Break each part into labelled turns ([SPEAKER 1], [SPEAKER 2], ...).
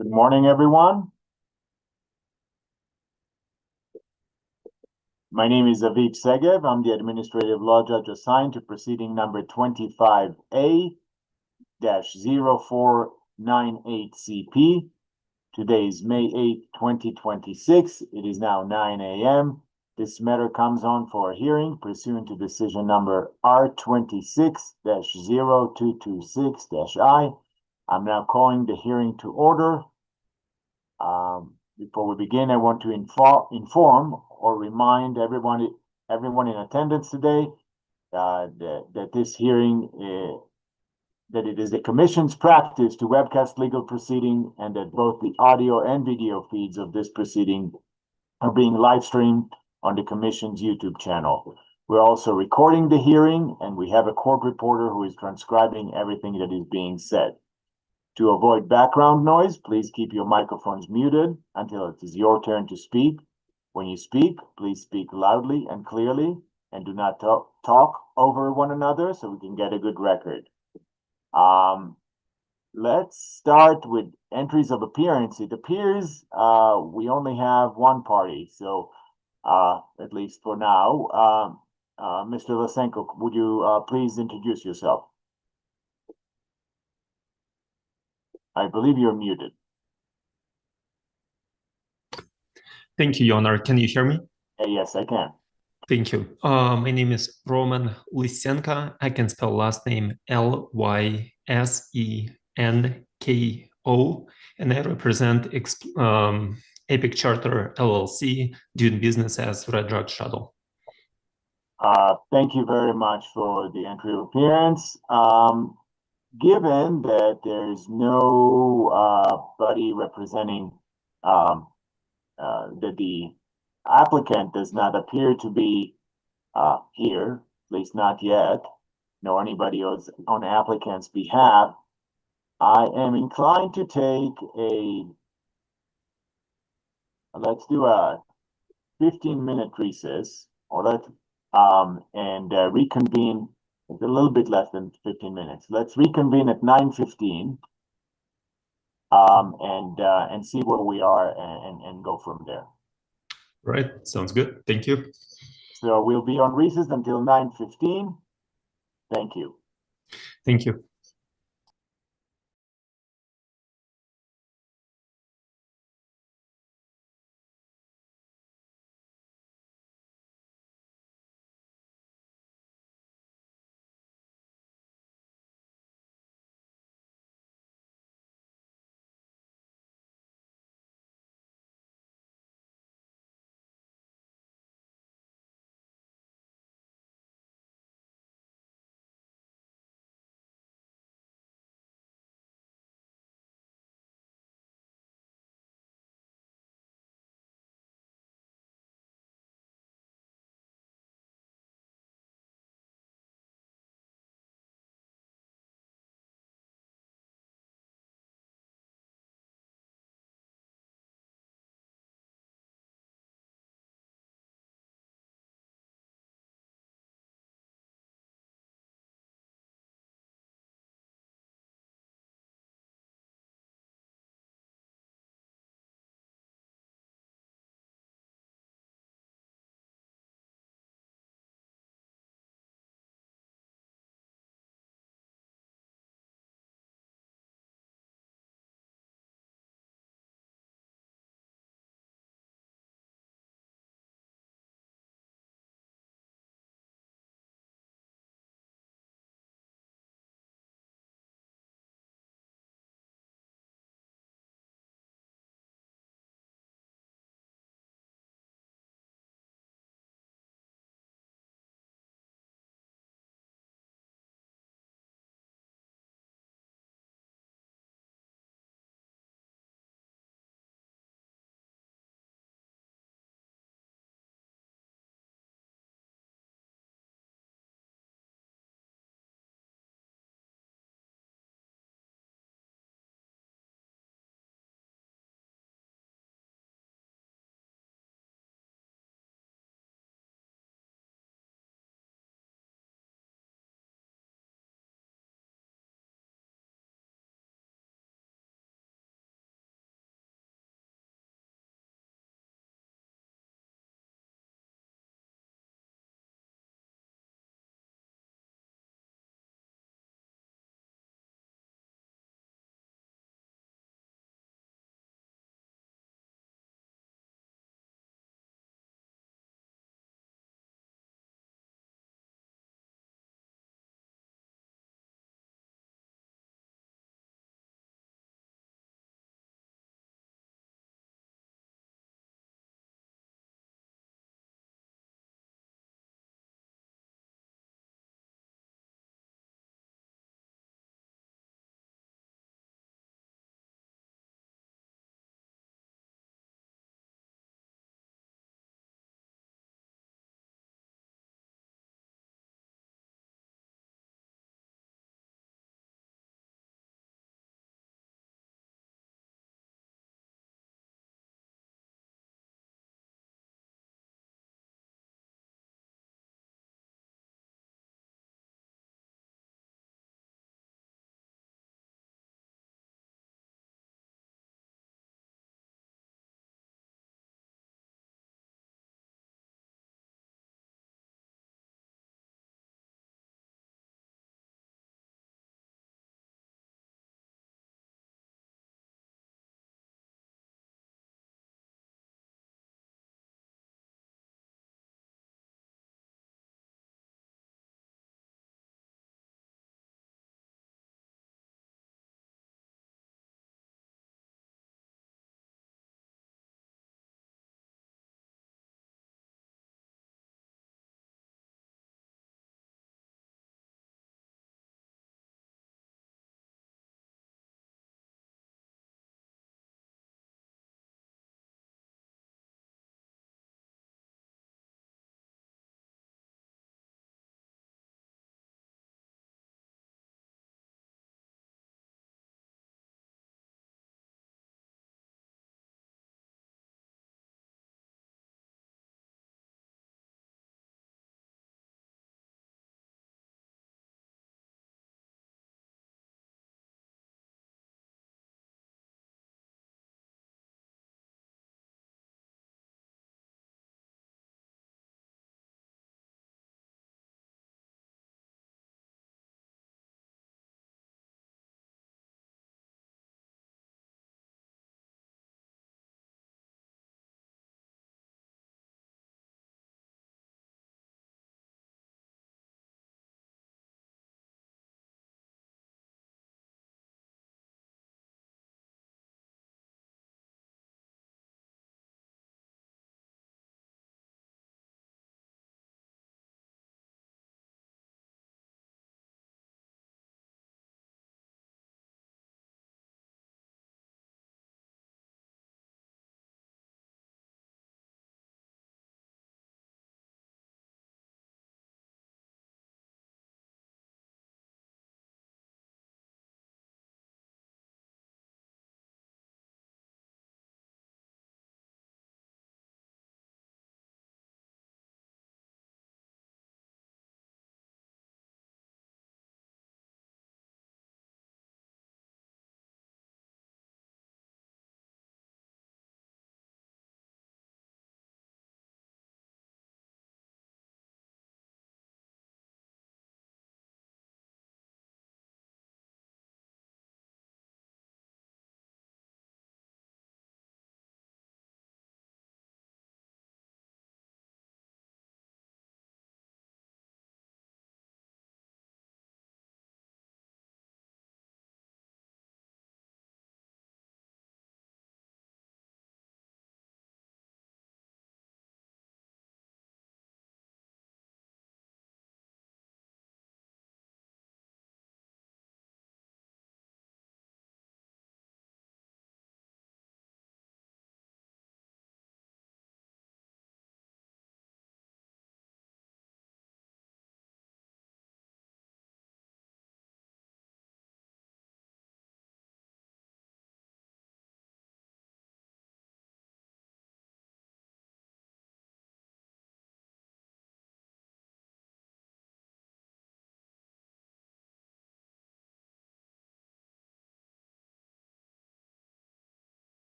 [SPEAKER 1] Good morning, everyone. My name is Segev. I'm the administrative law judge assigned to proceeding number 25A-0498CP. Today is May 8, 2026. It is now 9 a.m. This matter comes on for a hearing pursuant to decision number R26-0226-I. I'm now calling the hearing to order. Before we begin, I want to inform or remind everyone in attendance today that this hearing that it is the Commission's practice to webcast legal proceeding, and that both the audio and video feeds of this proceeding are being live streamed on the Commission's YouTube channel. We're also recording the hearing, and we have a court reporter who is transcribing everything that is being said. To avoid background noise, please keep your microphones muted until it is your turn to speak. When you speak, please speak loudly and clearly, and do not talk over one another so we can get a good record. Let's start with entries of appearance. It appears we only have one party, so at least for now. Mr. Lysenko, would you please introduce yourself? I believe you're muted.
[SPEAKER 2] Thank you, Yonar. Can you hear me?
[SPEAKER 1] Yes, I can.
[SPEAKER 2] Thank you. My name is Roman Lysenko. I can spell last name Lysenko, and I represent Epic Charter LLC, doing business as Red Rock Shuttle.
[SPEAKER 1] Thank you very much for the entry of appearance. Given that there's nobody representing that the applicant does not appear to be here, at least not yet, nor anybody else on the applicant's behalf, I am inclined to take let's do a 15-minute recess, and reconvene. It's a little bit less than 15 minutes. Let's reconvene at 9:15 and see where we are and go from there.
[SPEAKER 2] Right, sounds good. Thank you.
[SPEAKER 1] So we'll be on recess until 9:15. Thank you.
[SPEAKER 2] Thank you.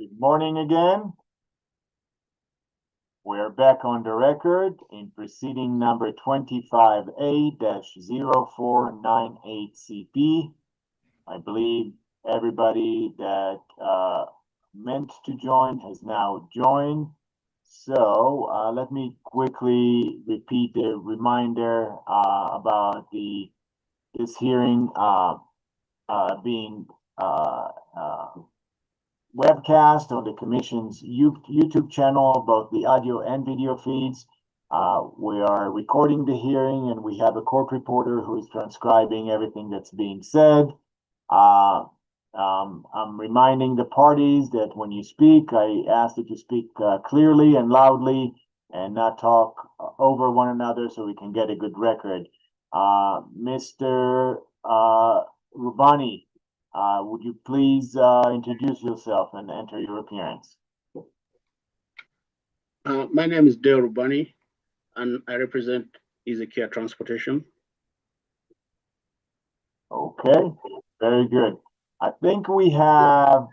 [SPEAKER 1] Good morning again. We're back on the record in proceeding number 25A-0498CP. I believe everybody that meant to join has now joined. So let me quickly repeat the reminder about this hearing being webcast on the Commission's YouTube channel, both the audio and video feeds. We are recording the hearing, and we have a court reporter who is transcribing everything that's being said. I'm reminding the parties that when you speak, I ask that you speak clearly and loudly and not talk over one another so we can get a good record. Mr. Rubani, would you please introduce yourself and enter your appearance?
[SPEAKER 3] My name is Dale Rubani, and I represent Ezekiel Transportation.
[SPEAKER 1] Okay, very good. I think we have,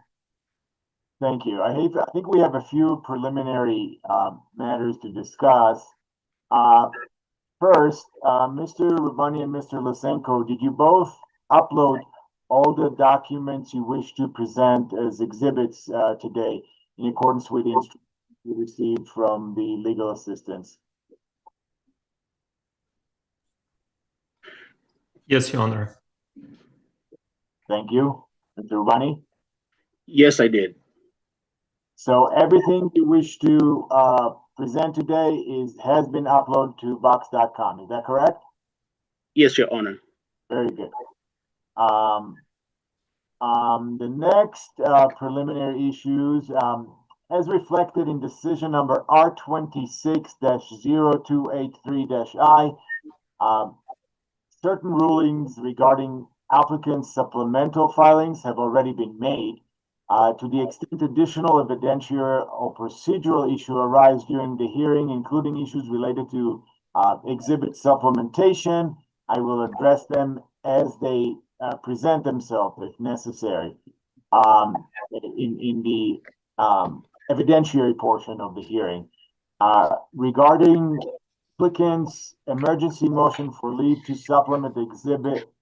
[SPEAKER 1] thank you. I think we have a few preliminary matters to discuss. First, Mr. Rubani and Mr. Lysenko, did you both upload all the documents you wish to present as exhibits today in accordance with the instructions you received from the legal assistants?
[SPEAKER 2] Yes, Your Honor.
[SPEAKER 1] Thank you. Mr. Rubani?
[SPEAKER 3] Yes, I did.
[SPEAKER 1] So everything you wish to present today has been uploaded to box.com. Is that correct?
[SPEAKER 3] Yes, Your Honor.
[SPEAKER 1] Very good. The next preliminary issues, as reflected in decision number R26-0283-I, certain rulings regarding applicants' supplemental filings have already been made. To the extent additional evidentiary or procedural issue arise during the hearing, including issues related to exhibit supplementation, I will address them as they present themselves if necessary in the evidentiary portion of the hearing. Regarding applicants' emergency motion for leave to supplement the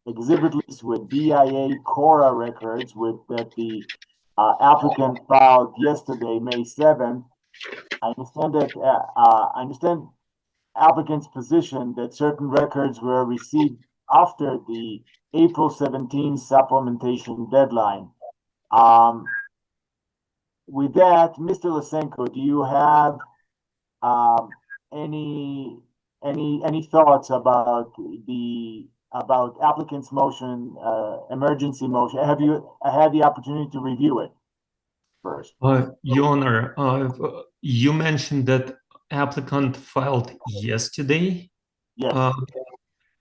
[SPEAKER 1] exhibit list with BIA Cora records that the applicant filed yesterday, May 7. I understand applicant's position that certain records were received after the April 17 supplementation deadline. With that, Mr. Lysenko, do you have any thoughts about applicant's motion, emergency motion? Have you had the opportunity to review it first?
[SPEAKER 2] Your Honor, you mentioned that applicant filed yesterday.
[SPEAKER 1] Yes.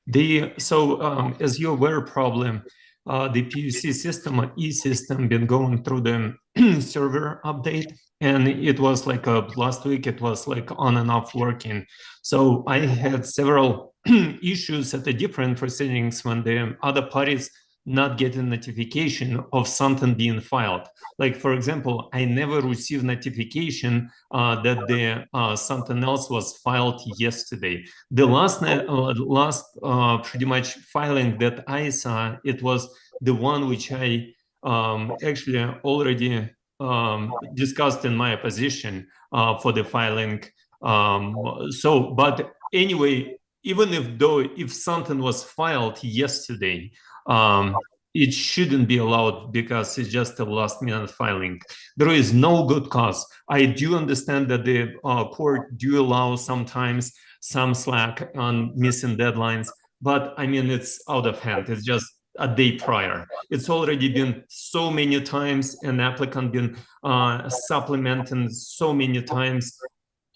[SPEAKER 2] As you're aware, probably the PUC system, e-system, been going through the server update, and it was like last week, it was like on and off working. So I had several issues at the different proceedings when the other parties not getting notification of something being filed. Like, for example, I never received notification that something else was filed yesterday. The last pretty much filing that I saw, it was the one which I actually already discussed in my opposition for the filing. But anyway, even if something was filed yesterday, it shouldn't be allowed because it's just a last minute filing. There is no good cause. I do understand that the court do allow sometimes some slack on missing deadlines, but I mean, it's out of hand. It's just a day prior. It's already been so many times, an applicant been supplementing so many times.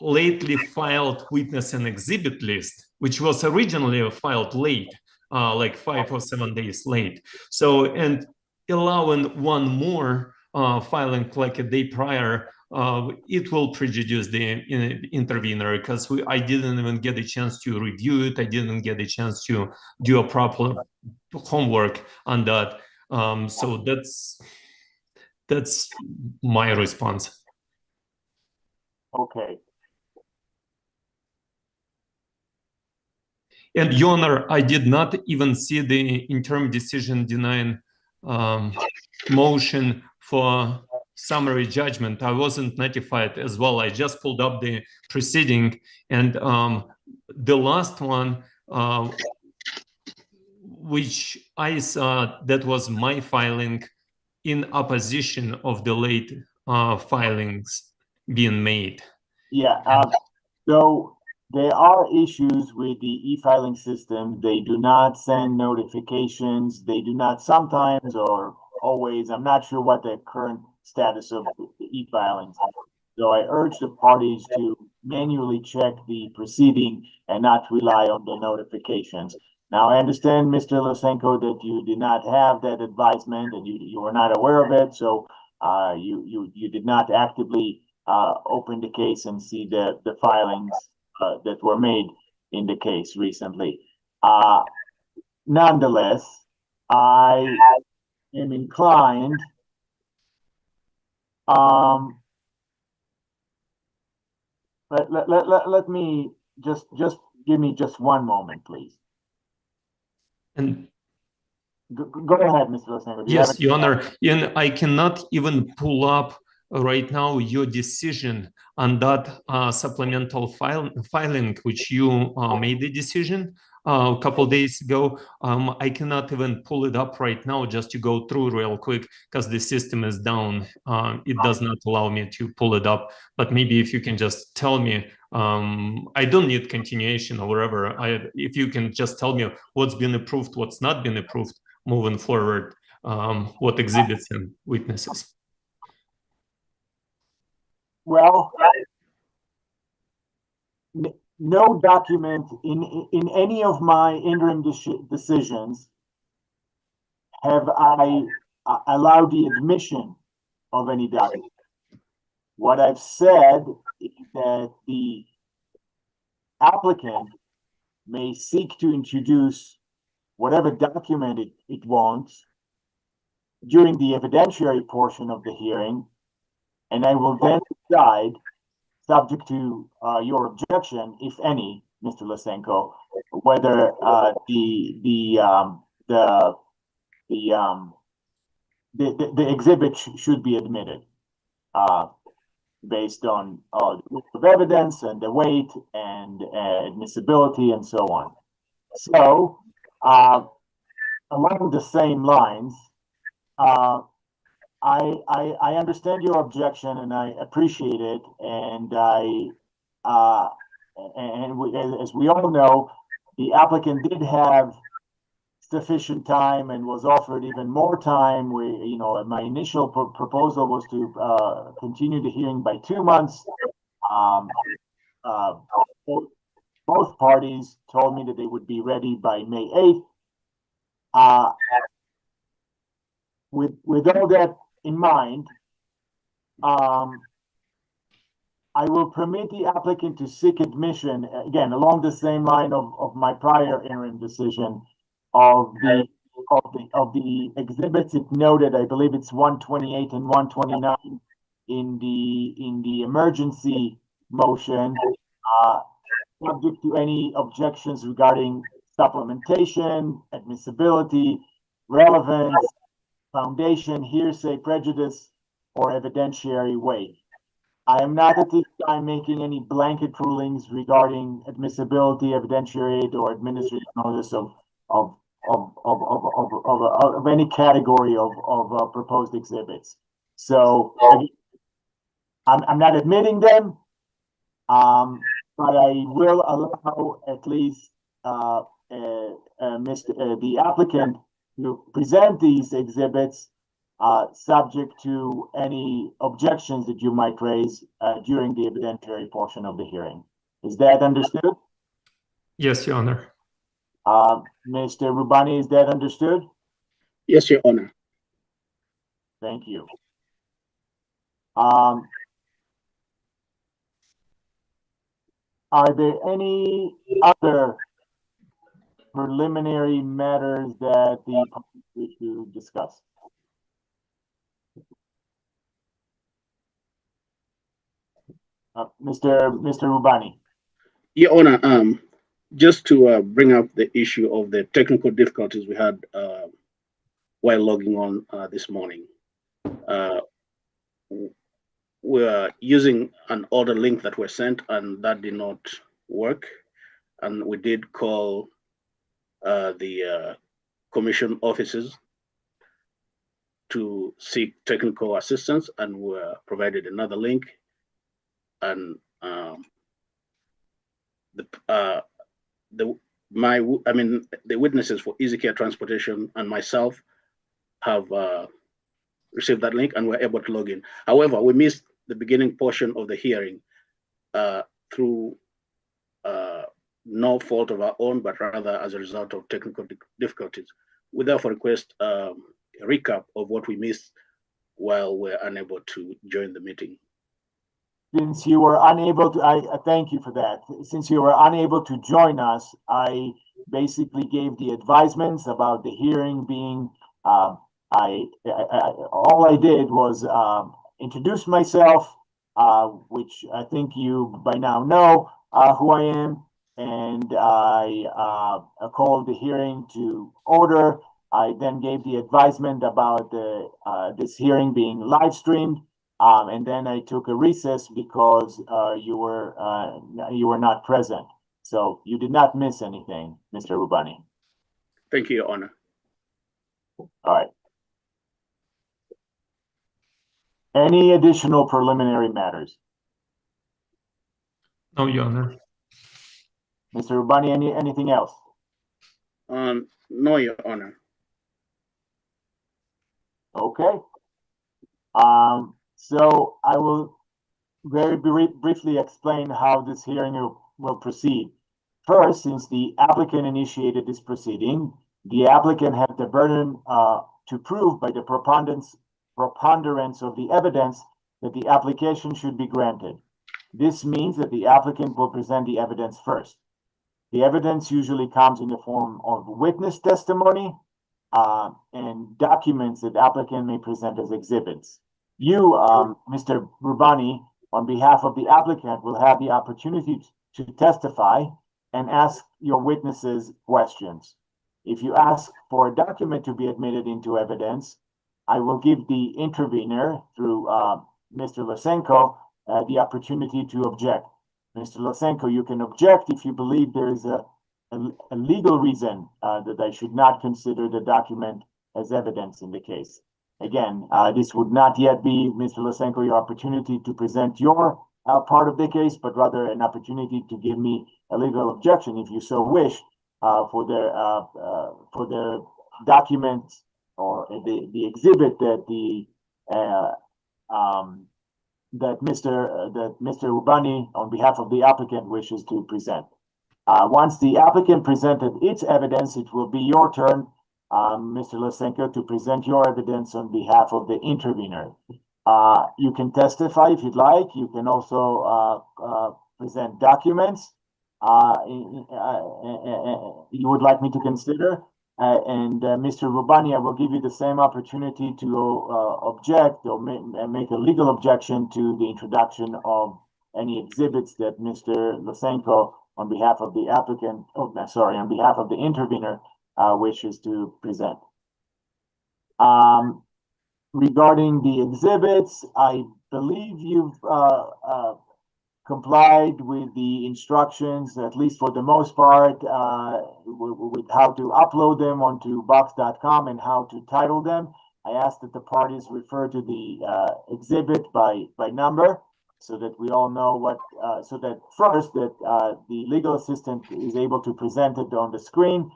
[SPEAKER 2] Lately filed witness and exhibit list, which was originally filed late, like 5 or 7 days late. So, and allowing one more filing like a day prior, it will prejudice the intervener because I didn't even get a chance to review it. I didn't get a chance to do a proper homework on that. So That's my response.
[SPEAKER 1] Okay.
[SPEAKER 2] And Your Honor, I did not even see the interim decision denying motion for summary judgment. I wasn't notified as well. I just pulled up the proceeding, and the last one, which I saw, that was my filing in opposition of the late filings being made.
[SPEAKER 1] Yeah. So there are issues with the e-filing system. They do not send notifications. They do not sometimes or always. I'm not sure what the current status of the e-filings. So I urge the parties to manually check the proceeding and not rely on the notifications. Now, I understand, Mr. Lysenko, that you did not have that advisement and you were not aware of it. So you did not actively open the case and see the filings that were made in the case recently. Nonetheless, I am inclined let me just give me just one moment, please.
[SPEAKER 2] And
[SPEAKER 1] go ahead, Mr. Lysenko.
[SPEAKER 2] yes, Your Honor, and I cannot even pull up right now your decision on that supplemental filing, which you made the decision a couple days ago. I cannot even pull it up right now just to go through real quick because the system is down. It does not allow me to pull it up. But maybe if you can just tell me, I don't need continuation or whatever. If you can just tell me what's been approved, what's not been approved moving forward, what exhibits and witnesses.
[SPEAKER 1] Well, no document in any of my interim decisions have I allowed the admission of any document. What I've said is that the applicant may seek to introduce whatever document it wants during the evidentiary portion of the hearing, and I will then decide, subject to your objection, if any, Mr. Lysenko, whether the exhibit should be admitted based on the weight of evidence and the weight and admissibility and so on. So along the same lines, I understand your objection and I appreciate it, and as we all know, the applicant did have sufficient time and was offered even more time. My initial proposal was to continue the hearing by 2 months. Both parties told me that they would be ready by May 8th. With all that in mind, I will permit the applicant to seek admission, again, along the same line of my prior interim decision, of the exhibits it noted. I believe it's 128 and 129 in the emergency motion, subject to any objections regarding supplementation, admissibility, relevance, foundation, hearsay, prejudice, or evidentiary weight. I am not at this time making any blanket rulings regarding admissibility, evidentiary aid, or administrative notice of any category of proposed exhibits. So I'm not admitting them, but I will allow at least the applicant to present these exhibits, subject to any objections that you might raise during the evidentiary portion of the hearing. Is that understood?
[SPEAKER 2] Yes, Your Honor.
[SPEAKER 1] Mr. Rubani, is that understood?
[SPEAKER 3] Yes, Your Honor.
[SPEAKER 1] Thank you. Are there any other preliminary matters that the public wish to discuss? Mr. Rubani.
[SPEAKER 3] Your Honor, just to bring up the issue of the technical difficulties we had while logging on this morning. We're using an order link that was sent, and that did not work. And we did call the commission offices to seek technical assistance, and were provided another link. And the witnesses for Easy Care Transportation and myself have received that link and were able to log in. However, we missed the beginning portion of the hearing through no fault of our own, but rather as a result of technical difficulties. We therefore request a recap of what we missed while we're unable to join the meeting.
[SPEAKER 1] Since you were unable to, I thank you for that. Since you were unable to join us, I basically gave the advisements about the hearing being, all I did was introduce myself, which I think you by now know who I am, and I called the hearing to order. I then gave the advisement about this hearing being live streamed. And then I took a recess because you were not present. So you did not miss anything, Mr. Rubani.
[SPEAKER 3] Thank you, Your Honor.
[SPEAKER 1] All right. Any additional preliminary matters?
[SPEAKER 2] No, Your Honor.
[SPEAKER 1] Mr. Rubani, anything else?
[SPEAKER 3] No, Your Honor.
[SPEAKER 1] Okay. So I will very briefly explain how this hearing will proceed. First, since the applicant initiated this proceeding, the applicant had the burden to prove by the preponderance of the evidence that the application should be granted. This means that the applicant will present the evidence first. The evidence usually comes in the form of witness testimony and documents that the applicant may present as exhibits. You, Mr. Rubani, on behalf of the applicant, will have the opportunity to testify and ask your witnesses questions. If you ask for a document to be admitted into evidence, I will give the intervener, through Mr. Lysenko, the opportunity to object. Mr. Lysenko, you can object if you believe there is a legal reason that I should not consider the document as evidence in the case. Again, this would not yet be, Mr. Lysenko, your opportunity to present your part of the case, but rather an opportunity to give me a legal objection, if you so wish, for the documents or the exhibit that Mr. Rubani, on behalf of the applicant, wishes to present. Once the applicant presented its evidence, it will be your turn, Mr. Lysenko, to present your evidence on behalf of the intervener. You can testify if you'd like. You can also present documents you would like me to consider. Mr. Rubani, I will give you the same opportunity to object or make a legal objection to the introduction of any exhibits that Mr. Lysenko, on behalf of the applicant, on behalf of the intervener, wishes to present. Regarding the exhibits, I believe you've complied with the instructions, at least for the most part, with how to upload them onto box.com and how to title them. I ask that the parties refer to the exhibit by number, so that we all know what, so that first that the legal assistant is able to present it on the screen,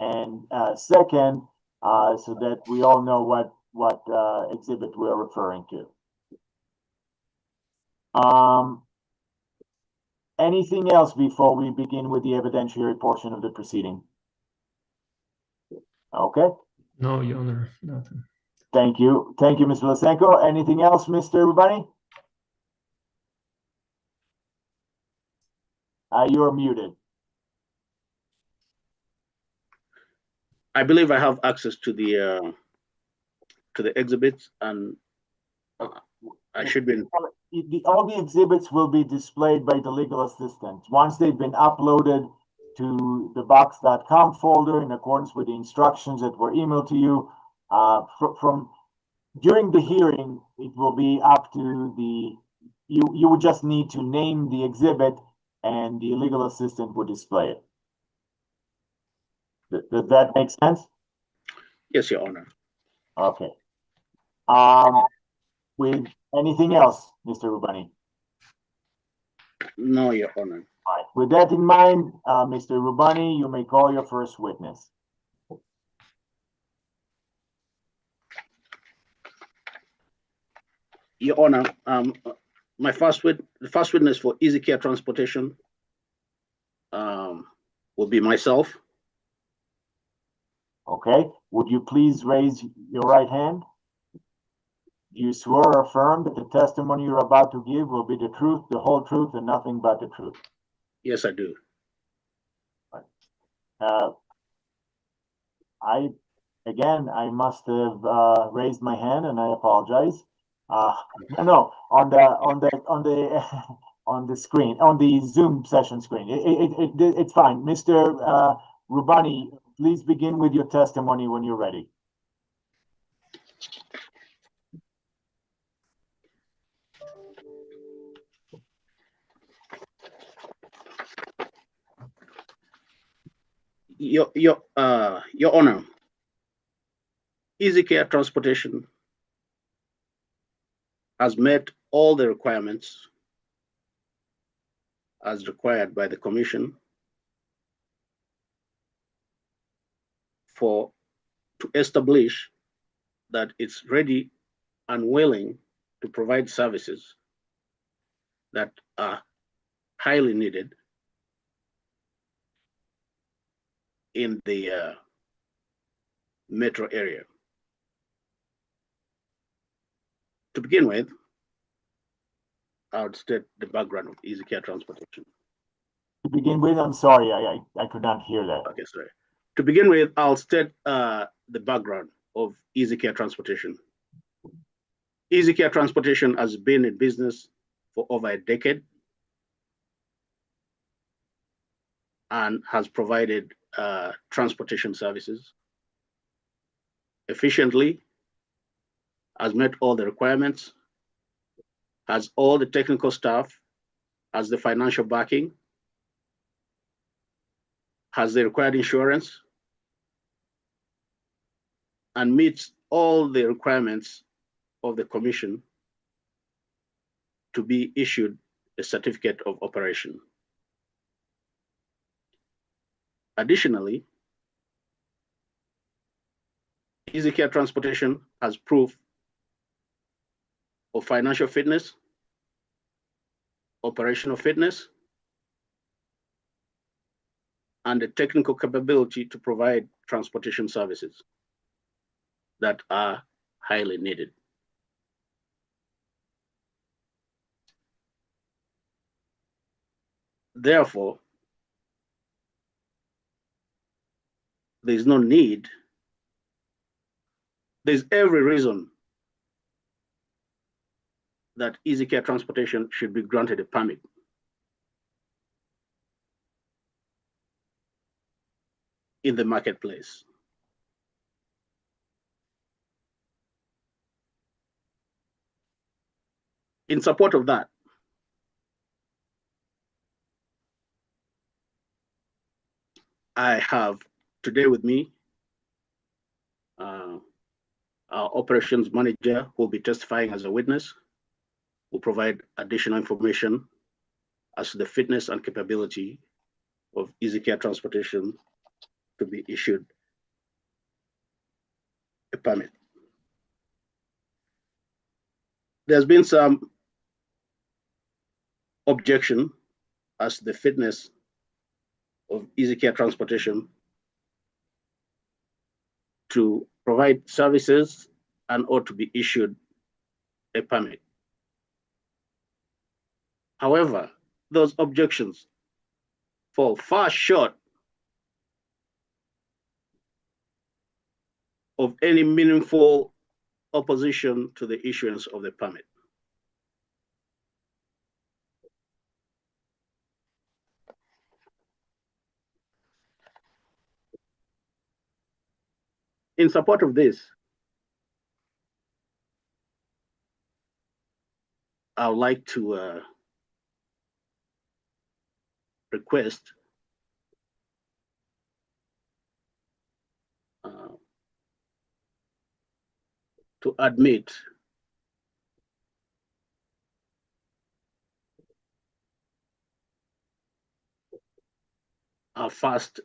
[SPEAKER 1] and second, so that we all know what exhibit we're referring to. Anything else before we begin with the evidentiary portion of the proceeding? Okay.
[SPEAKER 2] No, Your Honor, nothing.
[SPEAKER 1] Thank you. Thank you, Mr. Lysenko. Anything else, Mr. Rubani? You are muted.
[SPEAKER 3] I believe I have access to the exhibits, and I should be.
[SPEAKER 1] all the exhibits will be displayed by the legal assistant. Once they've been uploaded to the box.com folder in accordance with the instructions that were emailed to you, from during the hearing, it will be up to you would just need to name the exhibit and the legal assistant would display it. Does that make sense?
[SPEAKER 3] Yes, Your Honor.
[SPEAKER 1] Okay. With anything else, Mr. Rubani?
[SPEAKER 3] No, Your Honor.
[SPEAKER 1] All right. With that in mind, Mr. Rubani, you may call your first witness.
[SPEAKER 3] Your Honor, the first witness for Easy Care Transportation will be myself.
[SPEAKER 1] Okay. Would you please raise your right hand? Do you swear or affirm that the testimony you're about to give will be the truth, the whole truth, and nothing but the truth?
[SPEAKER 3] Yes, I do.
[SPEAKER 1] I must have raised my hand, and I apologize. No, on the screen, on the Zoom session screen. It's fine. Mr. Rubani, please begin with your testimony when you're ready.
[SPEAKER 3] Your Honor, Easy Care Transportation has met all the requirements as required by the Commission to establish that it's ready and willing to provide services that are highly needed in the metro area. To begin with, I would state the background of Easy Care Transportation.
[SPEAKER 1] To begin with, I'm sorry, I could not hear that.
[SPEAKER 3] Okay, sorry. To begin with, I'll state the background of Easy Care Transportation. Easy Care Transportation has been in business for over a decade and has provided transportation services efficiently, has met all the requirements, has all the technical staff, has the financial backing, has the required insurance, and meets all the requirements of the Commission to be issued a certificate of operation. Additionally, Easy Care Transportation has proof of financial fitness, operational fitness, and the technical capability to provide transportation services that are highly needed. Therefore, there's no need, there's every reason that Easy Care Transportation should be granted a permit. In the marketplace. In support of that, I have today with me our operations manager who will be testifying as a witness, will provide additional information as to the fitness and capability of Easy Care Transportation to be issued a permit. There's been some objection as to the fitness of Easy Care Transportation to provide services and or to be issued a permit. However, those objections fall far short of any meaningful opposition to the issuance of the permit. in support of this, I would like to request to admit our first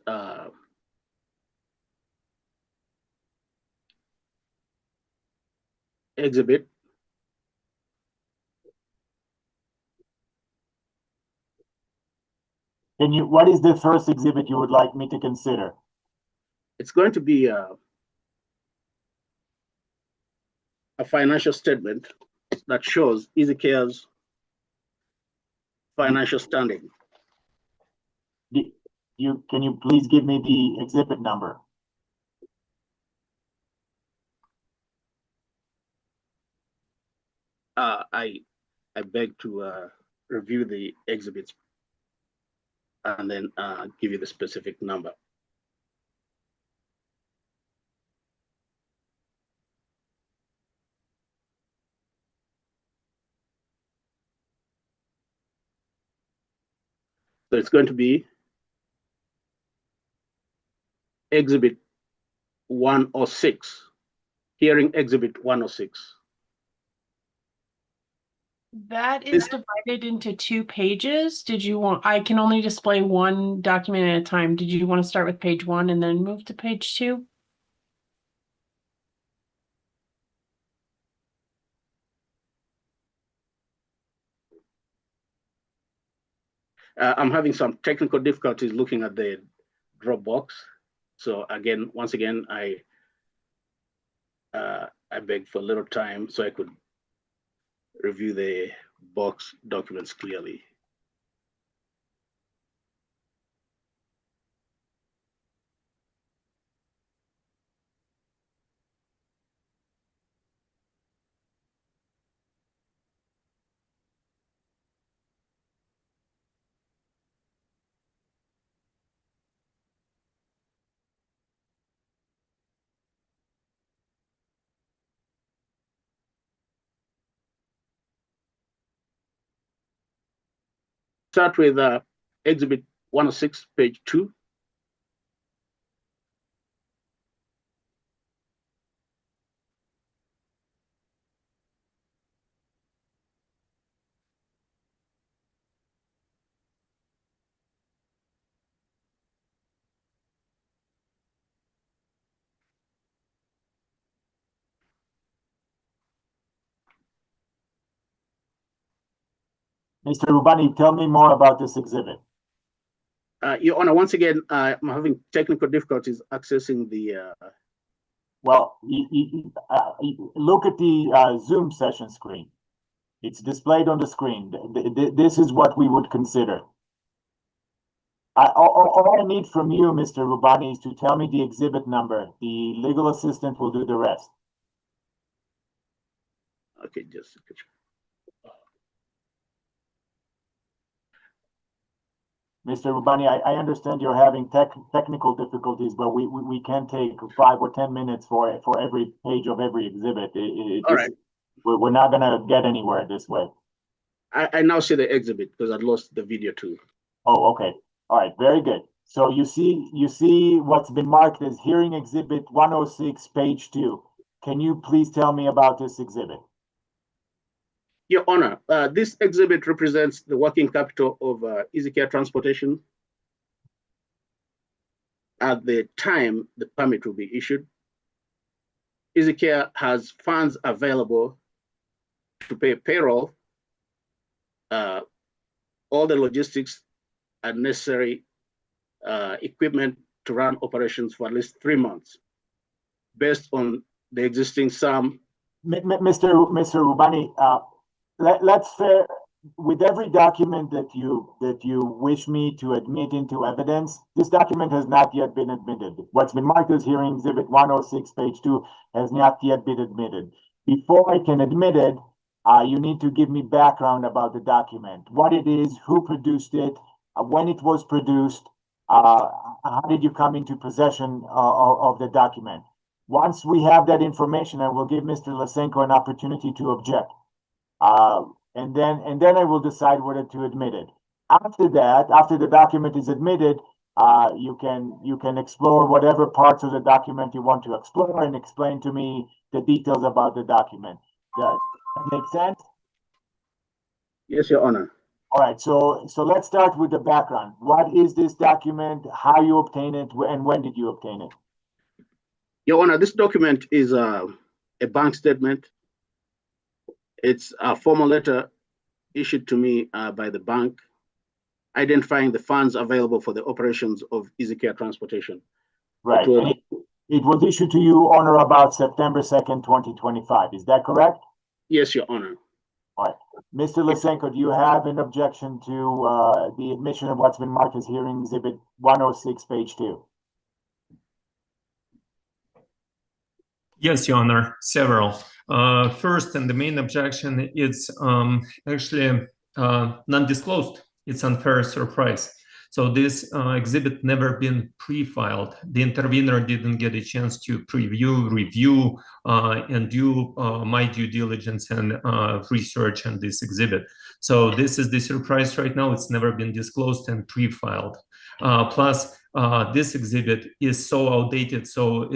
[SPEAKER 3] exhibit.
[SPEAKER 1] What is the first exhibit you would like me to consider?
[SPEAKER 3] It's going to be a financial statement that shows EasyCare's financial standing.
[SPEAKER 1] Can you please give me the exhibit number?
[SPEAKER 3] I beg to review the exhibits and then give you the specific number. So it's going to be exhibit 106, hearing exhibit 106.
[SPEAKER 4] That is divided into 2 pages. Did you want, I can only display one document at a time. Did you want to start with page 1 and then move to page 2?
[SPEAKER 3] I'm having some technical difficulties looking at the Dropbox. So again, once again, I beg for a little time so I could review the box documents clearly. Start with exhibit 106, page 2.
[SPEAKER 1] Mr. Rubani, tell me more about this exhibit.
[SPEAKER 3] Your Honor, once again, I'm having technical difficulties accessing the.
[SPEAKER 1] Well, look at the Zoom session screen. It's displayed on the screen. This is what we would consider. All I need from you, Mr. Rubani, is to tell me the exhibit number. The legal assistant will do the rest.
[SPEAKER 3] Okay, just a picture.
[SPEAKER 1] Mr. Rubani, I understand you're having technical difficulties, but we can take 5 or 10 minutes for every page of every exhibit.
[SPEAKER 3] All right.
[SPEAKER 1] We're not going to get anywhere this way.
[SPEAKER 3] I now see the exhibit because I lost the video too.
[SPEAKER 1] Oh, okay. All right, very good. So you see what's been marked as hearing exhibit 106, page 2. Can you please tell me about this exhibit?
[SPEAKER 3] Your Honor, this exhibit represents the working capital of EasyCare Transportation at the time the permit will be issued. EasyCare has funds available to pay payroll, all the logistics and necessary equipment to run operations for at least 3 months, based on the existing sum.
[SPEAKER 1] Mr. Rubani, let's fair with every document that you wish me to admit into evidence. This document has not yet been admitted. What's been marked as hearing exhibit 106, page 2, has not yet been admitted. Before I can admit it, you need to give me background about the document, what it is, who produced it, when it was produced, how did you come into possession of the document? Once we have that information, I will give Mr. Lysenko an opportunity to object. And then I will decide whether to admit it. After that, after the document is admitted, you can explore whatever parts of the document you want to explore and explain to me the details about the document. That make sense?
[SPEAKER 3] Yes, Your Honor.
[SPEAKER 1] All right, so let's start with the background. What is this document, how you obtain it, and when did you obtain it?
[SPEAKER 3] Your Honor, this document is a bank statement. It's a formal letter issued to me by the bank identifying the funds available for the operations of EasyCare Transportation.
[SPEAKER 1] Right, it was issued to you on or about September 2nd, 2025. Is that correct?
[SPEAKER 3] Yes, Your Honor.
[SPEAKER 1] All right. Mr. Lysenko, do you have an objection to the admission of what's been marked as hearing exhibit 106, page 2?
[SPEAKER 2] Yes, Your Honor, several. First, and the main objection is actually non-disclosed. It's unfair surprise. So this exhibit never been pre-filed. The intervener didn't get a chance to preview, review, and do my due diligence and research on this exhibit. So this is the surprise right now. It's never been disclosed and pre-filed. Plus, this exhibit is so outdated, so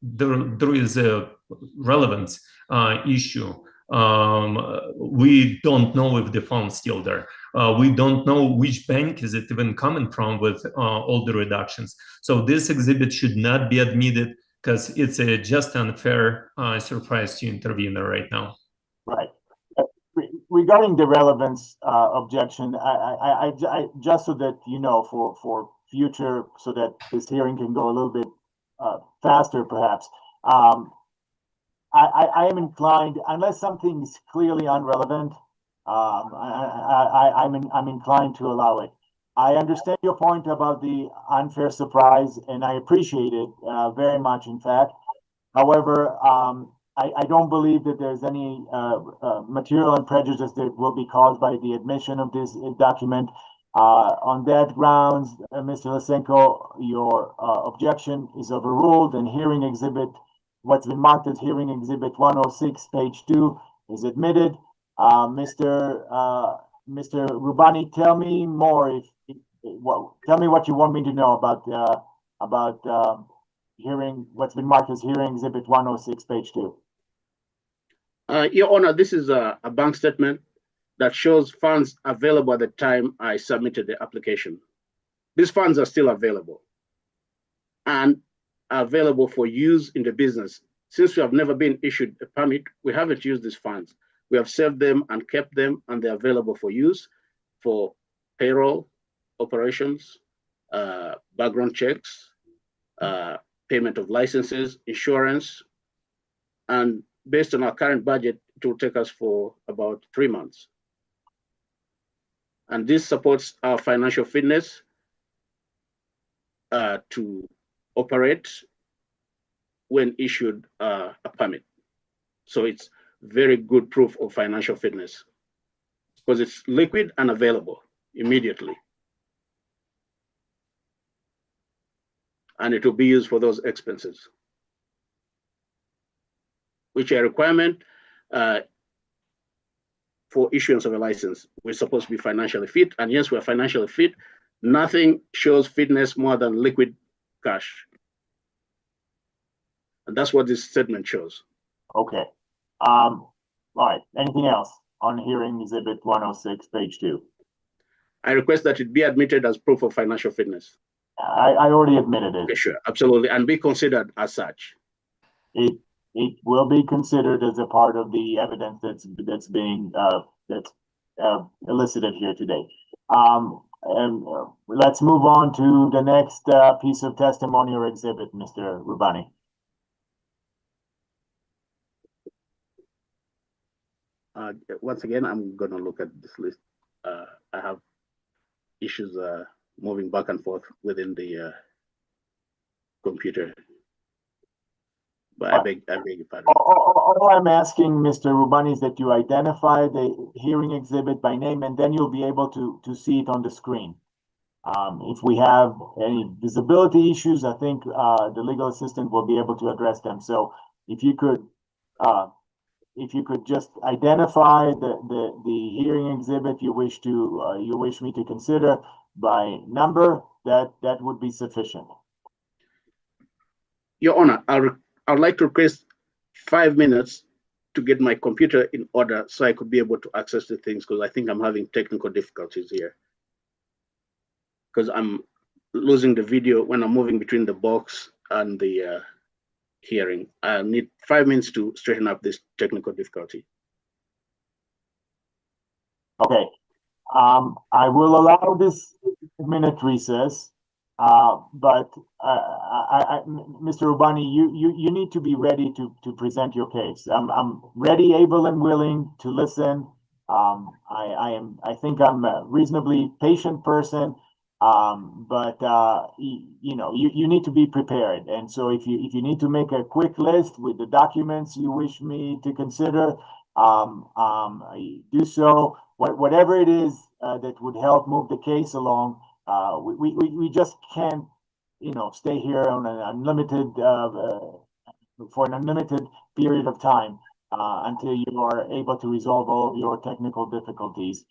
[SPEAKER 2] there is a relevance issue. We don't know if the fund's still there. We don't know which bank is it even coming from with all the reductions. So this exhibit should not be admitted because it's a just unfair surprise to intervener right now.
[SPEAKER 1] Right. Regarding the relevance objection, I just so that you know for future, so that this hearing can go a little bit faster, perhaps. I am inclined, unless something is clearly unrelevant, I'm inclined to allow it. I understand your point about the unfair surprise, and I appreciate it very much, in fact. However, I don't believe that there's any material and prejudice that will be caused by the admission of this document. On that grounds, Mr. Lysenko, your objection is overruled, and hearing exhibit, what's been marked as hearing exhibit 106, page 2, is admitted. Mr. Rubani, tell me more. Tell me what you want me to know about hearing what's been marked as hearing exhibit 106, page 2.
[SPEAKER 3] Your Honor, this is a bank statement that shows funds available at the time I submitted the application. These funds are still available and are available for use in the business. Since we have never been issued a permit, we haven't used these funds. We have saved them and kept them, and they're available for use for payroll operations, background checks, payment of licenses, insurance, and based on our current budget, it will take us for about 3 months. And this supports our financial fitness to operate when issued a permit. So it's very good proof of financial fitness because it's liquid and available immediately. And it will be used for those expenses, which are a requirement for issuance of a license. We're supposed to be financially fit, and yes, we're financially fit. Nothing shows fitness more than liquid cash. And that's what this statement shows.
[SPEAKER 1] Okay. All right. Anything else on hearing exhibit 106, page 2?
[SPEAKER 3] I request that it be admitted as proof of financial fitness.
[SPEAKER 1] I already admitted it.
[SPEAKER 3] Okay, sure, absolutely, and be considered as such.
[SPEAKER 1] It will be considered as a part of the evidence that's being elicited here today. And let's move on to the next piece of testimony or exhibit, Mr. Rubani.
[SPEAKER 3] Once again, I'm going to look at this list. I have issues moving back and forth within the computer. But I beg your pardon.
[SPEAKER 1] All I'm asking, Mr. Rubani, is that you identify the hearing exhibit by name, and then you'll be able to see it on the screen. If we have any visibility issues, I think the legal assistant will be able to address them. So if you could just identify the hearing exhibit you wish me to consider by number, that would be sufficient.
[SPEAKER 3] Your Honor, I'd like to request 5 minutes to get my computer in order so I could be able to access the things, because I think I'm having technical difficulties here. Because I'm losing the video when I'm moving between the box and the hearing. I need 5 minutes to straighten up this technical difficulty.
[SPEAKER 1] Okay. I will allow this minute recess, but Mr. Ubani, you need to be ready to present your case. I'm ready, able, and willing to listen. I think I'm a reasonably patient person, but you need to be prepared. And so if you need to make a quick list with the documents you wish me to consider, do so. Whatever it is that would help move the case along, we just can't, stay here on an unlimited for an unlimited period of time until you are able to resolve all of your technical difficulties.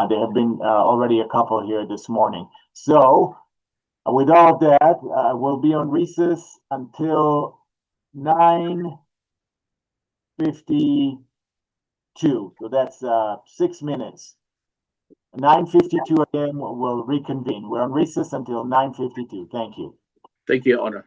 [SPEAKER 1] There have been already a couple here this morning. So, with all of that, we'll be on recess until 9:52. So that's 6 minutes. 9:52 a.m. We'll reconvene. We're on recess until 9:52. Thank you.
[SPEAKER 3] Thank you, Your Honor.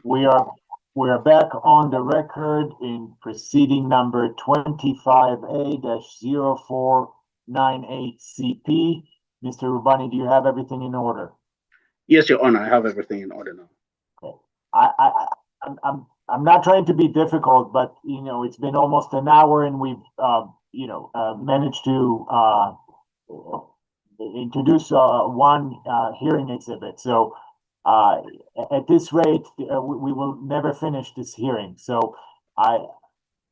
[SPEAKER 1] We are back on the record in proceeding number 25A-0498CP. Mr. Rubani, do you have everything in order?
[SPEAKER 3] Yes, Your Honor, I have everything in order now.
[SPEAKER 1] Okay. I'm not trying to be difficult, but you know, it's been almost an hour and we've managed to introduce one hearing exhibit. So at this rate, we will never finish this hearing. So I'm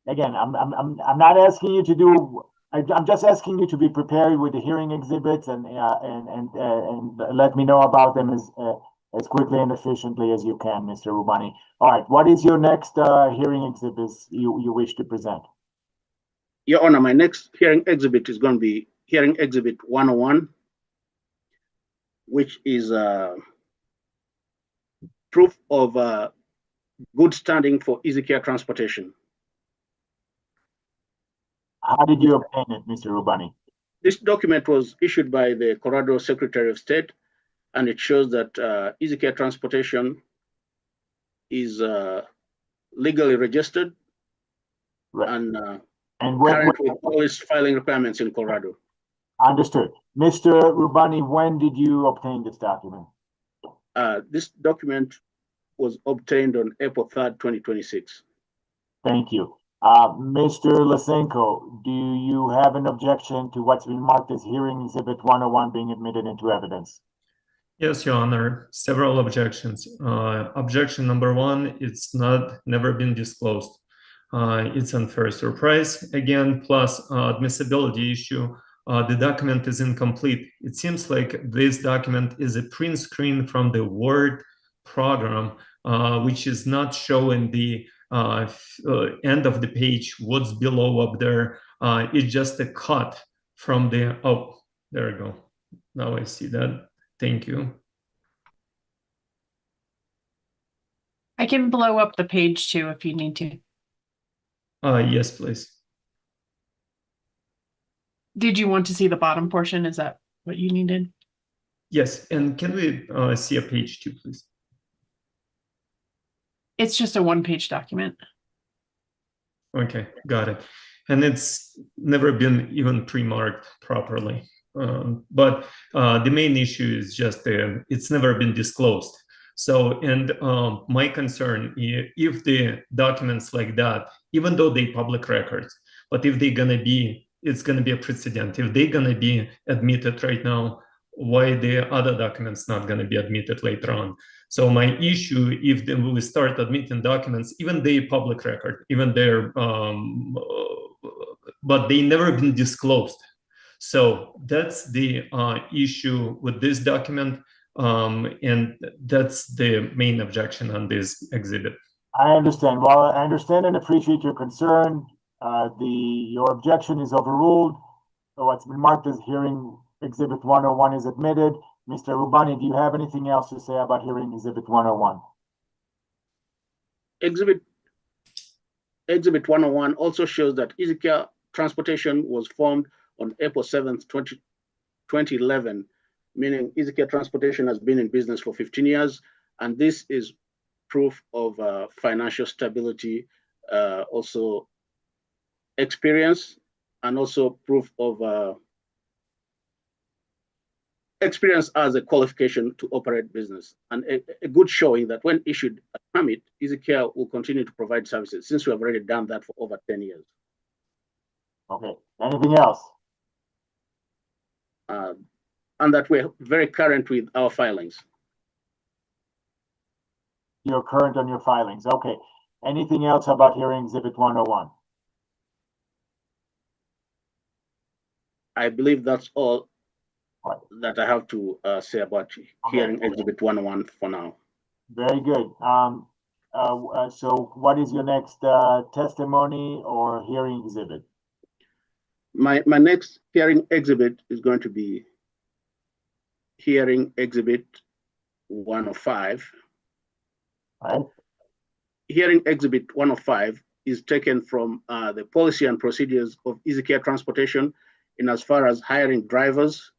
[SPEAKER 1] not asking you to do. I'm just asking you to be prepared with the hearing exhibits and let me know about them as quickly and efficiently as you can, Mr. Rubani. All right, what is your next hearing exhibit you wish to present?
[SPEAKER 3] Your Honor, my next hearing exhibit is going to be hearing exhibit 101, which is proof of good standing for Easy Care Transportation.
[SPEAKER 1] How did you obtain it, Mr. Rubani?
[SPEAKER 3] This document was issued by the Colorado Secretary of State, and it shows that Easy Care Transportation is legally registered,
[SPEAKER 1] right,
[SPEAKER 3] and
[SPEAKER 1] current
[SPEAKER 3] with all its filing requirements in Colorado.
[SPEAKER 1] Understood. Mr. Rubani, when did you obtain this document?
[SPEAKER 3] This document was obtained on April 3rd, 2026.
[SPEAKER 1] Thank you. Mr. Lysenko, do you have an objection to what's been marked as hearing exhibit 101 being admitted into evidence?
[SPEAKER 2] Yes, Your Honor, several objections. Objection number one, it's never been disclosed. It's unfair surprise again, plus admissibility issue. The document is incomplete. It seems like this document is a print screen from the Word program, which is not showing the end of the page, what's below up there. It's just a cut from the, oh, there we go. Now I see that. Thank you.
[SPEAKER 4] I can blow up the page too if you need to.
[SPEAKER 2] Yes, please.
[SPEAKER 4] Did you want to see the bottom portion? Is that what you needed?
[SPEAKER 2] Yes, and can we see a page too, please?
[SPEAKER 4] It's just a one-page document.
[SPEAKER 2] Okay, got it. And it's never been even pre-marked properly. But the main issue is just it's never been disclosed. So, and my concern, if the documents like that, even though they public records, but if they're gonna be, it's gonna be a precedent. If they're gonna be admitted right now, why the other documents not gonna be admitted later on? So my issue, if we start admitting documents, even they public record, even they're, but they never been disclosed. So that's the issue with this document. And that's the main objection on this exhibit.
[SPEAKER 1] I understand. Well, I understand and appreciate your concern. Your objection is overruled. So what's been marked as hearing exhibit 101 is admitted. Mr. Rubani, do you have anything else to say about hearing exhibit 101?
[SPEAKER 3] Exhibit 101 also shows that Easy Care Transportation was formed on April 7th, 2011, meaning Easy Care Transportation has been in business for 15 years. And this is proof of financial stability, also experience, and also proof of experience as a qualification to operate business, and a good showing that when issued a permit, Easy Care will continue to provide services, since we have already done that for over 10 years.
[SPEAKER 1] Okay, anything else?
[SPEAKER 3] And that we're very current with our filings.
[SPEAKER 1] You're current on your filings. Okay. Anything else about hearing exhibit 101?
[SPEAKER 3] I believe that's all that I have to say about hearing exhibit 101 for now.
[SPEAKER 1] Very good. So what is your next testimony or hearing exhibit?
[SPEAKER 3] My next hearing exhibit is going to be hearing exhibit 105.
[SPEAKER 1] Right.
[SPEAKER 3] Hearing exhibit 105 is taken from the policy and procedures of Easy Care Transportation in as far as hiring drivers,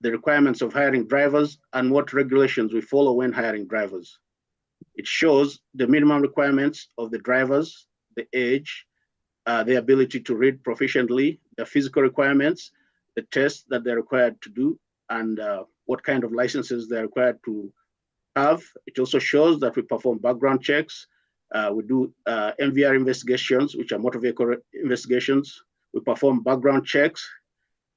[SPEAKER 3] the requirements of hiring drivers, and what regulations we follow when hiring drivers. It shows the minimum requirements of the drivers, the age, the ability to read proficiently, the physical requirements, the tests that they're required to do, and what kind of licenses they're required to have. It also shows that we perform background checks. We do MVR investigations, which are motor vehicle investigations. We perform background checks.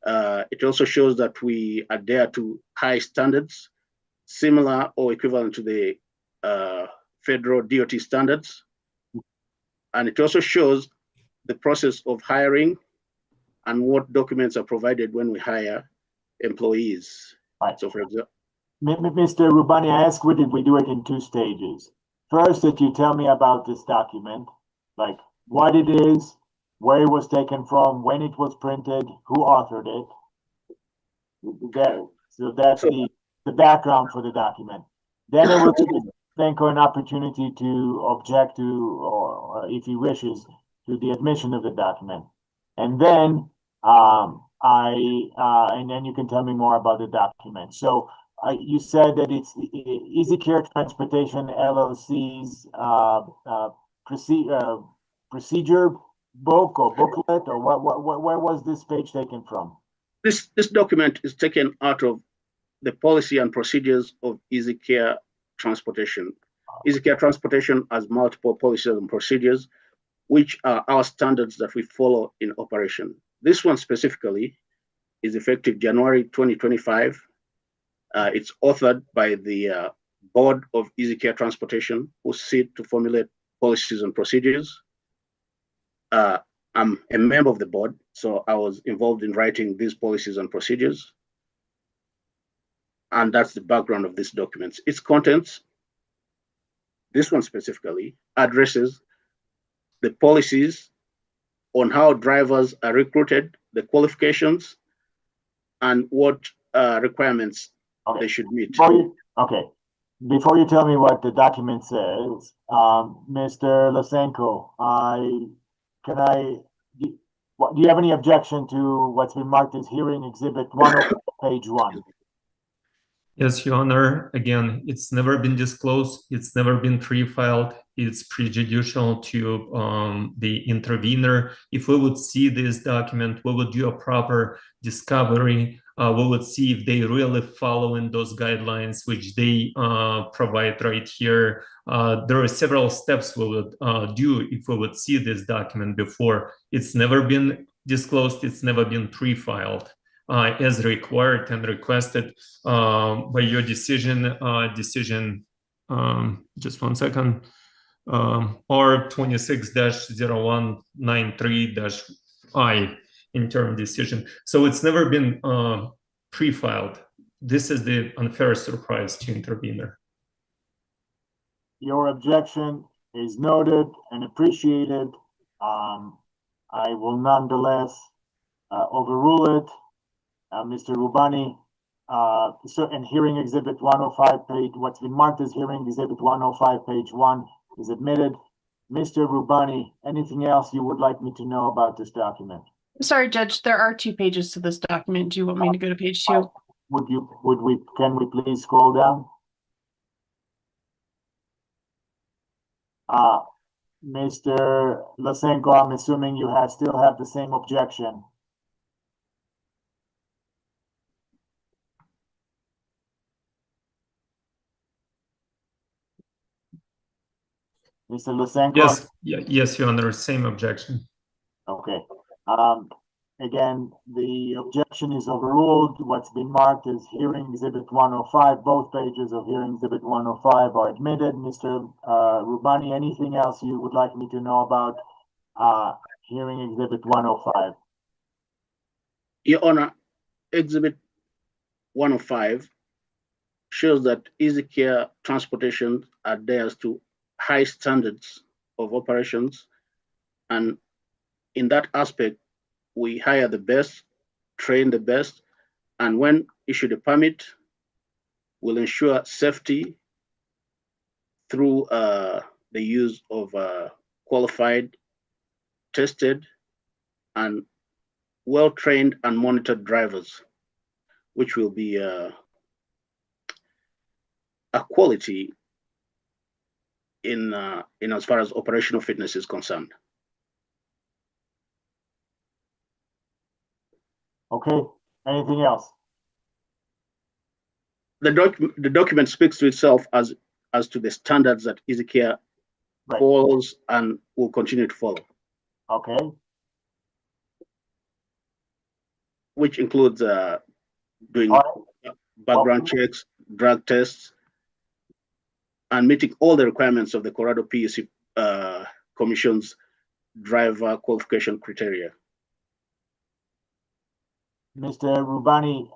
[SPEAKER 3] It also shows that we adhere to high standards, similar or equivalent to the federal DOT standards. And it also shows the process of hiring and what documents are provided when we hire employees.
[SPEAKER 1] Right.
[SPEAKER 3] So, for example,
[SPEAKER 1] Mr. Rubani, I asked, we do it in 2 stages. First, that you tell me about this document, like what it is, where it was taken from, when it was printed, who authored it. So that's the background for the document. Then I will give Lenko an opportunity to object to, or if he wishes, to the admission of the document. And then and then you can tell me more about the document. So you said that it's Easy Care Transportation LLC's procedure book or booklet, or where was this page taken from?
[SPEAKER 3] This document is taken out of the policy and procedures of Easy Care Transportation. Easy Care Transportation has multiple policies and procedures, which are our standards that we follow in operation. This one specifically is effective January 2025. It's authored by the board of Easy Care Transportation, who sit to formulate policies and procedures. I'm a member of the board, so I was involved in writing these policies and procedures. And that's the background of this document. Its contents, this one specifically, addresses the policies on how drivers are recruited, the qualifications, and what requirements they should meet.
[SPEAKER 1] Before you tell me what the document says, Mr. Lysenko, do you have any objection to what's been marked as hearing exhibit 1 on page 1?
[SPEAKER 2] Yes, Your Honor. Again, it's never been disclosed. It's never been pre-filed. It's prejudicial to the intervener. If we would see this document, we would do a proper discovery. We would see if they really following those guidelines, which they provide right here. There are several steps we would do if we would see this document before. It's never been disclosed. It's never been pre-filed. As required and requested by your decision, just 1 second, or 26-0193-I interim decision. So it's never been pre-filed. This is the unfair surprise to intervener.
[SPEAKER 1] Your objection is noted and appreciated. I will nonetheless overrule it. Mr. Rubani, and hearing exhibit 105 page, what's been marked as hearing exhibit 105 page 1 is admitted. Mr. Rubani, anything else you would like me to know about this document?
[SPEAKER 4] Sorry, Judge, there are 2 pages to this document. Do you want me to go to page 2?
[SPEAKER 1] Can we please scroll down? Mr. Lysenko, I'm assuming you still have the same objection. Mr. Lysenko?
[SPEAKER 2] Yes, yes, Your Honor, same objection.
[SPEAKER 1] Okay. Again, the objection is overruled. What's been marked as hearing exhibit 105, both pages of hearing exhibit 105 are admitted. Mr. Rubani, anything else you would like me to know about hearing exhibit 105?
[SPEAKER 3] Your Honor, exhibit 105 shows that Easy Care Transportation adheres to high standards of operations, and in that aspect, we hire the best, train the best, and when issued a permit, we'll ensure safety through the use of qualified, tested, and well-trained and monitored drivers, which will be a quality in as far as operational fitness is concerned.
[SPEAKER 1] Okay, anything else?
[SPEAKER 3] The document speaks to itself as to the standards that EasyCare
[SPEAKER 1] Right.
[SPEAKER 3] follows and will continue to follow,
[SPEAKER 1] Okay,
[SPEAKER 3] which includes doing
[SPEAKER 1] all right,
[SPEAKER 3] background checks, drug tests, and meeting all the requirements of the Colorado PUC Commission's driver qualification criteria.
[SPEAKER 1] Mr. Rubani,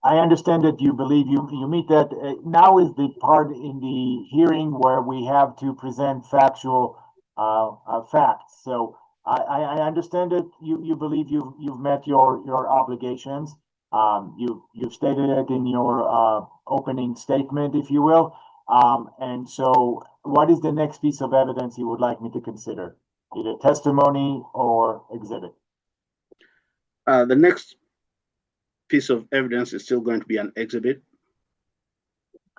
[SPEAKER 1] I understand that you believe you meet that. Now is the part in the hearing where we have to present factual facts. So I understand that you believe you've met your obligations. You've stated it in your opening statement, if you will. And so what is the next piece of evidence you would like me to consider? Either testimony or exhibit?
[SPEAKER 3] The next piece of evidence is still going to be an exhibit.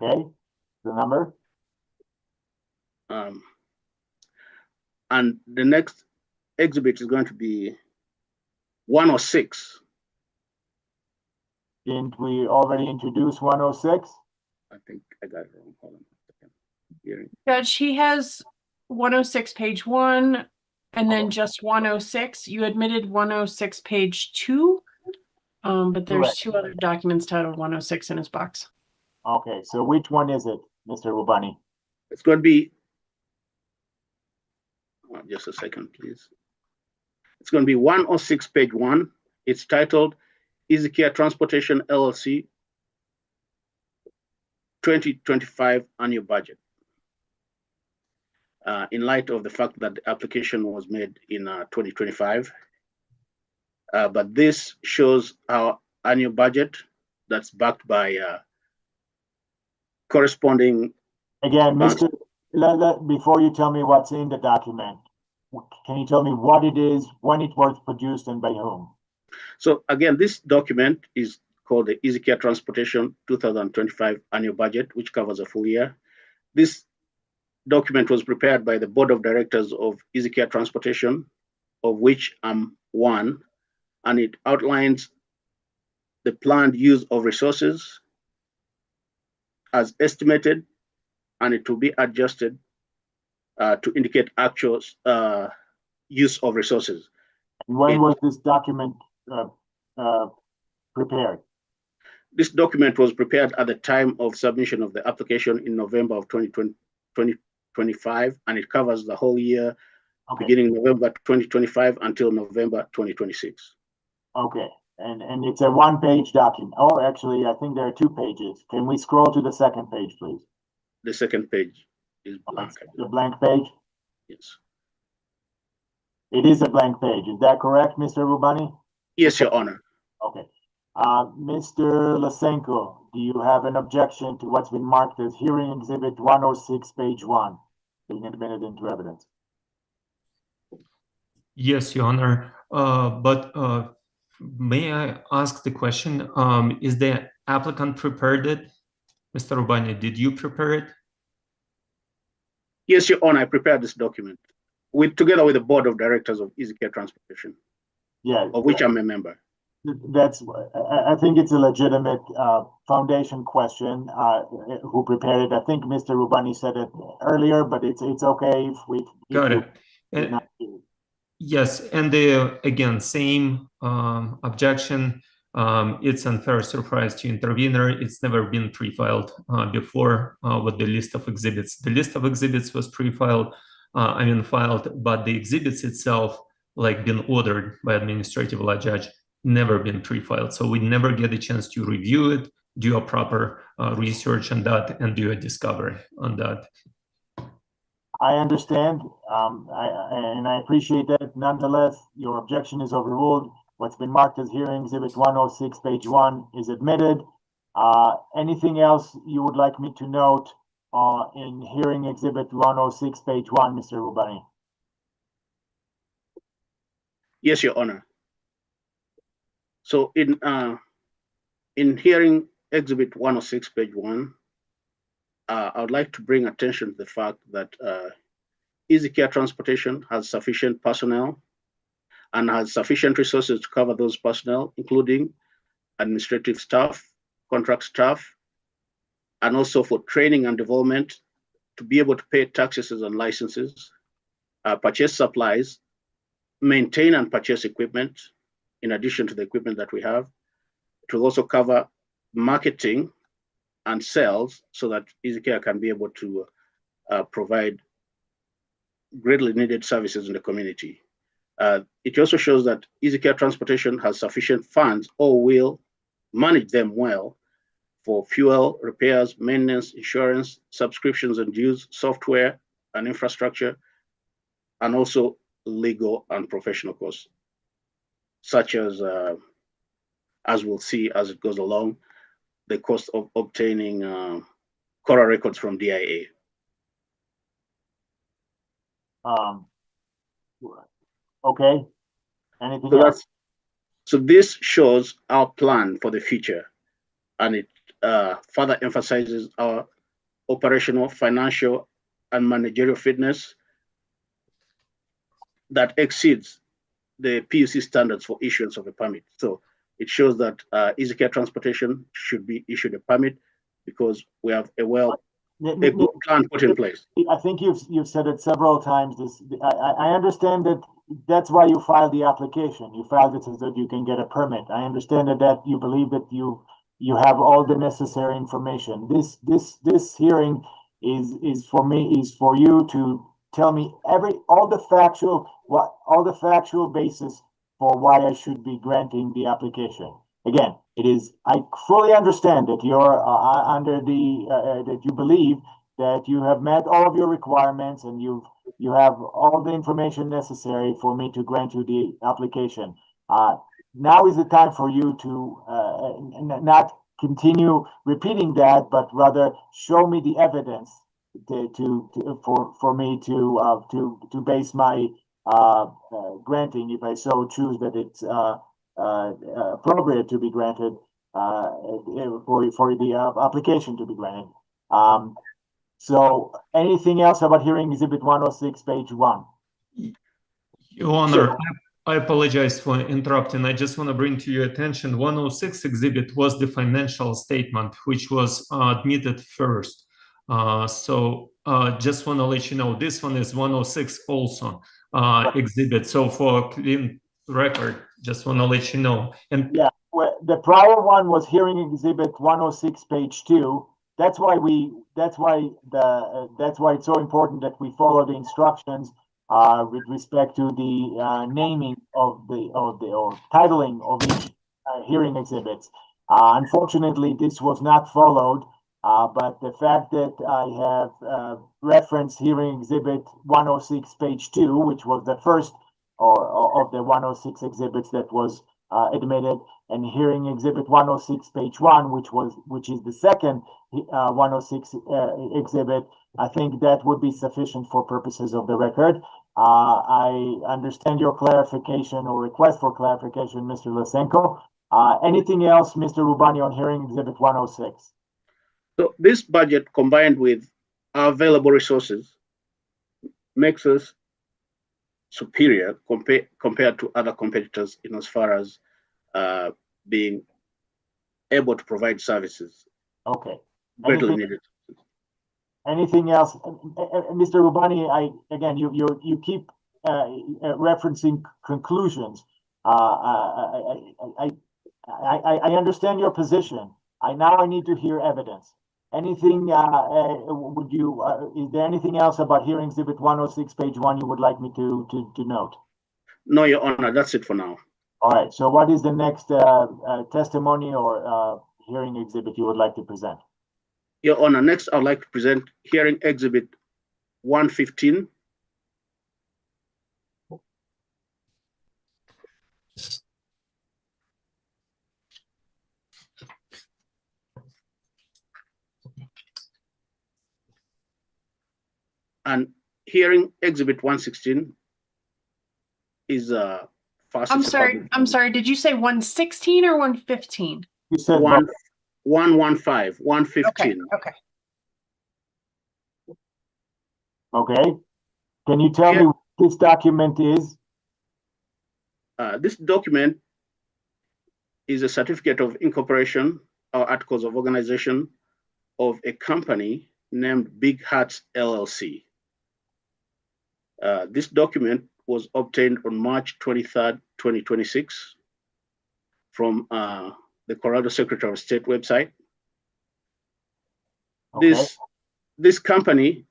[SPEAKER 1] Okay, the number?
[SPEAKER 3] And the next exhibit is going to be 106.
[SPEAKER 1] Didn't we already introduce 106?
[SPEAKER 3] I think I got it wrong. Hold on a second. Hearing.
[SPEAKER 4] Judge, he has 106 page 1 and then just 106. You admitted 106 page 2, but there's
[SPEAKER 1] Correct.
[SPEAKER 4] 2 other documents titled 106 in his box.
[SPEAKER 1] Okay, so which one is it, Mr. Rubani?
[SPEAKER 3] It's going to be, just a second, please. It's going to be 106 page 1. It's titled EasyCare Transportation LLC 2025 annual budget. In light of the fact that the application was made in 2025, but this shows our annual budget that's backed by corresponding.
[SPEAKER 1] Again, Mr. Before you tell me what's in the document, can you tell me what it is, when it was produced, and by whom?
[SPEAKER 3] So again, this document is called the EasyCare Transportation 2025 annual budget, which covers a full year. This document was prepared by the board of directors of EasyCare Transportation, of which I'm one, and it outlines the planned use of resources as estimated, and it will be adjusted to indicate actual use of resources.
[SPEAKER 1] When was this document prepared?
[SPEAKER 3] This document was prepared at the time of submission of the application in November of 2025, and it covers the whole year, beginning November 2025 until November 2026.
[SPEAKER 1] Okay, and it's a 1-page document. Oh, actually, I think there are 2 pages. Can we scroll to the second page, please?
[SPEAKER 3] The second page is blank.
[SPEAKER 1] The blank page?
[SPEAKER 3] Yes.
[SPEAKER 1] It is a blank page. Is that correct, Mr. Rubani?
[SPEAKER 3] Yes, Your Honor.
[SPEAKER 1] Okay. Mr. Lasenko, do you have an objection to what's been marked as hearing exhibit 106, page 1, being admitted into evidence?
[SPEAKER 2] Yes, Your Honor. But may I ask the question, is the applicant prepared it? Mr. Rubani, did you prepare it?
[SPEAKER 3] Yes, Your Honor, I prepared this document together with the board of directors of EasyCare Transportation, of which I'm a member.
[SPEAKER 1] I think it's a legitimate foundation question. Who prepared it? I think Mr. Rubani said it earlier, but it's okay if we
[SPEAKER 2] got it. Yes, and again, same objection. It's unfair surprise to intervener. It's never been pre-filed before with the list of exhibits. The list of exhibits was pre-filed, filed, but the exhibits itself, like been ordered by administrative law judge, never been pre-filed. So we never get a chance to review it, do a proper research on that, and do a discovery on that.
[SPEAKER 1] I understand, and I appreciate that. Nonetheless, your objection is overruled. What's been marked as hearing exhibit 106, page 1 is admitted. Anything else you would like me to note in hearing exhibit 106, page 1, Mr. Rubani?
[SPEAKER 3] Yes, Your Honor. So in hearing exhibit 106, page 1, I would like to bring attention to the fact that Easy Care Transportation has sufficient personnel and has sufficient resources to cover those personnel, including administrative staff, contract staff, and also for training and development to be able to pay taxes and licenses, purchase supplies, maintain and purchase equipment, in addition to the equipment that we have. It will also cover marketing and sales so that EasyCare can be able to provide greatly needed services in the community. It also shows that EasyCare Transportation has sufficient funds or will manage them well for fuel, repairs, maintenance, insurance, subscriptions and dues, software and infrastructure, and also legal and professional costs, such as we'll see as it goes along, the cost of obtaining CORA records from DIA.
[SPEAKER 1] Okay. Anything else?
[SPEAKER 3] So this shows our plan for the future, and it further emphasizes our operational, financial, and managerial fitness that exceeds the PUC standards for issuance of a permit. So it shows that EasyCare Transportation should be issued a permit because we have a good plan put in place.
[SPEAKER 1] I think you've said it several times. I understand that that's why you filed the application. You filed it so that you can get a permit. I understand that you believe that you have all the necessary information. This hearing is for you to tell me all the factual basis for why I should be granting the application. Again, I fully understand that you're that you believe that you have met all of your requirements and you have all the information necessary for me to grant you the application. Now is the time for you to not continue repeating that, but rather show me the evidence for me to base my granting, if I so choose that it's appropriate to be granted for the application to be granted. So anything else about hearing exhibit 106, page 1?
[SPEAKER 2] Your Honor, I apologize for interrupting. I just want to bring to your attention 106 exhibit was the financial statement, which was admitted first. So just want to let you know, this one is 106 also exhibit. So for clean record, just want to let you know. And
[SPEAKER 1] yeah, well, the prior one was hearing exhibit 106, page 2. That's why it's so important that we follow the instructions with respect to the naming of or titling of each hearing exhibits. Unfortunately, this was not followed, but the fact that I have referenced hearing exhibit 106, page 2, which was the first of the 106 exhibits that was admitted, and hearing exhibit 106, page 1, which is the second 106 exhibit, I think that would be sufficient for purposes of the record. I understand your clarification or request for clarification, Mr. Lysenko. Anything else, Mr. Rubani, on hearing exhibit 106?
[SPEAKER 3] So this budget, combined with our available resources, makes us superior compared to other competitors in as far as being able to provide services.
[SPEAKER 1] Okay.
[SPEAKER 3] Greatly needed.
[SPEAKER 1] Anything else, Mr. Rubani? Again, you keep referencing conclusions. I understand your position. I need to hear evidence. Anything? Is there anything else about hearing exhibit 106, page 1 you would like me to note?
[SPEAKER 3] No, Your Honor. That's it for now.
[SPEAKER 1] All right. So, what is the next testimony or hearing exhibit you would like to present?
[SPEAKER 3] Your Honor, next I'd like to present hearing exhibit 115. And hearing exhibit 116 is
[SPEAKER 4] I'm sorry. Did you say 116 or 115?
[SPEAKER 1] You said
[SPEAKER 3] 115, 115.
[SPEAKER 4] Okay.
[SPEAKER 1] Okay. Can you tell me what this document is?
[SPEAKER 3] This document is a certificate of incorporation or articles of organization of a company named Big Hats LLC. This document was obtained on March 23rd, 2026 from the Colorado Secretary of State website.
[SPEAKER 1] Okay.
[SPEAKER 3] This company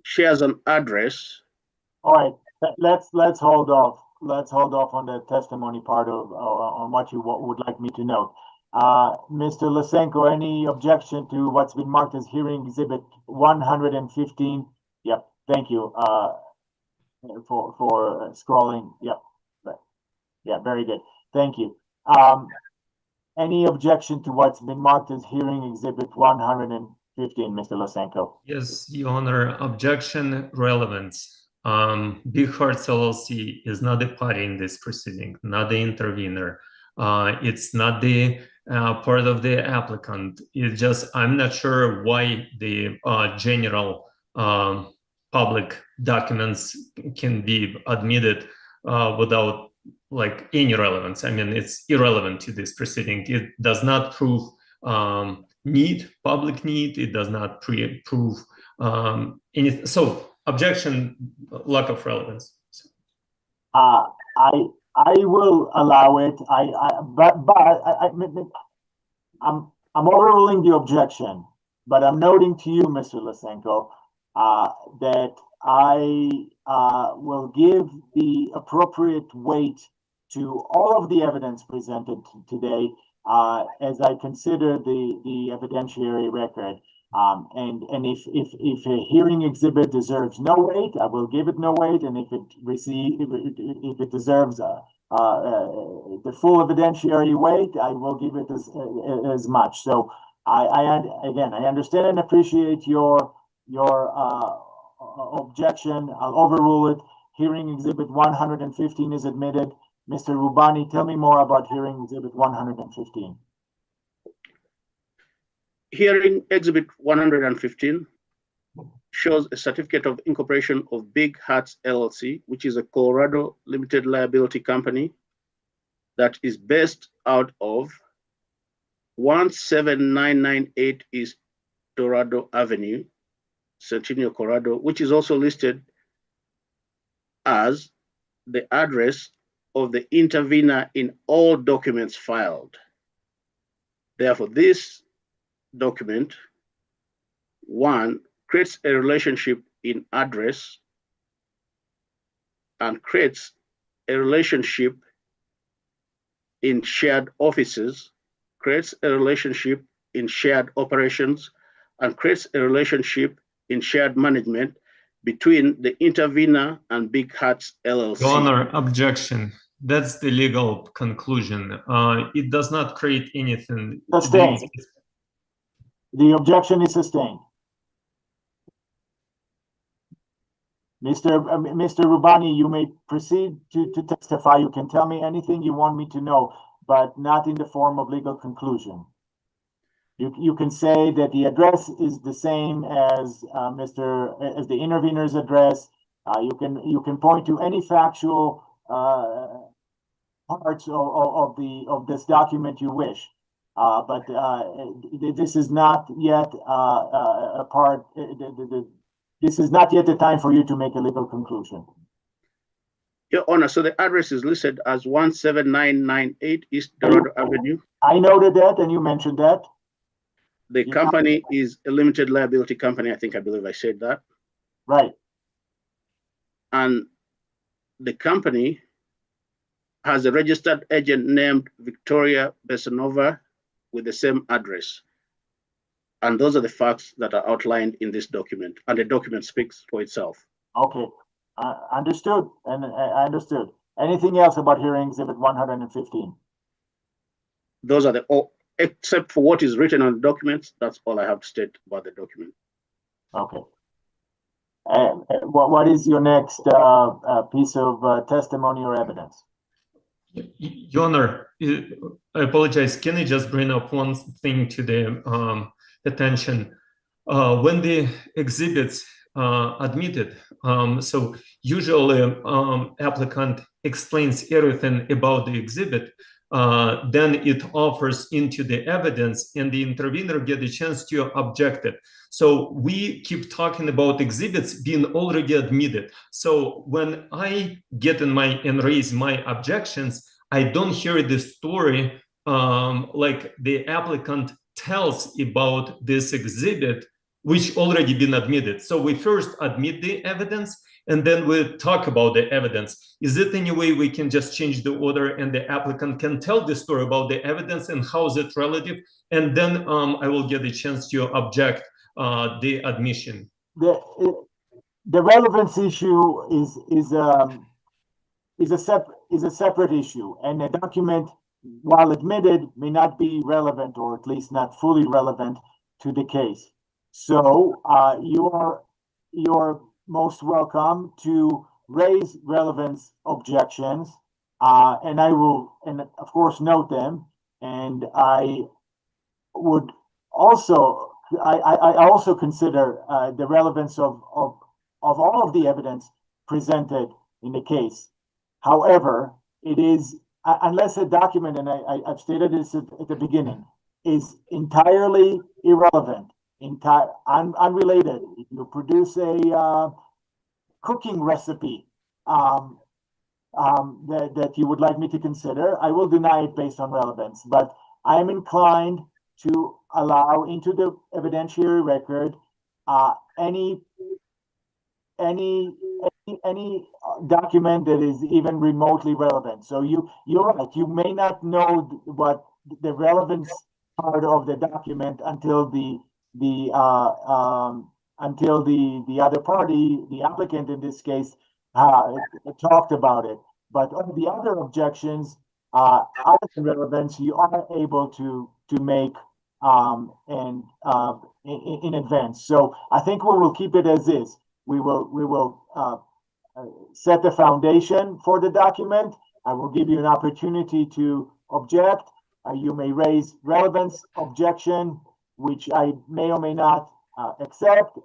[SPEAKER 3] shares an address.
[SPEAKER 1] All right, let's hold off. Let's hold off on the testimony part of on what you would like me to know. Mr. Lysenko, any objection to what's been marked as hearing exhibit 115? Yep, thank you for scrolling. Yep, yeah, very good. Thank you. Any objection to what's been marked as hearing exhibit 115, Mr. Lysenko?
[SPEAKER 2] Yes, Your Honor. Objection, relevance. Big Hearts LLC is not the party in this proceeding, not the intervener. It's not the part of the applicant. It's just, I'm not sure why the general public documents can be admitted without like any relevance. I mean, it's irrelevant to this proceeding. It does not prove public need. It does not prove anything. So objection, lack of relevance.
[SPEAKER 1] I will allow it. But I'm overruling the objection, but I'm noting to you, Mr. Lysenko, that I will give the appropriate weight to all of the evidence presented today as I consider the evidentiary record. And if a hearing exhibit deserves no weight, I will give it no weight, and if it deserves the full evidentiary weight, I will give it as much. So again, I understand and appreciate your objection. I'll overrule it. Hearing exhibit 115 is admitted. Mr. Rubani, tell me more about hearing exhibit 115.
[SPEAKER 3] Hearing exhibit 115 shows a certificate of incorporation of Big Hats LLC, which is a Colorado limited liability company that is based out of 17998 East Dorado Avenue, Centennial, Colorado, which is also listed as the address of the intervener in all documents filed. Therefore, this document, one, creates a relationship in address and creates a relationship in shared offices, creates a relationship in shared operations, and creates a relationship in shared management between the intervener and Big Hats LLC.
[SPEAKER 2] Your Honor, objection. That's the legal conclusion. It does not create anything.
[SPEAKER 1] Sustained. The objection is sustained. Mr. Rubani, you may proceed to testify. You can tell me anything you want me to know, but not in the form of legal conclusion. You can say that the address is the same as as the intervener's address. You can point to any factual parts of this document you wish. But this is not yet a part. This is not yet the time for you to make a legal conclusion.
[SPEAKER 3] Your Honor, so the address is listed as 17998 East Dorado Avenue.
[SPEAKER 1] I noted that, and you mentioned that.
[SPEAKER 3] The company is a limited liability company. I believe I said that.
[SPEAKER 1] Right.
[SPEAKER 3] And the company has a registered agent named Victoria Besanova with the same address. And those are the facts that are outlined in this document, and the document speaks for itself.
[SPEAKER 1] Okay, understood, and I understood. Anything else about hearing exhibit 115?
[SPEAKER 3] Those are except for what is written on the documents, that's all I have to state about the document.
[SPEAKER 1] Okay. What is your next piece of testimony or evidence?
[SPEAKER 2] Your Honor, I apologize. Can I just bring up one thing to the attention? When the exhibits admitted. So usually applicant explains everything about the exhibit, then it offers into the evidence and the intervener get a chance to object it. So we keep talking about exhibits being already admitted. So when I get in and raise my objections, I don't hear the story like the applicant tells about this exhibit, which already been admitted. So we first admit the evidence, and then we talk about the evidence. Is it any way we can just change the order and the applicant can tell the story about the evidence and how is it relative? And then I will get a chance to object the admission.
[SPEAKER 1] The relevance issue is a separate issue, and the document, while admitted, may not be relevant, or at least not fully relevant to the case. So you're most welcome to raise relevance objections, and I will, and of course, note them. And I would also, I also consider the relevance of all of the evidence presented in the case. However, it is, unless a document, and I've stated this at the beginning, is entirely irrelevant, unrelated. If you produce a cooking recipe that you would like me to consider, I will deny it based on relevance. But I am inclined to allow into the evidentiary record any document that is even remotely relevant. So you're right. You may not know what the relevance part of the document until the other party, the applicant in this case, talked about it. But on the other objections, other than relevance, you are able to make in advance. So I think we will keep it as is. We will set the foundation for the document. I will give you an opportunity to object. You may raise relevance objection, which I may or may not accept.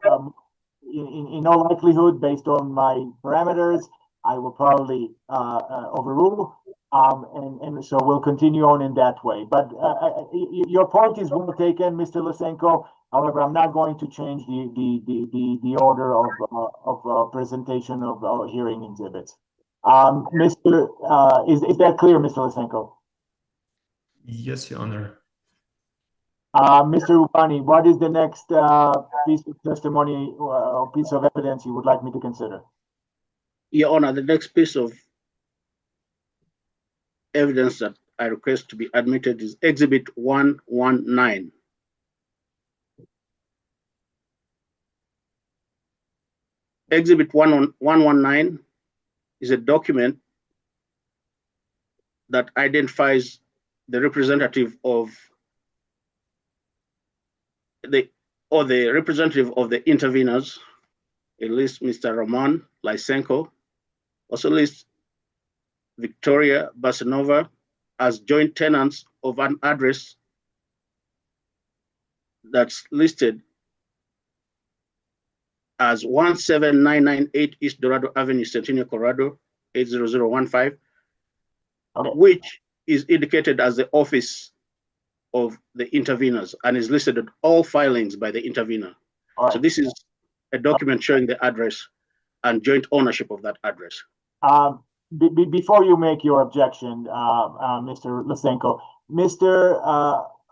[SPEAKER 1] In all likelihood, based on my parameters, I will probably overrule. And so we'll continue on in that way. But your point is well taken, Mr. Lysenko. However, I'm not going to change the order of presentation of hearing exhibits. Is that clear, Mr. Lysenko?
[SPEAKER 2] Yes, Your Honor.
[SPEAKER 1] Mr. Rubani, what is the next piece of testimony or piece of evidence you would like me to consider?
[SPEAKER 3] Your Honor, the next piece of evidence that I request to be admitted is Exhibit 119. Exhibit 119 is a document that identifies the representative of the representative of the interveners. It lists Mr. Roman Lysenko, also lists Victoria Basanova as joint tenants of an address that's listed as 17998 East Dorado Avenue, Centennial, Colorado, 80015,
[SPEAKER 1] okay,
[SPEAKER 3] which is indicated as the office of the interveners and is listed at all filings by the intervener.
[SPEAKER 1] All right.
[SPEAKER 3] So this is a document showing the address and joint ownership of that address.
[SPEAKER 1] Before you make your objection, Mr. Lysenko, Mr.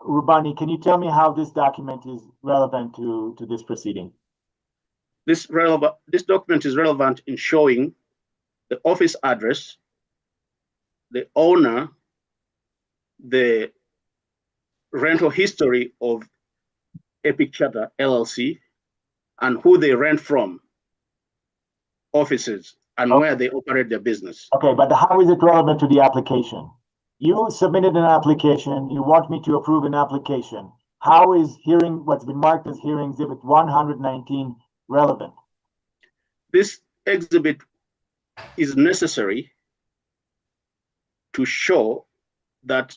[SPEAKER 1] Rubani, can you tell me how this document is relevant to this proceeding?
[SPEAKER 3] This document is relevant in showing the office address, the owner, the rental history of Epic Charter LLC, and who they rent from, offices, and where they operate their business.
[SPEAKER 1] Okay, but how is it relevant to the application? You submitted an application. You want me to approve an application. How is what's been marked as hearing exhibit 119 relevant?
[SPEAKER 3] This exhibit is necessary to show that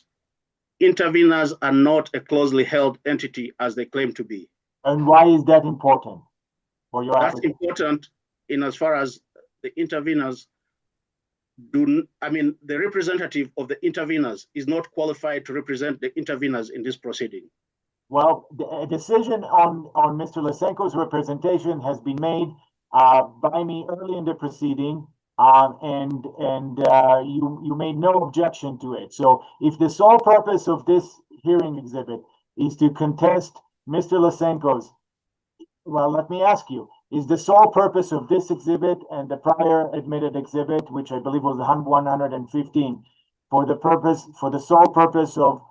[SPEAKER 3] interveners are not a closely held entity as they claim to be.
[SPEAKER 1] And why is that important? for your
[SPEAKER 3] That's
[SPEAKER 1] application?
[SPEAKER 3] important in as far as the interveners the representative of the interveners is not qualified to represent the interveners in this proceeding.
[SPEAKER 1] Well, a decision on Mr. Lysenko's representation has been made by me early in the proceeding, and you made no objection to it. So if the sole purpose of this hearing exhibit is to contest Mr. Lysenko's, well, let me ask you, is the sole purpose of this exhibit and the prior admitted exhibit, which I believe was 115, for the sole purpose of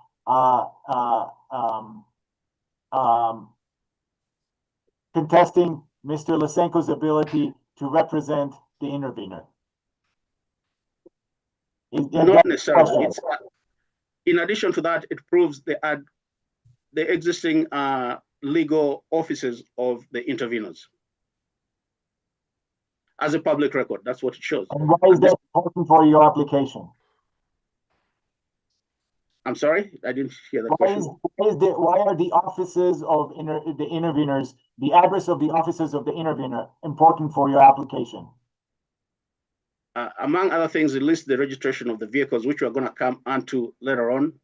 [SPEAKER 1] contesting Mr. Lysenko's ability to represent the intervener?
[SPEAKER 3] Not necessarily. It's, in addition to that, it proves the existing legal offices of the interveners as a public record. That's what it shows.
[SPEAKER 1] And why is that important for your application?
[SPEAKER 3] I'm sorry, I didn't hear the question.
[SPEAKER 1] Why are the offices of the interveners, the address of the offices of the intervener, important for your application?
[SPEAKER 3] Among other things, it lists the registration of the vehicles, which we're going to come onto later on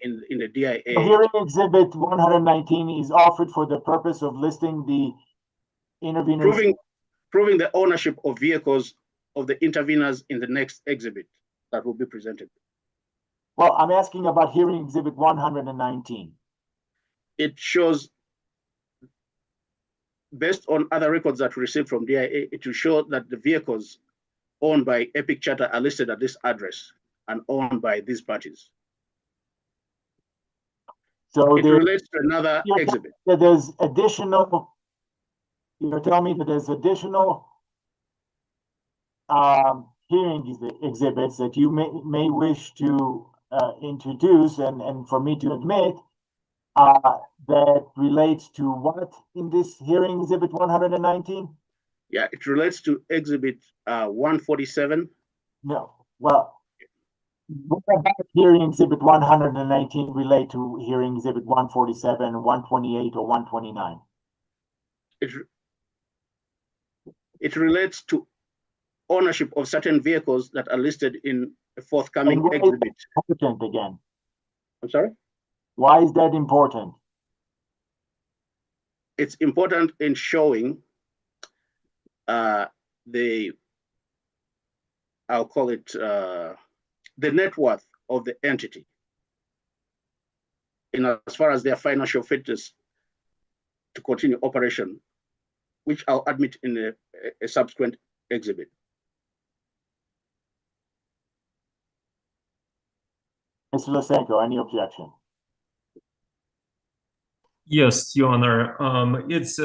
[SPEAKER 3] in the DIA.
[SPEAKER 1] Hearing exhibit 119 is offered for the purpose of listing the interveners.
[SPEAKER 3] Proving the ownership of vehicles of the interveners in the next exhibit that will be presented.
[SPEAKER 1] Well, I'm asking about hearing exhibit 119.
[SPEAKER 3] It shows, based on other records that we received from DIA, it will show that the vehicles owned by Epic Charter are listed at this address and owned by these parties. So it relates to another exhibit.
[SPEAKER 1] There's additional, you're telling me that there's additional hearing exhibits that you may wish to introduce and for me to admit that relates to what in this hearing exhibit 119?
[SPEAKER 3] Yeah, it relates to exhibit 147.
[SPEAKER 1] No, well, what about hearing exhibit 119 relate to hearing exhibit 147, 128, or 129?
[SPEAKER 3] It relates to ownership of certain vehicles that are listed in a forthcoming exhibit.
[SPEAKER 1] Important again.
[SPEAKER 3] I'm sorry?
[SPEAKER 1] Why is that important?
[SPEAKER 3] It's important in showing I'll call it the net worth of the entity in as far as their financial fitness to continue operation, which I'll admit in a subsequent exhibit.
[SPEAKER 1] Mr. Lysenko, any objection?
[SPEAKER 2] Yes, Your Honor. It's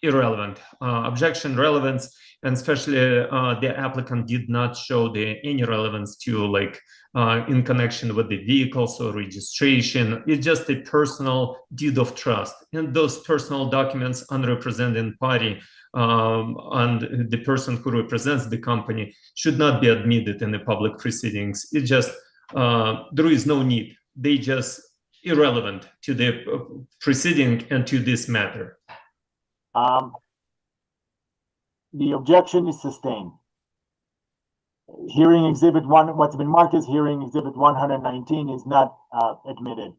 [SPEAKER 2] irrelevant. Objection relevance, and especially the applicant did not show any relevance to in connection with the vehicles or registration. It's just a personal deed of trust, and those personal documents unrepresented party and the person who represents the company should not be admitted in the public proceedings. It just there is no need. They just irrelevant to the proceeding and to this matter.
[SPEAKER 1] The objection is sustained. Hearing exhibit 1, what's been marked as hearing exhibit 119 is not admitted.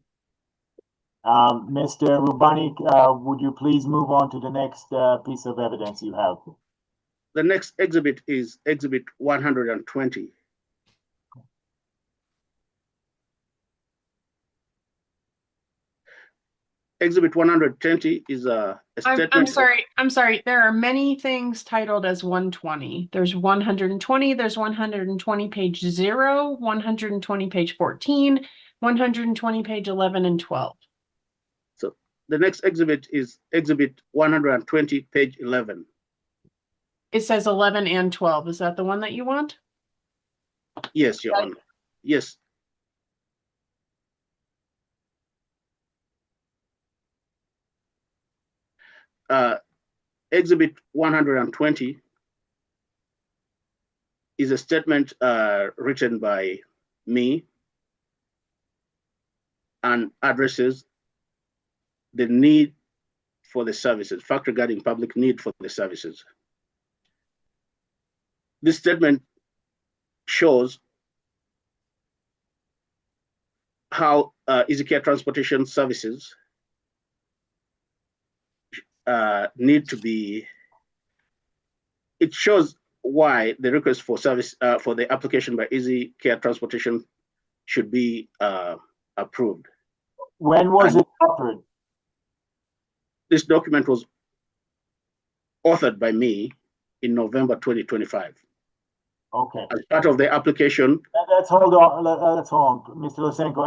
[SPEAKER 1] Mr. Rubanik, would you please move on to the next piece of evidence you have?
[SPEAKER 3] The next exhibit is exhibit 120. Exhibit 120 is a statement.
[SPEAKER 4] I'm sorry. There are many things titled as 120. There's 120, there's 120 page 0, 120 page 14, 120 page 11 and 12.
[SPEAKER 3] So the next exhibit is exhibit 120 page 11.
[SPEAKER 4] It says 11 and 12. Is that the one that you want?
[SPEAKER 3] Yes, Your Honor. Yes. Exhibit 120 is a statement written by me and addresses the need for the services, fact regarding public need for the services. This statement shows how Easy Care Transportation Services need to be, it shows why the request for service for the application by Easy Care Transportation should be approved.
[SPEAKER 1] When was it authored?
[SPEAKER 3] This document was authored by me in November 2025.
[SPEAKER 1] Okay.
[SPEAKER 3] As part of the application.
[SPEAKER 1] Let's hold on. Let's hold on. Mr. Lysenko,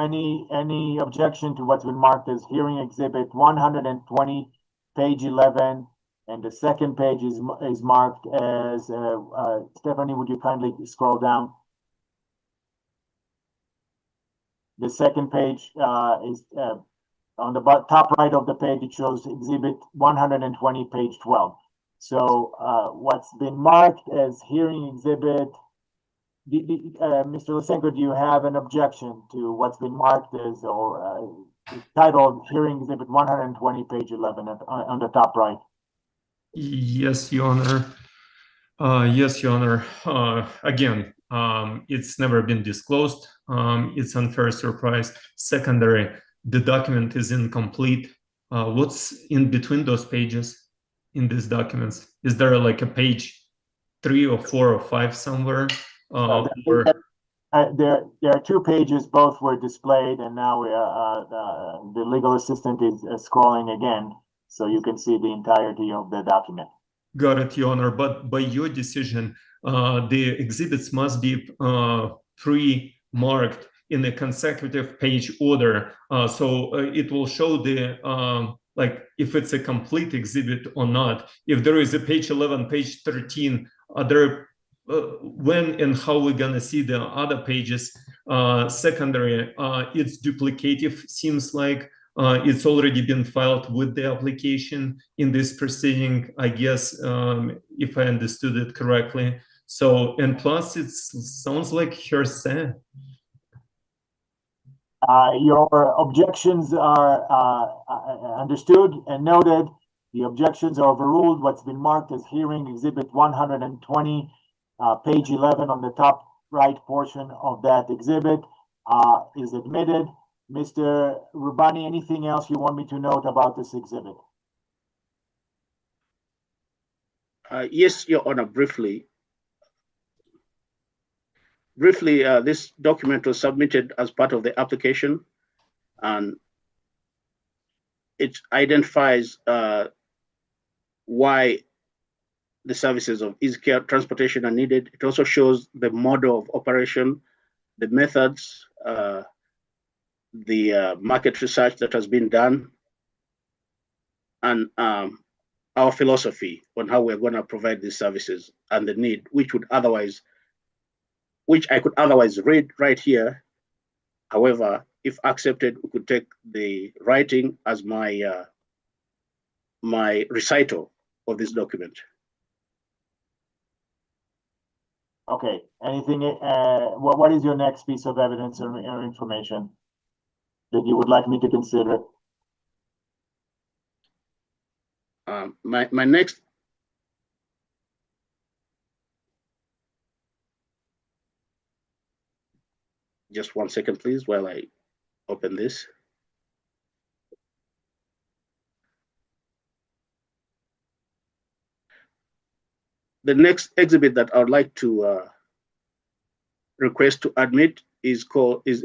[SPEAKER 1] any objection to what's been marked as hearing exhibit 120, page 11, and the second page is marked as, Stephanie, would you kindly scroll down? The second page is on the top right of the page, it shows exhibit 120, page 12. So what's been marked as hearing exhibit, Mr. Lysenko, do you have an objection to what's been marked as or titled hearing exhibit 120, page 11 on the top right?
[SPEAKER 2] Yes, Your Honor. Yes, Your Honor. Again, it's never been disclosed. It's unfair surprise. Secondary, the document is incomplete. What's in between those pages in these documents? Is there like a page 3 or 4 or 5 somewhere?
[SPEAKER 1] There are 2 pages, both were displayed, and now the legal assistant is scrolling again, so you can see the entirety of the document.
[SPEAKER 2] Got it, Your Honor. But by your decision, the exhibits must be pre-marked in a consecutive page order. So it will show the, like, if it's a complete exhibit or not. If there is a page 11, page 13, when and how we're gonna see the other pages? Secondary, it's duplicative, seems like. It's already been filed with the application in this proceeding, I guess, if I understood it correctly. So, and plus it sounds like hearsay.
[SPEAKER 1] Your objections are understood and noted. The objections are overruled. What's been marked as hearing exhibit 120, page 11 on the top right portion of that exhibit is admitted. Mr. Rubani, anything else you want me to note about this exhibit?
[SPEAKER 3] Yes, Your Honor, briefly. This document was submitted as part of the application, and it identifies why the services of Easy Care Transportation are needed. It also shows the model of operation, the methods, the market research that has been done, and our philosophy on how we're going to provide these services and the need, which I could otherwise read right here. However, if accepted, we could take the writing as my my recital of this document.
[SPEAKER 1] Okay. Anything? What is your next piece of evidence or information that you would like me to consider?
[SPEAKER 3] My next. Just 1 second, please, while I open this. The next exhibit that I would like to request to admit is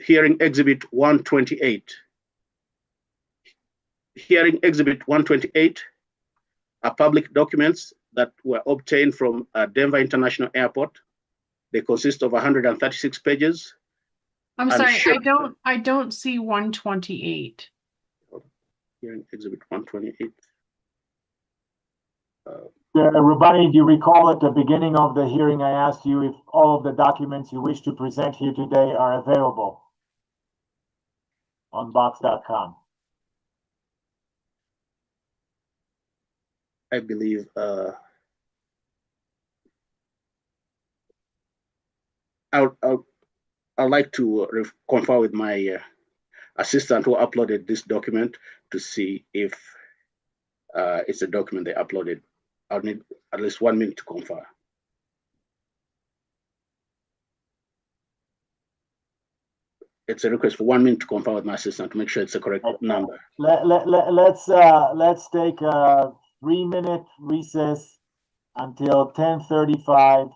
[SPEAKER 3] hearing exhibit 128. Hearing exhibit 128 are public documents that were obtained from Denver International Airport. They consist of 136 pages.
[SPEAKER 4] I'm sorry, I don't see 128.
[SPEAKER 3] Hearing exhibit 128.
[SPEAKER 1] Rubani, do you recall at the beginning of the hearing, I asked you if all of the documents you wish to present here today are available on box.com?
[SPEAKER 3] I believe I'd like to confer with my assistant who uploaded this document to see if It's a document they uploaded. I'll need at least 1 minute to confer. It's a request for 1 minute to confer with my assistant to make sure it's the correct number.
[SPEAKER 1] Let's take a 3-minute recess until 10:35.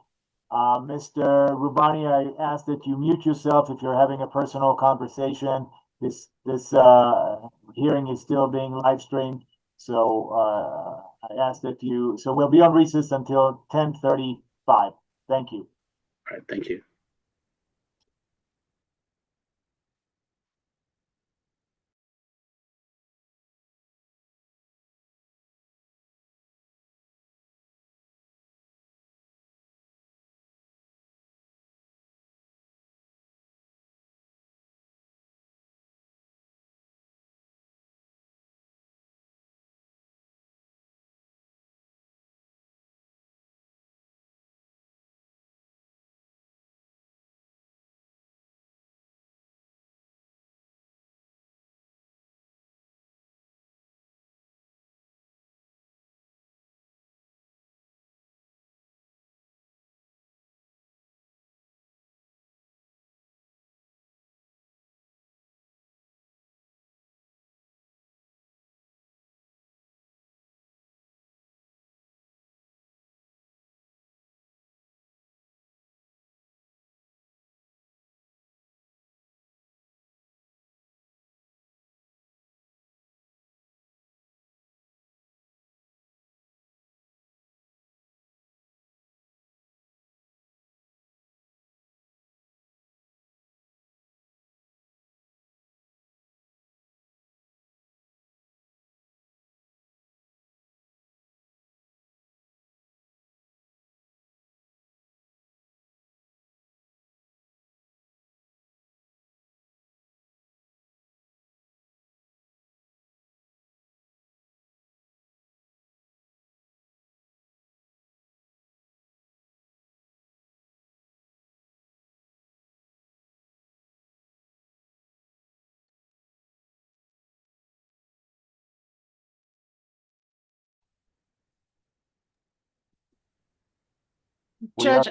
[SPEAKER 1] Mr. Rubani, I ask that you mute yourself if you're having a personal conversation. This hearing is still being live streamed, so I ask that you. So we'll be on recess until 10:35. Thank you.
[SPEAKER 3] All right, thank you.
[SPEAKER 4] Judge,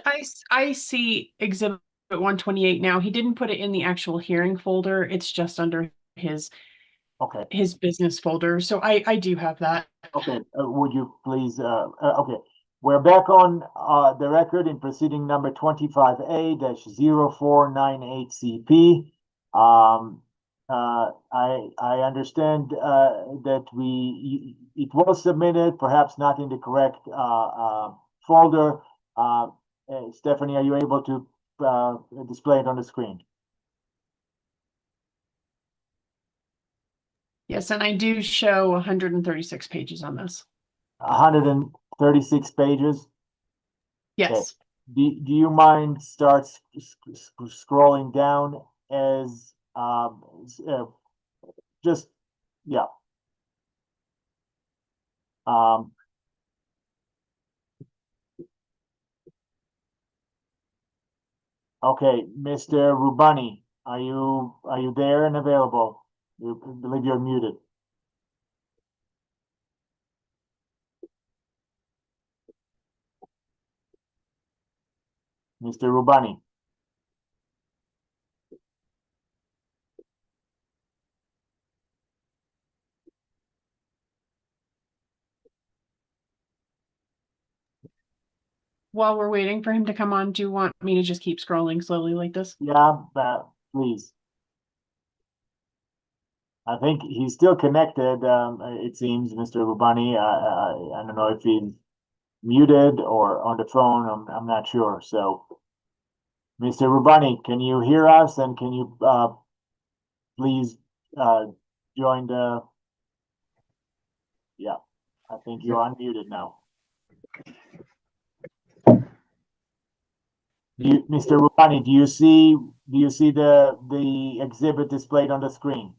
[SPEAKER 4] I see exhibit 128 now. He didn't put it in the actual hearing folder. It's just under his business folder. So I do have that.
[SPEAKER 1] Okay, would you please, okay, we're back on the record in proceeding number 25A-0498CP. I understand that it was submitted, perhaps not in the correct folder. Stephanie, are you able to display it on the screen?
[SPEAKER 4] Yes, and I do show 136 pages on this.
[SPEAKER 1] 136 pages?
[SPEAKER 4] Yes.
[SPEAKER 1] Okay. Do you mind start scrolling down as just, yeah. Okay, Mr. Rubani, are you there and available? I believe you're muted. Mr. Rubani.
[SPEAKER 4] While we're waiting for him to come on, do you want me to just keep scrolling slowly like this?
[SPEAKER 1] Yeah, please. I think he's still connected, it seems, Mr. Rubani. I don't know if he's muted or on the phone. I'm not sure. So, Mr. Rubani, can you hear us, and can you please join the? Yeah, I think you're unmuted now. Mr. Rubani, do you see the exhibit displayed on the screen?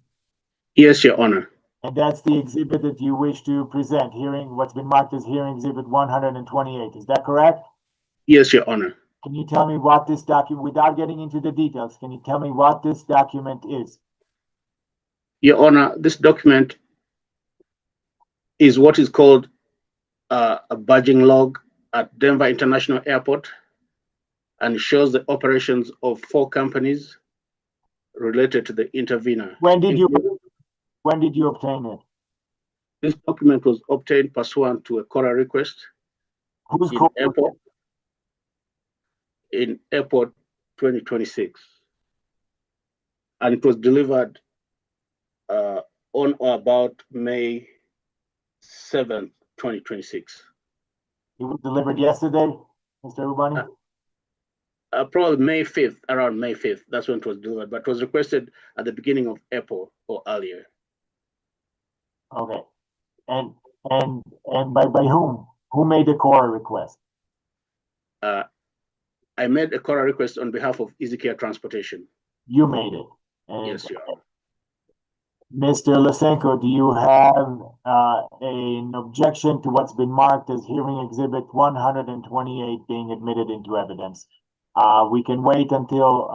[SPEAKER 3] Yes, Your Honor.
[SPEAKER 1] And that's the exhibit that you wish to present, what's been marked as hearing exhibit 128. Is that correct?
[SPEAKER 3] Yes, Your Honor.
[SPEAKER 1] Can you tell me what this document, without getting into the details, can you tell me what this document is?
[SPEAKER 3] Your Honor, this document is what is called a badging log at Denver International Airport, and shows the operations of 4 companies related to the intervener.
[SPEAKER 1] When did you obtain it?
[SPEAKER 3] This document was obtained pursuant to a CORA request
[SPEAKER 1] Who's
[SPEAKER 3] in
[SPEAKER 1] called?
[SPEAKER 3] Airport 2026, and it was delivered on or about May 7th, 2026.
[SPEAKER 1] It was delivered yesterday, Mr. Rubani?
[SPEAKER 3] Probably May 5th, around May 5th. That's when it was delivered, but it was requested at the beginning of April or earlier.
[SPEAKER 1] Okay. And by whom? Who made the CORA request?
[SPEAKER 3] I made a CORA request on behalf of EasyCare Transportation.
[SPEAKER 1] You made it. And
[SPEAKER 3] Yes, Your Honor.
[SPEAKER 1] Mr. Lysenko, do you have an objection to what's been marked as hearing exhibit 128 being admitted into evidence? We can wait until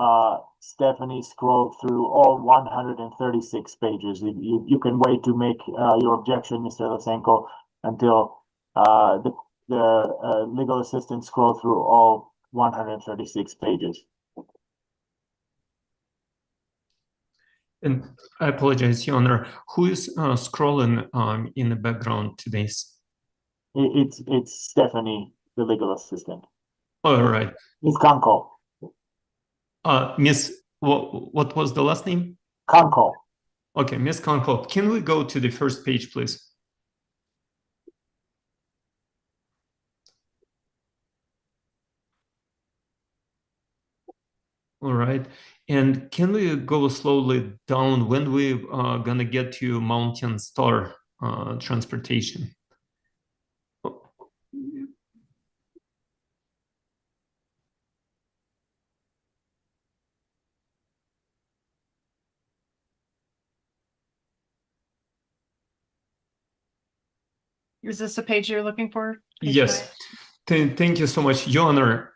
[SPEAKER 1] Stephanie scrolled through all 136 pages. You can wait to make your objection, Mr. Lysenko, until the legal assistant scroll through all 136 pages.
[SPEAKER 2] And I apologize, Your Honor. Who is scrolling in the background today?
[SPEAKER 1] It's Stephanie, the legal assistant.
[SPEAKER 2] All right.
[SPEAKER 1] Miss Kanko.
[SPEAKER 2] Miss, what was the last name?
[SPEAKER 1] Kanko.
[SPEAKER 2] Okay, Miss Conco, can we go to the first page, please? All right. And can we go slowly down when we are gonna get to Mountain Star Transportation?
[SPEAKER 4] Is this the page you're looking for? Page
[SPEAKER 2] Yes.
[SPEAKER 4] 5?
[SPEAKER 2] Thank you so much, Your Honor.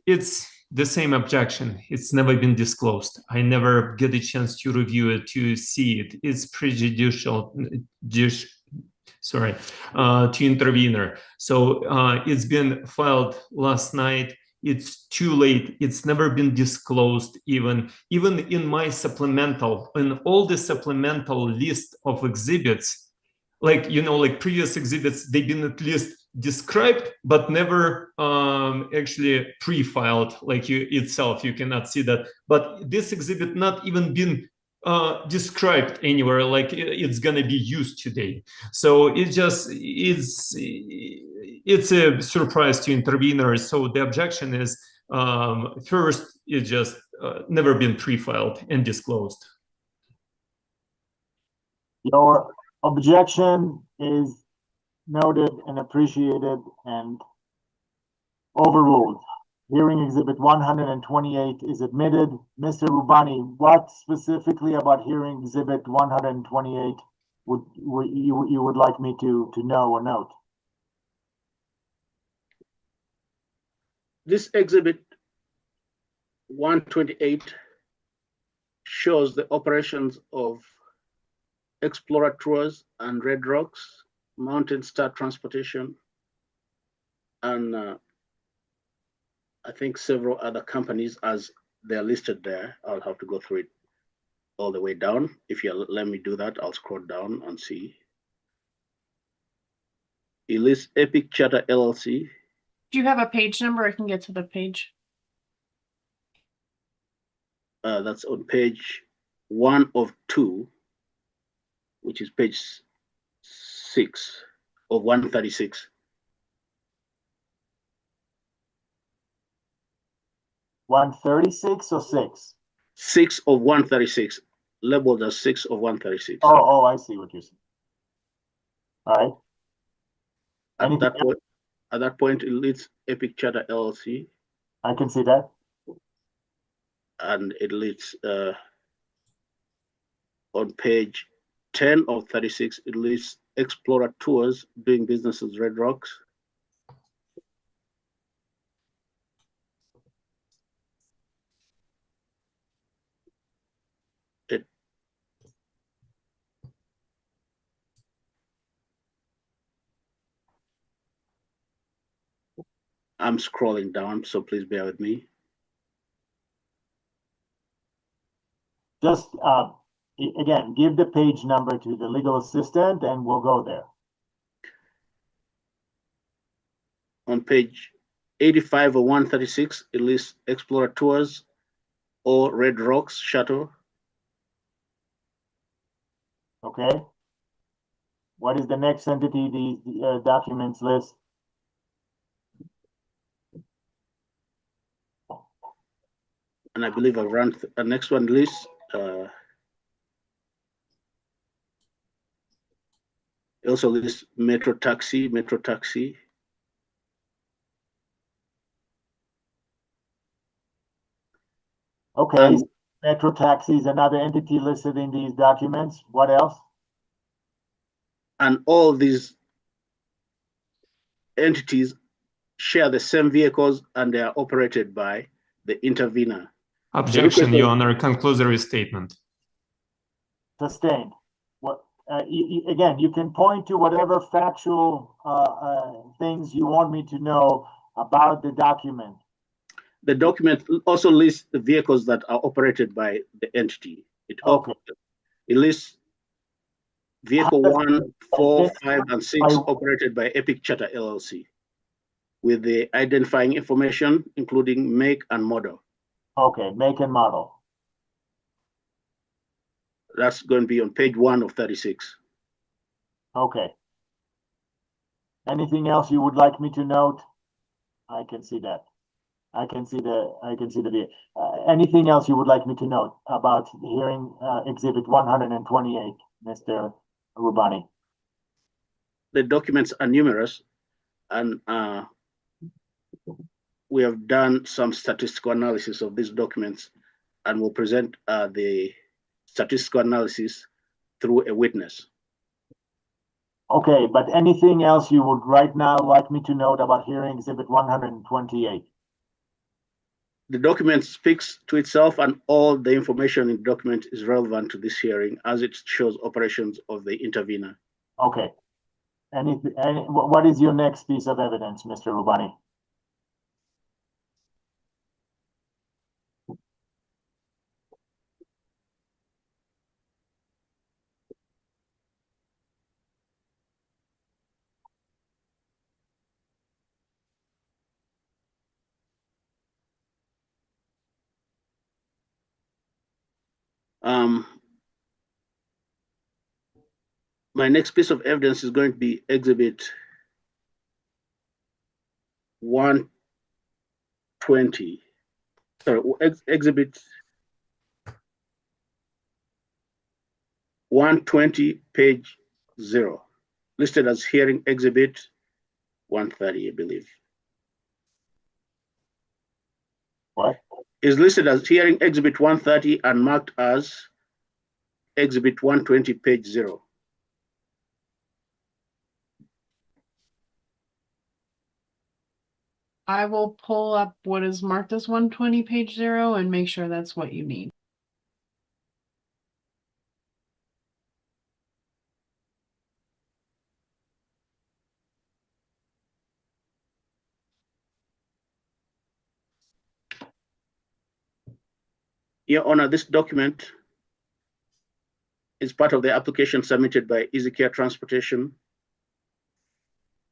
[SPEAKER 2] It's the same objection. It's never been disclosed. I never get a chance to review it, to see it. It's prejudicial, to intervener. So it's been filed last night. It's too late. It's never been disclosed even in my supplemental, in all the supplemental list of exhibits, like, you know, like previous exhibits, they've been at least described, but never actually pre-filed, like you cannot see that. But this exhibit not even been described anywhere, like it's gonna be used today. So it's a surprise to interveners. So the objection is, first, it just never been pre-filed and disclosed.
[SPEAKER 1] Your objection is noted and appreciated and overruled. Hearing exhibit 128 is admitted. Mr. Rubani, what specifically about hearing exhibit 128 would you would like me to know or note?
[SPEAKER 3] This exhibit 128 shows the operations of Explorer Tours and Red Rocks, Mountain Star Transportation, and I think several other companies as they're listed there. I'll have to go through it all the way down. If you let me do that, I'll scroll down and see. It lists Epic Charter LLC.
[SPEAKER 4] Do you have a page number? I can get to the page.
[SPEAKER 3] That's on page 1 of 2, which is page 6 of 136.
[SPEAKER 1] 136 or 6?
[SPEAKER 3] 6 of 136, labeled as 6 of 136.
[SPEAKER 1] Oh, I see what you're saying. All right.
[SPEAKER 3] At that point, it leads Epic Charter LLC.
[SPEAKER 1] I can see that.
[SPEAKER 3] And it leads on page 10 of 36, it lists Explorer Tours doing business as Red Rocks. I'm scrolling down, so please bear with me.
[SPEAKER 1] Just, again, give the page number to the legal assistant and we'll go there.
[SPEAKER 3] On page 85 or 136, it lists Explorer Tours or Red Rocks Shuttle.
[SPEAKER 1] Okay. What is the next entity these documents list?
[SPEAKER 3] And I believe I've run the next one lists. Also lists Metro Taxi.
[SPEAKER 1] Okay, Metro Taxi is another entity listed in these documents. What else?
[SPEAKER 3] And all these entities share the same vehicles and they are operated by the intervener.
[SPEAKER 2] Objection, Your Honor. Conclusory statement.
[SPEAKER 1] Sustained. What? Again, you can point to whatever factual things you want me to know about the document.
[SPEAKER 3] The document also lists the vehicles that are operated by the entity. It lists vehicle 1, 4, 5, and 6 operated by Epic Charter LLC with the identifying information, including make and model.
[SPEAKER 1] Okay, make and model.
[SPEAKER 3] That's going to be on page 1 of 36.
[SPEAKER 1] Okay. Anything else you would like me to note? I can see that. I can see the anything else you would like me to note about hearing exhibit 128, Mr. Rubani?
[SPEAKER 3] The documents are numerous, and we have done some statistical analysis of these documents, and we'll present the statistical analysis through a witness.
[SPEAKER 1] Okay, but anything else you would right now like me to note about hearing exhibit 128?
[SPEAKER 3] The document speaks to itself, and all the information in the document is relevant to this hearing as it shows operations of the intervener.
[SPEAKER 1] Okay. What is your next piece of evidence, Mr. Rubani?
[SPEAKER 3] My next piece of evidence is going to be exhibit 120. Sorry, exhibit 120, page 0, listed as hearing exhibit 130, I believe.
[SPEAKER 1] What?
[SPEAKER 3] Is listed as hearing exhibit 130 and marked as exhibit 120, page 0.
[SPEAKER 4] I will pull up what is marked as 120 page 0 and make sure that's what you need.
[SPEAKER 3] Your Honor, this document is part of the application submitted by EasyCare Transportation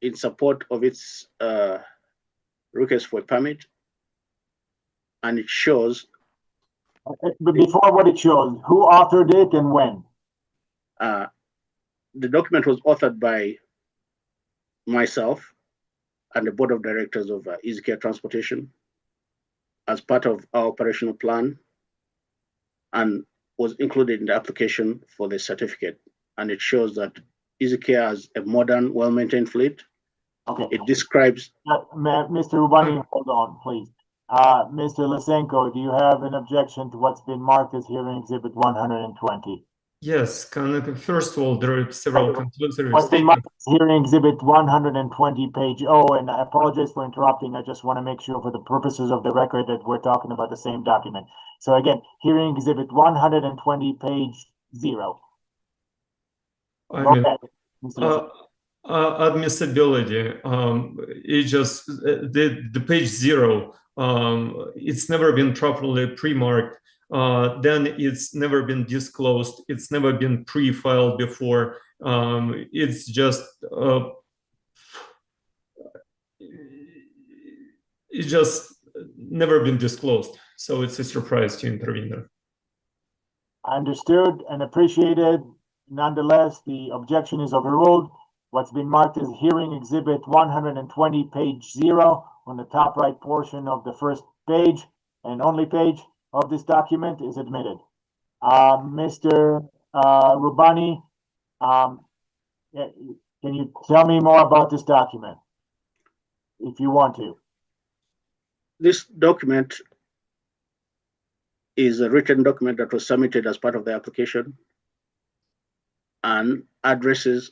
[SPEAKER 3] in support of its request for a permit, and it shows.
[SPEAKER 1] But before what it shows, who authored it and when?
[SPEAKER 3] The document was authored by myself and the board of directors of EasyCare Transportation as part of our operational plan, and was included in the application for the certificate. And it shows that EasyCare has a modern, well-maintained fleet.
[SPEAKER 1] Okay.
[SPEAKER 3] It describes.
[SPEAKER 1] Mr. Rubani, hold on, please. Mr. Lysenko, do you have an objection to what's been marked as hearing exhibit 120?
[SPEAKER 2] Yes, first of all, there are several conclusory
[SPEAKER 1] What's been marked
[SPEAKER 2] statements.
[SPEAKER 1] as hearing exhibit 120, page 0, and I apologize for interrupting. I just want to make sure for the purposes of the record that we're talking about the same document. So again, hearing exhibit 120, page 0.
[SPEAKER 2] I mean, Admissibility. It just the page 0. It's never been properly pre-marked. Then it's never been disclosed. It's never been pre-filed before. It's just never been disclosed. So it's a surprise to intervener.
[SPEAKER 1] Understood and appreciated. Nonetheless, the objection is overruled. What's been marked as hearing exhibit 120, page 0, on the top right portion of the first page and only page of this document is admitted. Mr. Rubani, can you tell me more about this document, if you want to?
[SPEAKER 3] This document is a written document that was submitted as part of the application and addresses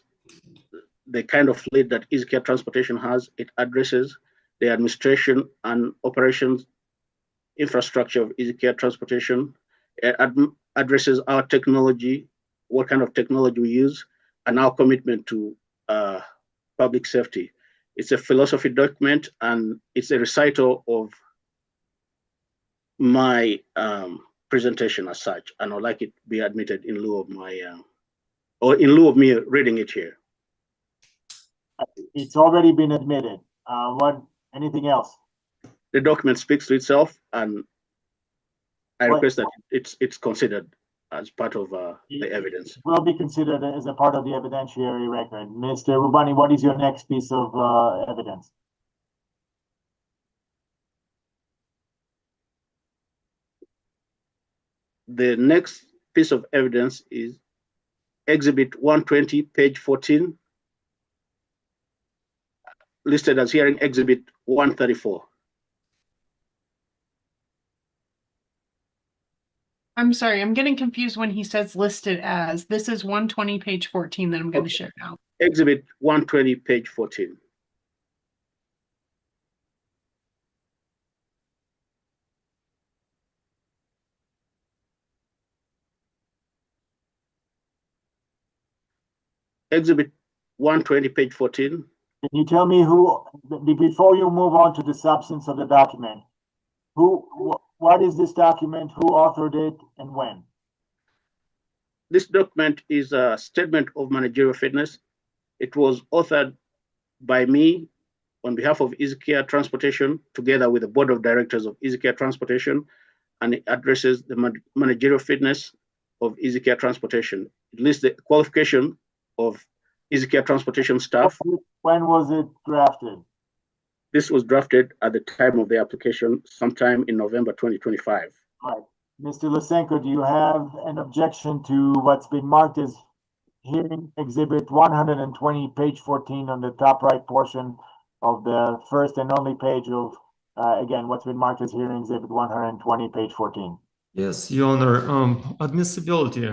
[SPEAKER 3] the kind of fleet that EasyCare Transportation has. It addresses the administration and operations infrastructure of EasyCare Transportation. It addresses our technology, what kind of technology we use, and our commitment to public safety. It's a philosophy document, and it's a recital of my presentation as such, and I'd like it to be admitted in lieu of my, or in lieu of me reading it here.
[SPEAKER 1] It's already been admitted. Anything else?
[SPEAKER 3] The document speaks to itself, and I request that it's considered as part of the evidence.
[SPEAKER 1] Will be considered as a part of the evidentiary record. Mr. Rubani, what is your next piece of evidence?
[SPEAKER 3] The next piece of evidence is Exhibit 120, page 14, listed as hearing Exhibit 134.
[SPEAKER 4] I'm sorry, I'm getting confused when he says listed as. This is 120, page 14 that I'm going to share now.
[SPEAKER 3] Exhibit 120, page 14. Exhibit 120, page 14.
[SPEAKER 1] Can you tell me who, before you move on to the substance of the document, what is this document, who authored it, and when?
[SPEAKER 3] This document is a statement of managerial fitness. It was authored by me on behalf of EasyCare Transportation, together with the board of directors of EasyCare Transportation, and it addresses the managerial fitness of EasyCare Transportation. It lists the qualification of EasyCare Transportation staff.
[SPEAKER 1] When was it drafted?
[SPEAKER 3] This was drafted at the time of the application, sometime in November 2025.
[SPEAKER 1] All right. Mr. Lysenko, do you have an objection to what's been marked as hearing exhibit 120, page 14 on the top right portion of the first and only page of, again, what's been marked as hearing exhibit 120, page 14?
[SPEAKER 2] Yes, Your Honor. Admissibility.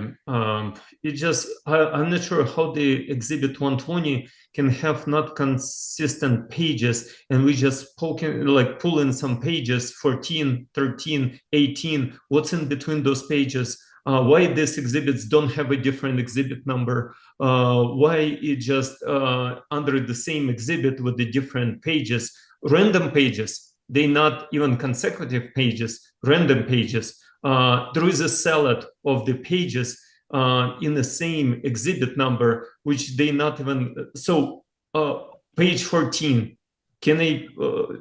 [SPEAKER 2] It just I'm not sure how the exhibit 120 can have not consistent pages, and we just pull in some pages, 14, 13, 18. What's in between those pages? Why these exhibits don't have a different exhibit number? Why it just under the same exhibit with the different pages, random pages? They're not even consecutive pages, random pages. There is a salad of the pages in the same exhibit number, which they not even, so page 14, can I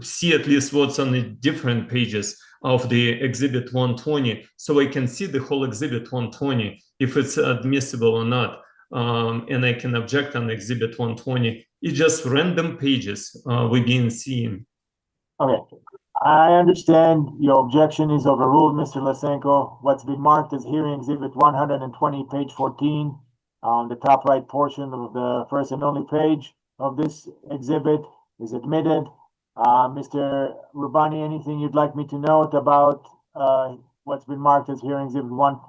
[SPEAKER 2] see at least what's on the different pages of the exhibit 120, so I can see the whole exhibit 120, if it's admissible or not, and I can object on exhibit 120. It's just random pages we've been seeing.
[SPEAKER 1] Okay. I understand your objection is overruled, Mr. Lysenko. What's been marked as hearing exhibit 120, page 14, on the top right portion of the first and only page of this exhibit is admitted. Mr. Rubani, anything you'd like me to note about what's been marked as hearing exhibit 1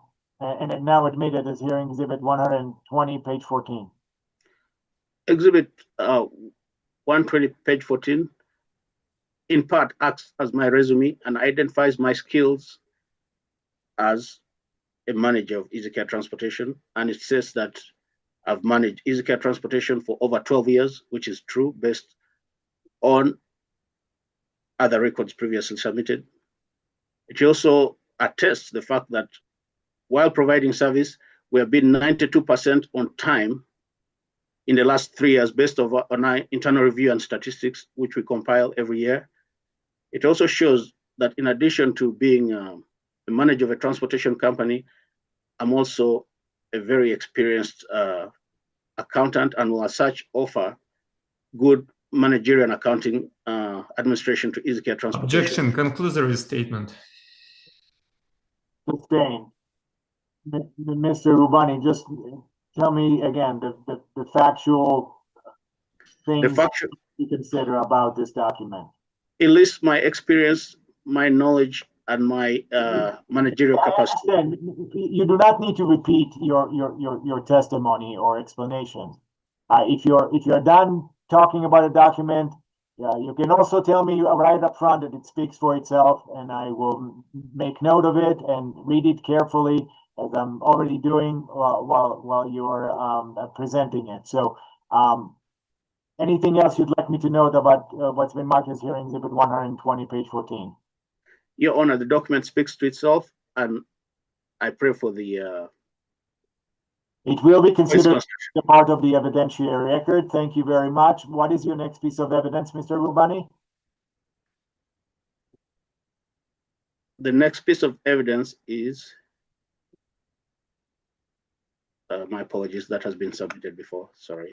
[SPEAKER 1] and now admitted as hearing exhibit 120, page 14?
[SPEAKER 3] Exhibit 120, page 14. In part acts as my resume and identifies my skills as a manager of EasyCare Transportation. And it says that I've managed EasyCare Transportation for over 12 years, which is true based on other records previously submitted. It also attests the fact that while providing service, we have been 92% on time in the last 3 years based on our internal review and statistics, which we compile every year. It also shows that in addition to being a manager of a transportation company, I'm also a very experienced accountant and will as such offer good managerial and accounting administration to EasyCare Transportation.
[SPEAKER 2] Objection, conclusory statement.
[SPEAKER 1] Sustained. Mr. Rubani, just tell me again the factual things you consider about this document.
[SPEAKER 3] It lists my experience, my knowledge, and my managerial capacity.
[SPEAKER 1] You do not need to repeat your testimony or explanation. If you're done talking about a document, you can also tell me right up front that it speaks for itself, and I will make note of it and read it carefully, as I'm already doing while you're presenting it. So, anything else you'd like me to note about what's been marked as hearing exhibit 120, page 14?
[SPEAKER 3] Your Honor, the document speaks to itself, and I pray for the...
[SPEAKER 1] It will be considered a part of the evidentiary record. Thank you very much. What is your next piece of evidence, Mr. Rubani?
[SPEAKER 3] The next piece of evidence is... my apologies, that has been submitted before, sorry.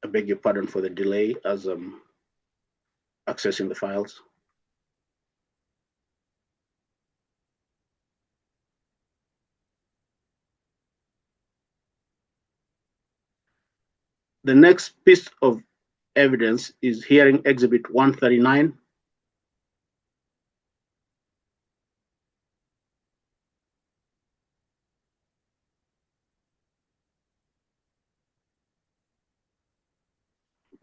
[SPEAKER 3] I beg your pardon for the delay as I'm accessing the files. The next piece of evidence is hearing exhibit 139.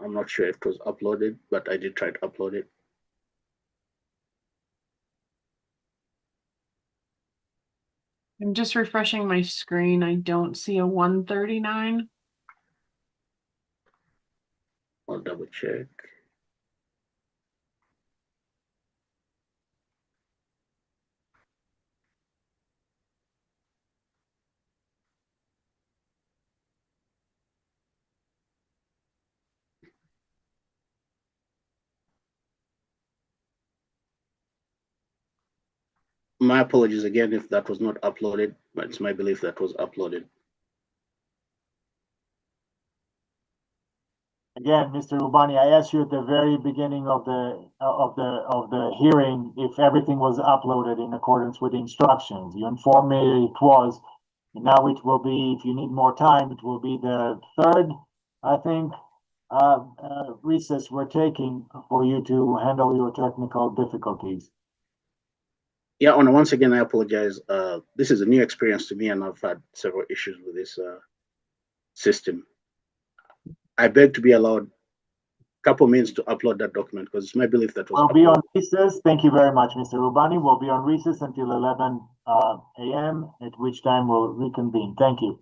[SPEAKER 3] I'm not sure if it was uploaded, but I did try to upload it.
[SPEAKER 4] I'm just refreshing my screen. I don't see a 139.
[SPEAKER 3] I'll double check. My apologies again if that was not uploaded, but it's my belief that was uploaded.
[SPEAKER 1] Again, Mr. Rubani, I asked you at the very beginning of the hearing if everything was uploaded in accordance with the instructions. You informed me it was, and now it will be, if you need more time, it will be the third, I think, recess we're taking for you to handle your technical difficulties.
[SPEAKER 3] Yeah, Honor, once again, I apologize. This is a new experience to me, and I've had several issues with this system. I beg to be allowed a couple minutes to upload that document because it's my belief that was
[SPEAKER 1] We'll be on recess. Thank you very much, Mr. Rubani. We'll be on recess until 11 a.m., at which time we'll reconvene. Thank you.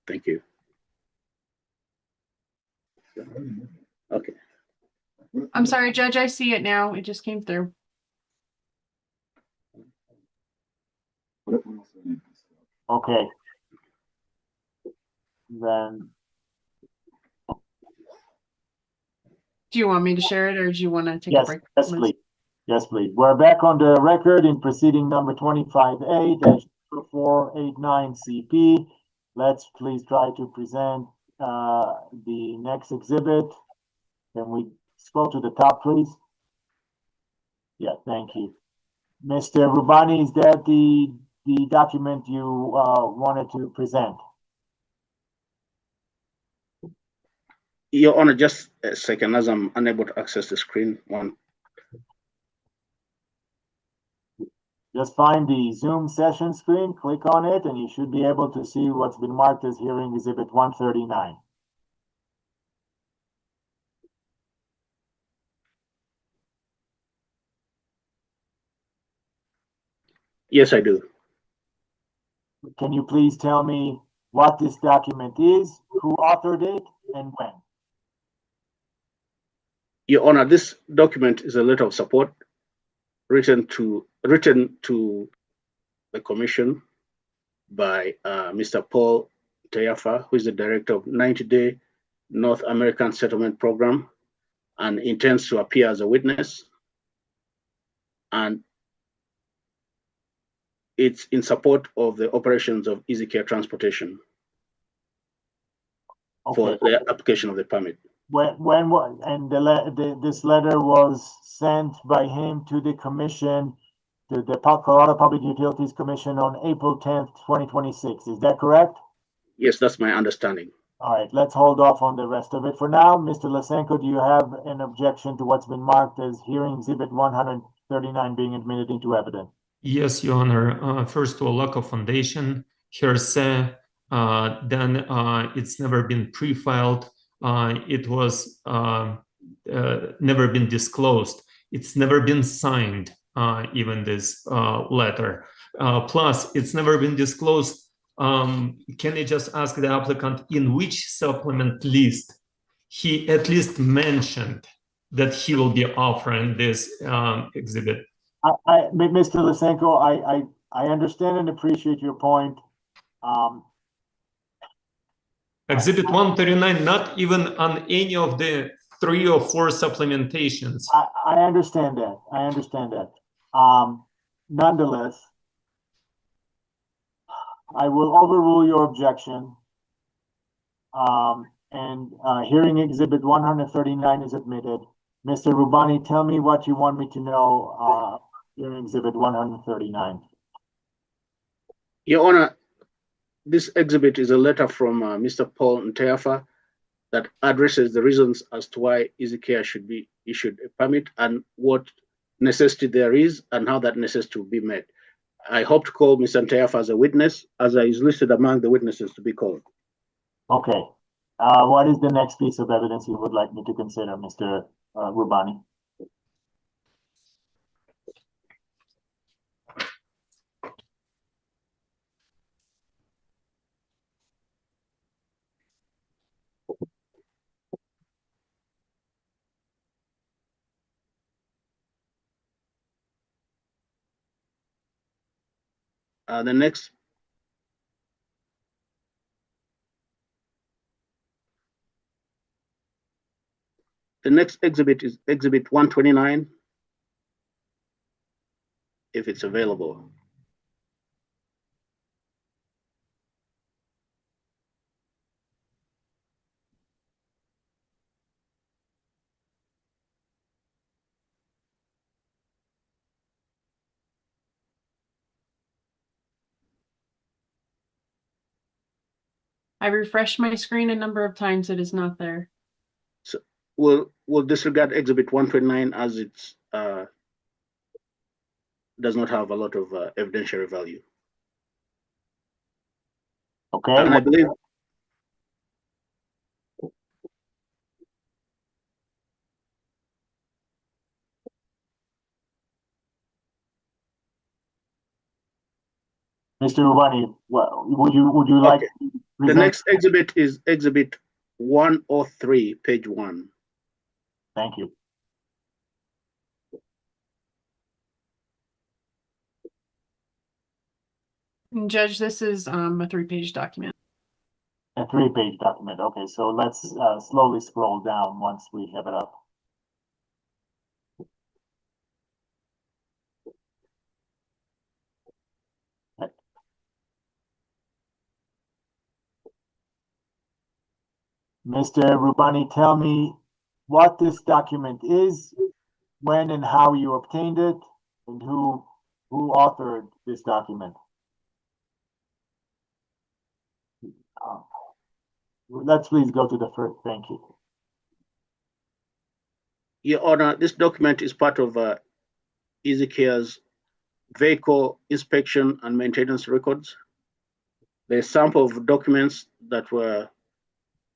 [SPEAKER 3] Thank you. Okay.
[SPEAKER 4] I'm sorry, Judge, I see it now. It just came through.
[SPEAKER 1] Okay. Then,
[SPEAKER 4] Do you want me to share it or do you want to take a
[SPEAKER 1] yes,
[SPEAKER 4] break?
[SPEAKER 1] yes, please. Yes, please. We're back on the record in proceeding number 25A-0498CP. Let's please try to present the next exhibit. Can we scroll to the top, please? Yeah, thank you. Mr. Rubani, is that the document you wanted to present?
[SPEAKER 3] Your Honor, just a second, as I'm unable to access the screen.
[SPEAKER 1] Just find the Zoom session screen, click on it, and you should be able to see what's been marked as hearing exhibit 139.
[SPEAKER 3] Yes, I do.
[SPEAKER 1] Can you please tell me what this document is, who authored it, and when?
[SPEAKER 3] Your Honor, this document is a letter of support written to the Commission by Mr. Paul Teafa, who is the director of 90-Day North American Settlement Program, and intends to appear as a witness. And it's in support of the operations of Easy Care Transportation for the application of the permit.
[SPEAKER 1] This letter was sent by him to the commission, to the Colorado Public Utilities Commission on April 10th, 2026. Is that correct?
[SPEAKER 3] Yes, that's my understanding.
[SPEAKER 1] All right, let's hold off on the rest of it for now. Mr. Lysenko, do you have an objection to what's been marked as hearing exhibit 139 being admitted into evidence?
[SPEAKER 2] Yes, Your Honor. First, to a lack of foundation, hearsay, then it's never been pre-filed. It was never been disclosed. It's never been signed, even this letter. Plus, it's never been disclosed. Can you just ask the applicant in which supplement list he at least mentioned that he will be offering this exhibit?
[SPEAKER 1] Mr. Lysenko, I understand and appreciate your point.
[SPEAKER 2] Exhibit 139, not even on any of the 3 or 4 supplementations.
[SPEAKER 1] I understand that. I understand that. Nonetheless, I will overrule your objection. Hearing exhibit 139 is admitted. Mr. Rubani, tell me what you want me to know, hearing exhibit 139.
[SPEAKER 3] Your Honor, this exhibit is a letter from Mr. Paul Nteafa that addresses the reasons as to why Easy Care should be issued a permit and what necessity there is and how that necessity will be met. I hope to call Mr. Nteafa as a witness, as is listed among the witnesses to be called.
[SPEAKER 1] Okay. What is the next piece of evidence you would like me to consider, Mr. Rubani?
[SPEAKER 3] The next exhibit is exhibit 129, if it's available.
[SPEAKER 4] I refreshed my screen a number of times. It is not there.
[SPEAKER 3] So we'll disregard exhibit 129 as it's does not have a lot of evidentiary value.
[SPEAKER 1] Okay.
[SPEAKER 3] And I believe
[SPEAKER 1] Mr. Rubani, would you like
[SPEAKER 3] okay.
[SPEAKER 1] to
[SPEAKER 3] The next exhibit is exhibit 103, page 1.
[SPEAKER 1] Thank you.
[SPEAKER 4] And Judge, this is a 3-page document.
[SPEAKER 1] A 3-page document. Okay, so let's slowly scroll down once we have it up. Mr. Rubani, tell me what this document is, when and how you obtained it, and who authored this document. Let's please go to the first. Thank you.
[SPEAKER 3] Your Honor, this document is part of Easy Care's vehicle inspection and maintenance records. The sample of documents that were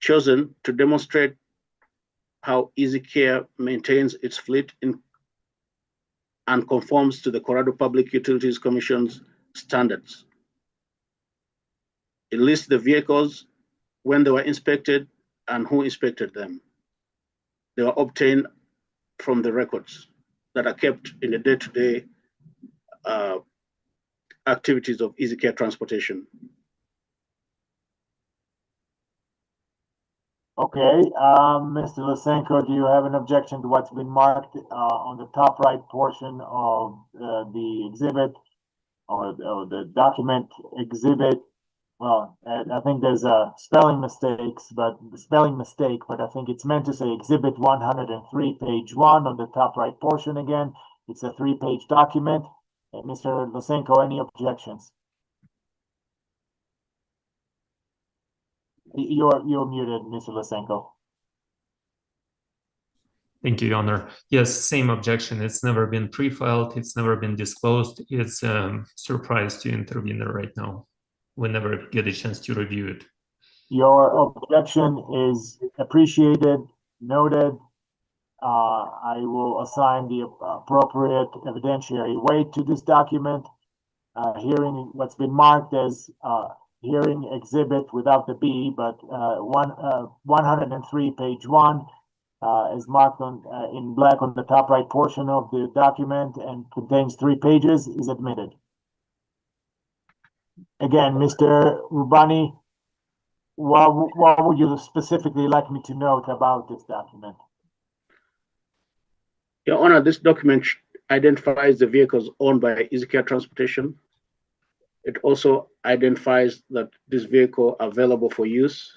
[SPEAKER 3] chosen to demonstrate how Easy Care maintains its fleet and conforms to the Colorado Public Utilities Commission's standards. It lists the vehicles, when they were inspected, and who inspected them. They were obtained from the records that are kept in the day-to-day activities of Easy Care Transportation.
[SPEAKER 1] Okay, Mr. Lysenko, do you have an objection to what's been marked on the top right portion of the exhibit or the document exhibit? Well, I think there's a spelling mistake, but I think it's meant to say exhibit 103, page 1 on the top right portion again. It's a 3-page document. Mr. Lysenko, any objections? You're muted, Mr. Lysenko.
[SPEAKER 2] Thank you, Your Honor. Yes, same objection. It's never been pre-filed. It's never been disclosed. It's a surprise to intervener right now. We never get a chance to review it.
[SPEAKER 1] Your objection is appreciated, noted. I will assign the appropriate evidentiary weight to this document. Hearing what's been marked as hearing exhibit without the B, but 103, page 1, is marked on in black on the top right portion of the document and contains 3 pages, is admitted. Again, Mr. Rubani, what would you specifically like me to note about this document?
[SPEAKER 3] Your Honor, this document identifies the vehicles owned by Easy Care Transportation. It also identifies that this vehicle are available for use.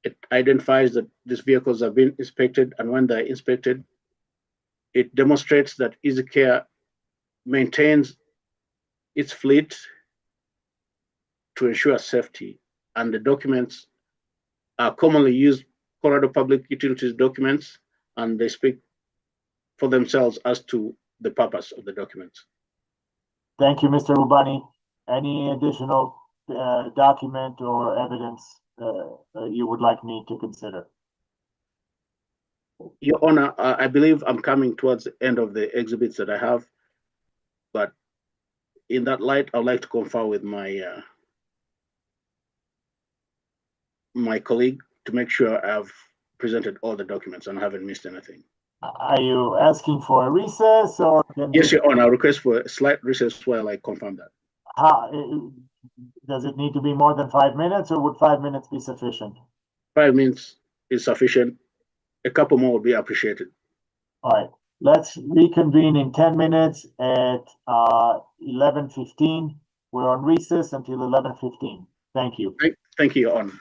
[SPEAKER 3] It identifies that these vehicles have been inspected, and when they're inspected, it demonstrates that Easy Care maintains its fleet to ensure safety, and the documents are commonly used Colorado Public Utilities documents, and they speak for themselves as to the purpose of the documents.
[SPEAKER 1] Thank you, Mr. Rubani. Any additional document or evidence you would like me to consider?
[SPEAKER 3] Your Honor, I believe I'm coming towards the end of the exhibits that I have, but in that light, I'd like to confer with my my colleague to make sure I've presented all the documents and haven't missed anything.
[SPEAKER 1] Are you asking for a recess or?
[SPEAKER 3] Yes, Your Honor, I request for a slight recess while I confirm that.
[SPEAKER 1] Does it need to be more than 5 minutes, or would 5 minutes be sufficient?
[SPEAKER 3] 5 minutes is sufficient. A couple more would be appreciated.
[SPEAKER 1] All right, let's reconvene in 10 minutes at 11:15. We're on recess until 11:15. Thank you.
[SPEAKER 3] Thank you, Your Honor.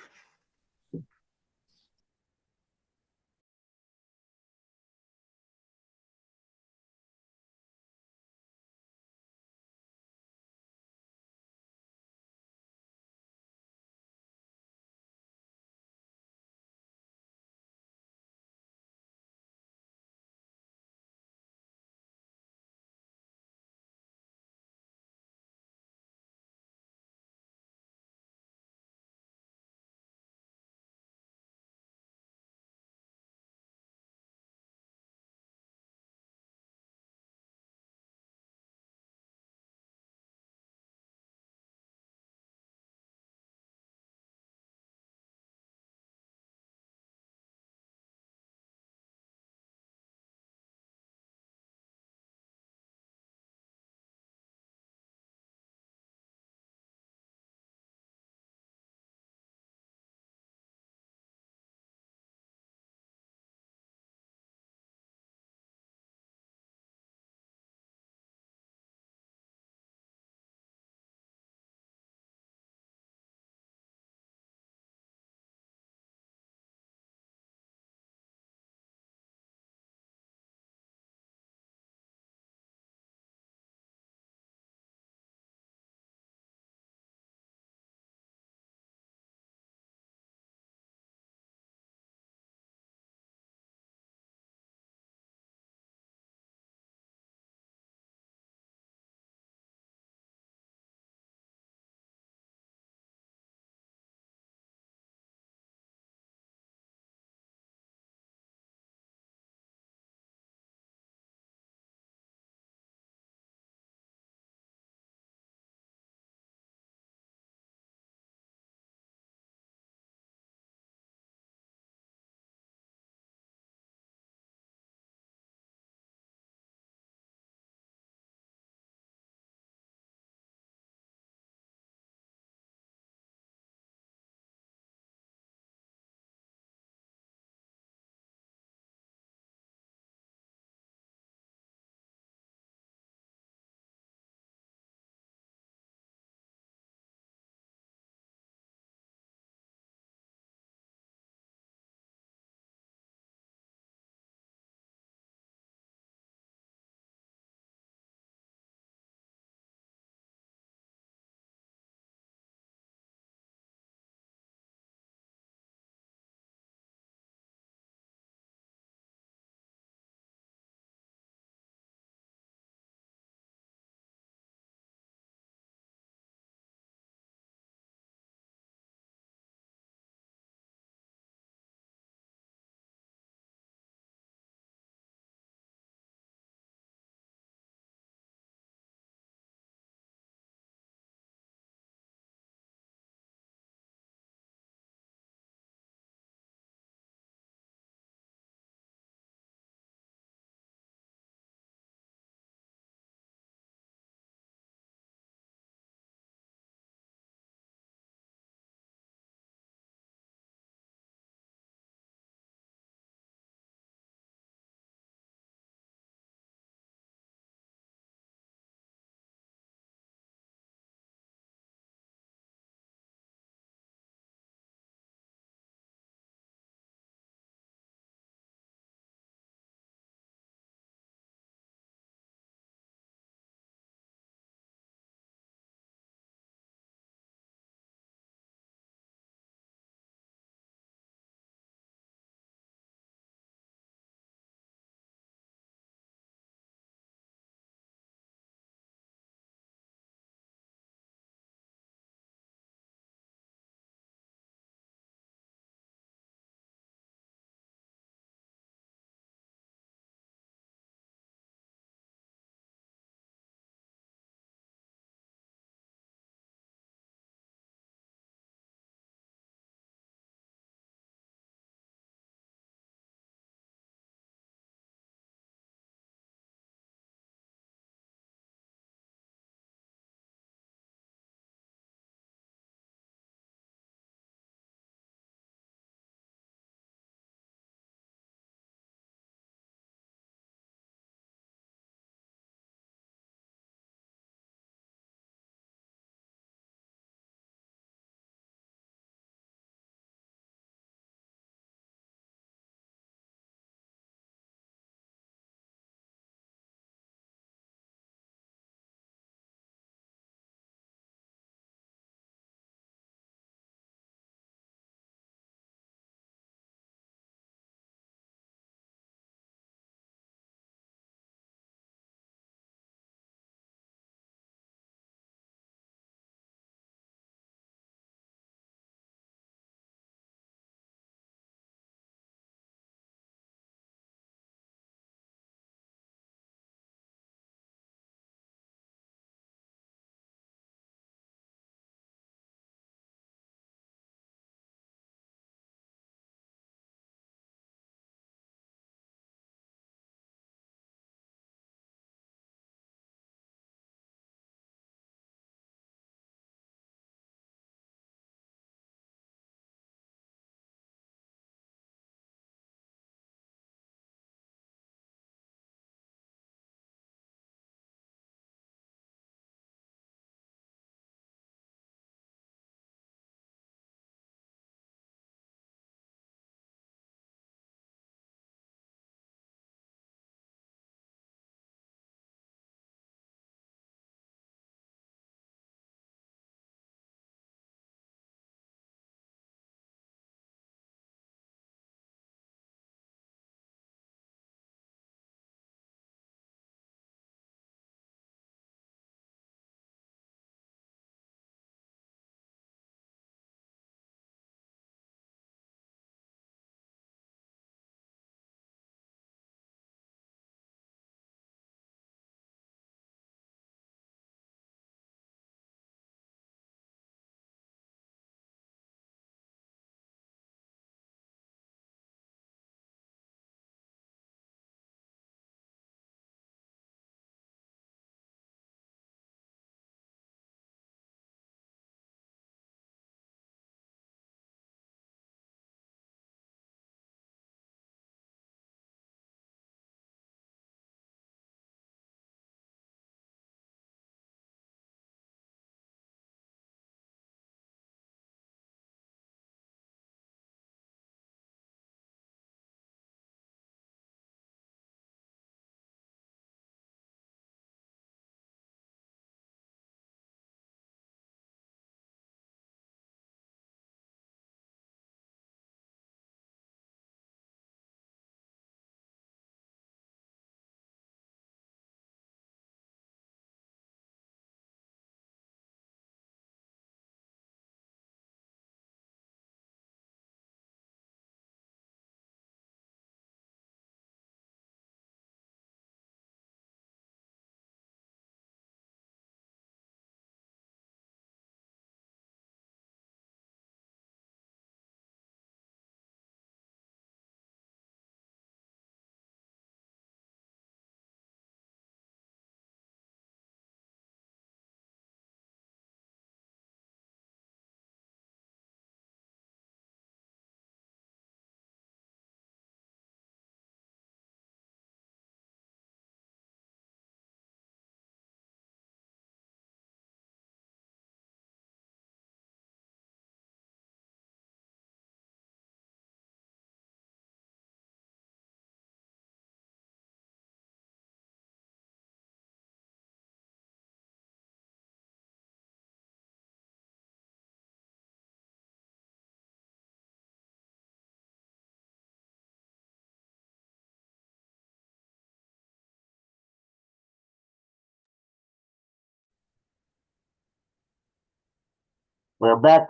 [SPEAKER 1] We're back.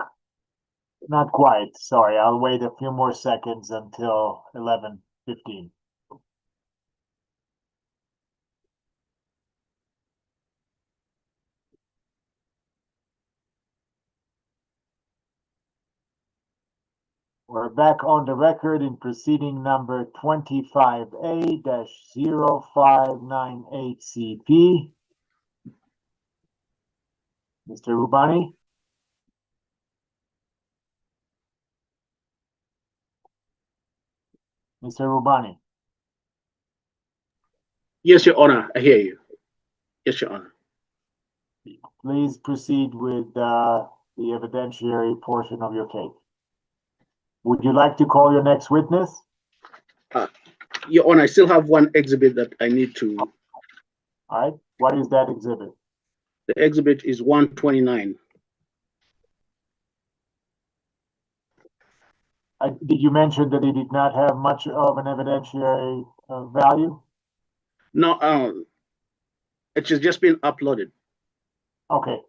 [SPEAKER 1] Not quite. Sorry, I'll wait a few more seconds until 11:15. We're back on the record in proceeding number 25A-0598CP. Mr. Rubani? Mr. Rubani?
[SPEAKER 3] Yes, Your Honor, I hear you. Yes, Your Honor.
[SPEAKER 1] Please proceed with the evidentiary portion of your case. Would you like to call your next witness?
[SPEAKER 3] Your Honor, I still have one exhibit that I need to.
[SPEAKER 1] All right. What is that exhibit?
[SPEAKER 3] The exhibit is 129.
[SPEAKER 1] Did you mention that it did not have much of an evidentiary value?
[SPEAKER 3] No, it has just been uploaded.
[SPEAKER 1] Okay.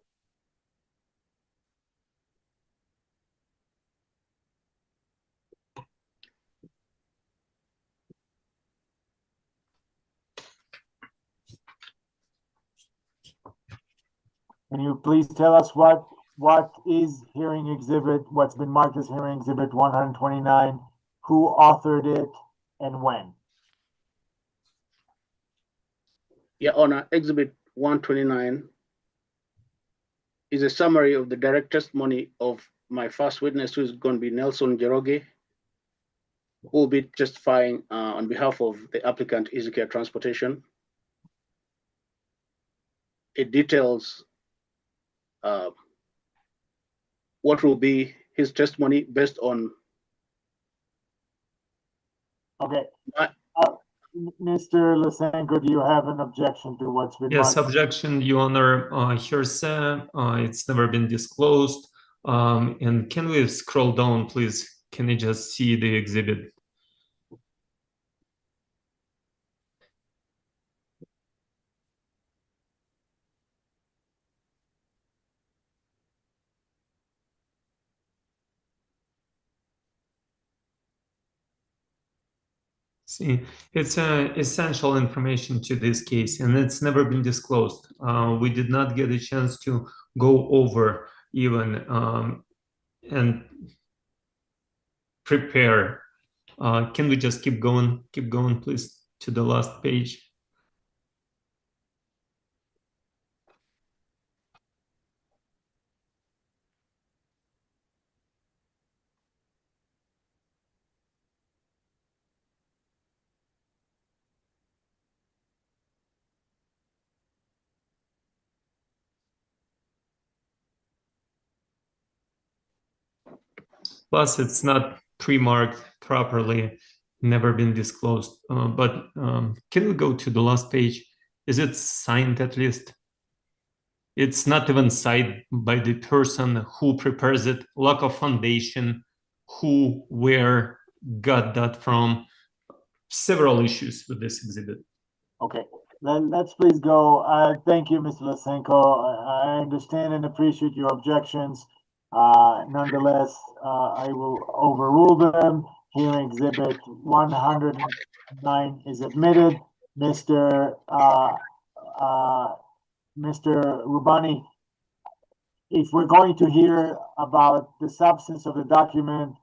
[SPEAKER 1] Can you please tell us what is hearing exhibit, what's been marked as hearing exhibit 129, who authored it, and when?
[SPEAKER 3] Your Honor, exhibit 129 is a summary of the direct testimony of my first witness, who is going to be Nelson Jeroge, who will be testifying on behalf of the applicant, Ezekiel Transportation. It details what will be his testimony based on.
[SPEAKER 1] Okay. Mr. Lysenko, do you have an objection to what's been
[SPEAKER 2] Yes,
[SPEAKER 1] marked?
[SPEAKER 2] objection, Your Honor. Hearsay, it's never been disclosed. And can we scroll down, please? Can you just see the exhibit? See, it's essential information to this case, and it's never been disclosed. We did not get a chance to go over even and prepare. Can we just keep going, please, to the last page? Plus, it's not pre-marked properly, never been disclosed. But can we go to the last page? Is it signed at least? It's not even signed by the person who prepares it. Lack of foundation, who, where got that from. Several issues with this exhibit.
[SPEAKER 1] Okay, let's please go. Thank you, Mr. Lysenko. I understand and appreciate your objections. Nonetheless, I will overrule them. Hearing exhibit 109 is admitted. Mr. Rubani, if we're going to hear about the substance of the document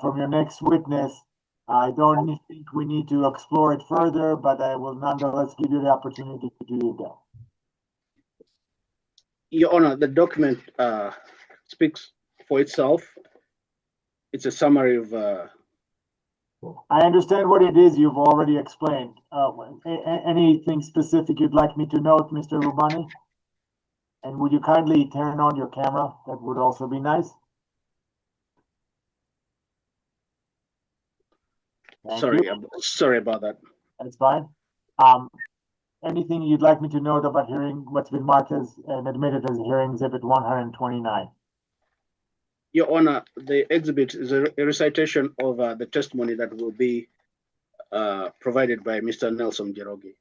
[SPEAKER 1] from your next witness, I don't think we need to explore it further, but I will nonetheless give you the opportunity to do that.
[SPEAKER 3] Your Honor, the document speaks for itself. It's a summary of.
[SPEAKER 1] I understand what it is you've already explained. Anything specific you'd like me to note, Mr. Rubani? And would you kindly turn on your camera? That would also be nice.
[SPEAKER 3] Sorry about that.
[SPEAKER 1] That's fine. Anything you'd like me to note about hearing what's been marked as and admitted as hearing exhibit 129?
[SPEAKER 3] Your Honor, the exhibit is a recitation of the testimony that will be provided by Mr. Nelson Jeroge.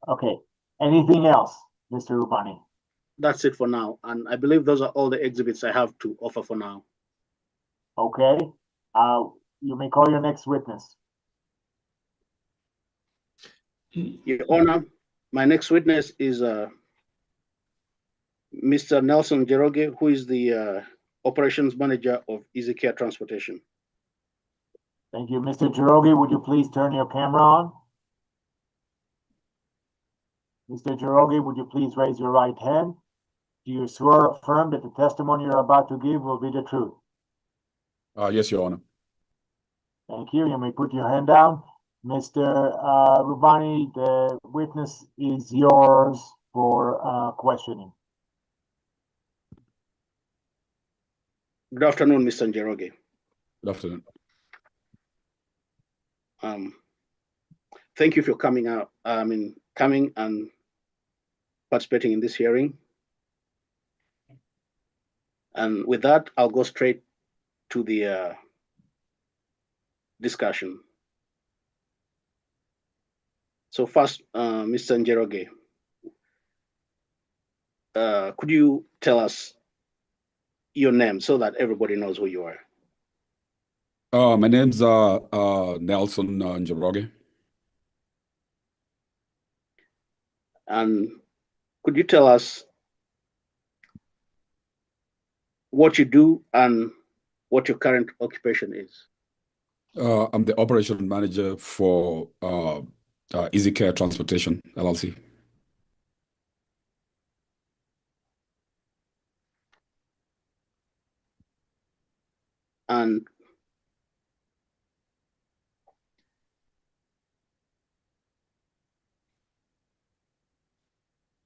[SPEAKER 1] Okay. Anything else, Mr. Rubani?
[SPEAKER 3] that's it for now. And I believe those are all the exhibits I have to offer for now.
[SPEAKER 1] Okay, you may call your next witness.
[SPEAKER 3] Your Honor, my next witness is Mr. Nelson Jeroge, who is the operations manager of Easy Care Transportation.
[SPEAKER 1] Thank you. Mr. Jeroge, would you please turn your camera on? Mr. Jeroge, would you please raise your right hand? Do you swear or affirm that the testimony you're about to give will be the truth?
[SPEAKER 5] Yes, Your Honor.
[SPEAKER 1] Thank you. You may put your hand down. Mr. Rubani, the witness is yours for questioning.
[SPEAKER 3] Good afternoon, Mr. Jeroge.
[SPEAKER 5] Good afternoon.
[SPEAKER 3] Thank you for coming and participating in this hearing. And with that, I'll go straight to the discussion. So first, Mr. Jeroge, could you tell us your name so that everybody knows who you are?
[SPEAKER 5] My name's Nelson Jeroge.
[SPEAKER 3] And could you tell us what you do and what your current occupation is?
[SPEAKER 5] I'm the operation manager for Easy Care Transportation, LLC.
[SPEAKER 3] And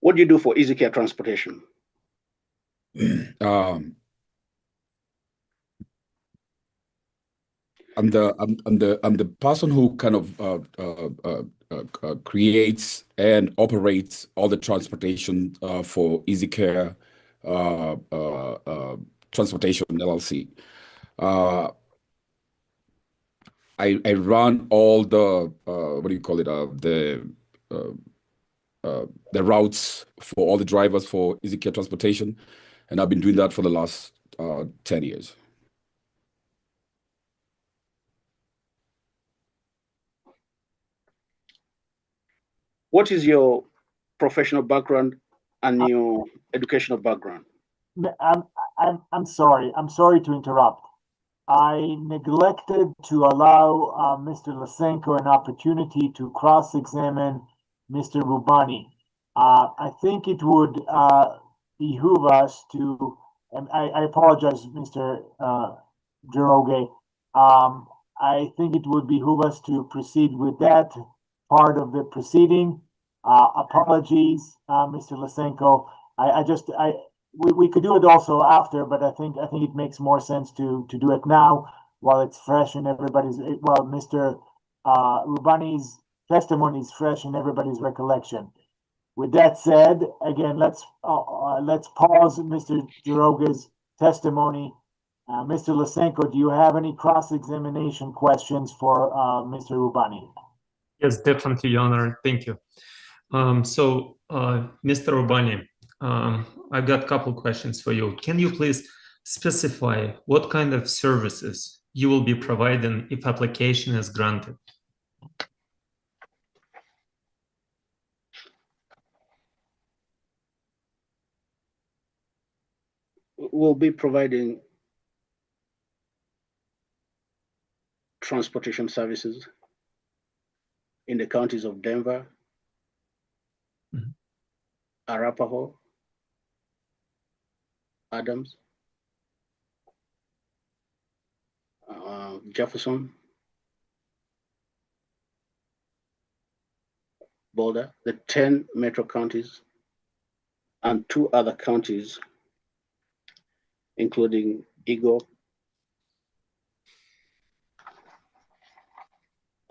[SPEAKER 3] what do you do for Easy Care Transportation?
[SPEAKER 5] I'm the person who kind of creates and operates all the transportation for Easy Care Transportation LLC. I run all the what do you call it? The routes for all the drivers for Easy Care Transportation, and I've been doing that for the last 10 years.
[SPEAKER 3] What is your professional background and your educational background?
[SPEAKER 1] I'm sorry. I'm sorry to interrupt. I neglected to allow Mr. Lysenko an opportunity to cross-examine Mr. Rubani. I think it would behoove us to, and I apologize, Mr. Jeroge. I think it would behoove us to proceed with that part of the proceeding. Apologies, Mr. Lysenko. We could do it also after, but I think it makes more sense to do it now while it's fresh in everybody's, while Mr. Rubani's testimony is fresh in everybody's recollection. With that said, again, let's pause Mr. Jeroge's testimony. Mr. Lysenko, do you have any cross-examination questions for Mr. Rubani?
[SPEAKER 2] Yes, definitely, Your Honor. Thank you. Mr. Rubani, I've got a couple questions for you. Can you please specify what kind of services you will be providing if application is granted?
[SPEAKER 3] We'll be providing transportation services in the counties of Denver, Arapahoe, Adams, Jefferson, Boulder, the 10 metro counties, and 2 other counties, including Eagle.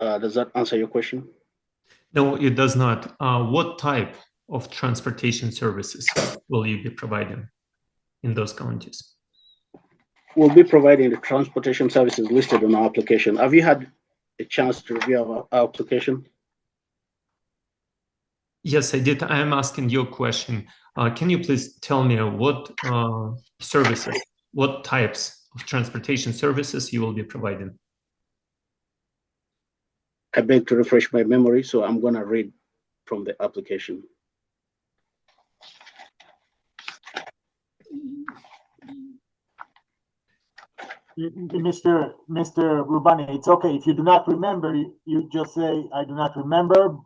[SPEAKER 3] Does that answer your question?
[SPEAKER 2] No, it does not. What type of transportation services will you be providing in those counties?
[SPEAKER 3] We'll be providing the transportation services listed on our application. Have you had a chance to review our application?
[SPEAKER 2] Yes, I did. I am asking you a question. Can you please tell me what services, what types of transportation services you will be providing?
[SPEAKER 3] I beg to refresh my memory, so I'm going to read from the application.
[SPEAKER 1] Mr. Rubani, it's okay. If you do not remember, you just say, I do not remember.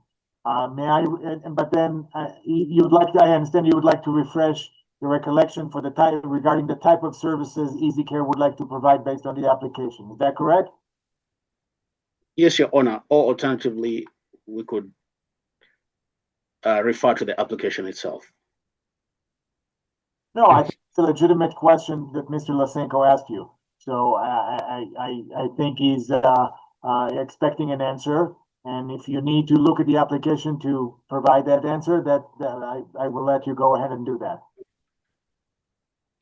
[SPEAKER 1] May I, but then you'd like to, I understand you would like to refresh your recollection for the type, regarding the type of services EasyCare would like to provide based on the application. Is that correct?
[SPEAKER 3] Yes, Your Honor. Or alternatively, we could refer to the application itself.
[SPEAKER 1] No, I think it's a legitimate question that Mr. Lasenko asked you. So I think he's expecting an answer. And if you need to look at the application to provide that answer, that I will let you go ahead and do that.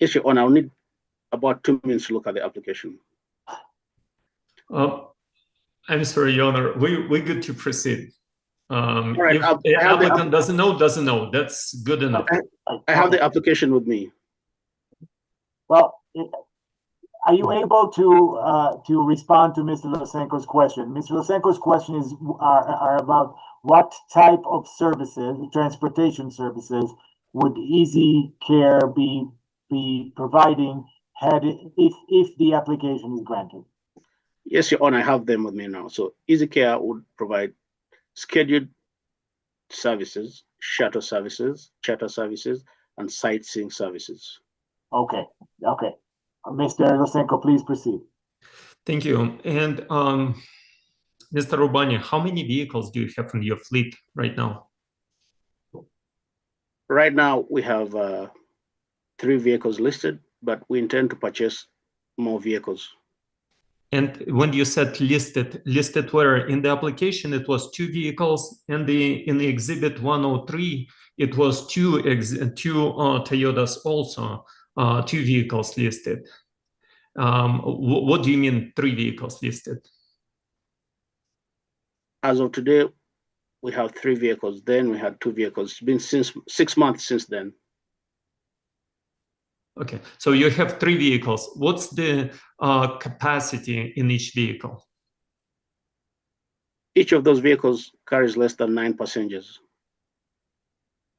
[SPEAKER 3] Yes, Your Honor. I'll need about 2 minutes to look at the application.
[SPEAKER 2] I'm sorry, Your Honor. We're good to proceed.
[SPEAKER 3] Right,
[SPEAKER 2] if the applicant doesn't know, that's good enough.
[SPEAKER 3] I have the application with me.
[SPEAKER 1] Well, are you able to respond to Mr. Lasenko's question? Mr. Lasenko's question are about what type of services, transportation services, would EasyCare be providing if the application is granted?
[SPEAKER 3] Yes, Your Honor, I have them with me now. So EasyCare would provide scheduled services, shuttle services, charter services, and sightseeing services.
[SPEAKER 1] Okay. Mr. Lasenko, please proceed.
[SPEAKER 2] Thank you. And Mr. Rubani, how many vehicles do you have in your fleet right now?
[SPEAKER 3] Right now, we have 3 vehicles listed, but we intend to purchase more vehicles.
[SPEAKER 2] And when you said listed where? In the application, it was 2 vehicles, and in the exhibit 103, it was two Toyotas also, 2 vehicles listed. What do you mean 3 vehicles listed?
[SPEAKER 3] As of today, we have 3 vehicles. Then we had 2 vehicles. It's been since 6 months since then.
[SPEAKER 2] Okay, so you have 3 vehicles. What's the capacity in each vehicle?
[SPEAKER 3] Each of those vehicles carries less than 9 passengers.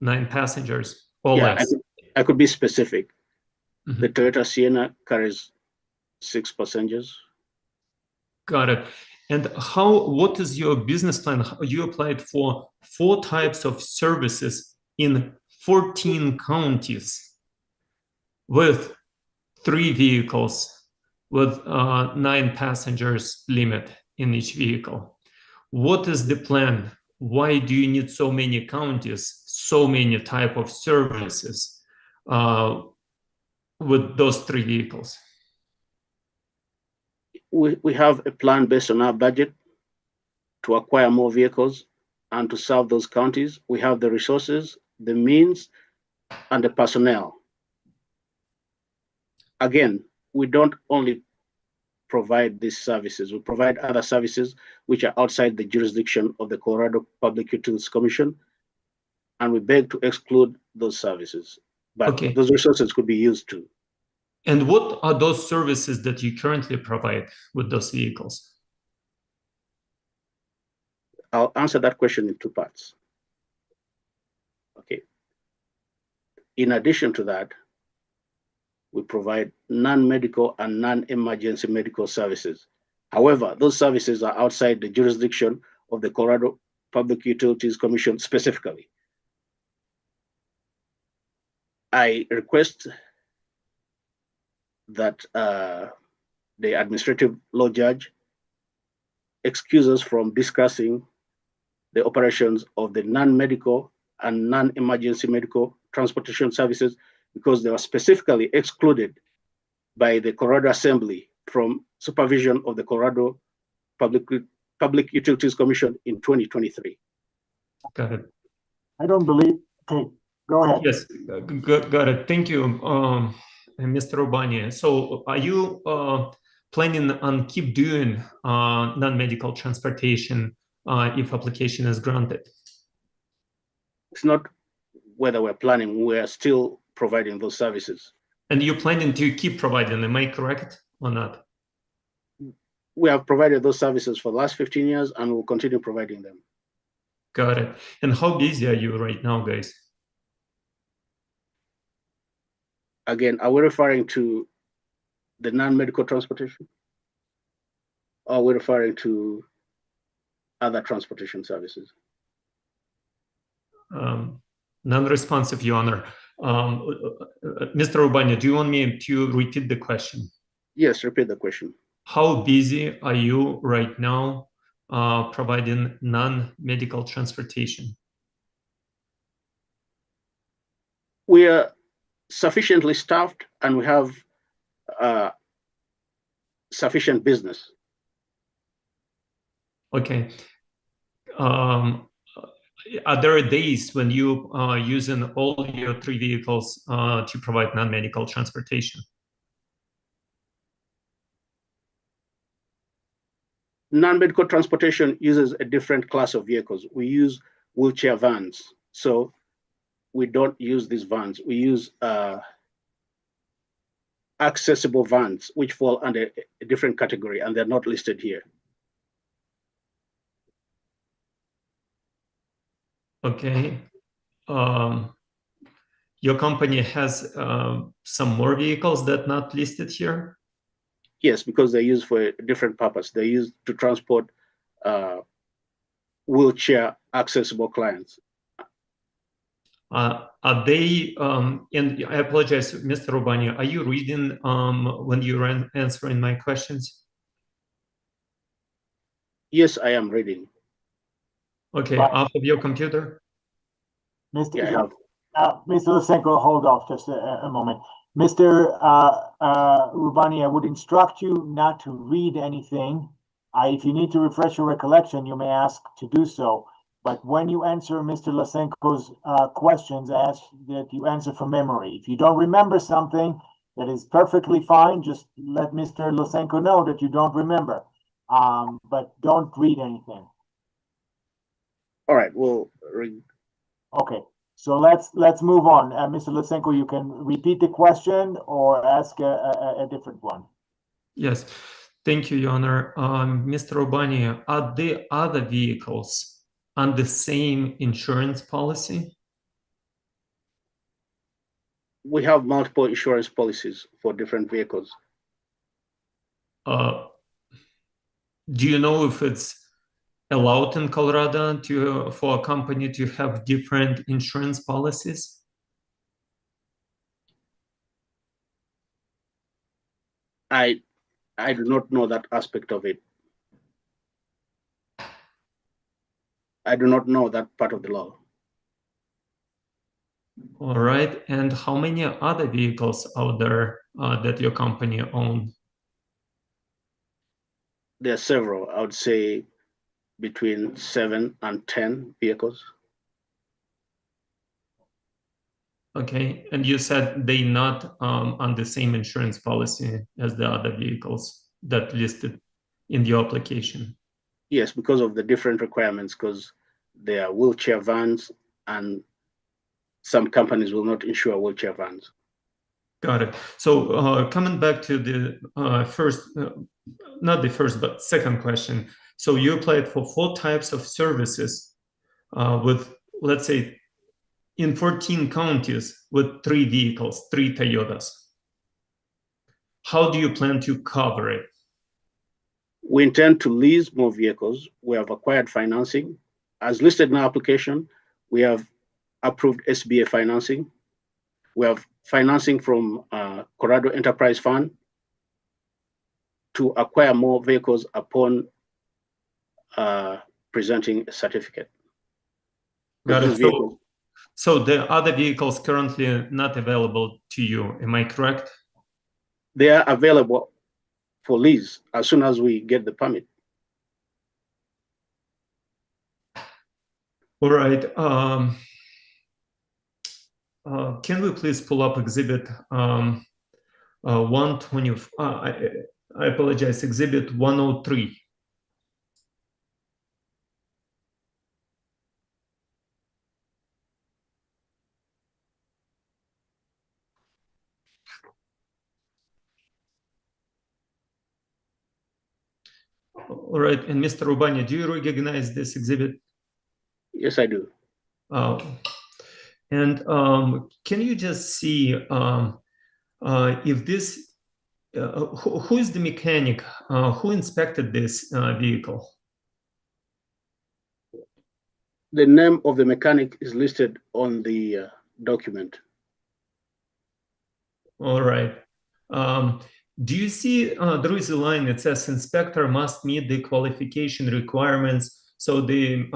[SPEAKER 2] 9 passengers or
[SPEAKER 3] Yeah,
[SPEAKER 2] less?
[SPEAKER 3] I could be specific.
[SPEAKER 2] Mm-hmm.
[SPEAKER 3] The Toyota Sienna carries 6 passengers.
[SPEAKER 2] Got it. And what is your business plan? You applied for 4 types of services in 14 counties with 3 vehicles with 9 passengers limit in each vehicle. What is the plan? Why do you need so many counties, so many type of services with those 3 vehicles?
[SPEAKER 3] We have a plan based on our budget to acquire more vehicles and to serve those counties. We have the resources, the means, and the personnel. Again, we don't only provide these services, we provide other services which are outside the jurisdiction of the Colorado Public Utilities Commission, and we beg to exclude those services. But
[SPEAKER 2] okay,
[SPEAKER 3] those resources could be used too.
[SPEAKER 2] And what are those services that you currently provide with those vehicles?
[SPEAKER 3] I'll answer that question in 2 parts. Okay. In addition to that, we provide non-medical and non-emergency medical services. However, those services are outside the jurisdiction of the Colorado Public Utilities Commission specifically. I request that the administrative law judge excuse us from discussing the operations of the non-medical and non-emergency medical transportation services because they were specifically excluded by the Colorado Assembly from supervision of the Colorado Public Utilities Commission in 2023.
[SPEAKER 2] Got it.
[SPEAKER 1] I don't believe, okay, go ahead.
[SPEAKER 2] Yes, got it. Thank you, Mr. Rubani. So are you planning on keep doing non-medical transportation if application is granted?
[SPEAKER 3] It's not whether we're planning, we're still providing those services.
[SPEAKER 2] And you're planning to keep providing, am I correct or not?
[SPEAKER 3] We have provided those services for the last 15 years and we'll continue providing them.
[SPEAKER 2] Got it. And how busy are you right now, guys?
[SPEAKER 3] Again, are we referring to the non-medical transportation? Or are we referring to other transportation services?
[SPEAKER 2] Non-responsive, Your Honor. Mr. Urbani, do you want me to repeat the question?
[SPEAKER 3] Yes, repeat the question.
[SPEAKER 2] How busy are you right now providing non-medical transportation?
[SPEAKER 3] We are sufficiently staffed and we have sufficient business.
[SPEAKER 2] Okay. Are there days when you are using all your 3 vehicles to provide non-medical transportation?
[SPEAKER 3] Non-medical transportation uses a different class of vehicles. We use wheelchair vans. So we don't use these vans. We use accessible vans, which fall under a different category, and they're not listed here.
[SPEAKER 2] Okay. Your company has some more vehicles that not listed here?
[SPEAKER 3] Yes, because they're used for a different purpose. They're used to transport wheelchair accessible clients.
[SPEAKER 2] Are they, and I apologize, Mr. Urbani, are you reading when you're answering my questions?
[SPEAKER 3] Yes, I am reading.
[SPEAKER 2] Okay, off of your computer?
[SPEAKER 1] Mr.
[SPEAKER 3] Yeah, I have.
[SPEAKER 1] Mr. Lysenko, hold off just a moment. Mr. Urbani, I would instruct you not to read anything. If you need to refresh your recollection, you may ask to do so. But when you answer Mr. Lysenko's questions, I ask that you answer from memory. If you don't remember something, that is perfectly fine. Just let Mr. Lysenko know that you don't remember. But don't read anything.
[SPEAKER 3] All right, well,
[SPEAKER 1] okay. So let's move on. Mr. Lysenko, you can repeat the question or ask a different one.
[SPEAKER 2] Yes, thank you, Your Honor. Mr. Urbani, are the other vehicles on the same insurance policy?
[SPEAKER 3] we have multiple insurance policies for different vehicles.
[SPEAKER 2] Do you know if it's allowed in Colorado for a company to have different insurance policies?
[SPEAKER 3] I do not know that aspect of it. I do not know that part of the law.
[SPEAKER 2] All right. And how many other vehicles out there that your company owns?
[SPEAKER 3] There are several. I would say between 7 and 10 vehicles.
[SPEAKER 2] Okay. And you said they're not on the same insurance policy as the other vehicles that listed in your application?
[SPEAKER 3] Yes, because of the different requirements, because they are wheelchair vans and some companies will not insure wheelchair vans.
[SPEAKER 2] Got it. So coming back to the first, not the first, but second question. So you applied for 4 types of services with, let's say, in 14 counties with 3 vehicles, 3 Toyotas. How do you plan to cover it?
[SPEAKER 3] We intend to lease more vehicles. We have acquired financing. As listed in our application, we have approved SBA financing. We have financing from Colorado Enterprise Fund to acquire more vehicles upon presenting a certificate.
[SPEAKER 2] Got it. So the other vehicles currently not available to you, am I correct?
[SPEAKER 3] They are available for lease as soon as we get the permit.
[SPEAKER 2] All right. Can we please pull up exhibit 120? I apologize, exhibit 103. All right, and Mr. Rubani, do you recognize this exhibit?
[SPEAKER 3] Yes, I do.
[SPEAKER 2] And can you just see if this, who is the mechanic, who inspected this vehicle?
[SPEAKER 3] The name of the mechanic is listed on the document.
[SPEAKER 2] All right. Do you see there is a line that says inspector must meet the qualification requirements? So the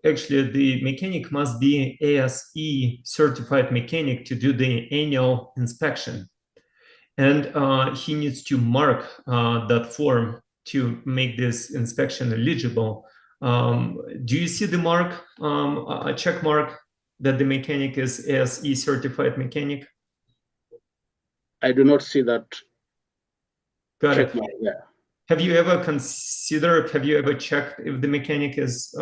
[SPEAKER 2] actually the mechanic must be ASE certified mechanic to do the annual inspection, and he needs to mark that form to make this inspection eligible. Do you see the mark, a check mark that the mechanic is ASE certified mechanic?
[SPEAKER 3] I do not see that.
[SPEAKER 2] Got
[SPEAKER 3] check
[SPEAKER 2] it.
[SPEAKER 3] mark there.
[SPEAKER 2] Have you ever considered, have you ever checked if the mechanic is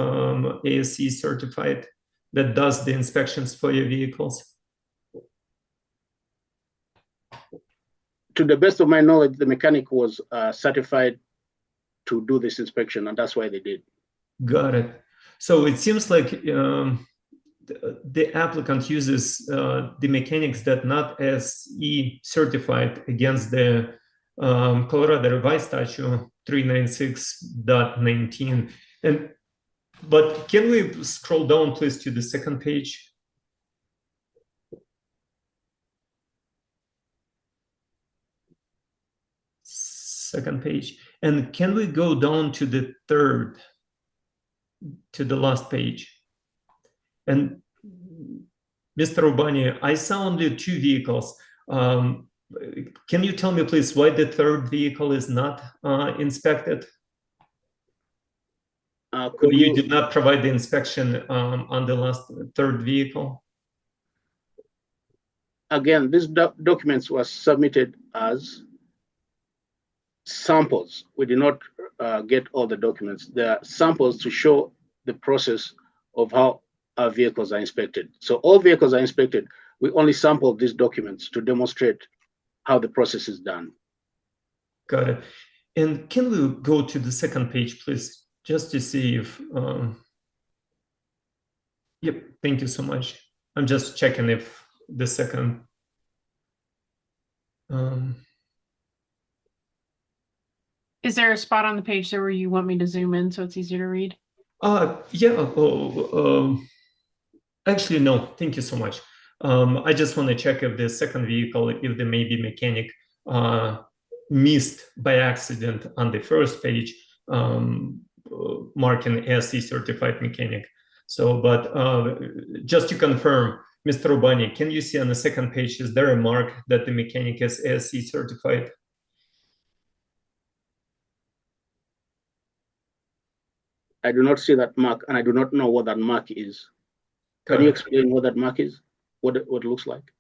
[SPEAKER 2] ASE certified that does the inspections for your vehicles?
[SPEAKER 3] To the best of my knowledge, the mechanic was certified to do this inspection, and that's why they did.
[SPEAKER 2] Got it. So it seems like the applicant uses the mechanics that not ASE certified against the Colorado Revised Statute 396.19. But can we scroll down, please, to the second page? Second page. And can we go down to the third, to the last page? And Mr. Rubani, I saw only 2 vehicles. Can you tell me, please, why the third vehicle is not inspected? You did not provide the inspection on the third vehicle?
[SPEAKER 3] Again, these documents were submitted as samples. We did not get all the documents. They are samples to show the process of how our vehicles are inspected. So all vehicles are inspected. We only sampled these documents to demonstrate how the process is done.
[SPEAKER 2] Got it. And can we go to the second page, please, just to see if, yep, thank you so much. I'm just checking if the second,
[SPEAKER 4] Is there a spot on the page there where you want me to zoom in so it's easier to read?
[SPEAKER 2] yeah, actually, no, thank you so much. I just want to check if the second vehicle, if the maybe mechanic missed by accident on the first page, marking ASE certified mechanic. So, but just to confirm, Mr. Rubani, can you see on the second page, is there a mark that the mechanic is ASE certified?
[SPEAKER 3] I do not see that mark, and I do not know what that mark is. Can you explain what that mark is? What it looks like?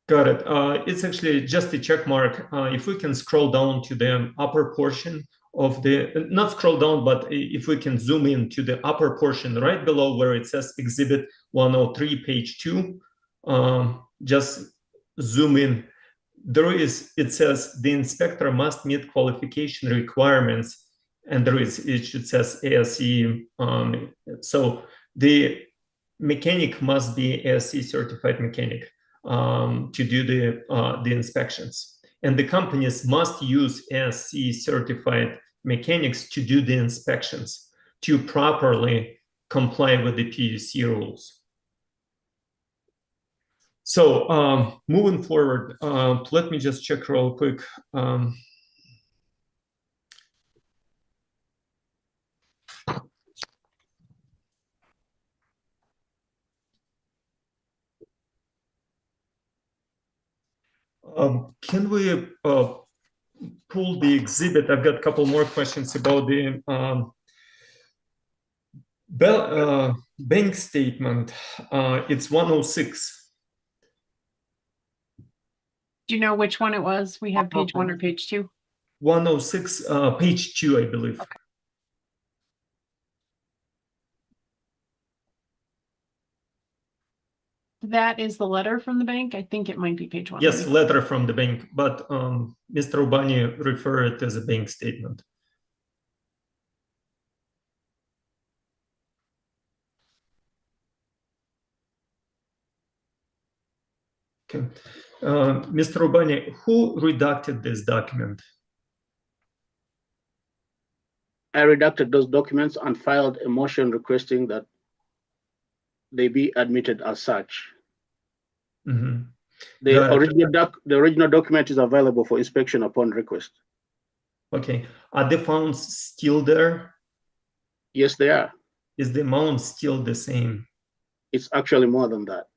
[SPEAKER 2] Got it. It's actually just a check mark. If we can scroll down to the upper portion of the, not scroll down, but if we can zoom in to the upper portion right below where it says Exhibit 103, page 2, just zoom in. There is, it says the inspector must meet qualification requirements, and there is, it says ASE. So the mechanic must be ASE certified mechanic to do the inspections, and the companies must use ASE certified mechanics to do the inspections to properly comply with the PUC rules. So moving forward, let me just check real quick. Can we pull the exhibit? I've got a couple more questions about the bank statement. It's 106.
[SPEAKER 4] Do you know which one it was? We have page 1 or page 2?
[SPEAKER 2] 106, page 2, I believe.
[SPEAKER 4] Okay. that is the letter from the bank. I think it might be page 1.
[SPEAKER 2] Yes, letter from the bank, but Mr. Ubani referred it as a bank statement. Okay. Mr. Ubani, who redacted this document?
[SPEAKER 3] I redacted those documents and filed a motion requesting that they be admitted as such.
[SPEAKER 2] Mm-hmm.
[SPEAKER 3] The original document is available for inspection upon request.
[SPEAKER 2] Okay. Are the funds still there?
[SPEAKER 3] Yes, they are.
[SPEAKER 2] Is the amount still the same?
[SPEAKER 3] It's actually more than that.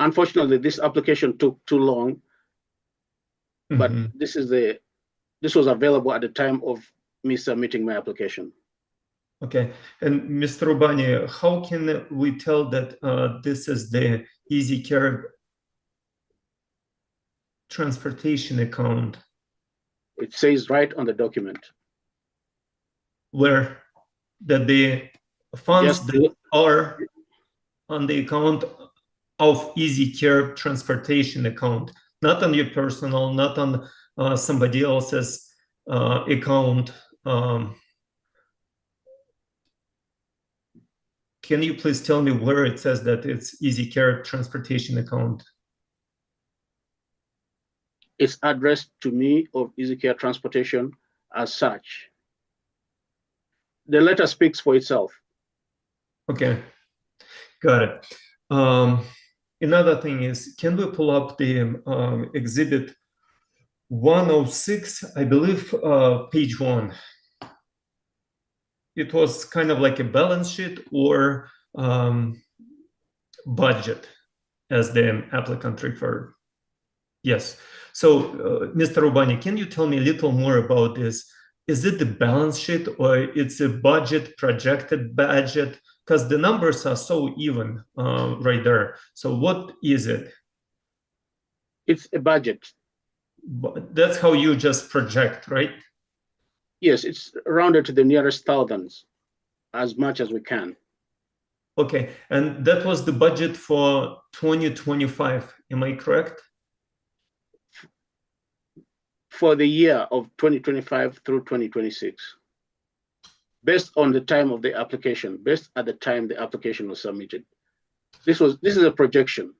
[SPEAKER 3] Unfortunately, this application took too long, but this was available at the time of me submitting my application.
[SPEAKER 2] Okay. And Mr. Ubani, how can we tell that this is the Easy Care transportation account?
[SPEAKER 3] It says right on the document.
[SPEAKER 2] Where that the funds that are on the account of Easy Care transportation account, not on your personal, not on somebody else's account. Can you please tell me where it says that it's Easy Care transportation account?
[SPEAKER 3] It's addressed to me of Easy Care transportation as such. The letter speaks for itself.
[SPEAKER 2] Okay, got it. Another thing is, can we pull up the exhibit 106, I believe, page 1. It was kind of like a balance sheet or budget, as the applicant referred. Yes. So, Mr. Ubani, can you tell me a little more about this? Is it the balance sheet or it's a budget, projected budget? Because the numbers are so even right there. So what is it?
[SPEAKER 3] It's a budget.
[SPEAKER 2] But that's how you just project, right?
[SPEAKER 3] Yes, it's rounded to the nearest thousands as much as we can.
[SPEAKER 2] Okay, and that was the budget for 2025, am I correct?
[SPEAKER 3] For the year of 2025 through 2026, based on the time of the application, based at the time the application was submitted. This is a projection.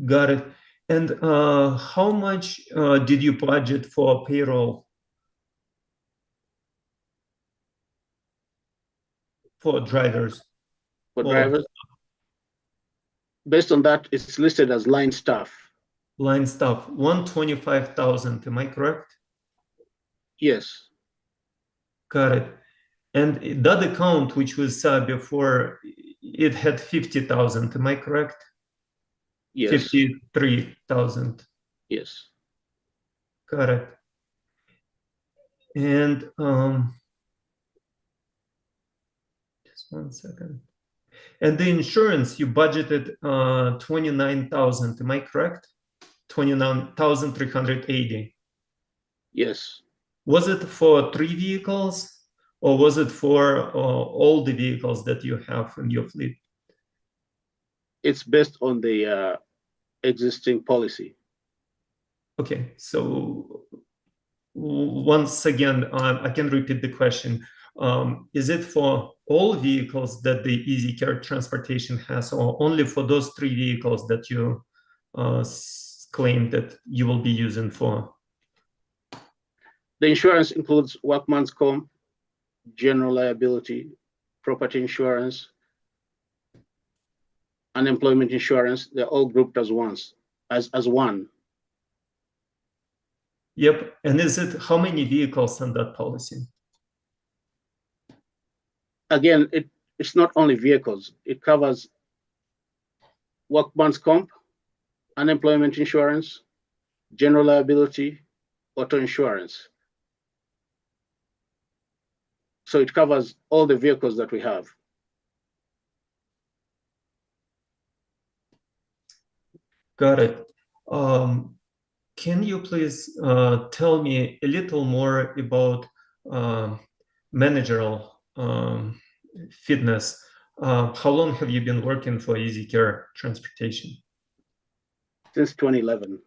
[SPEAKER 2] Got it. And how much did you budget for payroll for drivers?
[SPEAKER 3] For drivers, based on that, it's listed as line staff.
[SPEAKER 2] Line staff, 125,000, am I correct?
[SPEAKER 3] Yes.
[SPEAKER 2] Got it. And that account, which we saw before, it had 50,000, am I correct?
[SPEAKER 3] Yes.
[SPEAKER 2] 53,000.
[SPEAKER 3] Yes.
[SPEAKER 2] Got it. And just one second. And the insurance, you budgeted 29,000, am I correct? 29,380.
[SPEAKER 3] Yes.
[SPEAKER 2] Was it for 3 vehicles or was it for all the vehicles that you have in your fleet?
[SPEAKER 3] It's based on the existing policy.
[SPEAKER 2] Okay, so once again, I can repeat the question. Is it for all vehicles that the Easy Care transportation has, or only for those 3 vehicles that you claim that you will be using for?
[SPEAKER 3] The insurance includes workman's comp, general liability, property insurance, unemployment insurance. They're all grouped as one.
[SPEAKER 2] Yep. And is it how many vehicles on that policy?
[SPEAKER 3] Again, it's not only vehicles. It covers workman's comp, unemployment insurance, general liability, auto insurance. So it covers all the vehicles that we have.
[SPEAKER 2] Got it. Can you please tell me a little more about managerial fitness? How long have you been working for EasyCare Transportation?
[SPEAKER 3] Since 2011.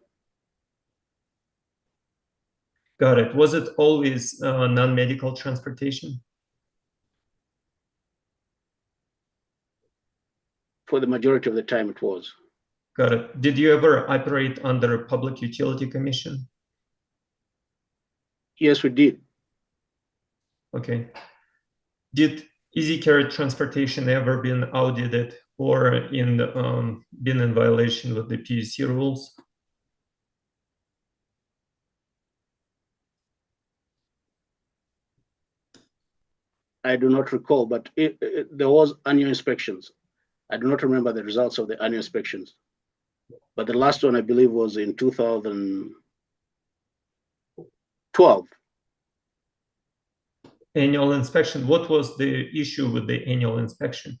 [SPEAKER 2] Got it. Was it always non-medical transportation?
[SPEAKER 3] For the majority of the time, it was.
[SPEAKER 2] Got it. Did you ever operate under a Public Utility Commission?
[SPEAKER 3] Yes, we did.
[SPEAKER 2] Okay. Did EasyCare Transportation ever been audited or been in violation with the PUC rules?
[SPEAKER 3] I do not recall, but there was annual inspections. I do not remember the results of the annual inspections, but the last one I believe was in 2012.
[SPEAKER 2] Annual inspection. What was the issue with the annual inspection?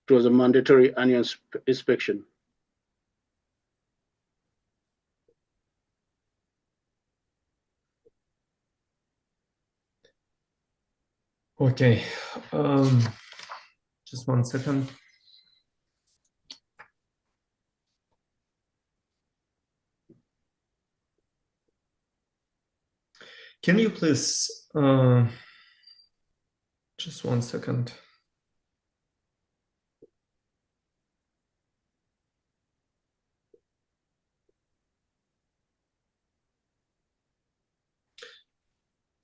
[SPEAKER 3] It was a mandatory annual inspection.
[SPEAKER 2] Okay. Just 1 second. Can you please, just 1 second.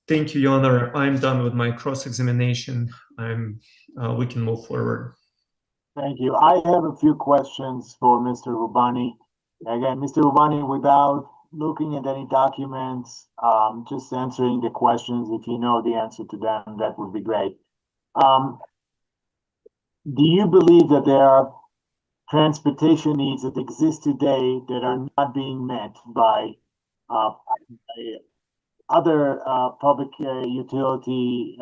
[SPEAKER 2] Thank you, Your Honor. I'm done with my cross-examination. We can move forward.
[SPEAKER 1] Thank you. I have a few questions for Mr. Rubani. Again, Mr. Rubani, without looking at any documents, just answering the questions. If you know the answer to them, that would be great. Do you believe that there are transportation needs that exist today that are not being met by other public utility,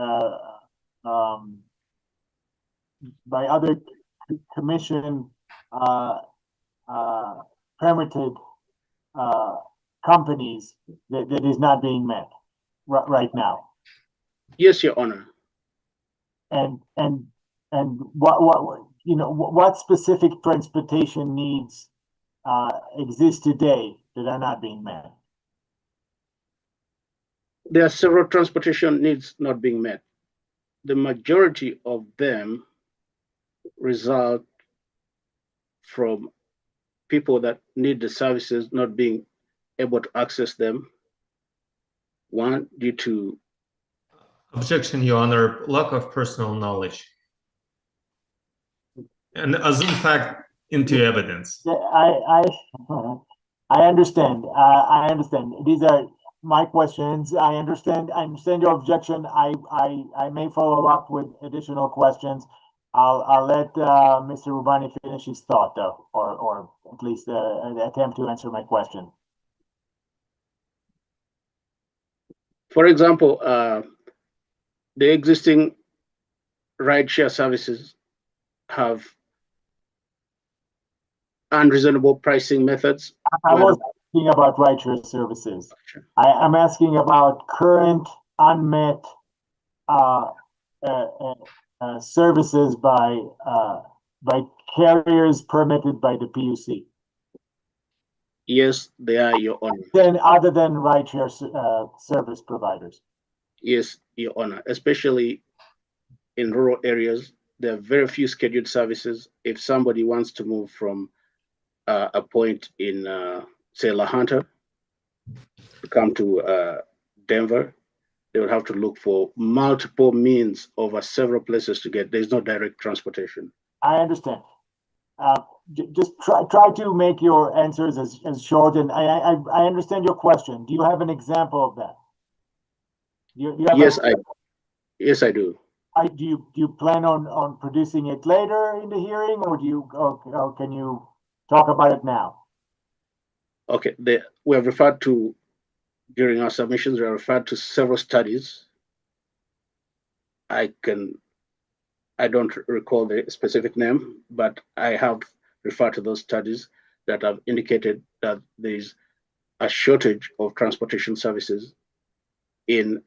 [SPEAKER 1] by other commission permitted companies that is not being met right now?
[SPEAKER 3] Yes, Your Honor.
[SPEAKER 1] And what specific transportation needs exist today that are not being met?
[SPEAKER 3] There are several transportation needs not being met. The majority of them result from people that need the services not being able to access them. One, due to...
[SPEAKER 2] Objection, Your Honor, lack of personal knowledge. And assume fact into evidence.
[SPEAKER 1] I understand. I understand. These are my questions. I understand your objection. I may follow up with additional questions. I'll let Mr. Rubani finish his thought, though, or at least attempt to answer my question.
[SPEAKER 3] For example, the existing rideshare services have unreasonable pricing methods.
[SPEAKER 1] I wasn't asking about rideshare services.
[SPEAKER 3] Sure.
[SPEAKER 1] I'm asking about current unmet services by carriers permitted by the PUC.
[SPEAKER 3] Yes, they are, Your Honor.
[SPEAKER 1] Then, other than rideshare service providers.
[SPEAKER 3] Yes, Your Honor. Especially in rural areas, there are very few scheduled services. If somebody wants to move from a point in, say, La Junta to come to Denver, they would have to look for multiple means over several places to get. There's no direct transportation.
[SPEAKER 1] I understand. Just try to make your answers as short, and I understand your question. Do you have an example of that?
[SPEAKER 3] Yes, I do.
[SPEAKER 1] Do you plan on producing it later in the hearing, or can you talk about it now?
[SPEAKER 3] Okay, we have referred to, during our submissions, we have referred to several studies. I don't recall the specific name, but I have referred to those studies that have indicated that there's a shortage of transportation services in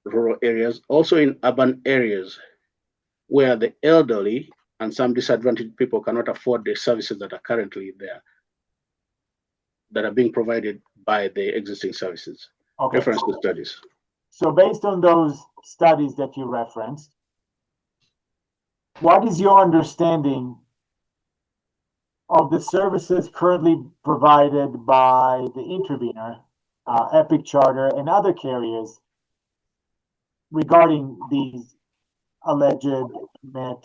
[SPEAKER 3] rural areas, also in urban areas where the elderly and some disadvantaged people cannot afford the services that are currently there, that are being provided by the existing services.
[SPEAKER 1] Okay.
[SPEAKER 3] Reference to studies.
[SPEAKER 1] So based on those studies that you referenced, what is your understanding of the services currently provided by the intervener, Epic Charter, and other carriers regarding these alleged met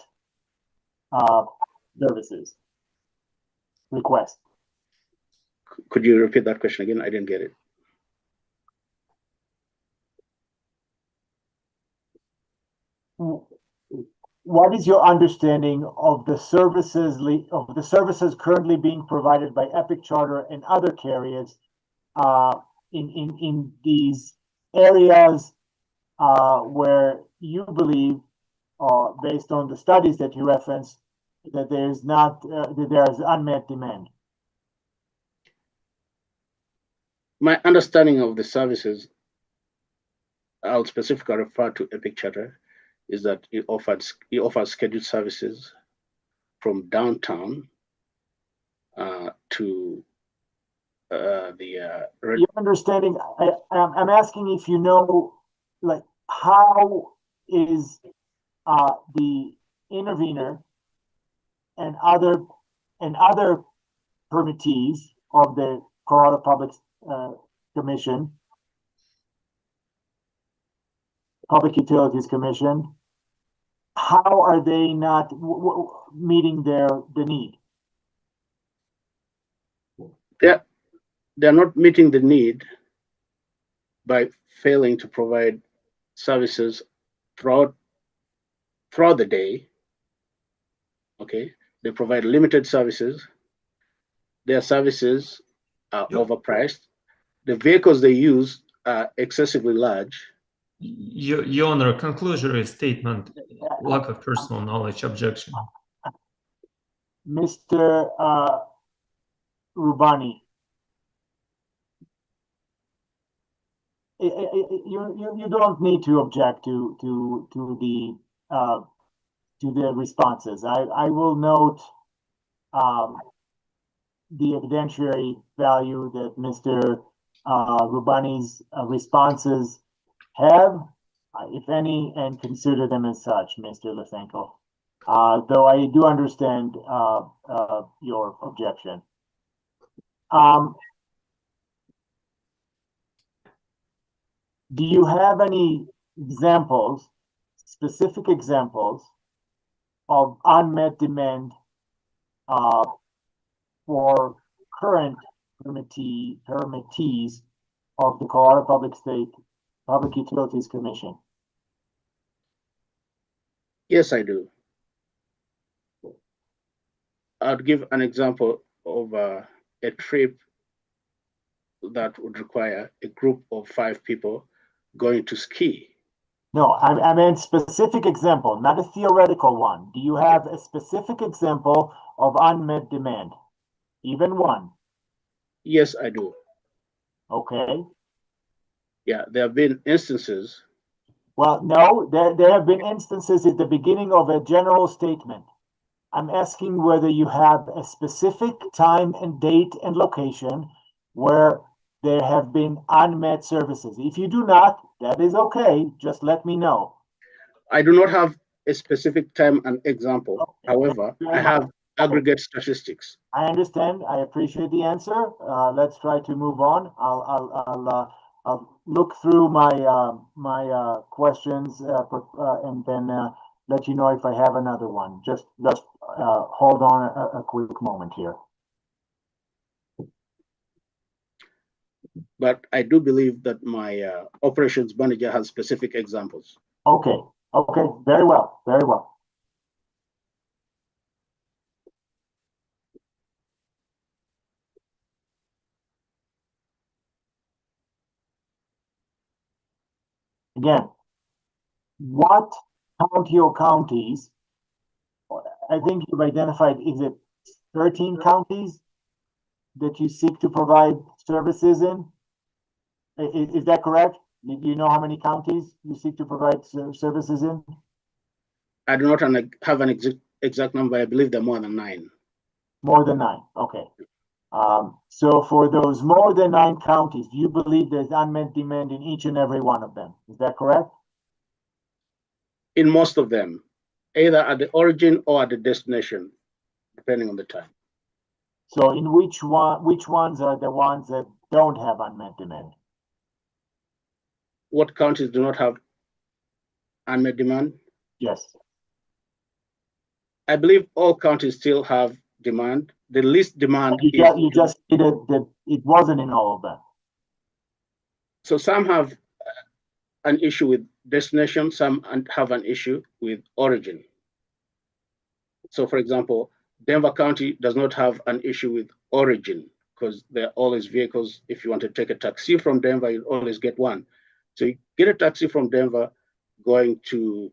[SPEAKER 1] services requests?
[SPEAKER 3] Could you repeat that question again? I didn't get it.
[SPEAKER 1] What is your understanding of the services currently being provided by Epic Charter and other carriers in these areas where you believe, based on the studies that you referenced, that there's not that there is unmet demand?
[SPEAKER 3] My understanding of the services, I'll specifically refer to Epic Charter, is that it offers scheduled services from downtown to
[SPEAKER 1] Your understanding, I'm asking if you know, like, how is the intervener and other permittees of the Colorado Public Commission, Public Utilities Commission, how are they not meeting the need?
[SPEAKER 3] They're not meeting the need by failing to provide services throughout the day. Okay, they provide limited services. Their services are overpriced. The vehicles they use are excessively large.
[SPEAKER 2] Your Honor, conclusory statement, lack of personal knowledge, objection.
[SPEAKER 1] Mr. Rubani, you don't need to object to the responses. I will note the evidentiary value that Mr. Rubani's responses have, if any, and consider them as such, Mr. Lysenko. Though I do understand your objection. Do you have any examples, specific examples of unmet demand for current permittees of the Colorado Public Utilities Commission?
[SPEAKER 3] Yes, I do. I'll give an example of a trip that would require a group of 5 people going to ski.
[SPEAKER 1] No, I meant specific example, not a theoretical one. Do you have a specific example of unmet demand? Even one?
[SPEAKER 3] Yes, I do.
[SPEAKER 1] Okay.
[SPEAKER 3] Yeah, there have been instances.
[SPEAKER 1] Well, no, there have been instances at the beginning of a general statement. I'm asking whether you have a specific time and date and location where there have been unmet services. If you do not, that is okay. Just let me know.
[SPEAKER 3] I do not have a specific time and example. Okay. However, I have aggregate statistics.
[SPEAKER 1] I understand. I appreciate the answer. Let's try to move on. I'll look through my questions and then let you know if I have another one. Just hold on a quick moment here.
[SPEAKER 3] But I do believe that my operations manager has specific examples.
[SPEAKER 1] Okay. Okay. Very well. Very well. Again, what county or counties, I think you've identified, is it 13 counties that you seek to provide services in? Is that correct? Do you know how many counties you seek to provide services in?
[SPEAKER 3] I do not have an exact number. I believe there are more than 9.
[SPEAKER 1] More than 9, okay. So for those more than 9 counties, do you believe there's unmet demand in each and every one of them? Is that correct?
[SPEAKER 3] In most of them, either at the origin or at the destination, depending on the time.
[SPEAKER 1] So in which ones are the ones that don't have unmet demand?
[SPEAKER 3] What counties do not have unmet demand?
[SPEAKER 1] Yes.
[SPEAKER 3] I believe all counties still have demand. The least demand is.
[SPEAKER 1] You just stated that it wasn't in all of them.
[SPEAKER 3] So some have an issue with destination, some have an issue with origin. So for example, Denver County does not have an issue with origin because there are always vehicles. If you want to take a taxi from Denver, you always get one. So you get a taxi from Denver going to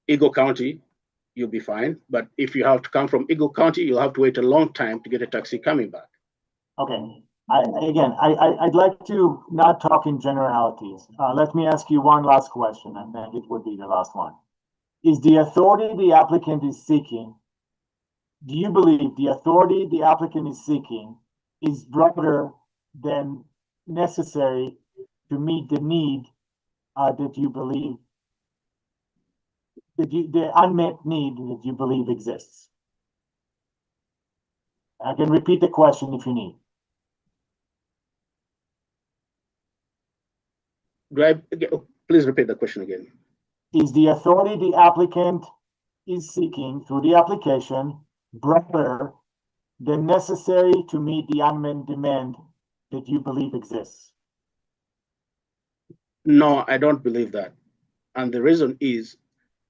[SPEAKER 3] Eagle County, you'll be fine. But if you have to come from Eagle County, you'll have to wait a long time to get a taxi coming back.
[SPEAKER 1] Okay. I'd like to not talk in generalities. Let me ask you one last question, and then it would be the last one. Is the authority the applicant is seeking, do you believe the authority the applicant is seeking is broader than necessary to meet the need that you believe, the unmet need that you believe exists? I can repeat the question if you need.
[SPEAKER 3] Please repeat the question again.
[SPEAKER 1] Is the authority the applicant is seeking through the application broader than necessary to meet the unmet demand that you believe exists?
[SPEAKER 3] No, I don't believe that. And the reason is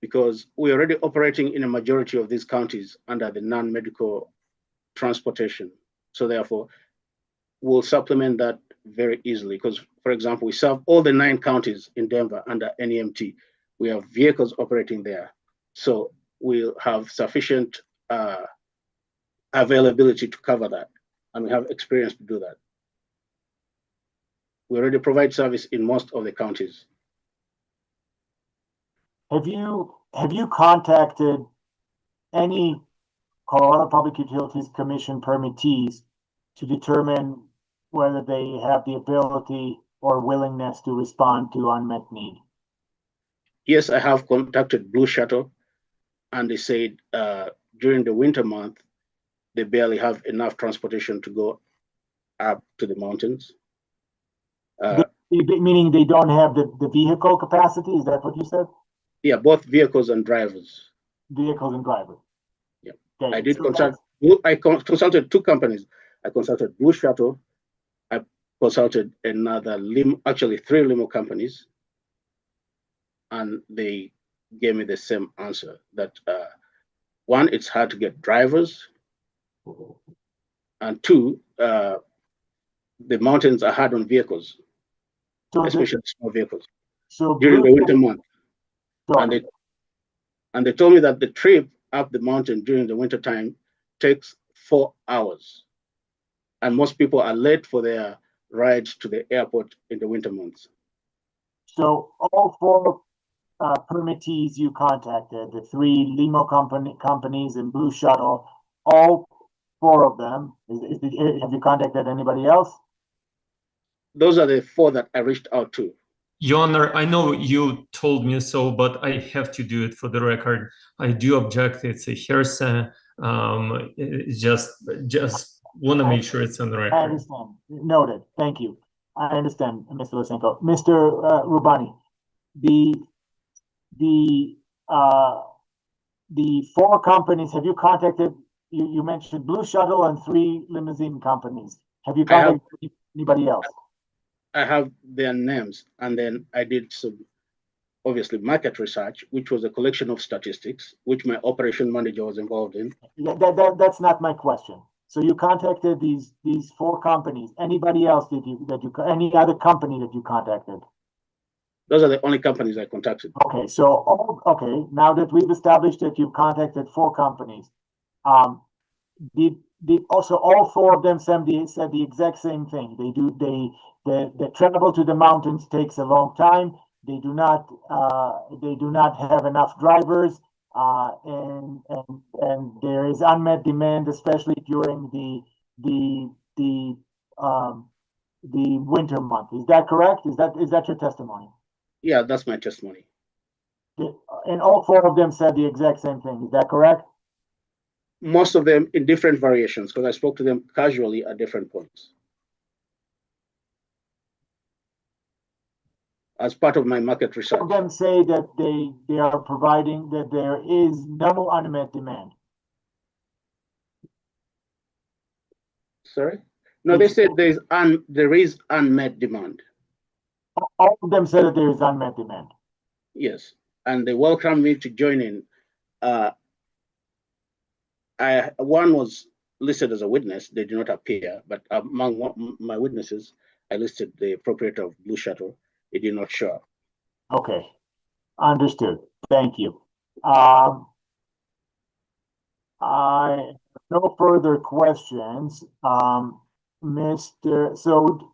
[SPEAKER 3] because we're already operating in a majority of these counties under the non-medical transportation. So therefore, we'll supplement that very easily because, for example, we serve all the 9 counties in Denver under NEMT. We have vehicles operating there. So we'll have sufficient availability to cover that. And we have experience to do that. We already provide service in most of the counties.
[SPEAKER 1] Have you contacted any Colorado Public Utilities Commission permittees to determine whether they have the ability or willingness to respond to unmet need?
[SPEAKER 3] Yes, I have contacted Blue Shuttle, and they said during the winter month, they barely have enough transportation to go up to the mountains.
[SPEAKER 1] Meaning they don't have the vehicle capacity? Is that what you said?
[SPEAKER 3] Yeah, both vehicles and drivers.
[SPEAKER 1] Vehicles and drivers.
[SPEAKER 3] Yeah,
[SPEAKER 1] okay.
[SPEAKER 3] I did consult. I consulted 2 companies. I consulted Blue Shuttle. I consulted another actually 3 limo companies, and they gave me the same answer that 1, it's hard to get drivers, and 2, the mountains are hard on vehicles, especially small vehicles.
[SPEAKER 1] So
[SPEAKER 3] during the winter month. And they told me that the trip up the mountain during the winter time takes 4 hours. And most people are late for their rides to the airport in the winter months.
[SPEAKER 1] So all 4 permittees you contacted, the 3 limo companies and Blue Shuttle, all 4 of them, have you contacted anybody else?
[SPEAKER 3] Those are the 4 that I reached out to.
[SPEAKER 2] Your Honor, I know you told me so, but I have to do it for the record. I do object. It's a hearsay. Just want to make sure it's on the record.
[SPEAKER 1] I understand. Noted. Thank you. I understand, Mr. Lysenko. Mr. Rubani, the 4 companies, have you contacted, you mentioned Blue Shuttle and 3 limousine companies. Have you contacted anybody else?
[SPEAKER 3] I have their names, and then I did some, obviously, market research, which was a collection of statistics, which my operation manager was involved in.
[SPEAKER 1] That's not my question. So you contacted these 4 companies. Anybody else any other company that you contacted?
[SPEAKER 3] Those are the only companies I contacted.
[SPEAKER 1] Okay, now that we've established that you've contacted 4 companies, did also all four of them said the exact same thing. The travel to the mountains takes a long time. They do not have enough drivers, and there is unmet demand, especially during the winter month. Is that correct? Is that your testimony?
[SPEAKER 3] Yeah, that's my testimony.
[SPEAKER 1] And all four of them said the exact same thing. Is that correct?
[SPEAKER 3] Most of them in different variations, because I spoke to them casually at different points. As part of my market research.
[SPEAKER 1] All of them say that they are providing, that there is no unmet demand.
[SPEAKER 3] Sorry? No, they said there is unmet demand.
[SPEAKER 1] All of them said that there is unmet demand.
[SPEAKER 3] Yes, and they welcomed me to join in. One was listed as a witness. They did not appear, but among my witnesses, I listed the proprietor of Blue Shuttle. It did not show up.
[SPEAKER 1] Okay, understood. Thank you. I no further questions, Mr. So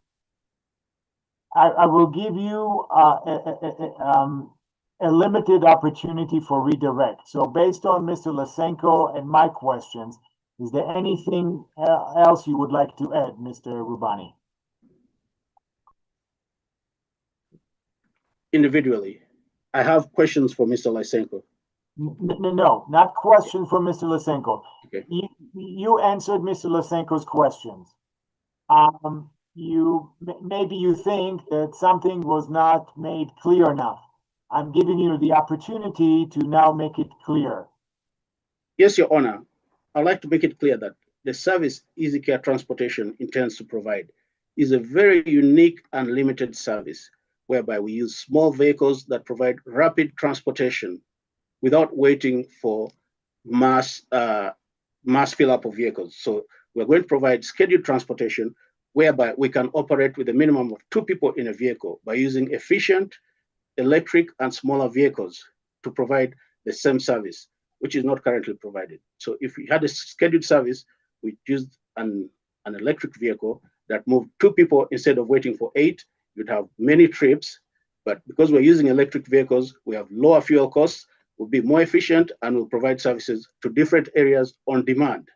[SPEAKER 1] I will give you a limited opportunity for redirect. So based on Mr. Lysenko and my questions, is there anything else you would like to add, Mr. Rubani?
[SPEAKER 3] Individually, I have questions for Mr. Lysenko.
[SPEAKER 1] No, not questions for Mr. Lysenko.
[SPEAKER 3] Okay.
[SPEAKER 1] You answered Mr. Lysenko's questions. Maybe you think that something was not made clear enough. I'm giving you the opportunity to now make it clear.
[SPEAKER 3] Yes, Your Honor. I'd like to make it clear that the service EasyCare Transportation intends to provide is a very unique and limited service, whereby we use small vehicles that provide rapid transportation without waiting for mass fill-up of vehicles. So we're going to provide scheduled transportation whereby we can operate with a minimum of 2 people in a vehicle by using efficient electric and smaller vehicles to provide the same service, which is not currently provided. So if we had a scheduled service, we used an electric vehicle that moved 2 people instead of waiting for 8, you'd have many trips. But because we're using electric vehicles, we have lower fuel costs, will be more efficient, and will provide services to different areas on demand.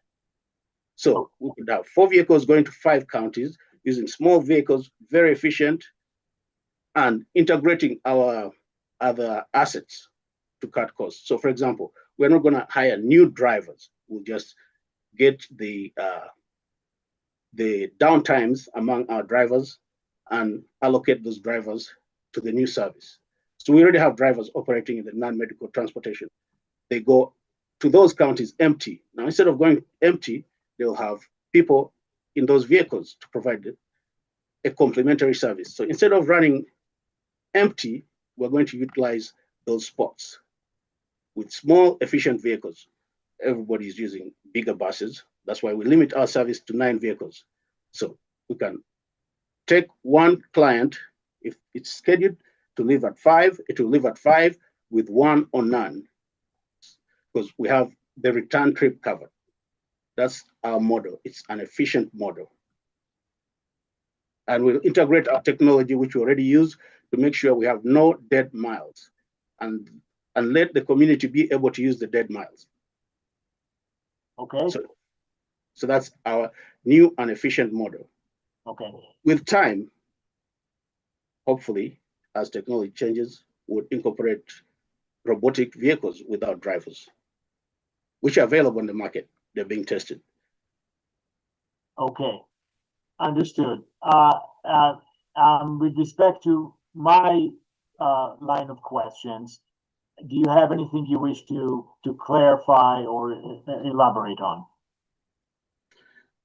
[SPEAKER 3] So we could have 4 vehicles going to 5 counties using small vehicles, very efficient, and integrating our other assets to cut costs. So for example, we're not going to hire new drivers. We'll just get the downtimes among our drivers and allocate those drivers to the new service. So we already have drivers operating in the non-medical transportation. They go to those counties empty. Now, instead of going empty, they'll have people in those vehicles to provide a complementary service. So instead of running empty, we're going to utilize those spots with small, efficient vehicles. Everybody is using bigger buses. That's why we limit our service to 9 vehicles. So we can take one client, if it's scheduled to leave at 5, it will leave at 5 with 1 or none, because we have the return trip covered. That's our model. It's an efficient model. And we'll integrate our technology, which we already use, to make sure we have no dead miles, and let the community be able to use the dead miles.
[SPEAKER 1] Okay.
[SPEAKER 3] So that's our new and efficient model.
[SPEAKER 1] Okay.
[SPEAKER 3] With time, hopefully, as technology changes, we'll incorporate robotic vehicles without drivers, which are available on the market. They're being tested.
[SPEAKER 1] Okay, understood. With respect to my line of questions, do you have anything you wish to clarify or elaborate on?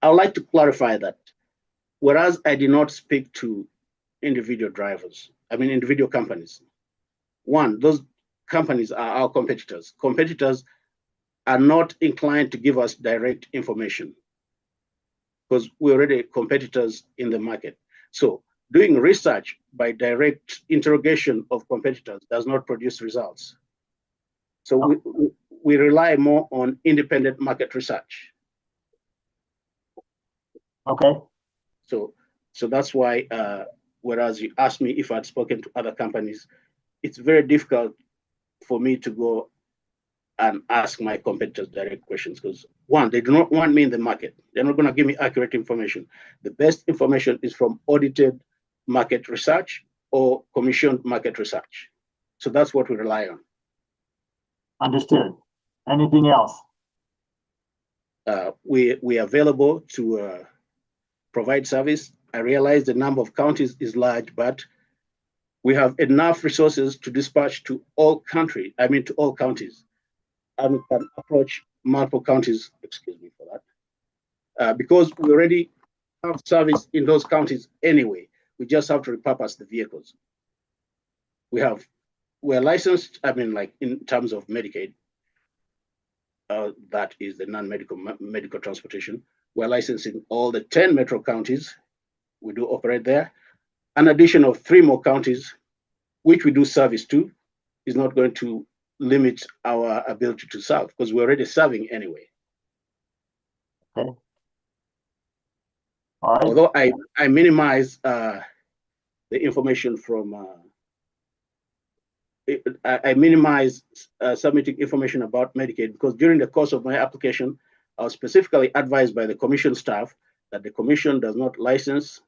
[SPEAKER 3] I would like to clarify that whereas I did not speak to individual drivers, individual companies. One, those companies are our competitors. Competitors are not inclined to give us direct information because we're already competitors in the market. So doing research by direct interrogation of competitors does not produce results. So we rely more on independent market research.
[SPEAKER 1] Okay,
[SPEAKER 3] So that's why, whereas you asked me if I'd spoken to other companies, it's very difficult for me to go and ask my competitors direct questions because, one, they do not want me in the market. They're not going to give me accurate information. The best information is from audited market research or commissioned market research. So that's what we rely on.
[SPEAKER 1] understood. Anything else?
[SPEAKER 3] We are available to provide service. I realize the number of counties is large, but we have enough resources to dispatch to all counties, and we can approach multiple counties, excuse me for that, because we already have service in those counties anyway. We just have to repurpose the vehicles. We're licensed, like in terms of Medicaid, that is the medical transportation. We're licensed in all the 10 metro counties. We do operate there. An addition of 3 more counties, which we do service to, is not going to limit our ability to serve because we're already serving anyway.
[SPEAKER 1] Okay. All right.
[SPEAKER 3] Although I minimize the information from, I minimize submitting information about Medicaid because during the course of my application, I was specifically advised by the commission staff that the commission does not license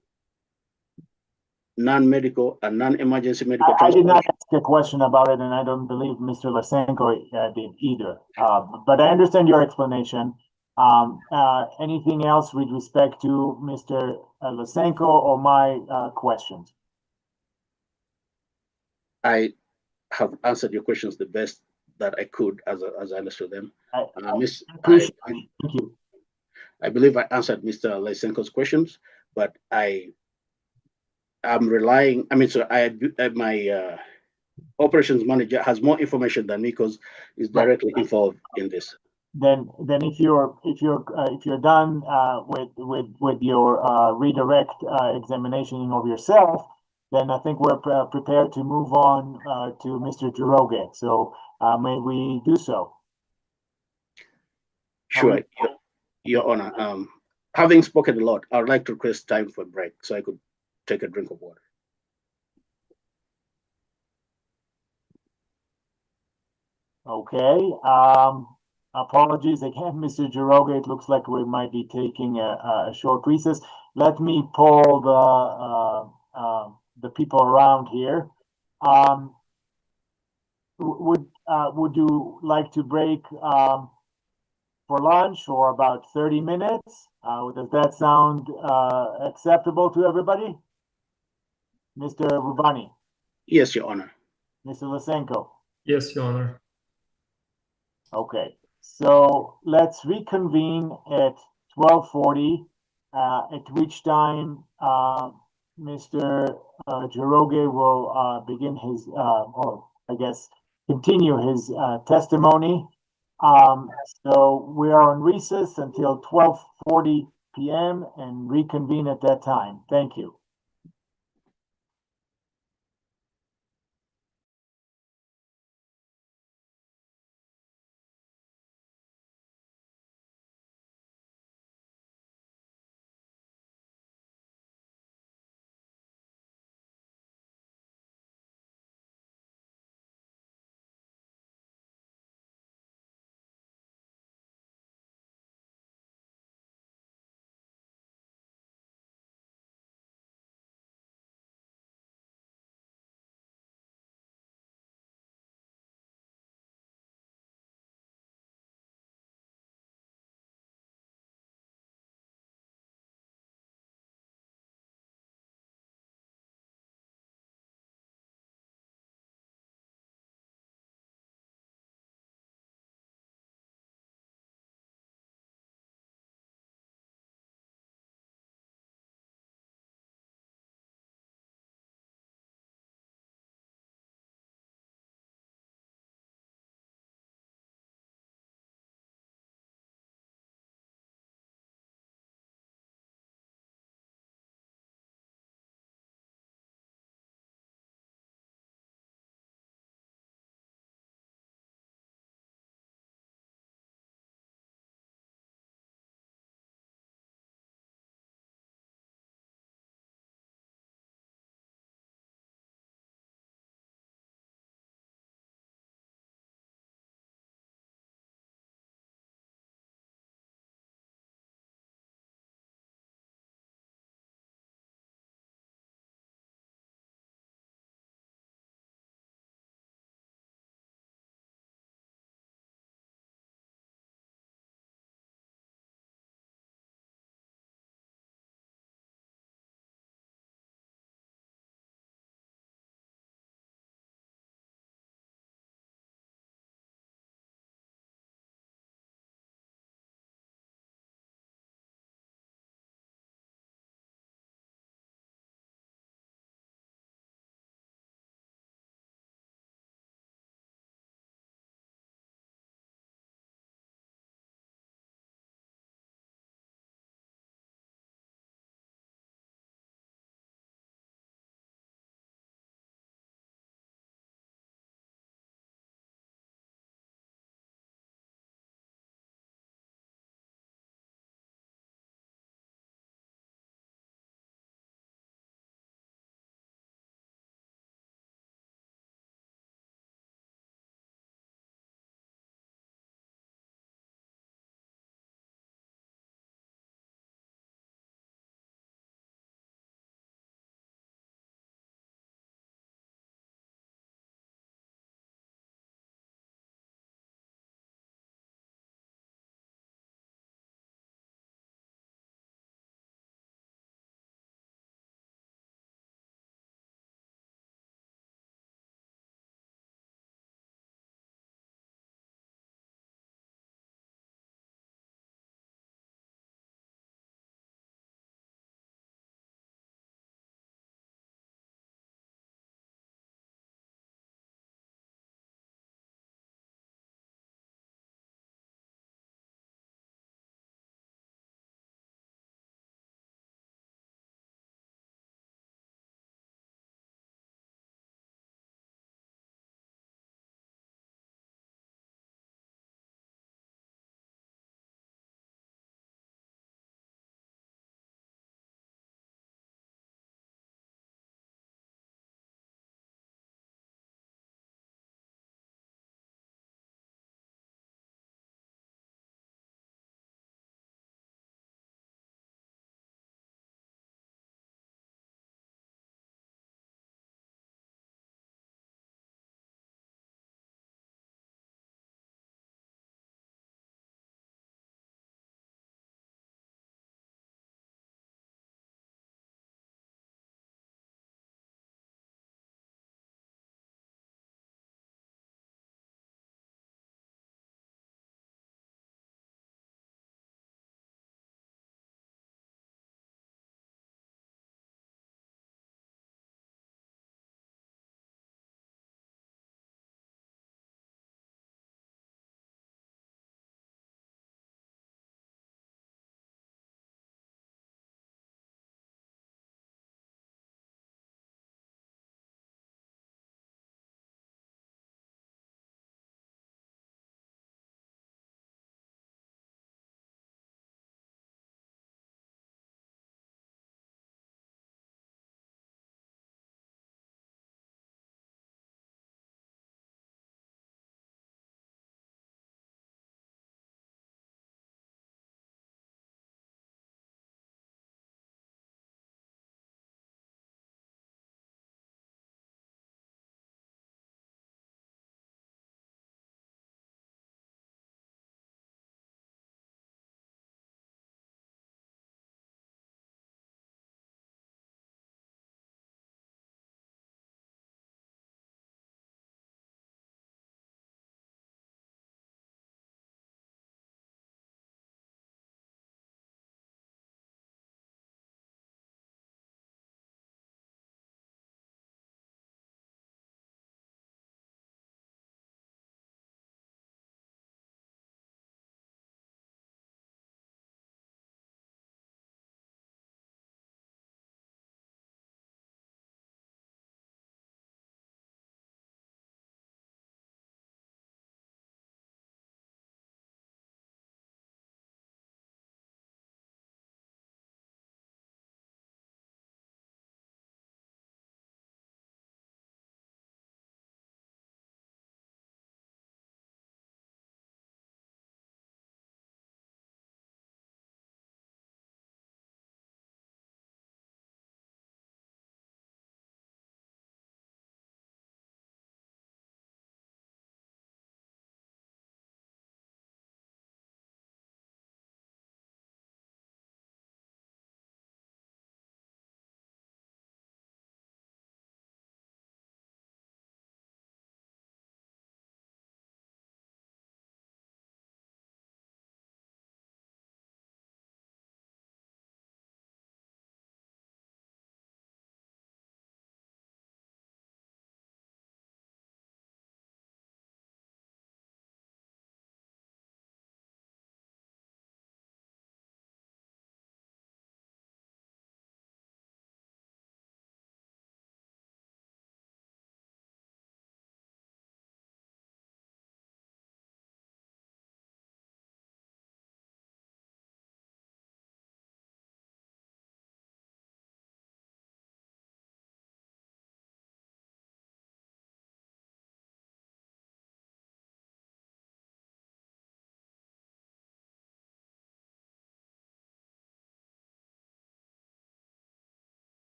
[SPEAKER 3] non-medical and non-emergency medical
[SPEAKER 1] I did not
[SPEAKER 3] transportation.
[SPEAKER 1] ask a question about it, and I don't believe Mr. Lysenko did either. But I understand your explanation. Anything else with respect to Mr. Lysenko or my questions?
[SPEAKER 3] I have answered your questions the best that I could as I understood them.
[SPEAKER 1] Thank you.
[SPEAKER 3] I believe I answered Mr. Lysenko's questions, but I'm relying. My operations manager has more information than me because he's directly involved in this.
[SPEAKER 1] Then if you're done with your redirect examination of yourself, then I think we're prepared to move on to Mr. Jiroge. So may we do so?
[SPEAKER 3] Sure, Your Honor. Having spoken a lot, I would like to request time for a break so I could take a drink of water.
[SPEAKER 1] Okay. Apologies again, Mr. Jiroge. It looks like we might be taking a short recess. Let me poll the people around here. Would you like to break for lunch for about 30 minutes? Does that sound acceptable to everybody? Mr. Rubani?
[SPEAKER 3] Yes, Your Honor.
[SPEAKER 1] Mr. Lysenko?
[SPEAKER 2] Yes, Your Honor.
[SPEAKER 1] Okay, so let's reconvene at 12:40, at which time Mr. Jiroge will begin his, or I guess, continue his testimony. So we are on recess until 12:40 p.m. and reconvene at that time. Thank you.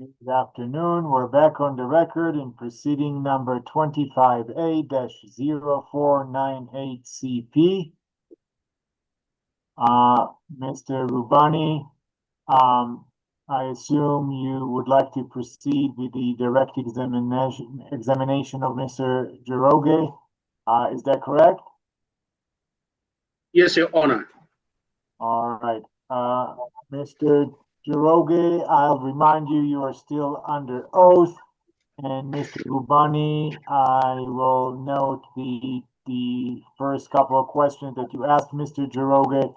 [SPEAKER 1] Good afternoon. We're back on the record in proceeding number 25A-0498CP. Mr. Rubani, I assume you would like to proceed with the direct examination of Mr. Jiroge. Is that correct?
[SPEAKER 3] Yes, Your Honor.
[SPEAKER 1] All right. Mr. Jiroge, I'll remind you, you are still under oath. And Mr. Rubani, I will note the first couple of questions that you asked Mr. Jiroge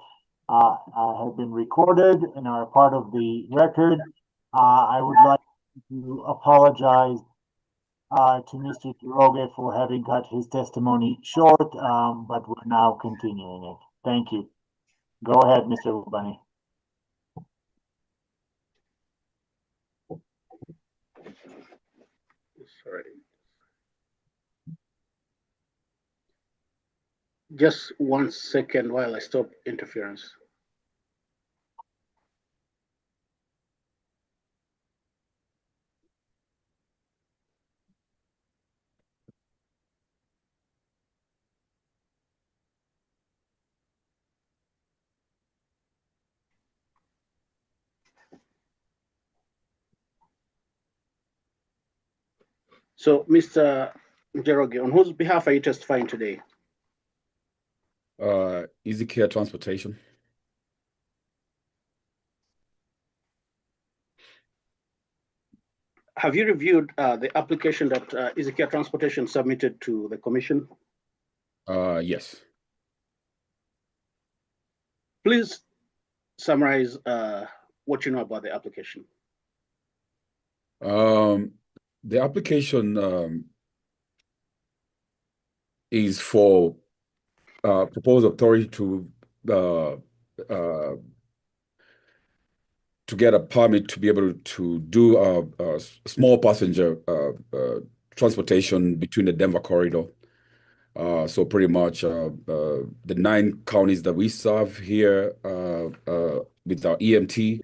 [SPEAKER 1] have been recorded and are part of the record. I would like to apologize to Mr. Jiroge for having cut his testimony short, but we're now continuing it. Thank you. Go ahead, Mr. Rubani.
[SPEAKER 3] Sorry. Just 1 second while I stop interference. So, Mr. Jiroge, on whose behalf are you testifying today?
[SPEAKER 5] Easy Care Transportation.
[SPEAKER 3] Have you reviewed the application that Easy Care Transportation submitted to the commission?
[SPEAKER 5] Yes.
[SPEAKER 3] Please summarize what you know about the application.
[SPEAKER 5] The application is for proposed authority to get a permit to be able to do a small passenger transportation between the Denver corridor. So pretty much the 9 counties that we serve here with our EMT,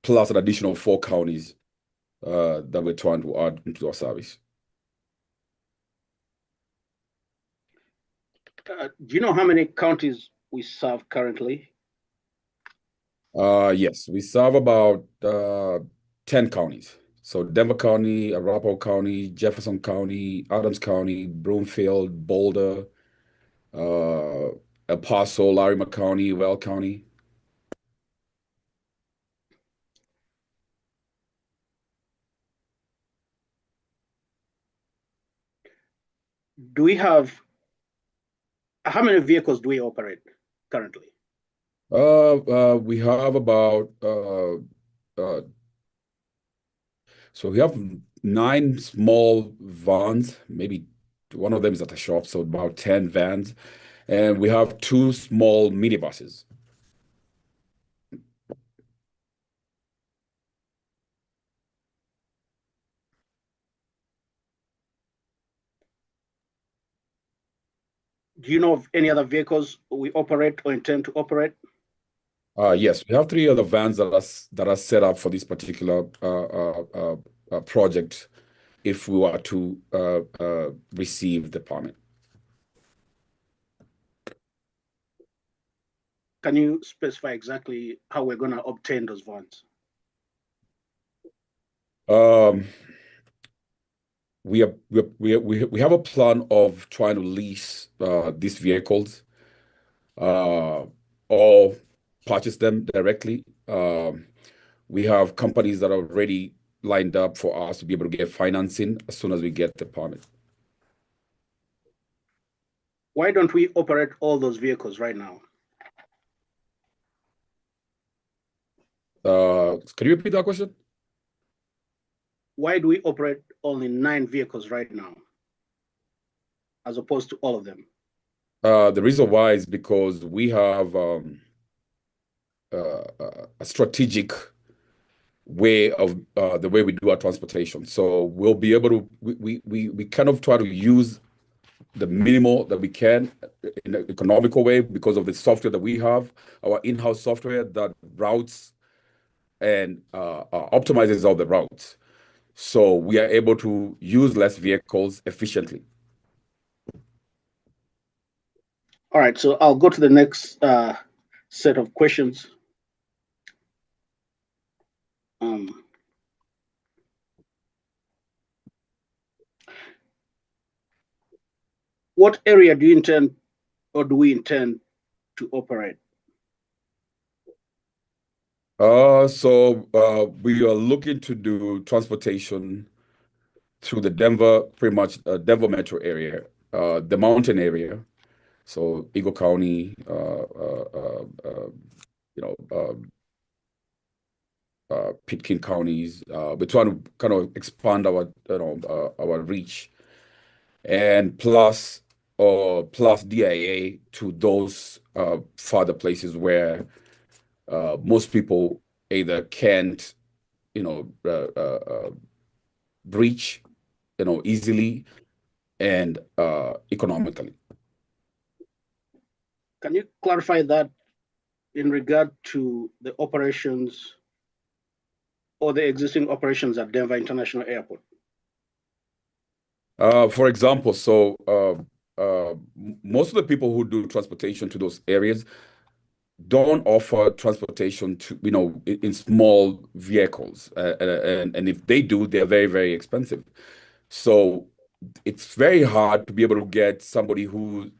[SPEAKER 5] plus an additional 4 counties that we're trying to add into our service.
[SPEAKER 3] Do you know how many counties we serve currently?
[SPEAKER 5] Yes, we serve about 10 counties. So Denver County, Arapahoe County, Jefferson County, Adams County, Broomfield, Boulder, El Paso, Larimer County, Weld County.
[SPEAKER 3] Do we have, how many vehicles do we operate currently?
[SPEAKER 5] We have about so we have 9 small vans, maybe one of them is at a shop, so about 10 vans, and we have 2 small minibuses.
[SPEAKER 3] Do you know of any other vehicles we operate or intend to operate?
[SPEAKER 5] Yes, we have 3 other vans that are set up for this particular project if we were to receive the permit.
[SPEAKER 3] Can you specify exactly how we're going to obtain those vans?
[SPEAKER 5] We have a plan of trying to lease these vehicles or purchase them directly. We have companies that are already lined up for us to be able to get financing as soon as we get the permit.
[SPEAKER 3] Why don't we operate all those vehicles right now?
[SPEAKER 5] Can you repeat that question?
[SPEAKER 3] Why do we operate only 9 vehicles right now, as opposed to all of them?
[SPEAKER 5] The reason why is because we have a strategic way of the way we do our transportation. So we'll be able to, we kind of try to use the minimal that we can in an economical way because of the software that we have, our in-house software that routes and optimizes all the routes. So we are able to use less vehicles efficiently.
[SPEAKER 3] All right, so I'll go to the next set of questions. What area do you intend, or do we intend to operate?
[SPEAKER 5] We are looking to do transportation through the pretty much Denver metro area, the mountain area. So Eagle County, Pitkin counties. We're trying to kind of expand our, our reach, and plus DIA to those farther places where most people either can't, reach, easily and economically.
[SPEAKER 3] Can you clarify that in regard to the operations or the existing operations at Denver International Airport?
[SPEAKER 5] For example, most of the people who do transportation to those areas don't offer transportation to, in small vehicles. And if they do, they're very, very expensive. So it's very hard to be able to get somebody who,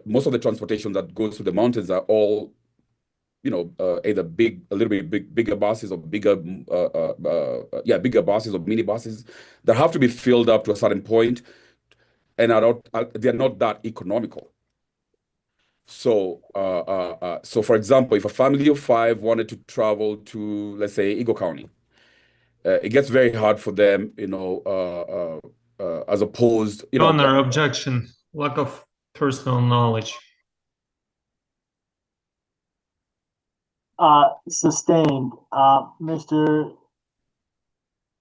[SPEAKER 5] most of the transportation that goes to the mountains are all, either bigger buses or bigger buses or mini buses that have to be filled up to a certain point, and they're not that economical. So, for example, if a family of 5 wanted to travel to, let's say, Eagle County, it gets very hard for them, as opposed,
[SPEAKER 2] Honor, objection, lack of personal knowledge.
[SPEAKER 1] Sustained. Mr.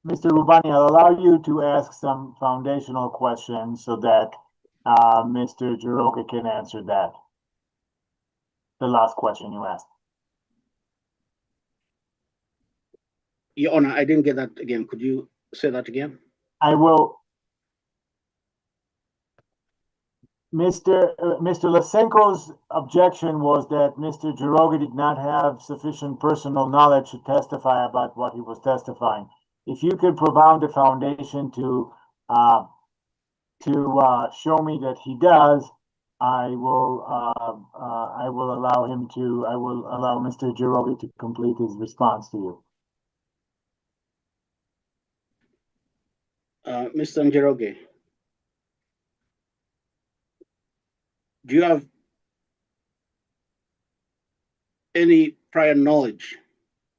[SPEAKER 1] Rubani, I'll allow you to ask some foundational questions so that Mr. Jiroka can answer that. The last question you asked.
[SPEAKER 3] Your Honor, I didn't get that again. Could you say that again?
[SPEAKER 1] I will. Mr. Lysenko's objection was that Mr. Jiroga did not have sufficient personal knowledge to testify about what he was testifying. If you could provide the foundation to show me that he does, I will allow Mr. Jiroga to complete his response to you.
[SPEAKER 3] Mr. Njeroge, do you have any prior knowledge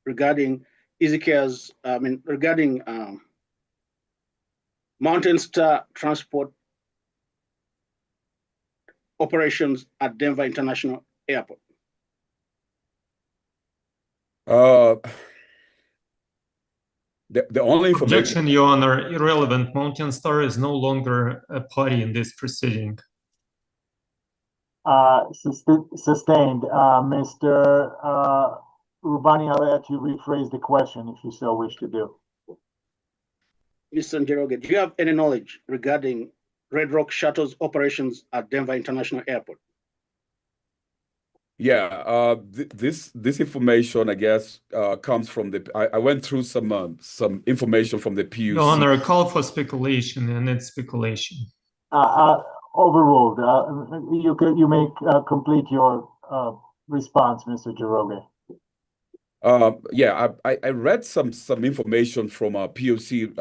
[SPEAKER 3] regarding Ezekiel's, regarding Mountain Star Transport operations at Denver International Airport?
[SPEAKER 5] The only information.
[SPEAKER 2] Objection, Your Honor, irrelevant. Mountain Star is no longer a party in this proceeding.
[SPEAKER 1] Sustained. Mr. Rubani, I'll let you rephrase the question if you so wish to do.
[SPEAKER 3] Mr. Njeroge, do you have any knowledge regarding Red Rock Shuttle's operations at Denver International Airport?
[SPEAKER 5] Yeah, this information, I guess, comes from the. I went through some information from the PUC.
[SPEAKER 2] Your Honor, a call for speculation, and it's speculation.
[SPEAKER 1] Overruled. You may complete your response, Mr. Jiroge.
[SPEAKER 5] Yeah, I read some information from a POC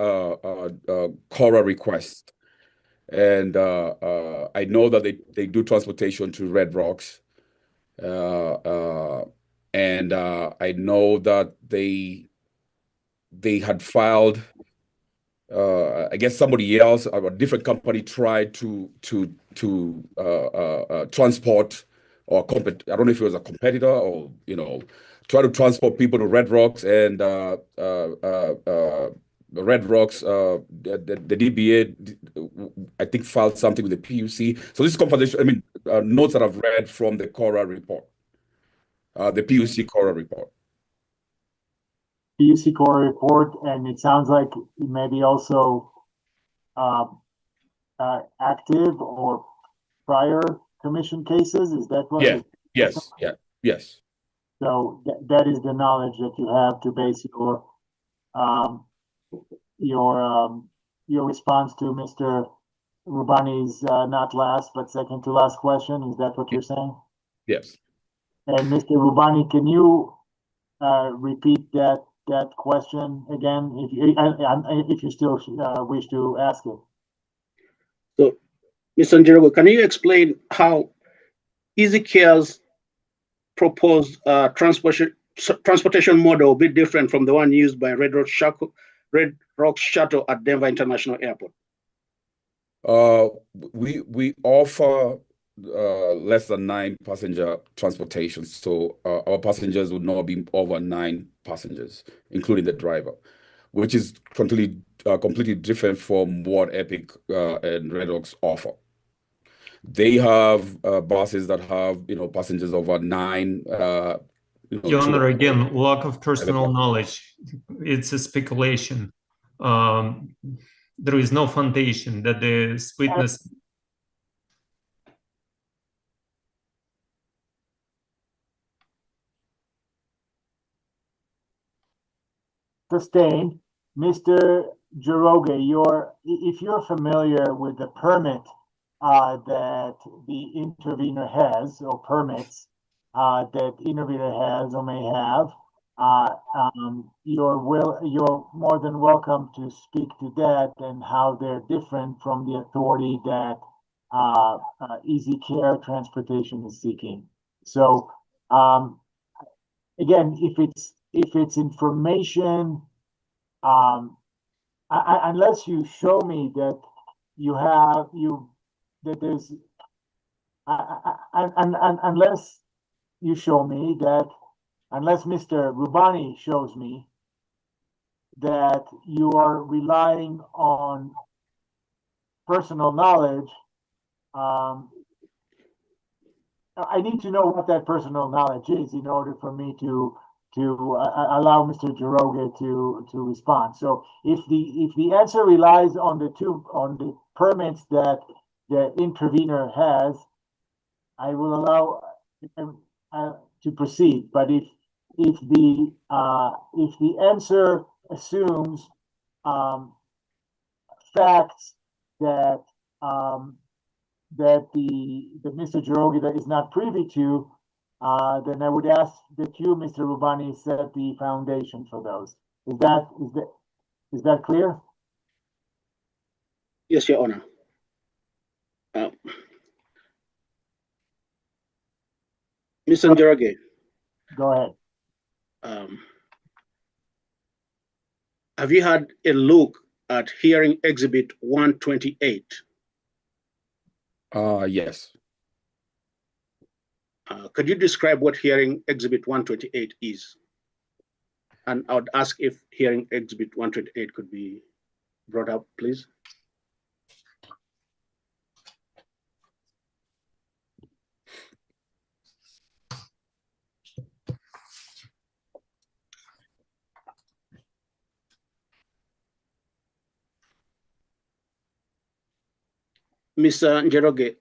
[SPEAKER 5] CORA request, and I know that they do transportation to Red Rocks, and I know that they had filed. I guess somebody else, or a different company, tried to transport, or I don't know if it was a competitor or try to transport people to Red Rocks, and the Red Rocks, the DBA, I think, filed something with the PUC. So this conversation, notes that I've read from the CORA report, the PUC CORA report.
[SPEAKER 1] PUC Core report, and it sounds like maybe also active or prior commission cases. Is that what?
[SPEAKER 5] Yeah. Yes. Yeah. Yes.
[SPEAKER 1] So that is the knowledge that you have to base your response to Mr. Rubani's not last but second to last question. Is that what you're saying?
[SPEAKER 5] Yes.
[SPEAKER 1] And Mr. Rubani, can you repeat that question again if you still wish to ask it?
[SPEAKER 3] So, Mr. Njoroge, can you explain how EasyCare's proposed transportation model will be different from the one used by Red Rock Shuttle at Denver International Airport?
[SPEAKER 5] We offer less than 9 passenger transportation, so our passengers would not be over 9 passengers, including the driver, which is completely different from what Epic and Red Rocks offer. They have buses that have passengers over 9.
[SPEAKER 2] Your Honor, again, lack of personal knowledge. It's a speculation. There is no foundation that the witness.
[SPEAKER 1] Sustained. Mr. Njoroge, if you're familiar with the permit that the intervener has, or permits that intervener has or may have, you're more than welcome to speak to that and how they're different from the authority that EasyCare Transportation is seeking. So again, if it's information, unless you show me that there's unless you show me that, unless Mr. Rubani shows me that you are relying on personal knowledge, I need to know what that personal knowledge is in order for me to allow Mr. Njoroge to respond. So if the answer relies on the permits that the intervener has, I will allow to proceed. But if the answer assumes facts that Mr. Njoroge is not privy to, then I would ask that you, Mr. Rubani, set the foundation for those. Is that clear?
[SPEAKER 3] Yes, Your Honor. Mr. Njoroge.
[SPEAKER 1] Go ahead.
[SPEAKER 3] Have you had a look at hearing exhibit 128?
[SPEAKER 5] Yes.
[SPEAKER 3] Could you describe what hearing exhibit 128 is? And I would ask if hearing exhibit 128 could be brought up, please. Mr. Njoroge,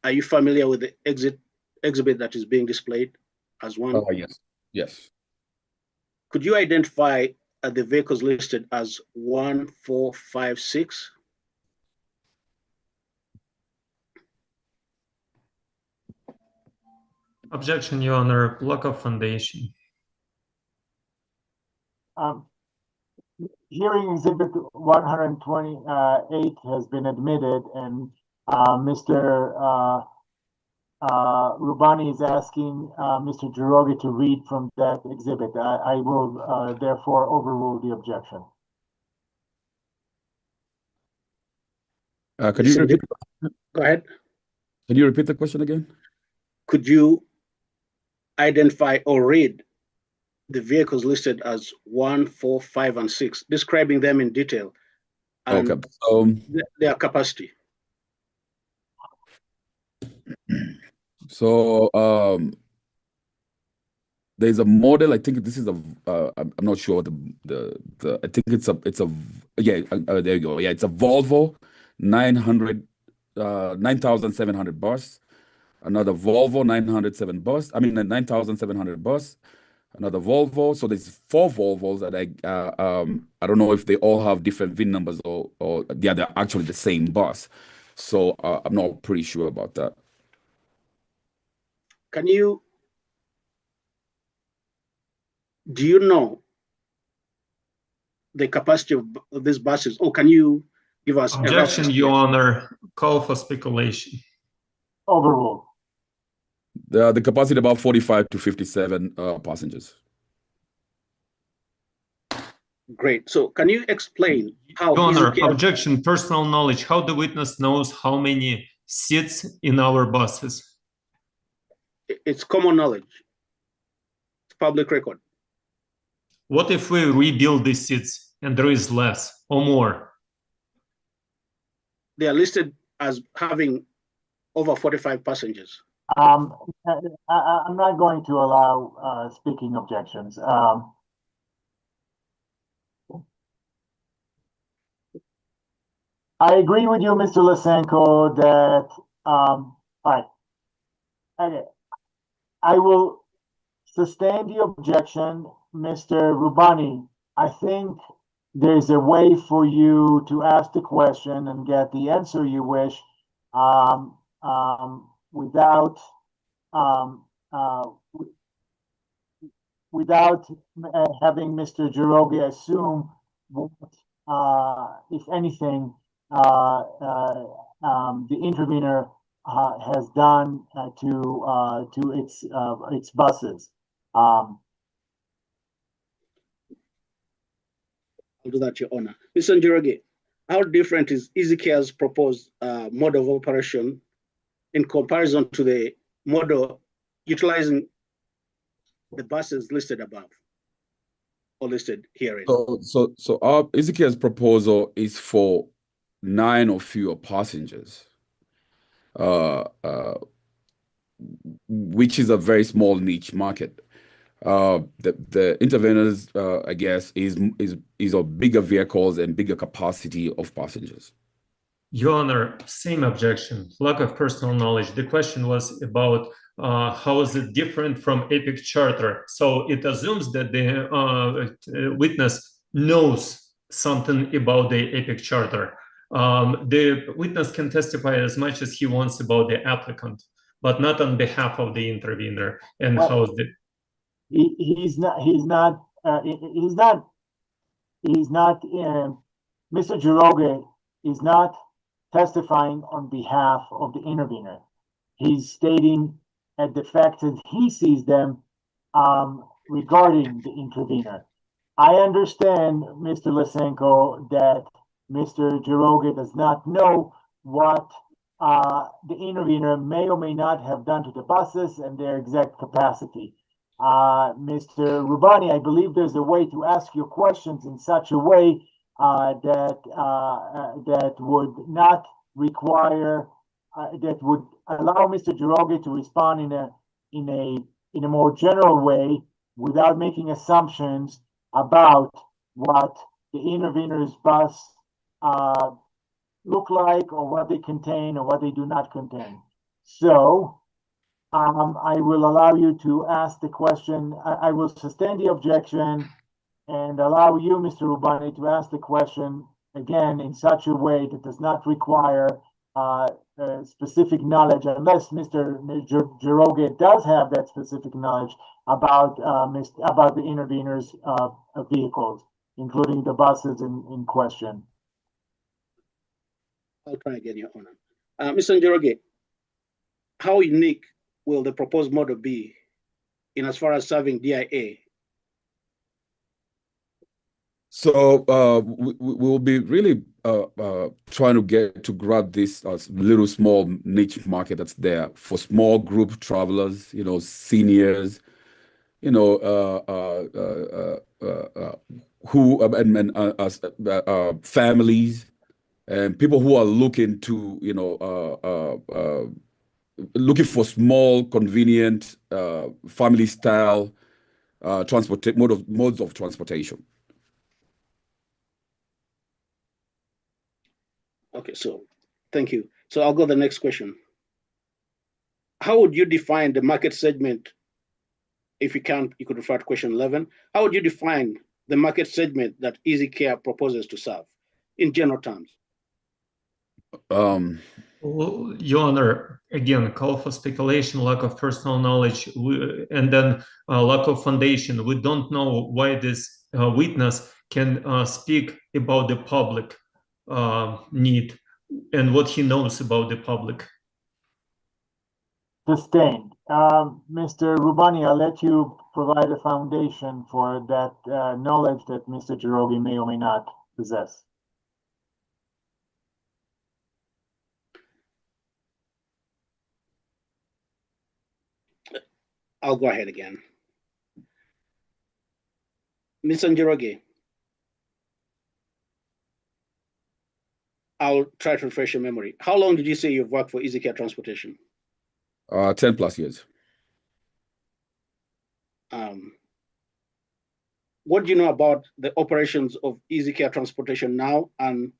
[SPEAKER 3] are you familiar with the exhibit that is being displayed as one?
[SPEAKER 5] Yes. Yes.
[SPEAKER 3] Could you identify the vehicles listed as 1456?
[SPEAKER 2] Objection, Your Honor. Lack of foundation.
[SPEAKER 1] Hearing exhibit 128 has been admitted, and Mr. Rubani is asking Mr. Njoroge to read from that exhibit. I will therefore overrule the objection.
[SPEAKER 5] Could you repeat?
[SPEAKER 3] Go ahead.
[SPEAKER 5] Can you repeat the question again?
[SPEAKER 3] Could you identify or read the vehicles listed as 1, 4, 5, and 6, describing them in detail and
[SPEAKER 5] okay.
[SPEAKER 3] Their capacity?
[SPEAKER 5] So there's a model. I think this is a. I'm not sure the. I think it's a. Yeah. There you go. Yeah, it's a Volvo 9,700 bus. Another Volvo 907 bus. I mean, 9,700 bus. Another Volvo. So there's 4 Volvos that I don't know if they all have different VIN numbers or yeah, they're actually the same bus. So I'm not pretty sure about that.
[SPEAKER 3] Do you know the capacity of these buses, or can you give us
[SPEAKER 2] Objection, Your Honor. Call for speculation.
[SPEAKER 1] Overruled.
[SPEAKER 5] The capacity about 45 to 57 passengers.
[SPEAKER 3] Great. So can you explain how?
[SPEAKER 2] Your Honor, objection, personal knowledge. How the witness knows how many seats in our buses?
[SPEAKER 3] It's common knowledge. It's public record.
[SPEAKER 2] What if we rebuild these seats and there is less or more?
[SPEAKER 3] They are listed as having over 45 passengers.
[SPEAKER 1] I'm not going to allow speaking objections. I agree with you, Mr. Lysenko, that all right. Okay. I will sustain the objection, Mr. Rubani. I think there's a way for you to ask the question and get the answer you wish without having Mr. Jirogi assume what, if anything, the intervener has done to its buses.
[SPEAKER 3] I'll do that, Your Honor. Mr. Njoroge, how different is EasyCare's proposed mode of operation in comparison to the model utilizing the buses listed above or listed herein?
[SPEAKER 5] So our EasyCare's proposal is for 9 or fewer passengers, which is a very small niche market. The interveners, I guess, is of bigger vehicles and bigger capacity of passengers.
[SPEAKER 2] Your Honor, same objection, lack of personal knowledge. The question was about how is it different from Epic Charter? So it assumes that the witness knows something about the Epic Charter. The witness can testify as much as he wants about the applicant, but not on behalf of the intervener. And
[SPEAKER 1] well,
[SPEAKER 2] how is the
[SPEAKER 1] he's not Mr. Jiroge is not testifying on behalf of the intervener. He's stating the fact that he sees them regarding the intervener. I understand, Mr. Lysenko, that Mr. Jiroge does not know what the intervener may or may not have done to the buses and their exact capacity. Mr. Rubani, I believe there's a way to ask your questions in such a way that would not require that would allow Mr. Jiroge to respond in a more general way without making assumptions about what the intervener's bus look like or what they contain or what they do not contain. So I will allow you to ask the question. I will sustain the objection and allow you, Mr. Rubani, to ask the question again in such a way that does not require specific knowledge, unless Mr. Jiroge does have that specific knowledge about the intervener's vehicles, including the buses in question.
[SPEAKER 3] I'll try again, Your Honor. Mr. Jiroge, how unique will the proposed model be in as far as serving DIA?
[SPEAKER 5] So we will be really trying to grab this little small niche market that's there for small group travelers, seniors, who and families and people who are looking to looking for small, convenient, family style modes of transportation.
[SPEAKER 3] Okay, so thank you. So I'll go to the next question. How would you define the market segment? If you can't, you could refer to question 11. How would you define the market segment that EasyCare proposes to serve in general terms?
[SPEAKER 2] Well, Your Honor, again, call for speculation, lack of personal knowledge, and then lack of foundation. We don't know why this witness can speak about the public need and what he knows about the public.
[SPEAKER 1] Sustained. Mr. Rubani, I'll let you provide a foundation for that knowledge that Mr. Jirogi may or may not possess.
[SPEAKER 3] I'll go ahead again. Mr. Jirogi, I'll try to refresh your memory. How long did you say you've worked for EasyCare Transportation?
[SPEAKER 5] 10 plus years.
[SPEAKER 3] What do you know about the operations of EasyCare Transportation now and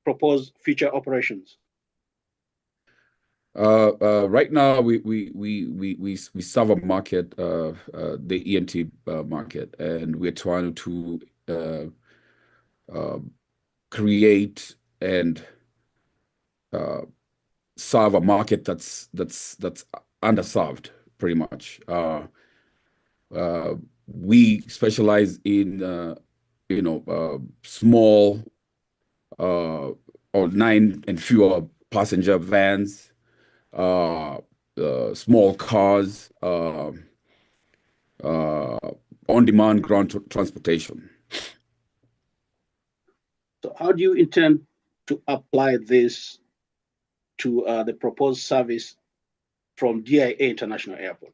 [SPEAKER 3] proposed future operations?
[SPEAKER 5] Right now, we serve a market, the EMT market, and we're trying to create and serve a market that's underserved, pretty much. We specialize in small or 9 and fewer passenger vans, small cars, on-demand ground transportation.
[SPEAKER 3] So how do you intend to apply this to the proposed service from DIA International Airport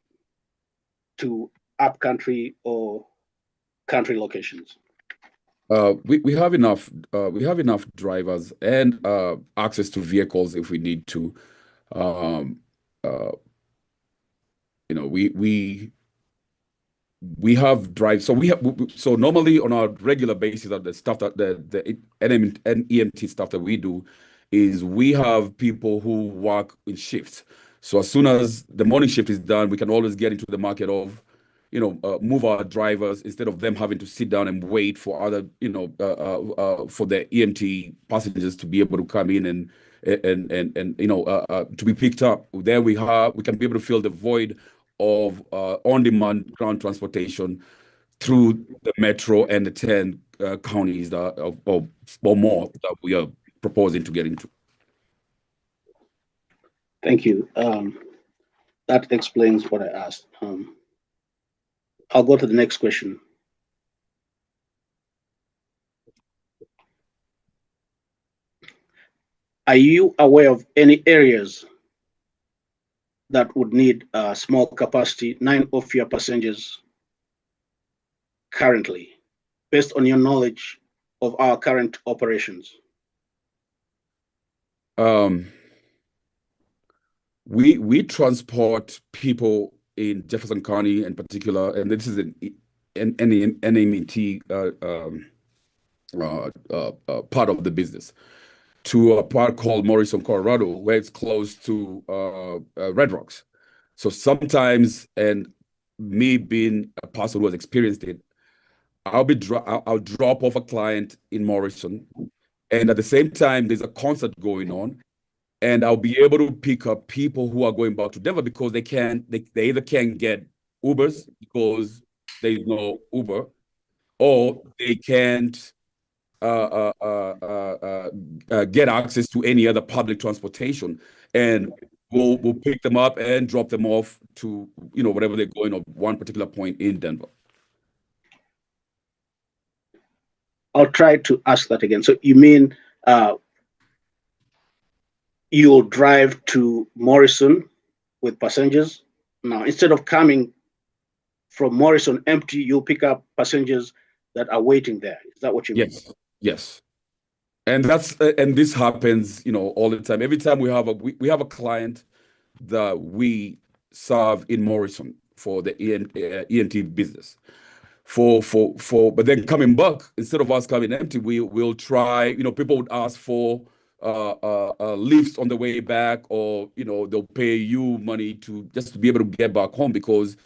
[SPEAKER 3] to upcountry or country locations?
[SPEAKER 5] We have enough drivers and access to vehicles if we need to. We have drive. So normally on our regular basis, of the stuff that the EMT stuff that we do is we have people who work in shifts. So as soon as the morning shift is done, we can always get into the market of move our drivers instead of them having to sit down and wait for other for the EMT passengers to be able to come in and to be picked up. There we can be able to fill the void of on-demand ground transportation through the metro and the 10 counties or more that we are proposing to get into.
[SPEAKER 3] Thank you. That explains what I asked. I'll go to the next question. Are you aware of any areas that would need small capacity 9 or fewer passengers currently, based on your knowledge of our current operations?
[SPEAKER 5] We transport people in Jefferson County in particular, and this is an NMT part of the business, to a part called Morrison, Colorado, where it's close to Red Rocks. So sometimes, and me being a person who has experienced it, I'll drop off a client in Morrison, and at the same time, there's a concert going on, and I'll be able to pick up people who are going back to Denver because they either can't get Ubers because there's no Uber, or they can't get access to any other public transportation, and we'll pick them up and drop them off to whatever they're going of one particular point in Denver.
[SPEAKER 3] I'll try to ask that again. So you mean you'll drive to Morrison with passengers? Now, instead of coming from Morrison empty, you'll pick up passengers that are waiting there. Is that what you mean?
[SPEAKER 5] Yes. And this happens, all the time. Every time we have a client that we serve in Morrison for the EMT business, but then coming back, instead of us coming empty, we'll try, you know, people would ask for lifts on the way back, or, you know, they'll pay you money to just to be able to get back home, because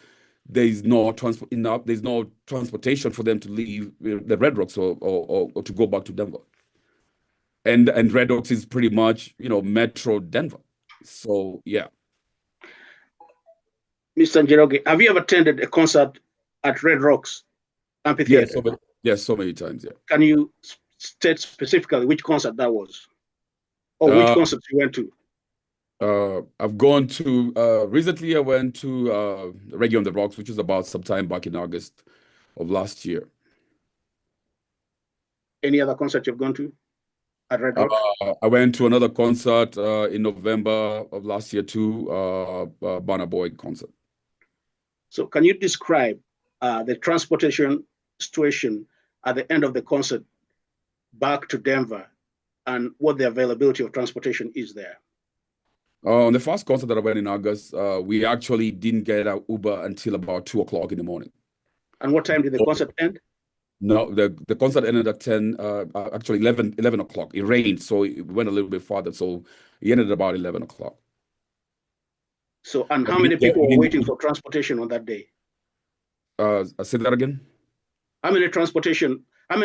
[SPEAKER 5] there's no transportation for them to leave the Red Rocks or to go back to Denver. And Red Rocks is pretty much, you know, Metro Denver. So yeah.
[SPEAKER 3] Mr. Njoroge, have you ever attended a concert at Red Rocks Amphitheater?
[SPEAKER 5] Yes, so many times, yeah.
[SPEAKER 3] Can you state specifically which concert that was? Or which concert you went to?
[SPEAKER 5] I've gone to, recently I went to Reggae on the Rocks, which is about sometime back in August of last year.
[SPEAKER 3] Any other concert you've gone to at Red Rocks?
[SPEAKER 5] I went to another concert in November of last year too, Burna Boy concert.
[SPEAKER 3] So can you describe the transportation situation at the end of the concert back to Denver, and what the availability of transportation is there?
[SPEAKER 5] On the first concert that I went in August, we actually didn't get our Uber until about 2 o'clock in the morning.
[SPEAKER 3] And what time did the concert end?
[SPEAKER 5] No, the concert ended at 11 o'clock. It rained, so it went a little bit farther. So it ended about 11 o'clock.
[SPEAKER 3] So, and how many people were waiting for transportation on that day?
[SPEAKER 5] Say that again?
[SPEAKER 3] How many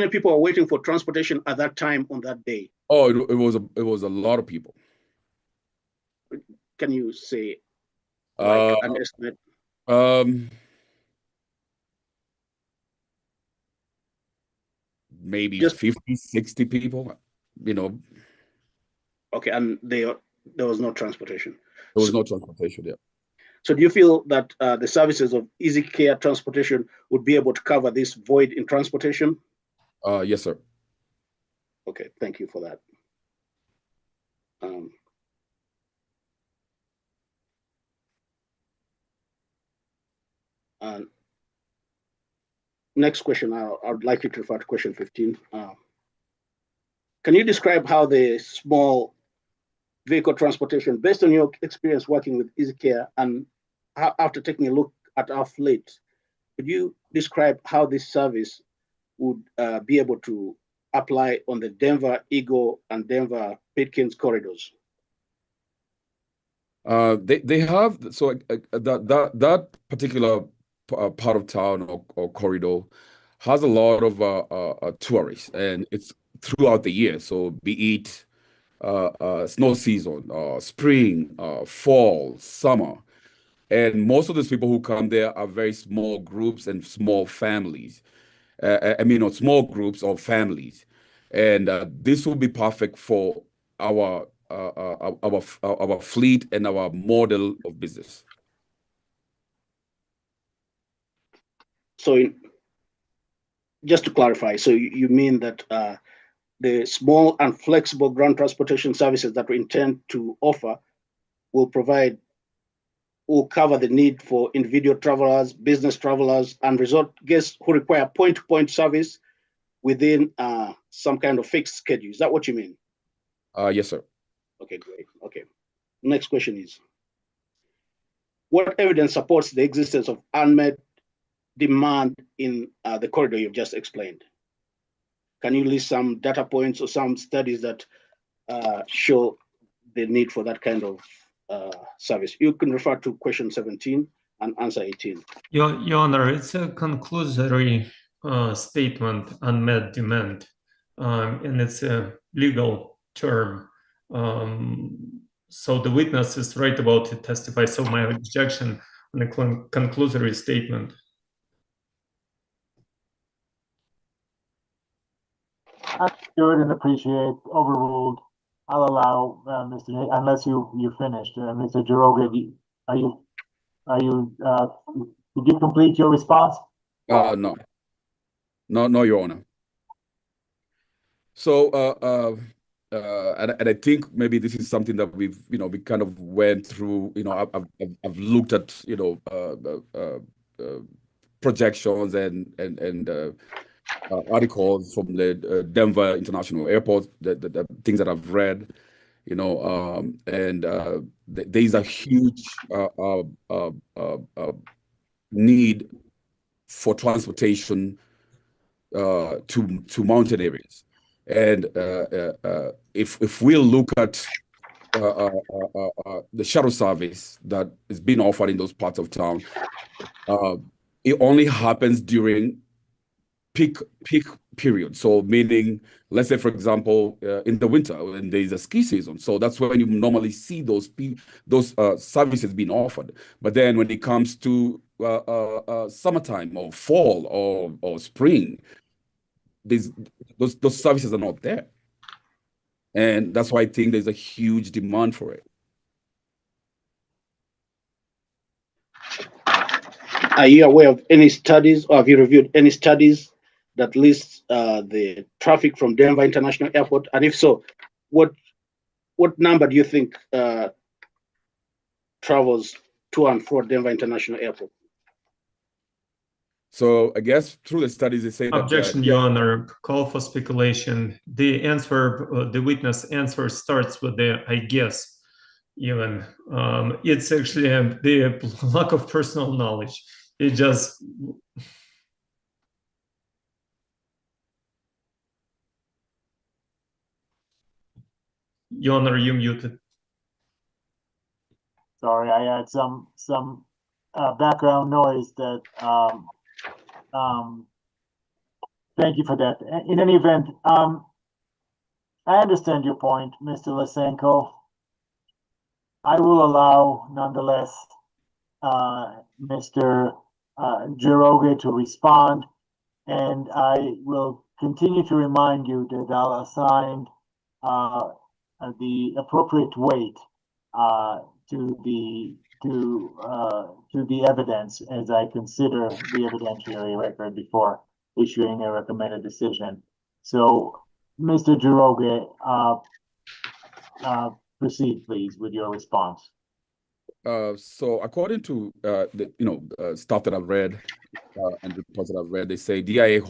[SPEAKER 3] people are waiting for transportation at that time on that day?
[SPEAKER 5] Oh, it was a lot of people.
[SPEAKER 3] Can you say like an estimate?
[SPEAKER 5] Maybe just 50, 60 people, you know.
[SPEAKER 3] Okay, and there was no transportation.
[SPEAKER 5] There was no transportation, yeah.
[SPEAKER 3] So do you feel that the services of Easy Care Transportation would be able to cover this void in transportation?
[SPEAKER 5] Yes, sir.
[SPEAKER 3] Okay, thank you for that. Next question, I would like you to refer to question 15. Can you describe how the small vehicle transportation, based on your experience working with Easy Care, and after taking a look at our fleet, could you describe how this service would be able to apply on the Denver Eagle and Denver Pitkins corridors?
[SPEAKER 5] They have, so that particular part of town or corridor has a lot of tourists, and it's throughout the year. So be it snow season, spring, fall, summer. And most of those people who come there are very small groups and small families. Not small groups or families. And this will be perfect for our fleet and our model of business.
[SPEAKER 3] So just to clarify, so you mean that the small and flexible ground transportation services that we intend to offer will cover the need for individual travelers, business travelers, and resort guests who require point-to-point service within some kind of fixed schedule. Is that what you mean?
[SPEAKER 5] Yes, sir.
[SPEAKER 3] Okay, great. Okay. Next question is, what evidence supports the existence of unmet demand in the corridor you've just explained? Can you list some data points or some studies that show the need for that kind of service? You can refer to question 17 and answer 18.
[SPEAKER 2] Your Honor, it's a conclusory statement, unmet demand, and it's a legal term. So the witness is right about to testify, so my objection on the conclusory statement.
[SPEAKER 1] Understood and appreciate. Overruled. I'll allow Mr. Unless you finished, Mr. Njoroge. Did you complete your response?
[SPEAKER 5] No, Your Honor. So, and I think maybe this is something that we kind of went through. I've looked at projections and articles from the Denver International Airport, the things that I've read, and there's a huge need for transportation to mountain areas. And if we look at the shuttle service that is being offered in those parts of town, it only happens during peak period. So meaning, let's say, for example, in the winter when there's a ski season. So that's when you normally see those services being offered. But then when it comes to summertime or fall or spring, those services are not there. And that's why I think there's a huge demand for it.
[SPEAKER 3] Are you aware of any studies, or have you reviewed any studies that lists the traffic from Denver International Airport? And if so, what number do you think travels to and from Denver International Airport?
[SPEAKER 5] So I guess through the studies, they say that—
[SPEAKER 2] Objection, Your Honor. Call for speculation. The answer, the witness answer starts with the "I guess." Even it's actually the lack of personal knowledge. It just— Your Honor, you muted.
[SPEAKER 1] Sorry, I had some background noise that thank you for that. In any event, I understand your point, Mr. Lysenko. I will allow, nonetheless, Mr. Giroga to respond, and I will continue to remind you that I'll assign the appropriate weight to the evidence as I consider the evidentiary record before issuing a recommended decision. So, Mr. Giroga, proceed, please, with your response.
[SPEAKER 5] So according to the stuff that I've read and reports that I've read, they say DIA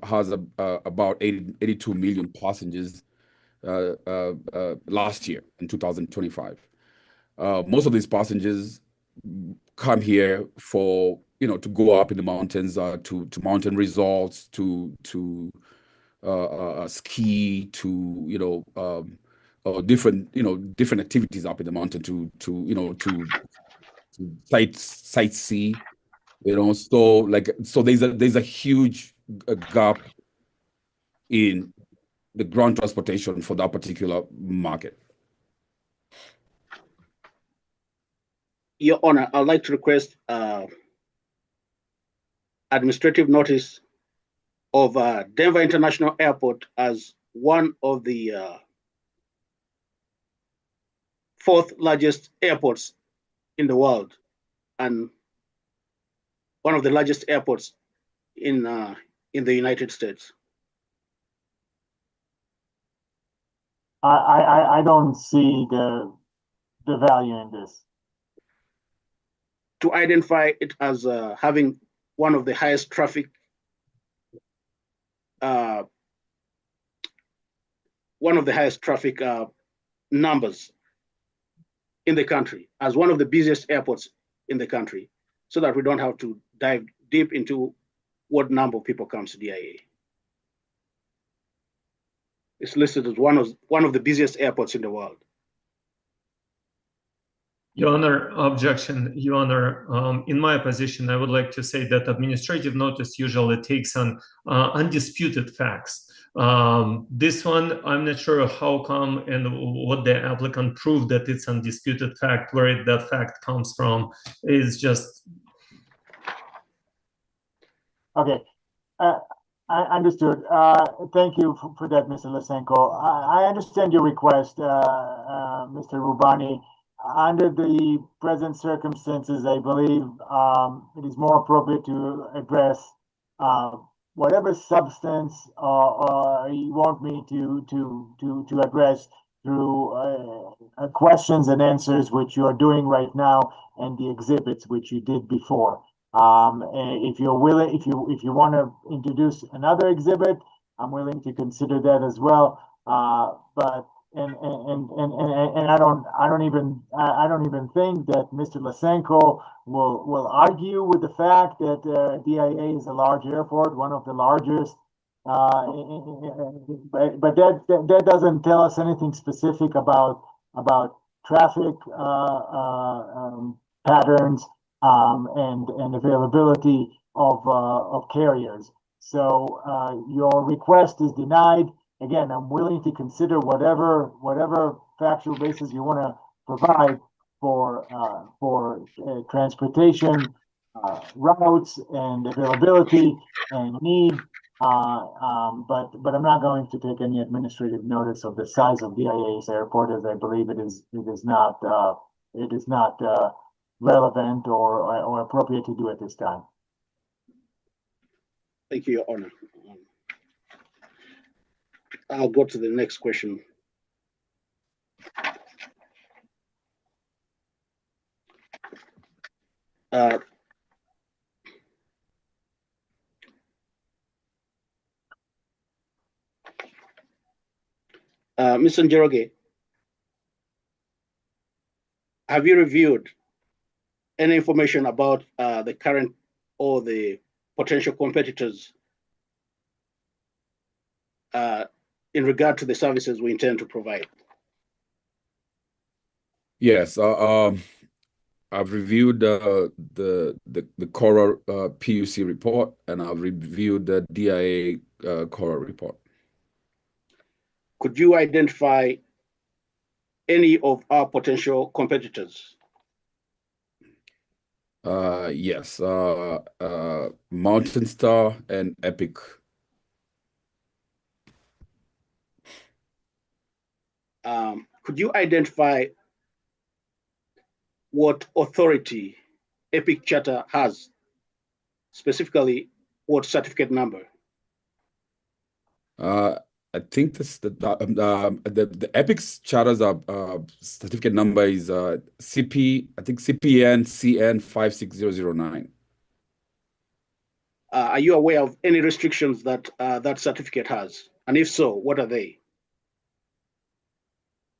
[SPEAKER 5] has about 82 million passengers last year in 2025. Most of these passengers come here for to go up in the mountains, to mountain resorts, to ski, to different activities up in the mountain, to sightsee. So there's a huge gap in the ground transportation for that particular market.
[SPEAKER 3] Your Honor, I'd like to request administrative notice of Denver International Airport as one of the fourth largest airports in the world and one of the largest airports in the United States.
[SPEAKER 1] I don't see the value in this.
[SPEAKER 3] To identify it as having one of the highest traffic, numbers in the country, as one of the busiest airports in the country, so that we don't have to dive deep into what number of people comes to DIA. It's listed as one of the busiest airports in the world.
[SPEAKER 2] Your Honor, objection. Your Honor, in my position, I would like to say that administrative notice usually takes on undisputed facts. This one, I'm not sure how come and what the applicant proved that it's undisputed fact, where that fact comes from. Is just—
[SPEAKER 1] Okay, I understood. Thank you for that, Mr. Lysenko. I understand your request, Mr. Rubani. Under the present circumstances, I believe it is more appropriate to address whatever substance you want me to address through questions and answers, which you are doing right now, and the exhibits which you did before. If you're willing, if you want to introduce another exhibit, I'm willing to consider that as well. But I don't even think that Mr. Lysenko will argue with the fact that DIA is a large airport, one of the largest. But that doesn't tell us anything specific about traffic patterns and availability of carriers. So your request is denied. Again, I'm willing to consider whatever factual basis you want to provide for transportation routes and availability and need. But I'm not going to take any administrative notice of the size of DIA's airport, as I believe it is not relevant or appropriate to do at this time.
[SPEAKER 3] Thank you, Your Honor. I'll go to the next question. Mr. Njoroge, have you reviewed any information about the current or the potential competitors in regard to the services we intend to provide?
[SPEAKER 5] Yes, I've reviewed the Cora PUC report, and I've reviewed the DIA Cora report.
[SPEAKER 3] Could you identify any of our potential competitors?
[SPEAKER 5] Yes, Mountain Star and Epic.
[SPEAKER 3] Could you identify what authority Epic Charter has, specifically what certificate number?
[SPEAKER 5] I think this the Epic's charters are certificate number is CP, I think CPN CN 56009.
[SPEAKER 3] Are you aware of any restrictions that that certificate has? And if so, what are they?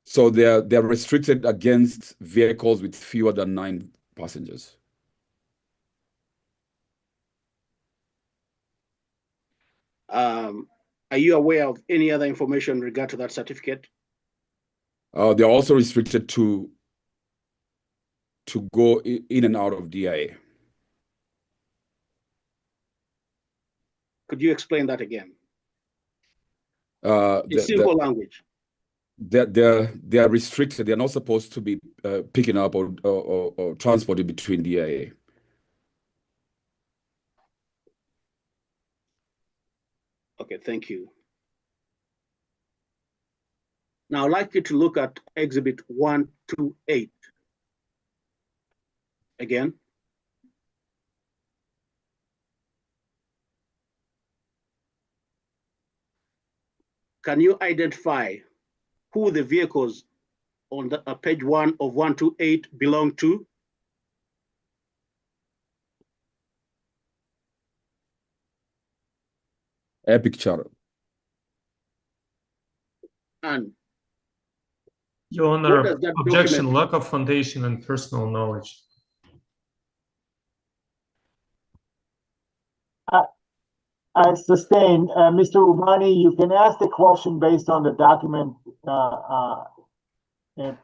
[SPEAKER 5] So they're restricted against vehicles with fewer than 9 passengers.
[SPEAKER 3] Are you aware of any other information in regard to that certificate?
[SPEAKER 5] They're also restricted to go in and out of DIA.
[SPEAKER 3] Could you explain that again? In simple language.
[SPEAKER 5] They're restricted. They're not supposed to be picking up or transported between DIA.
[SPEAKER 3] Okay, thank you. Now I'd like you to look at Exhibit 128 again. Can you identify who the vehicles on the page 1 of 128 belong to?
[SPEAKER 5] Epic Charter.
[SPEAKER 3] And
[SPEAKER 2] Your Honor,
[SPEAKER 3] what does that
[SPEAKER 2] objection,
[SPEAKER 3] document-
[SPEAKER 2] lack of foundation and personal knowledge.
[SPEAKER 1] I sustain. Mr. Umani, you can ask the question based on the document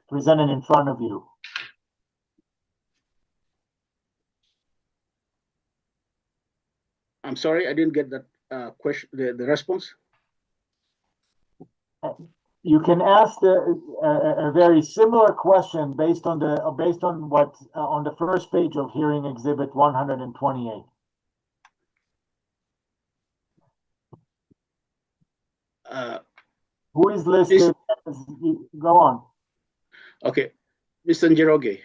[SPEAKER 1] presented in front of you.
[SPEAKER 3] I'm sorry, I didn't get that question, the response.
[SPEAKER 1] You can ask a very similar question based on what on the first page of hearing exhibit 128. Who is listed? Go on.
[SPEAKER 3] Okay, Mr. Njoroge,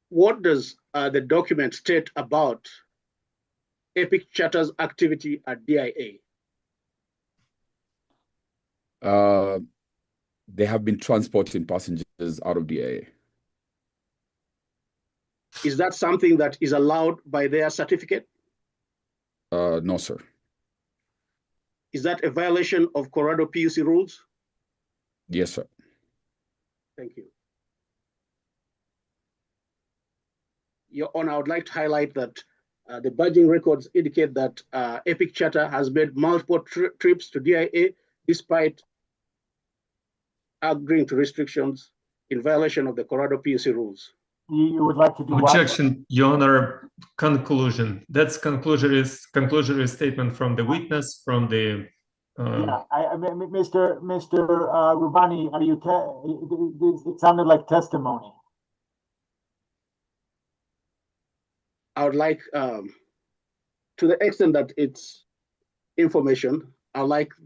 [SPEAKER 3] what does the document state about Epic Charter's activity at DIA?
[SPEAKER 5] They have been transporting passengers out of DIA.
[SPEAKER 3] Is that something that is allowed by their certificate?
[SPEAKER 5] No, sir.
[SPEAKER 3] Is that a violation of Colorado PUC rules?
[SPEAKER 5] Yes, sir.
[SPEAKER 3] Thank you. Your Honor, I would like to highlight that the badging records indicate that Epic Charter has made multiple trips to DIA despite agreeing to restrictions in violation of the Colorado PUC rules.
[SPEAKER 1] You would like to do what?
[SPEAKER 2] Objection, Your Honor. Conclusion. That's conclusory statement from the witness, from the.
[SPEAKER 1] Yeah, I mean, Mr. Rubani, are you? It sounded like testimony.
[SPEAKER 3] I would like, to the extent that it's information, I like to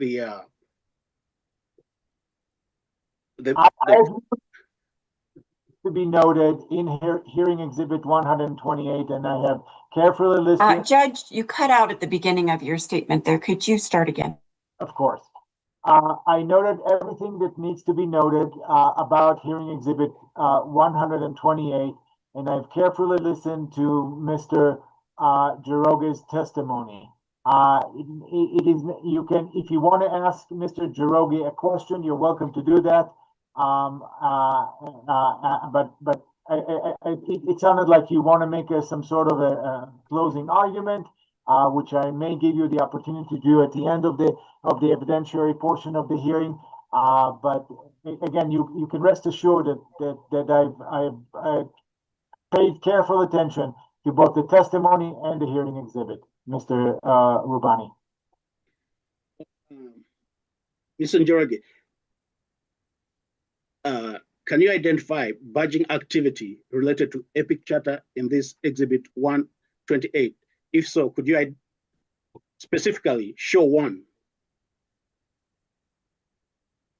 [SPEAKER 1] be noted in hearing exhibit 128, and I have carefully listened.
[SPEAKER 6] Judge, you cut out at the beginning of your statement there. Could you start again?
[SPEAKER 1] Of course. I noted everything that needs to be noted about hearing exhibit 128, and I've carefully listened to Mr. Jaroge's testimony. It is, you can, if you want to ask Mr. Jaroge a question, you're welcome to do that. But it sounded like you want to make some sort of a closing argument, which I may give you the opportunity to do at the end of the evidentiary portion of the hearing. But again, you can rest assured that I've paid careful attention to both the testimony and the hearing exhibit, Mr. Rubani.
[SPEAKER 3] Mr. Njoroge, can you identify badging activity related to Epic Charter in this exhibit 128? If so, could you specifically show one?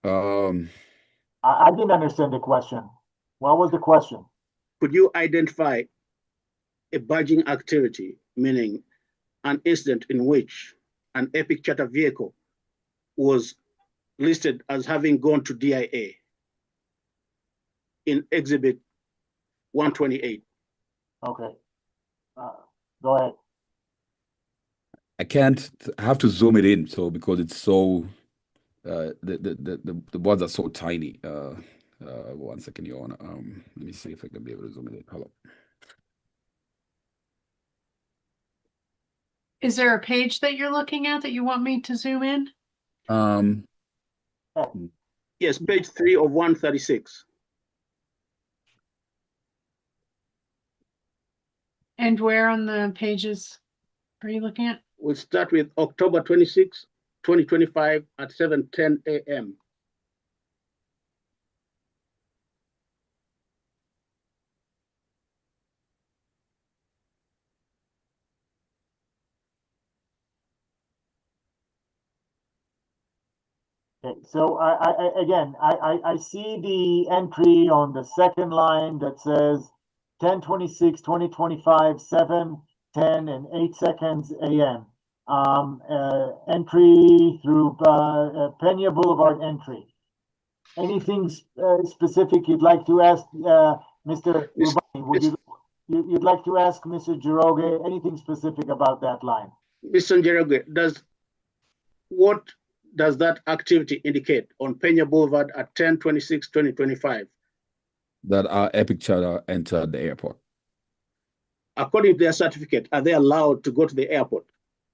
[SPEAKER 1] I didn't understand the question. What was the question?
[SPEAKER 3] Could you identify a badging activity, meaning an incident in which an Epic Charter vehicle was listed as having gone to DIA in exhibit 128?
[SPEAKER 1] Okay. Go ahead.
[SPEAKER 5] I can't. I have to zoom it in, so because it's so the words are so tiny. 1 second, Your Honor. Let me see if I can be able to zoom it in. Hello.
[SPEAKER 4] Is there a page that you're looking at that you want me to zoom in?
[SPEAKER 3] Yes, page 3 of 136.
[SPEAKER 4] And where on the pages are you looking at?
[SPEAKER 3] We'll start with October 26, 2025 at 7:10 a.m.
[SPEAKER 1] Okay, so I see the entry on the second line that says 10/26/2025, 7:10 and 8 seconds a.m. Entry through Pena Boulevard entry. Anything specific you'd like to ask Mr. Rubani? You'd like to ask Mr. Jaroge anything specific about that line?
[SPEAKER 3] Mr. Jaroge, what does that activity indicate on Pena Boulevard at 10/26/2025?
[SPEAKER 5] That our Epic Charter entered the airport.
[SPEAKER 3] According to their certificate, are they allowed to go to the airport?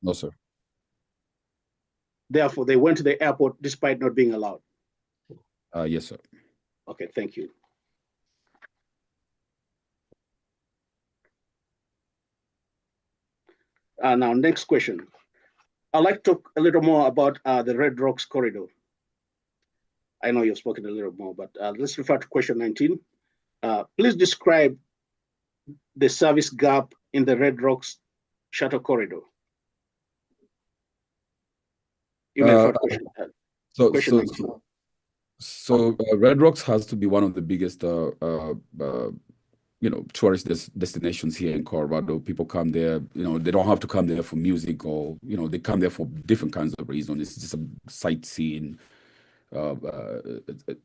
[SPEAKER 5] No, sir.
[SPEAKER 3] Therefore, they went to the airport despite not being allowed.
[SPEAKER 5] Yes, sir.
[SPEAKER 3] Okay, thank you. Now, next question. I'd like to talk a little more about the Red Rocks corridor. I know you've spoken a little more, but let's refer to question 19. Please describe the service gap in the Red Rocks shuttle corridor. You may refer to question 19.
[SPEAKER 5] So Red Rocks has to be one of the biggest, tourist destinations here in Colorado. People come there, they don't have to come there for music or, they come there for different kinds of reasons. It's just a sightseeing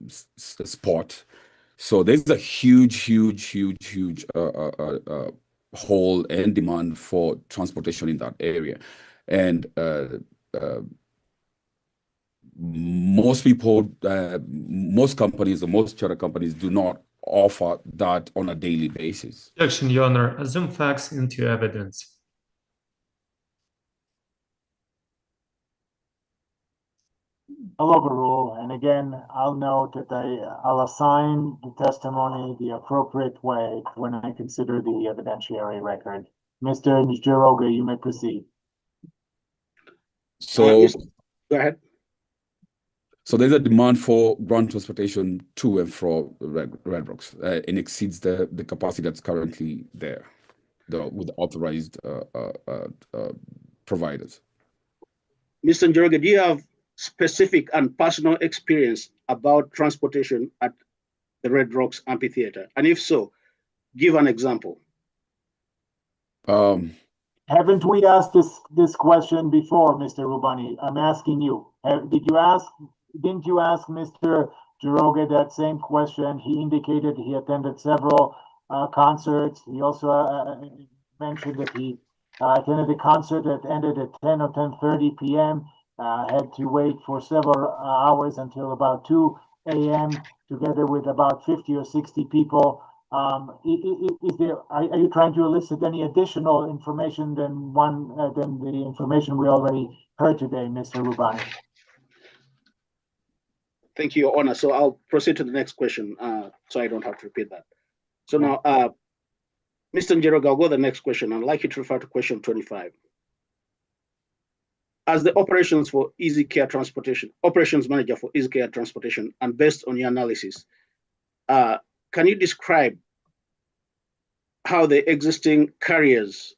[SPEAKER 5] spot. So there's a huge hole and demand for transportation in that area. And most people, most companies or most charter companies do not offer that on a daily basis.
[SPEAKER 2] Objection, Your Honor. Assume facts into evidence.
[SPEAKER 1] I'll overrule, and again, I'll note that I'll assign the testimony the appropriate way when I consider the evidentiary record. Mr. Njiroga, you may proceed.
[SPEAKER 5] So,
[SPEAKER 3] Go ahead.
[SPEAKER 5] so there's a demand for ground transportation to and from Red Rocks, and exceeds the capacity that's currently there, with the authorized providers.
[SPEAKER 3] Mr. Njiroga, do you have specific and personal experience about transportation at the Red Rocks Amphitheater? And if so, give an example.
[SPEAKER 1] Haven't we asked this question before, Mr. Rubani? I'm asking you. Didn't you ask Mr. Njiroga that same question? He indicated he attended several concerts. He also mentioned that he attended a concert that ended at 10 or 10:30 p.m. Had to wait for several hours until about 2 a.m. together with about 50 or 60 people. Are you trying to elicit any additional information than the information we already heard today, Mr. Rubani?
[SPEAKER 3] Thank you, Your Honor. So I'll proceed to the next question, so I don't have to repeat that. So now, Mr. Njiroga, I'll go to the next question. I'd like you to refer to question 25. As the operations manager for Easy Care Transportation, and based on your analysis, can you describe how the existing carriers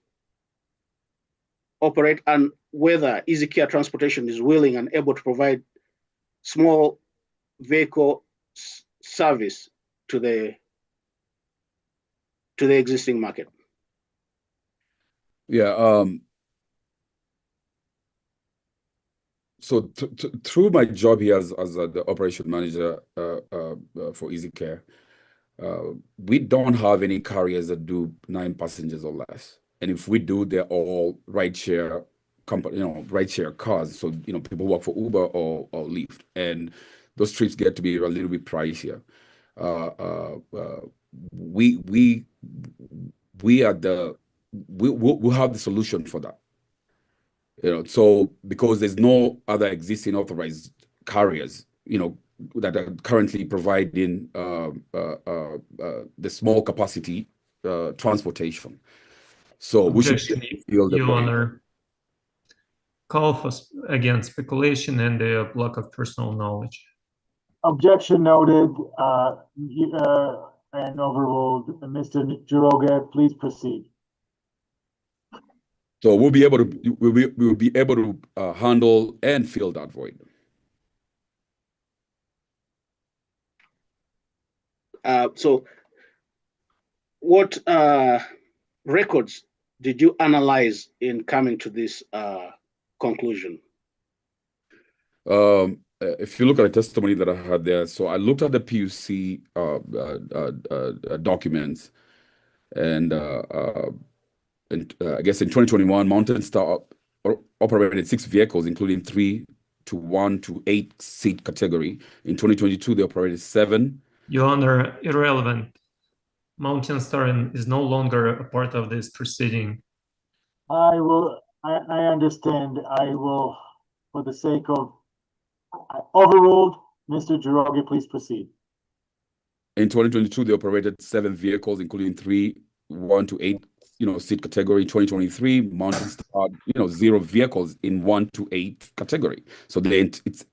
[SPEAKER 3] operate and whether Easy Care Transportation is willing and able to provide small vehicle service to the existing market?
[SPEAKER 5] Yeah. So through my job here as the operation manager for Easy Care, we don't have any carriers that do 9 passengers or less. And if we do, they're all rideshare company, rideshare cars. So, people work for Uber or Lyft, and those trips get to be a little bit pricier. We have the solution for that. So because there's no other existing authorized carriers, that are currently providing the small capacity transportation. So we should feel the
[SPEAKER 2] Your Honor. Call against speculation and the lack of personal knowledge.
[SPEAKER 1] Objection noted and overruled. Mr. Njiroga, please proceed.
[SPEAKER 5] So we'll be able to handle and fill that void.
[SPEAKER 3] So what records did you analyze in coming to this conclusion?
[SPEAKER 5] If you look at the testimony that I had there, so I looked at the PUC documents, and I guess in 2021, Mountain Star operated 6 vehicles, including 3 to 1 to 8 seat category. In 2022, they operated 7.
[SPEAKER 2] Your Honor, irrelevant. Mountain Star is no longer a part of this proceeding.
[SPEAKER 1] I understand. I will, for the sake of overruled. Mr. Njiroga, please proceed.
[SPEAKER 5] In 2022, they operated 7 vehicles, including 3 1 to 8 seat category. 2023, Mountain Star 0 vehicles in 1 to 8 category. So its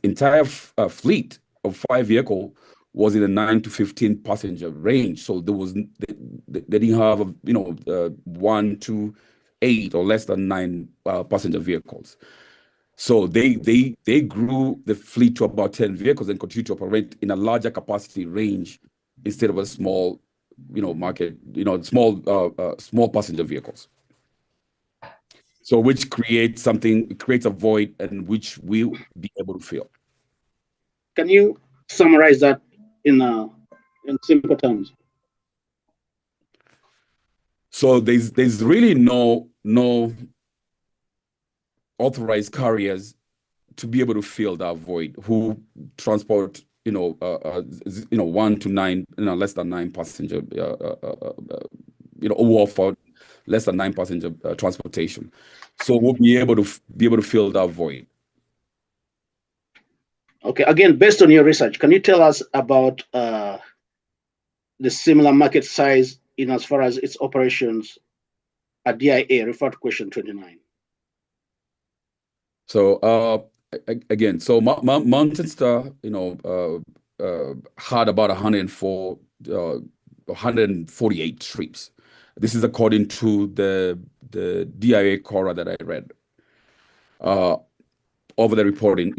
[SPEAKER 5] entire fleet of 5 vehicles was in the 9 to 15 passenger range. So they didn't have 1 to 8 or less than 9 passenger vehicles. So they grew the fleet to about 10 vehicles and continue to operate in a larger capacity range instead of a small market, small passenger vehicles. So which creates a void, and which we'll be able to fill.
[SPEAKER 3] Can you summarize that in simple terms?
[SPEAKER 5] So there's really no authorized carriers to be able to fill that void, who transport, 1 to 9, less than 9 passenger, who offer less than 9 passenger transportation. So we'll be able to fill that void.
[SPEAKER 3] Okay, again, based on your research, can you tell us about the similar market size in as far as its operations at DIA, refer to question 29.
[SPEAKER 5] So again, so Mountain Star, had about 148 trips. This is according to the DIA Cora that I read over the reporting,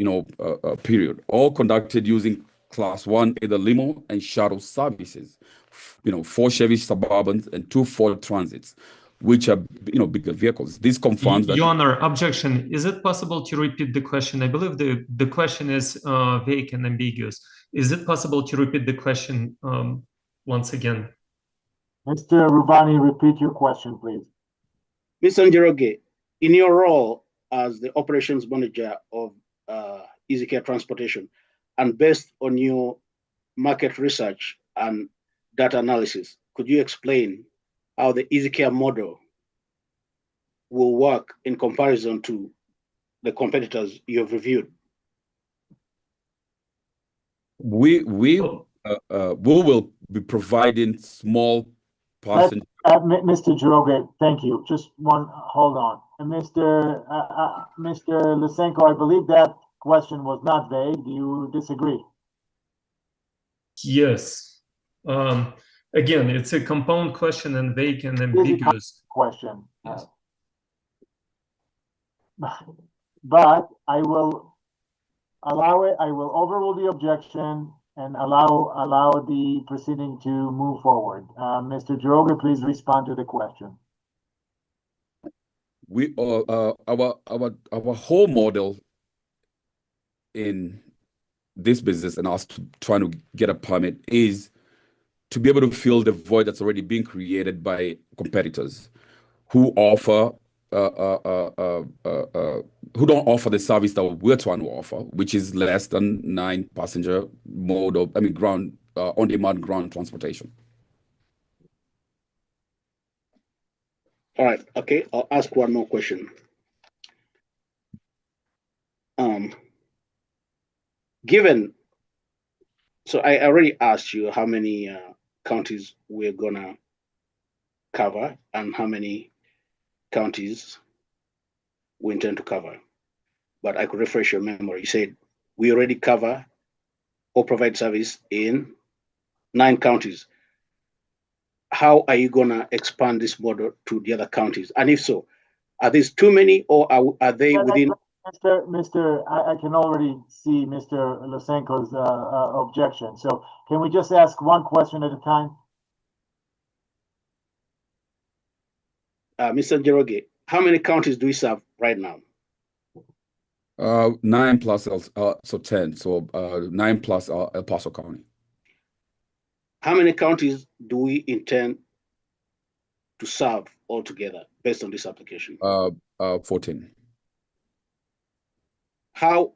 [SPEAKER 5] period. All conducted using Class 1 either limo and shuttle services. 4 Chevy Suburbans and 2 Ford Transits, which are bigger vehicles. This confirms that.
[SPEAKER 2] Your Honor, objection. Is it possible to repeat the question? I believe the question is vague and ambiguous. Is it possible to repeat the question once again?
[SPEAKER 1] Mr. Rubani, repeat your question, please.
[SPEAKER 3] Mr. Njoroge, in your role as the operations manager of EasyCare Transportation, and based on your market research and data analysis, could you explain how the EasyCare model will work in comparison to the competitors you have reviewed?
[SPEAKER 5] We will be providing small passenger.
[SPEAKER 1] Mr. Njoroge, thank you. Just hold on. Mr. Lysenko, I believe that question was not vague. Do you disagree?
[SPEAKER 2] Yes. Again, it's a compound question and vague and ambiguous.
[SPEAKER 1] Question.
[SPEAKER 2] Yes.
[SPEAKER 1] But I will allow it. I will overrule the objection and allow the proceeding to move forward. Mr. Njoroge, please respond to the question.
[SPEAKER 5] We our whole model in this business and us trying to get a permit is to be able to fill the void that's already been created by competitors who offer who don't offer the service that we're trying to offer, which is less than 9 passenger mode of ground on-demand ground transportation.
[SPEAKER 3] All right. Okay. I'll ask one more question. So I already asked you how many counties we're gonna cover and how many counties we intend to cover, but I could refresh your memory. You said we already cover or provide service in 9 counties. How are you gonna expand this model to the other counties? And if so, are these too many or are they within?
[SPEAKER 1] I can already see Mr. Lysenko's objection. So can we just ask one question at a time?
[SPEAKER 3] Mr. Njoroge, how many counties do we serve right now?
[SPEAKER 5] 9 plus, so 10. So 9 plus El Paso County.
[SPEAKER 3] How many counties do we intend to serve altogether based on this application?
[SPEAKER 5] 14.
[SPEAKER 3] How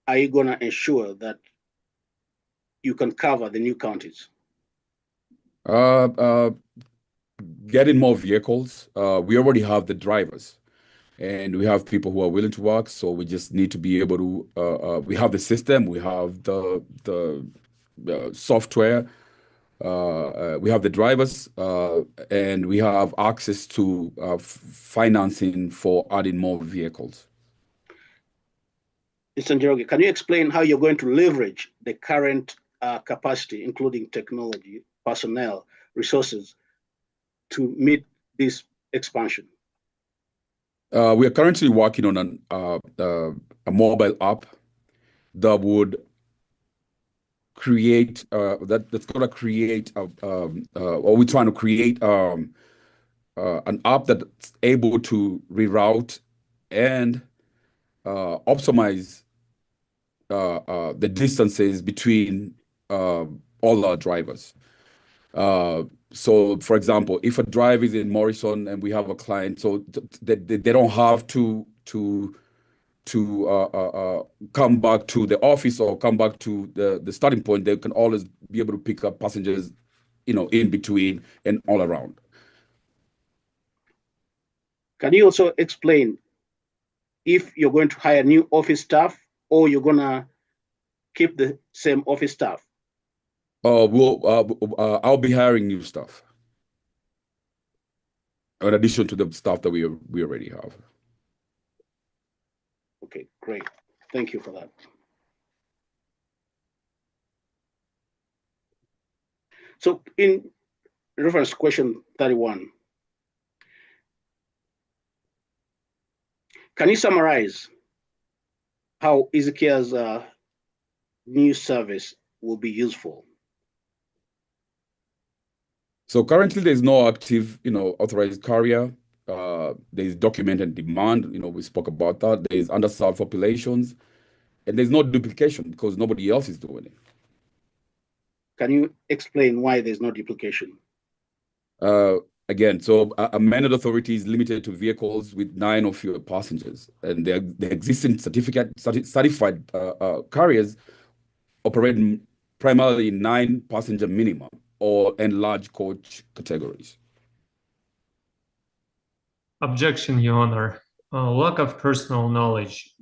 [SPEAKER 3] are you going to ensure that you can cover the new counties?
[SPEAKER 5] Getting more vehicles. We already have the drivers, and we have people who are willing to work. So we just need to be able to. We have the system. We have the software. We have the drivers, and we have access to financing for adding more vehicles.
[SPEAKER 3] Mr. Njoroge, can you explain how you're going to leverage the current capacity, including technology, personnel, resources, to meet this expansion?
[SPEAKER 5] We are currently working on a mobile app that would create that's going to create or we're trying to create an app that's able to reroute and optimize the distances between all our drivers. So, for example, if a driver is in Morrison and we have a client, so they don't have to to come back to the office or come back to the starting point, they can always be able to pick up passengers, in between and all around.
[SPEAKER 3] Can you also explain if you're going to hire new office staff or you're gonna keep the same office staff?
[SPEAKER 5] I'll be hiring new staff in addition to the staff that we already have.
[SPEAKER 3] Okay, great. Thank you for that. So in reference to question 31, can you summarize how EasyCare's new service will be useful?
[SPEAKER 5] So currently there's no active, authorized carrier. There's documented demand, we spoke about that. There's underserved populations, and there's no duplication because nobody else is doing it.
[SPEAKER 3] Can you explain why there's no duplication?
[SPEAKER 5] Again, so a managed authority is limited to vehicles with 9 or fewer passengers, and the existing certified carriers operate primarily in 9 passenger minimum and large coach categories.
[SPEAKER 2] Objection, Your Honor. Lack of personal knowledge.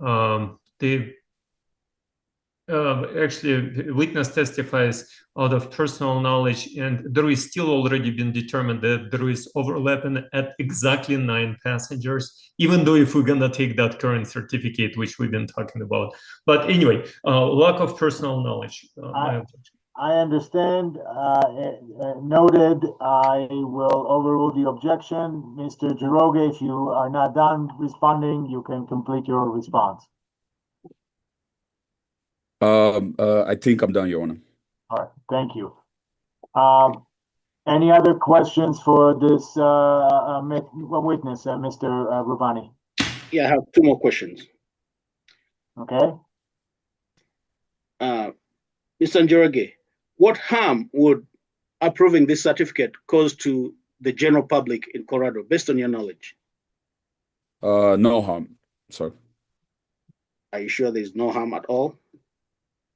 [SPEAKER 2] Actually, witness testifies out of personal knowledge, and there is still already been determined that there is overlapping at exactly 9 passengers, even though if we're gonna take that current certificate, which we've been talking about. But anyway, lack of personal knowledge. My objection.
[SPEAKER 1] I understand. Noted. I will overrule the objection. Mr. Jiroge, if you are not done responding, you can complete your response.
[SPEAKER 5] I think I'm done, Your Honor.
[SPEAKER 1] All right, thank you. Any other questions for this witness, Mr. Rubani?
[SPEAKER 3] Yeah, I have 2 more questions.
[SPEAKER 1] Okay.
[SPEAKER 3] Mr. Njoroge, what harm would approving this certificate cause to the general public in Colorado, based on your knowledge?
[SPEAKER 5] No harm, sir.
[SPEAKER 3] Are you sure there's no harm at all?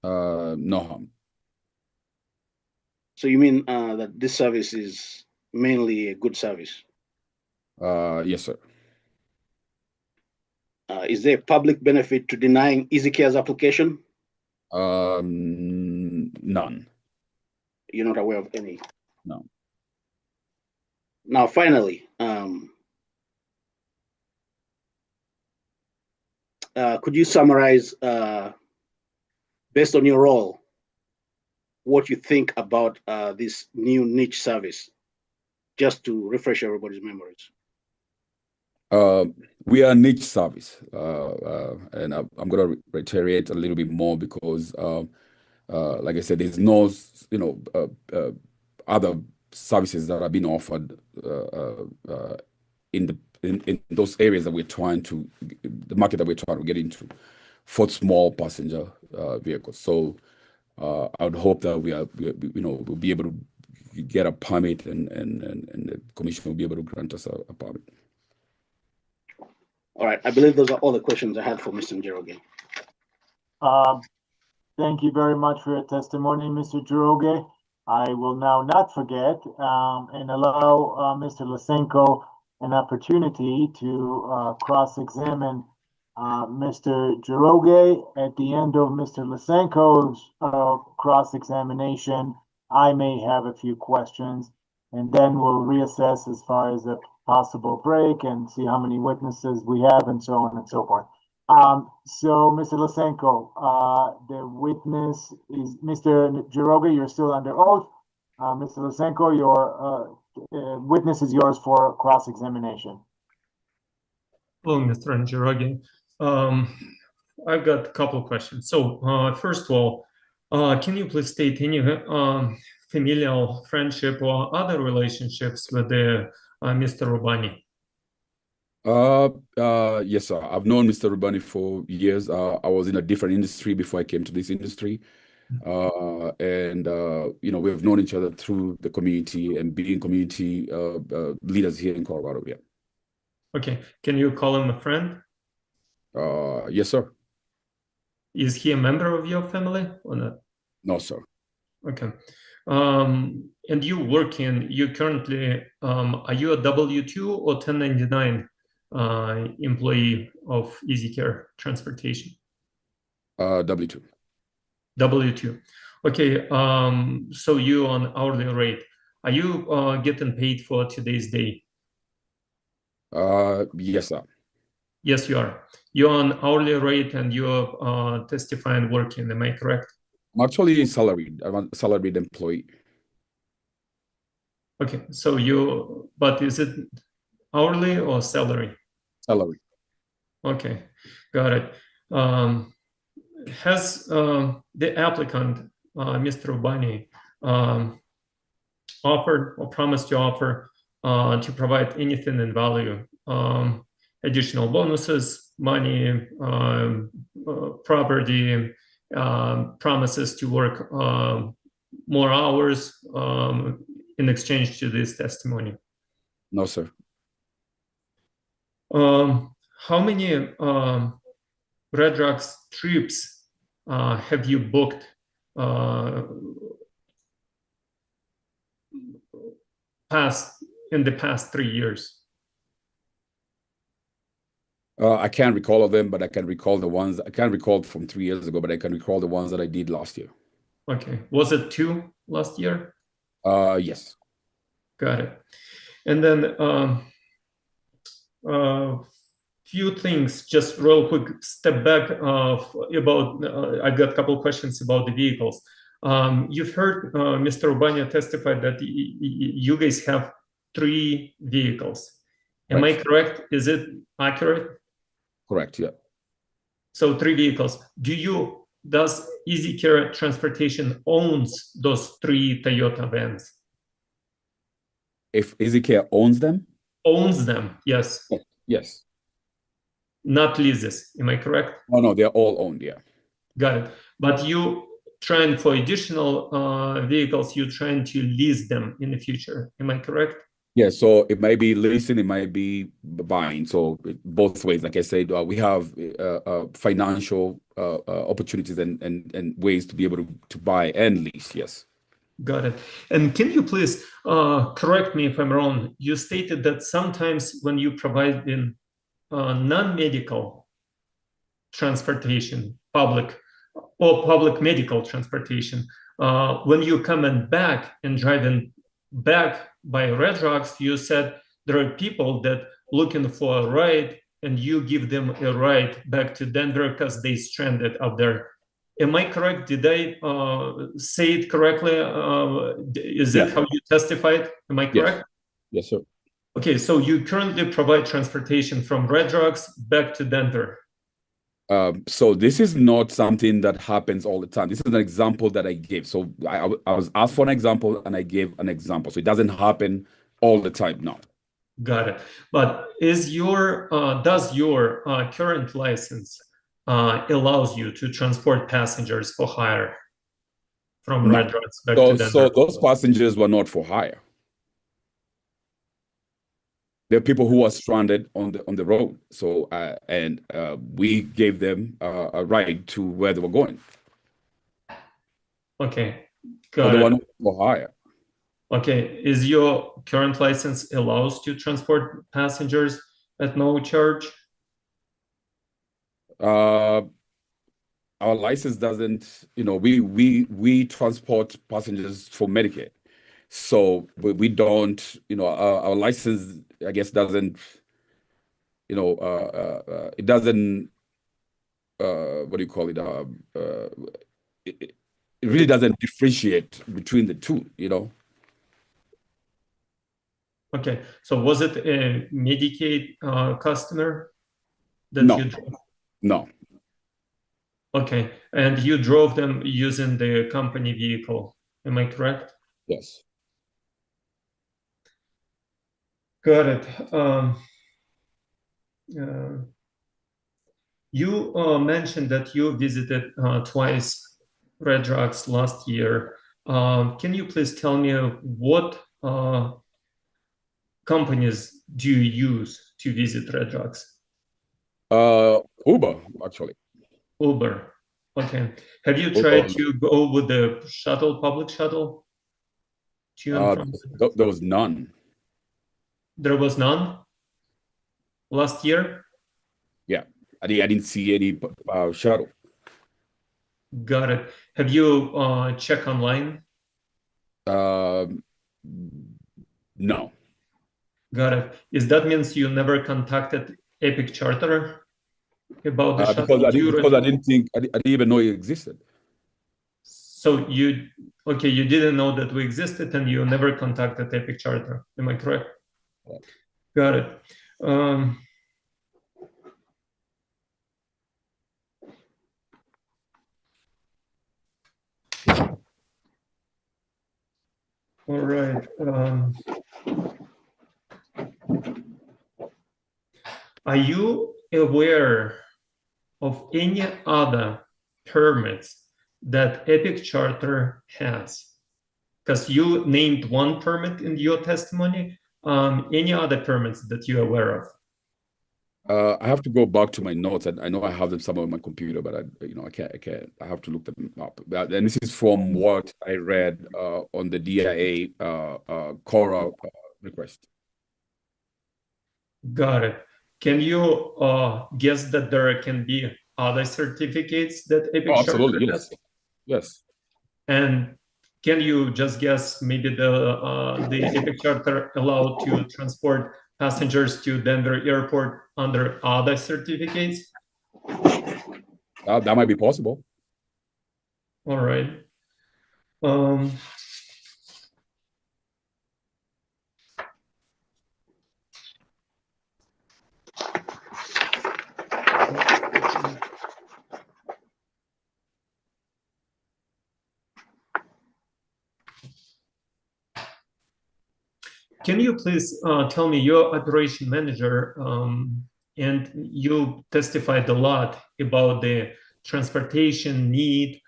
[SPEAKER 5] No harm.
[SPEAKER 3] So you mean that this service is mainly a good service?
[SPEAKER 5] Yes, sir.
[SPEAKER 3] Is there a public benefit to denying EasyCare's application?
[SPEAKER 5] None.
[SPEAKER 3] You're not aware of any?
[SPEAKER 5] No.
[SPEAKER 3] Now, finally, could you summarize, based on your role, what you think about this new niche service, just to refresh everybody's memories?
[SPEAKER 5] We are a niche service, and I'm going to reiterate a little bit more because, like I said, there's no, other services that are being offered in those areas that we're trying to, the market that we're trying to get into for small passenger vehicles. So I would hope that we'll be able to get a permit, and the commission will be able to grant us a permit.
[SPEAKER 3] All right, I believe those are all the questions I had for Mr. Njoroge.
[SPEAKER 1] Thank you very much for your testimony, Mr. Njoroge. I will now not forget and allow Mr. Lysenko an opportunity to cross-examine Mr. Njoroge. At the end of Mr. Lysenko's cross-examination, I may have a few questions, and then we'll reassess as far as a possible break and see how many witnesses we have and so on and so forth. So, Mr. Lysenko, the witness is Mr. Njoroge. You're still under oath. Mr. Lysenko, your witness is yours for cross-examination.
[SPEAKER 2] Hello, Mr. Njoroge. I've got a couple of questions. So, first of all, can you please state any familial friendship or other relationships with Mr. Rubani?
[SPEAKER 5] Yes, sir. I've known Mr. Rubani for years. I was in a different industry before I came to this industry. And we've known each other through the community and being community leaders here in Colorado. Yeah.
[SPEAKER 2] Okay. Can you call him a friend?
[SPEAKER 5] Yes, sir.
[SPEAKER 2] Is he a member of your family or not?
[SPEAKER 5] No, sir.
[SPEAKER 2] Okay. And you currently, are you a W-2 or 1099 employee of EasyCare Transportation?
[SPEAKER 5] W-2.
[SPEAKER 2] W-2. Okay. So you on hourly rate. Are you getting paid for today's day?
[SPEAKER 5] Yes, sir.
[SPEAKER 2] Yes, you are. You're on hourly rate and you're testifying working. Am I correct?
[SPEAKER 5] I'm actually salaried. I'm a salaried employee.
[SPEAKER 2] Okay. So but is it hourly or salary?
[SPEAKER 5] Salary.
[SPEAKER 2] Okay, got it. Has the applicant, Mr. Ubani, offered or promised to offer to provide anything in value, additional bonuses, money, property, promises to work more hours in exchange to this testimony?
[SPEAKER 5] No, sir.
[SPEAKER 2] How many Red Rocks trips have you booked in the past 3 years?
[SPEAKER 5] I can't recall of them, but I can recall the ones. I can't recall from 3 years ago, but I can recall the ones that I did last year.
[SPEAKER 2] Okay. Was it 2 last year?
[SPEAKER 5] Yes.
[SPEAKER 2] Got it. And then few things, just real quick step back about, I got a couple questions about the vehicles. You've heard Mr. Urbania testify that you guys have 3 vehicles. Am I correct? Is it accurate?
[SPEAKER 5] Correct, yeah.
[SPEAKER 2] So 3 vehicles. Does EasyCare Transportation owns those 3 Toyota vans?
[SPEAKER 5] If EasyCare owns them?
[SPEAKER 2] Owns them, yes.
[SPEAKER 5] Yes.
[SPEAKER 2] Not leases, am I correct?
[SPEAKER 5] Oh, no, they're all owned, yeah.
[SPEAKER 2] Got it. But you trying for additional vehicles, you're trying to lease them in the future, am I correct?
[SPEAKER 5] Yeah, so it might be leasing, it might be buying. So both ways, like I said, we have financial opportunities and ways to be able to buy and lease, yes.
[SPEAKER 2] Got it. And can you please correct me if I'm wrong? You stated that sometimes when you provide in non-medical transportation, public medical transportation, when you coming back and driving back by Red Rocks, you said there are people that looking for a ride and you give them a ride back to Denver because they stranded up there. Am I correct? Did I say it correctly? Is it how you testified? Am I correct?
[SPEAKER 5] Yes, sir.
[SPEAKER 2] Okay, so you currently provide transportation from Red Rocks back to Denver.
[SPEAKER 5] So this is not something that happens all the time. This is an example that I gave. So I was asked for an example and I gave an example. So it doesn't happen all the time now.
[SPEAKER 2] Got it. But does your current license allows you to transport passengers for hire from Red Rocks back to Denver?
[SPEAKER 5] So those passengers were not for hire. There are people who are stranded on the road. So we gave them a ride to where they were going.
[SPEAKER 2] Okay,
[SPEAKER 5] got it. They were not for hire.
[SPEAKER 2] Okay, is your current license allows to transport passengers at no charge?
[SPEAKER 5] Our license doesn't, we transport passengers for Medicaid. So we don't, our license, I guess, doesn't, it doesn't, what do you call it? It really doesn't differentiate between the two,
[SPEAKER 2] Okay, so was it a Medicaid customer that you drove?
[SPEAKER 5] No.
[SPEAKER 2] Okay, and you drove them using the company vehicle, am I correct?
[SPEAKER 5] Yes.
[SPEAKER 2] Got it. You mentioned that you visited twice Red Rocks last year. Can you please tell me what companies do you use to visit Red Rocks?
[SPEAKER 5] Uber, actually.
[SPEAKER 2] Uber. Okay. Have you
[SPEAKER 5] Uber.
[SPEAKER 2] tried to go with the shuttle, public shuttle? To and from?
[SPEAKER 5] There was none.
[SPEAKER 2] There was none last year?
[SPEAKER 5] Yeah, I didn't see any shuttle.
[SPEAKER 2] Got it. Have you checked online?
[SPEAKER 5] No.
[SPEAKER 2] Got it. Is that means you never contacted Epic Charter about the
[SPEAKER 5] Because
[SPEAKER 2] shuttle
[SPEAKER 5] I
[SPEAKER 2] tour?
[SPEAKER 5] didn't even know it existed.
[SPEAKER 2] So you didn't know that we existed and you never contacted Epic Charter. Am I correct?
[SPEAKER 5] Yeah.
[SPEAKER 2] Got it. All right. Are you aware of any other permits that Epic Charter has? Because you named one permit in your testimony. Any other permits that you're aware of?
[SPEAKER 5] I have to go back to my notes. I know I have them somewhere on my computer, but I can't. I have to look them up. And this is from what I read on the DIA Cora request.
[SPEAKER 2] Got it. Can you guess that there can be other certificates that Epic
[SPEAKER 5] Absolutely,
[SPEAKER 2] Charter
[SPEAKER 5] yes.
[SPEAKER 2] has?
[SPEAKER 5] Yes.
[SPEAKER 2] And can you just guess maybe the Epic Charter allowed to transport passengers to Denver Airport under other certificates?
[SPEAKER 5] That might be possible.
[SPEAKER 2] All right. Can you please tell me, your operation manager, and you testified a lot about the transportation need.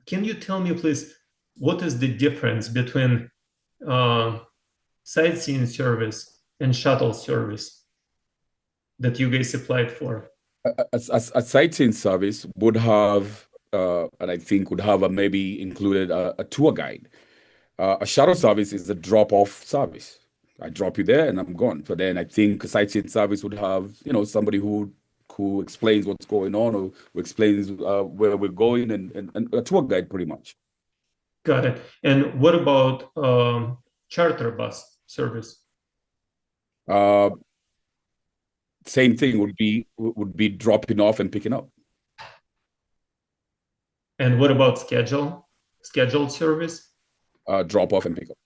[SPEAKER 2] Can you tell me, please, what is the difference between sightseeing service and shuttle service that you guys applied for?
[SPEAKER 5] A sightseeing service would have, and I think would have maybe included a tour guide. A shuttle service is a drop-off service. I drop you there and I'm gone. So then I think a sightseeing service would have, somebody who explains what's going on or who explains where we're going and a tour guide pretty much.
[SPEAKER 2] Got it. And what about charter bus service?
[SPEAKER 5] Same thing would be dropping off and picking up.
[SPEAKER 2] And what about scheduled service?
[SPEAKER 5] Drop off and pick up.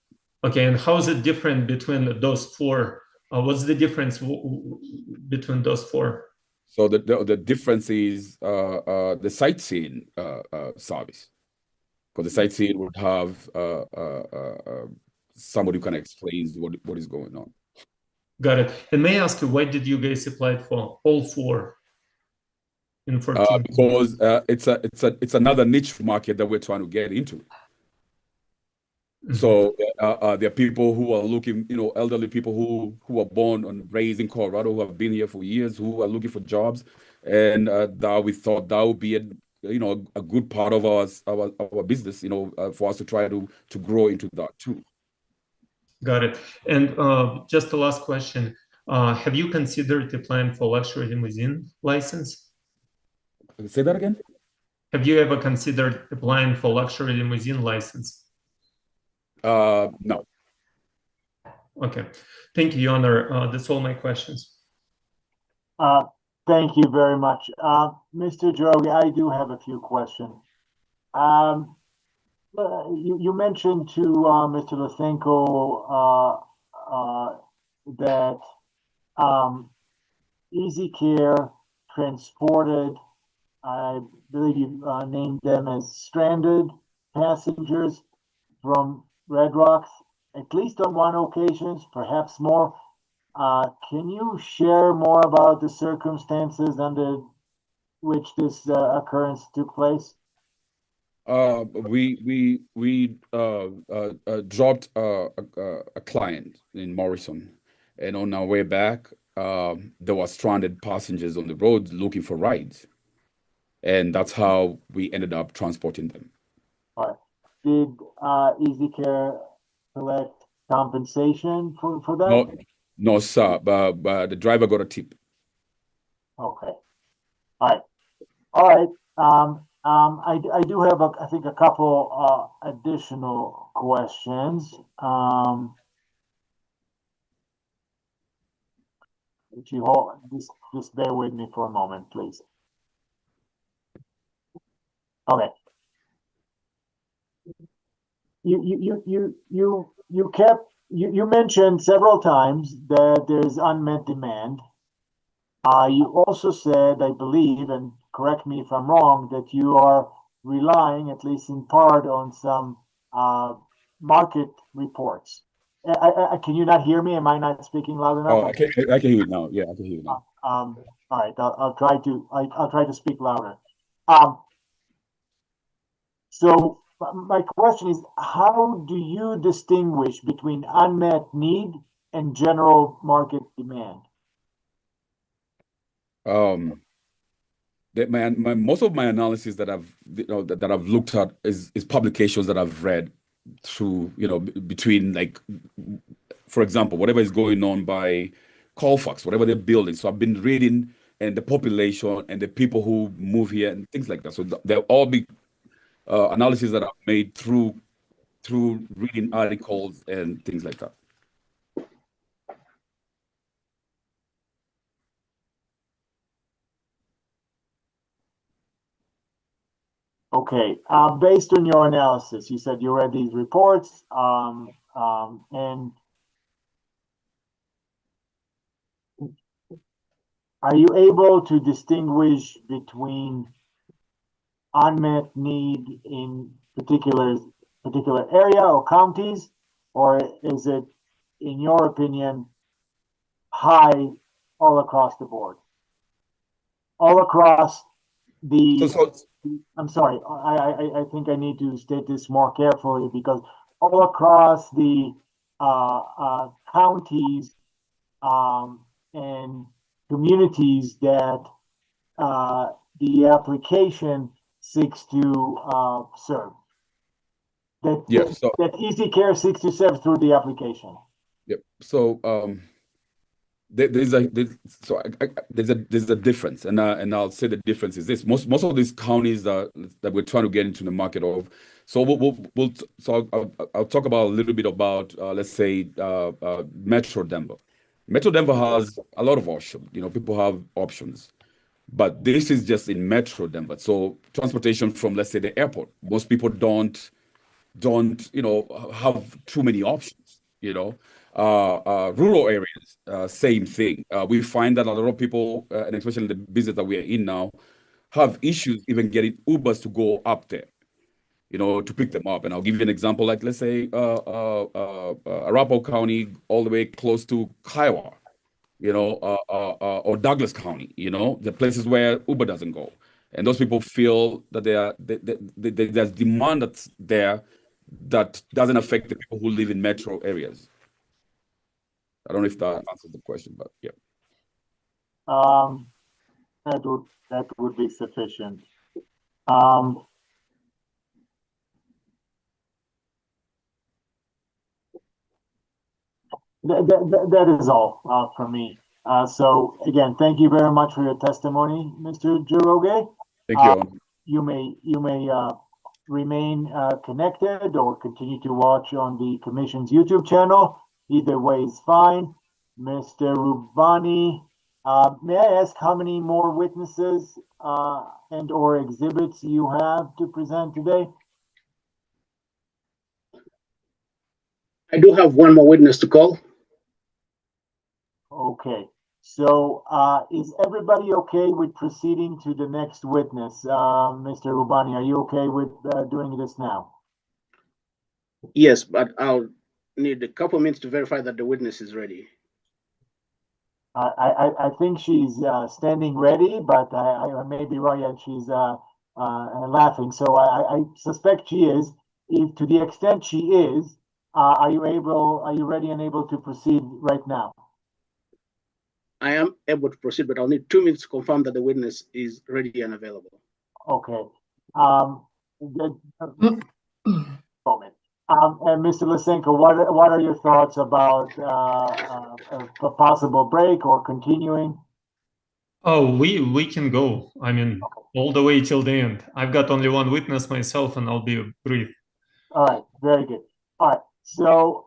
[SPEAKER 2] Okay, and how is it different between those four? What's the difference between those four?
[SPEAKER 5] So the difference is the sightseeing service, because the sightseeing would have somebody who can explain what is going on.
[SPEAKER 2] Got it. And may I ask you, why did you guys apply for all four in 14?
[SPEAKER 5] Because it's another niche market that we're trying to get into. So there are people who are looking, elderly people who are born and raised in Colorado, who have been here for years, who are looking for jobs, and that we thought that would be a good part of our business, for us to try to grow into that too.
[SPEAKER 2] Got it. And just the last question: have you considered applying for luxury limousine license?
[SPEAKER 5] Say that again.
[SPEAKER 2] Have you ever considered applying for luxury limousine license?
[SPEAKER 5] No.
[SPEAKER 2] Okay. Thank you, Your Honor. That's all my questions.
[SPEAKER 1] Thank you very much. Mr. Drogi, I do have a few questions. You mentioned to Mr. Lysenko that Easy Care transported, I believe you named them as stranded passengers from Red Rocks, at least on one occasion, perhaps more. Can you share more about the circumstances under which this occurrence took place?
[SPEAKER 5] We dropped a client in Morrison, and on our way back, there were stranded passengers on the road looking for rides. And that's how we ended up transporting them.
[SPEAKER 1] All right. Did EasyCare collect compensation for that?
[SPEAKER 5] No, sir. But the driver got a tip.
[SPEAKER 1] Okay. All right. All right. I do have I think a couple additional questions. If you hold, just bear with me for a moment, please. Okay. You mentioned several times that there's unmet demand. You also said, I believe, and correct me if I'm wrong, that you are relying, at least in part, on some market reports. Can you not hear me? Am I not speaking loud enough?
[SPEAKER 5] Oh, I can hear you now. Yeah, I can hear you now.
[SPEAKER 1] All right, I'll try to speak louder. So my question is, how do you distinguish between unmet need and general market demand?
[SPEAKER 5] Most of my analysis that I've that I've looked at is publications that I've read through, between, like, for example, whatever is going on by Colfax, whatever they're building. So I've been reading, and the population and the people who move here and things like that. So they'll all be analysis that I've made through reading articles and things like that.
[SPEAKER 1] Okay, based on your analysis, you said you read these reports, and are you able to distinguish between unmet need in particular area or counties, or is it, in your opinion, high all across the board? All across the I'm sorry, I think I need to state this more carefully, because all across the counties and communities that the application seeks to serve. That EasyCare seeks to serve through the application.
[SPEAKER 5] Yep. So there's a difference, and I'll say the difference is this: most of these counties that we're trying to get into the market of. So I'll talk about a little bit about let's say Metro Denver. Metro Denver has a lot of options. People have options, but this is just in Metro Denver. So transportation from, let's say, the airport. Most people don't have too many options. Rural areas, same thing. We find that a lot of people, and especially the business that we are in now, have issues even getting Ubers to go up there, to pick them up. And I'll give you an example, like, let's say Arapahoe County, all the way close to Kiowa, or Douglas County, the places where Uber doesn't go. And those people feel that there's demand that's there that doesn't affect the people who live in metro areas. I don't know if that answers the question, but yeah.
[SPEAKER 1] That would be sufficient. That is all from me. So again, thank you very much for your testimony, Mr. Jiroge.
[SPEAKER 5] Thank you.
[SPEAKER 1] You may remain connected or continue to watch on the Commission's YouTube channel. Either way is fine. Mr. Rubani, may I ask how many more witnesses and or exhibits you have to present today?
[SPEAKER 3] I do have one more witness to call.
[SPEAKER 1] Okay, so is everybody okay with proceeding to the next witness? Mr. Rubani, are you okay with doing this now?
[SPEAKER 3] Yes, but I'll need a couple minutes to verify that the witness is ready.
[SPEAKER 1] I think she's standing ready, but I may be wrong, and she's laughing. So I suspect she is. If to the extent she is, are you ready and able to proceed right now?
[SPEAKER 3] I am able to proceed, but I'll need 2 minutes to confirm that the witness is ready and available.
[SPEAKER 1] Okay. Moment. And Mr. Lysenko, what are your thoughts about a possible break or continuing?
[SPEAKER 2] Oh, we can go. I mean, all the way till the end. I've got only one witness myself, and I'll be brief.
[SPEAKER 1] All right, very good. All right, so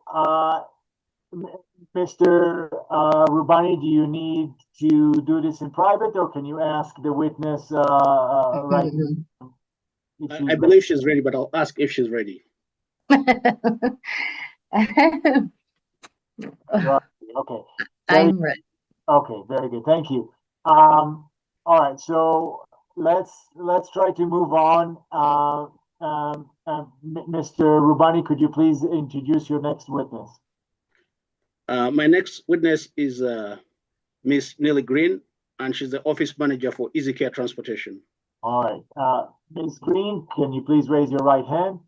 [SPEAKER 1] Mr. Rubani, do you need to do this in private, or can you ask the witness right?
[SPEAKER 3] I believe she's ready, but I'll ask if she's ready.
[SPEAKER 1] Okay.
[SPEAKER 7] I'm ready.
[SPEAKER 1] Okay, very good. Thank you. All right, so let's try to move on. Mr. Rubani, could you please introduce your next witness?
[SPEAKER 3] My next witness is Miss Nelly Green, and she's the office manager for Easy Care Transportation.
[SPEAKER 1] All right, Ms. Green, can you please raise your right hand?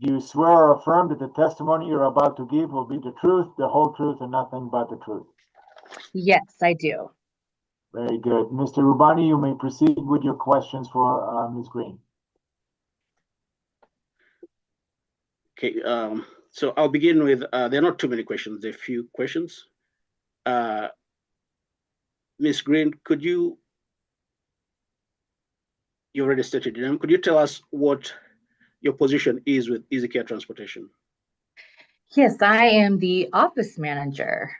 [SPEAKER 1] Do you swear or affirm that the testimony you're about to give will be the truth, the whole truth, and nothing but the truth?
[SPEAKER 7] Yes, I do.
[SPEAKER 1] Very good. Mr. Rubani, you may proceed with your questions for Ms. Green.
[SPEAKER 3] Okay, so I'll begin with, there are not too many questions, there are a few questions. Ms. Green, could you already stated your name, could you tell us what your position is with Easy Care Transportation?
[SPEAKER 7] Yes, I am the office manager.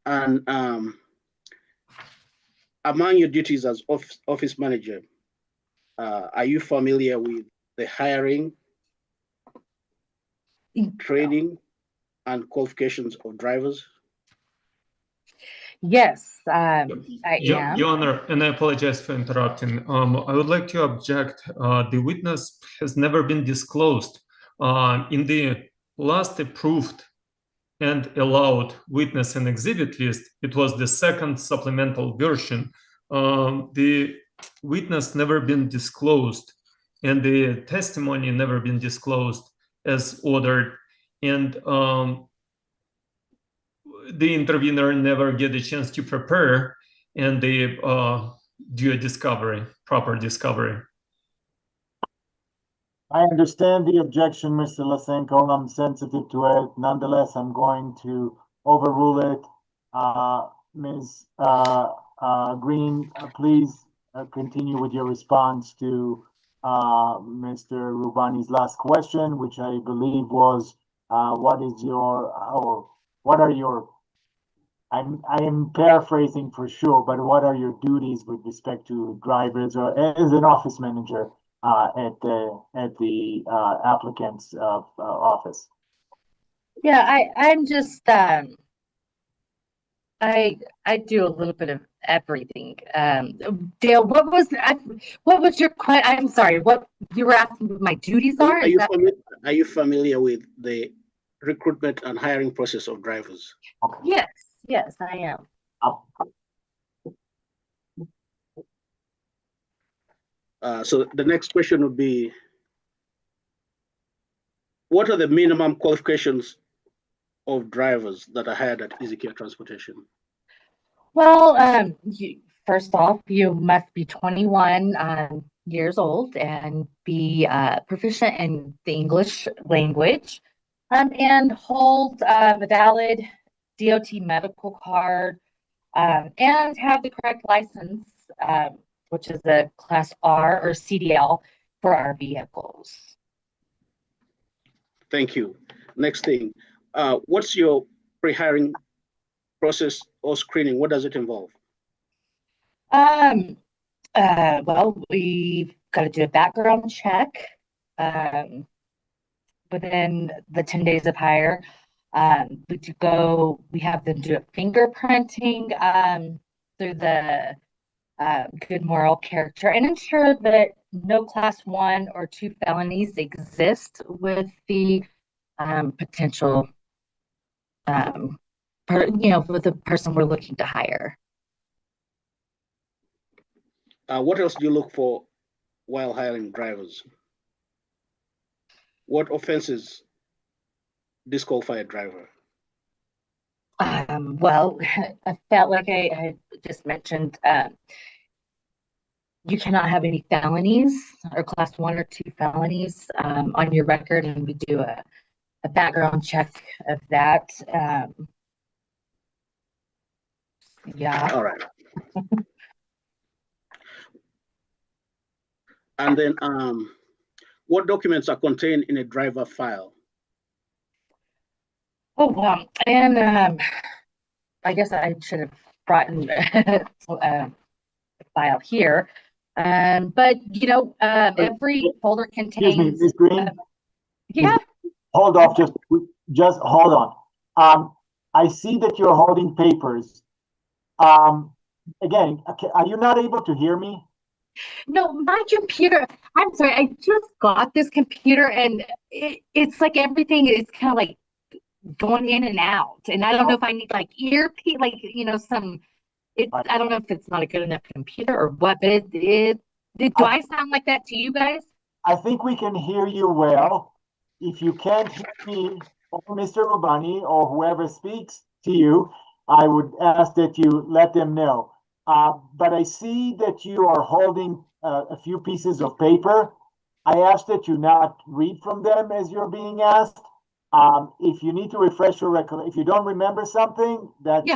[SPEAKER 3] And among your duties as office manager, are you familiar with the hiring, training, and qualifications of drivers?
[SPEAKER 7] Yes, I am.
[SPEAKER 2] Your Honor, and I apologize for interrupting. I would like to object. The witness has never been disclosed. In the last approved and allowed witness and exhibit list, it was the second supplemental version. The witness never been disclosed, and the testimony never been disclosed as ordered. And the intervener never get a chance to prepare and they do a discovery, proper discovery.
[SPEAKER 1] I understand the objection, Mr. Lysenko. I'm sensitive to it. Nonetheless, I'm going to overrule it. Ms. Green, please continue with your response to Mr. Rubani's last question, which I believe was, what are your I am paraphrasing for sure, but what are your duties with respect to drivers or as an office manager at the applicant's office?
[SPEAKER 7] Yeah, I'm just I do a little bit of everything. Dale, what was your question? I'm sorry, what you were asking what my duties are?
[SPEAKER 3] Are you familiar with the recruitment and hiring process of drivers?
[SPEAKER 7] Okay. Yes, I am.
[SPEAKER 3] So the next question would be, what are the minimum qualifications of drivers that are hired at Easy Care Transportation?
[SPEAKER 7] Well, first off, you must be 21 years old and be proficient in the English language, and hold a valid DOT medical card, and have the correct license, which is a Class R or CDL for our vehicles.
[SPEAKER 3] Thank you. Next thing, what's your pre-hiring process or screening? What does it involve?
[SPEAKER 7] Well, we've got to do a background check within the 10 days of hire. We have them do a fingerprinting through the good moral character and ensure that no Class 1 or 2 felonies exist with the potential, with the person we're looking to hire.
[SPEAKER 3] What else do you look for while hiring drivers? What offenses disqualify a driver?
[SPEAKER 7] Well, I felt like I just mentioned, you cannot have any felonies or class 1 or 2 felonies on your record, and we do a background check of that. Yeah.
[SPEAKER 3] All right. And then what documents are contained in a driver file?
[SPEAKER 7] Oh, wow. And I guess I should have brought in a file here. But you know, every folder
[SPEAKER 1] Excuse me,
[SPEAKER 7] contains.
[SPEAKER 1] Ms. Green.
[SPEAKER 7] Yeah.
[SPEAKER 1] Hold off, just hold on. I see that you're holding papers. Again, are you not able to hear me?
[SPEAKER 7] No, my computer. I'm sorry. I just got this computer, and it's like everything is kind of like going in and out. And I don't know if I need like earpiece, like some. I don't know if it's not a good enough computer or what. But do I sound like that to you guys?
[SPEAKER 1] I think we can hear you well. If you can't hear me or Mr. Rubani or whoever speaks to you, I would ask that you let them know. But I see that you are holding a few pieces of paper. I ask that you not read from them as you're being asked. If you need to refresh your recollection, if you don't remember something, that's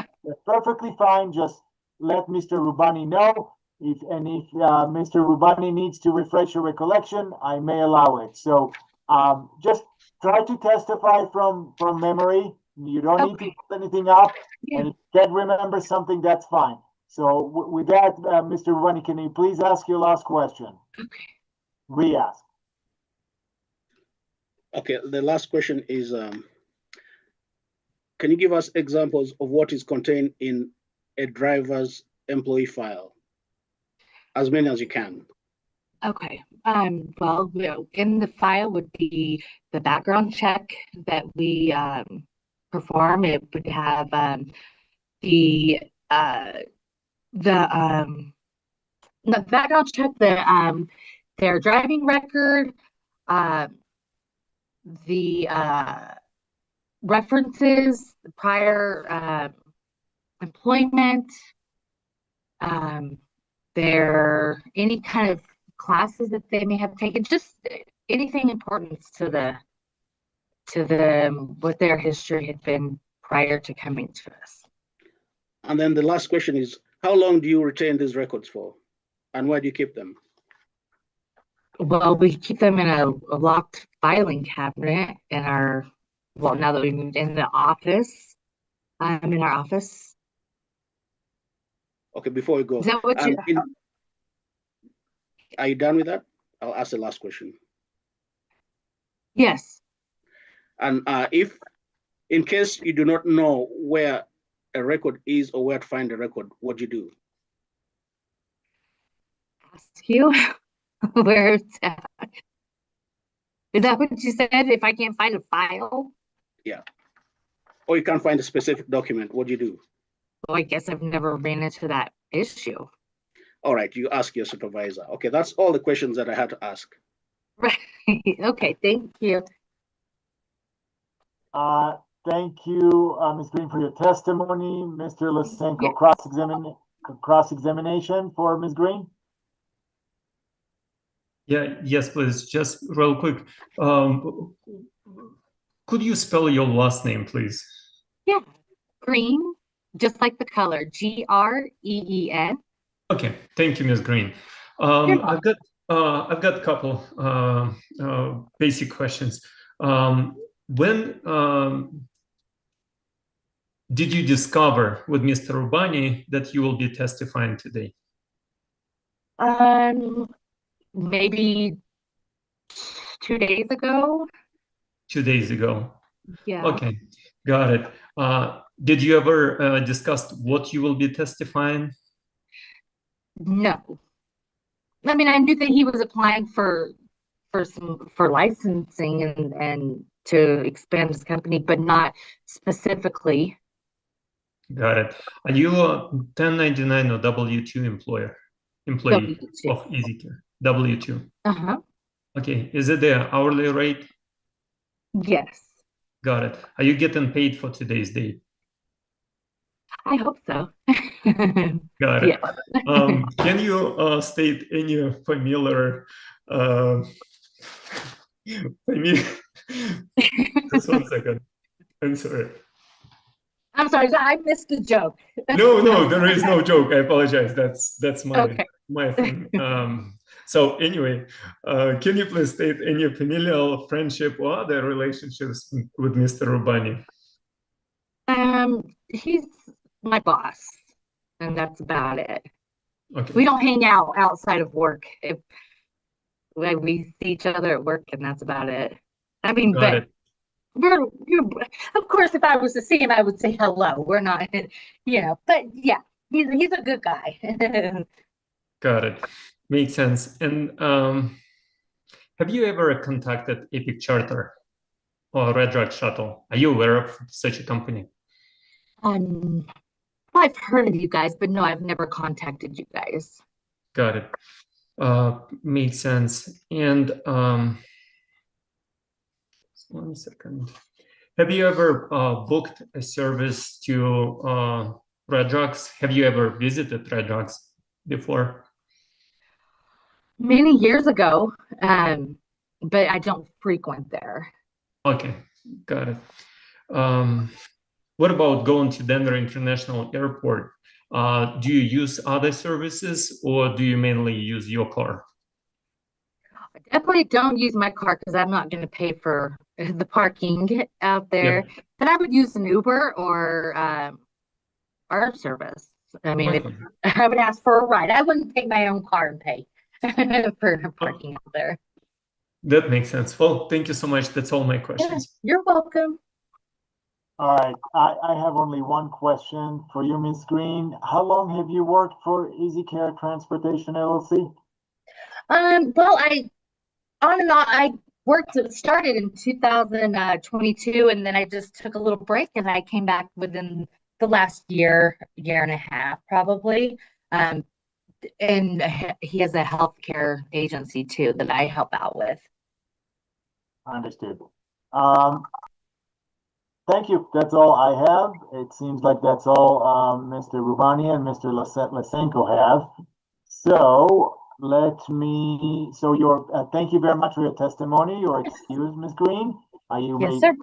[SPEAKER 1] perfectly fine. Just let Mr. Rubani know. If Mr. Rubani needs to refresh your recollection, I may allow it. So just try to testify from memory. You don't need to put anything up. And if you can't remember something, that's fine. So with that, Mr. Rubani, can you please ask your last question?
[SPEAKER 7] Okay.
[SPEAKER 1] Re-ask.
[SPEAKER 3] Okay, the last question is, can you give us examples of what is contained in a driver's employee file? As many as you can.
[SPEAKER 7] Okay. Well, in the file would be the background check that we perform. It would have the background check, their driving record, the references, the prior employment, their any kind of classes that they may have taken, just anything important to what their history had been prior to coming to us.
[SPEAKER 3] And then the last question is, how long do you retain these records for? And where do you keep them?
[SPEAKER 7] Well, we keep them in a locked filing cabinet in our, well, now that we moved in the office, in our office.
[SPEAKER 3] Okay, before we go,
[SPEAKER 7] Is that what you?
[SPEAKER 3] Are you done with that? I'll ask the last question.
[SPEAKER 7] Yes.
[SPEAKER 3] And if, in case you do not know where a record is or where to find the record, what do you do?
[SPEAKER 7] Ask you where it's at. Is that what you said? If I can't find a file?
[SPEAKER 3] Yeah. Or you can't find a specific document, what do you do?
[SPEAKER 7] Well, I guess I've never ran into that issue.
[SPEAKER 3] All right, you ask your supervisor. Okay, that's all the questions that I had to ask.
[SPEAKER 7] Right. Okay, thank you.
[SPEAKER 1] Thank you, Ms. Green, for your testimony. Mr. Lysenko, cross-examination for Ms. Green?
[SPEAKER 2] Yes, please. Just real quick. Could you spell your last name, please?
[SPEAKER 7] Yeah, Green, just like the color, Green.
[SPEAKER 2] Okay, thank you, Ms. Green. I've got a couple basic questions. When did you discover with Mr. Rubani that you will be testifying today?
[SPEAKER 7] Maybe 2 days ago.
[SPEAKER 2] 2 days ago.
[SPEAKER 7] Yeah.
[SPEAKER 2] Okay, got it. Did you ever discuss what you will be testifying?
[SPEAKER 7] No. I mean, I knew that he was applying for licensing and to expand his company, but not specifically.
[SPEAKER 2] Got it. Are you a 1099 or W-2 employee
[SPEAKER 7] W2.
[SPEAKER 2] of EasyCare? W-2.
[SPEAKER 7] Uh-huh.
[SPEAKER 2] Okay. Is it the hourly rate?
[SPEAKER 7] Yes.
[SPEAKER 2] Got it. Are you getting paid for today's date?
[SPEAKER 7] I hope so.
[SPEAKER 2] Got it.
[SPEAKER 7] Yeah.
[SPEAKER 2] Can you state any familiar just 1 second. I'm sorry.
[SPEAKER 7] I'm sorry, I missed the joke.
[SPEAKER 2] No, there is no joke. I apologize. That's
[SPEAKER 7] Okay.
[SPEAKER 2] my thing. So anyway, can you please state any familial, friendship, or other relationships with Mr. Rubani?
[SPEAKER 7] He's my boss, and that's about it.
[SPEAKER 2] Okay.
[SPEAKER 7] We don't hang out outside of work. If we see each other at work, and that's about it. I mean,
[SPEAKER 2] Got
[SPEAKER 7] but
[SPEAKER 2] it.
[SPEAKER 7] we're of course, if I was to see him, I would say hello. We're not, but yeah, he's a good guy.
[SPEAKER 2] Got it. Makes sense. And have you ever contacted Epic Charter or Red Rock Shuttle? Are you aware of such a company?
[SPEAKER 7] I've heard of you guys, but no, I've never contacted you guys.
[SPEAKER 2] Got it. Makes sense. And 1 second. Have you ever booked a service to Red Rocks? Have you ever visited Red Rocks before?
[SPEAKER 7] Many years ago, but I don't frequent there.
[SPEAKER 2] Okay, got it. What about going to Denver International Airport? Do you use other services or do you mainly use your car?
[SPEAKER 7] I definitely don't use my car because I'm not going to pay for the parking out there.
[SPEAKER 2] Yeah.
[SPEAKER 7] But I would use an Uber or our service. I mean, if I would ask for a ride, I wouldn't take my own car and pay for parking out there.
[SPEAKER 2] That makes sense. Well, thank you so much. That's all my questions.
[SPEAKER 7] Yeah, you're welcome.
[SPEAKER 1] All right, I have only one question for you, Ms. Green. How long have you worked for Easy Care Transportation LLC?
[SPEAKER 7] Well, on and on, I started in 2022, and then I just took a little break, and I came back within the last year and a half, probably. And he has a healthcare agency too that I help out with.
[SPEAKER 1] Understood. Thank you. That's all I have. It seems like that's all Mr. Rubani and Mr. Lysenko have. So thank you very much for your testimony. You're excused, Ms. Green. You
[SPEAKER 7] Yes,
[SPEAKER 1] may
[SPEAKER 7] sir.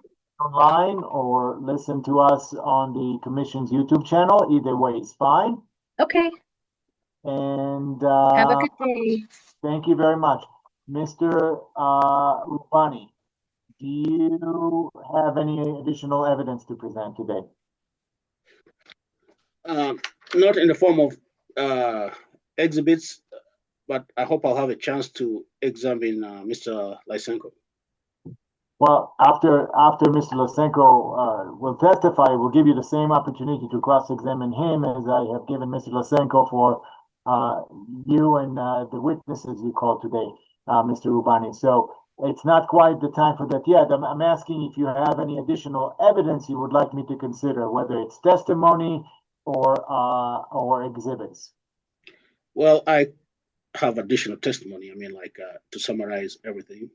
[SPEAKER 1] online or listen to us on the Commission's YouTube channel. Either way is fine.
[SPEAKER 7] Okay.
[SPEAKER 1] And
[SPEAKER 7] Have a good day.
[SPEAKER 1] thank you very much. Mr. Rubani, do you have any additional evidence to present today?
[SPEAKER 3] Not in the form of exhibits, but I hope I'll have a chance to examine Mr. Lysenko.
[SPEAKER 1] Well, after Mr. Lysenko will testify, we'll give you the same opportunity to cross-examine him as I have given Mr. Lysenko for you and the witnesses you called today, Mr. Rubani. So it's not quite the time for that yet. I'm asking if you have any additional evidence you would like me to consider, whether it's testimony or exhibits.
[SPEAKER 3] Well, I have additional testimony. I mean, like to summarize everything.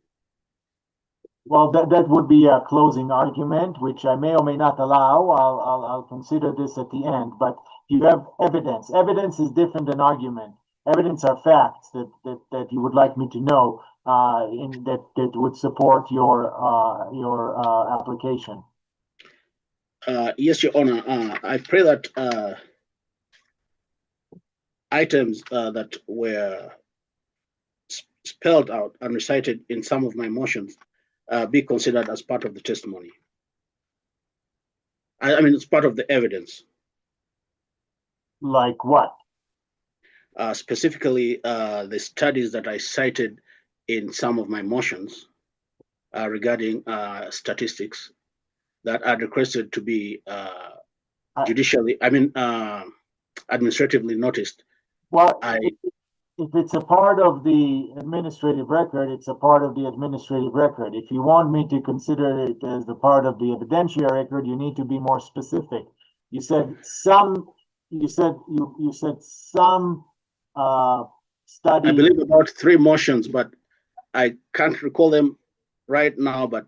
[SPEAKER 1] Well, that would be a closing argument, which I may or may not allow. I'll consider this at the end. But you have evidence. Evidence is different than argument. Evidence are facts that you would like me to know that would support your application.
[SPEAKER 3] Yes, Your Honor. I pray that items that were spelled out and recited in some of my motions be considered as part of the testimony. I mean, it's part of the evidence.
[SPEAKER 1] Like what?
[SPEAKER 3] Specifically, the studies that I cited in some of my motions regarding statistics that are requested to be administratively noticed.
[SPEAKER 1] Well, if it's a part of the administrative record, it's a part of the administrative record. If you want me to consider it as a part of the evidentiary record, you need to be more specific. You said some. You said some study.
[SPEAKER 3] I believe about 3 motions, but I can't recall them right now. But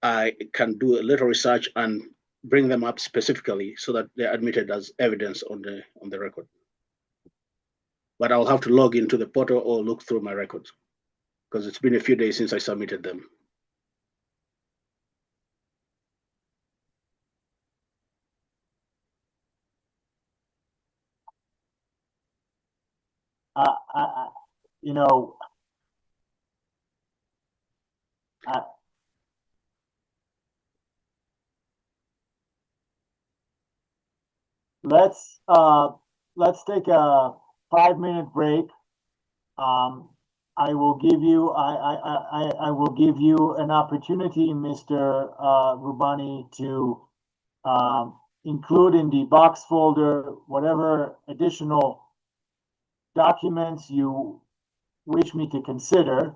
[SPEAKER 3] I can do a little research and bring them up specifically so that they're admitted as evidence on the record. But I'll have to log into the portal or look through my records because it's been a few days since I submitted them.
[SPEAKER 1] You know, let's take a 5-minute break. I will give you an opportunity, Mr. Rubani, to include in the box folder whatever additional documents you wish me to consider,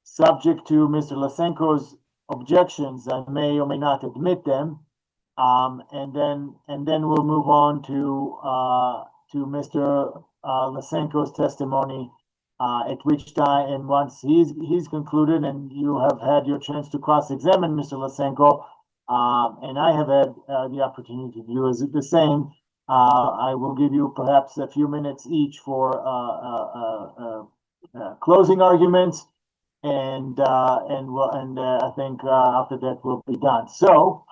[SPEAKER 1] subject to Mr. Lysenko's objections. I may or may not admit them, and then we'll move on to Mr. Lysenko's testimony. At which time, and once he's concluded, and you have had your chance to cross-examine Mr. Lysenko, and I have had the opportunity to do the same. I will give you perhaps a few minutes each for closing arguments, and I think after that we'll be done. So,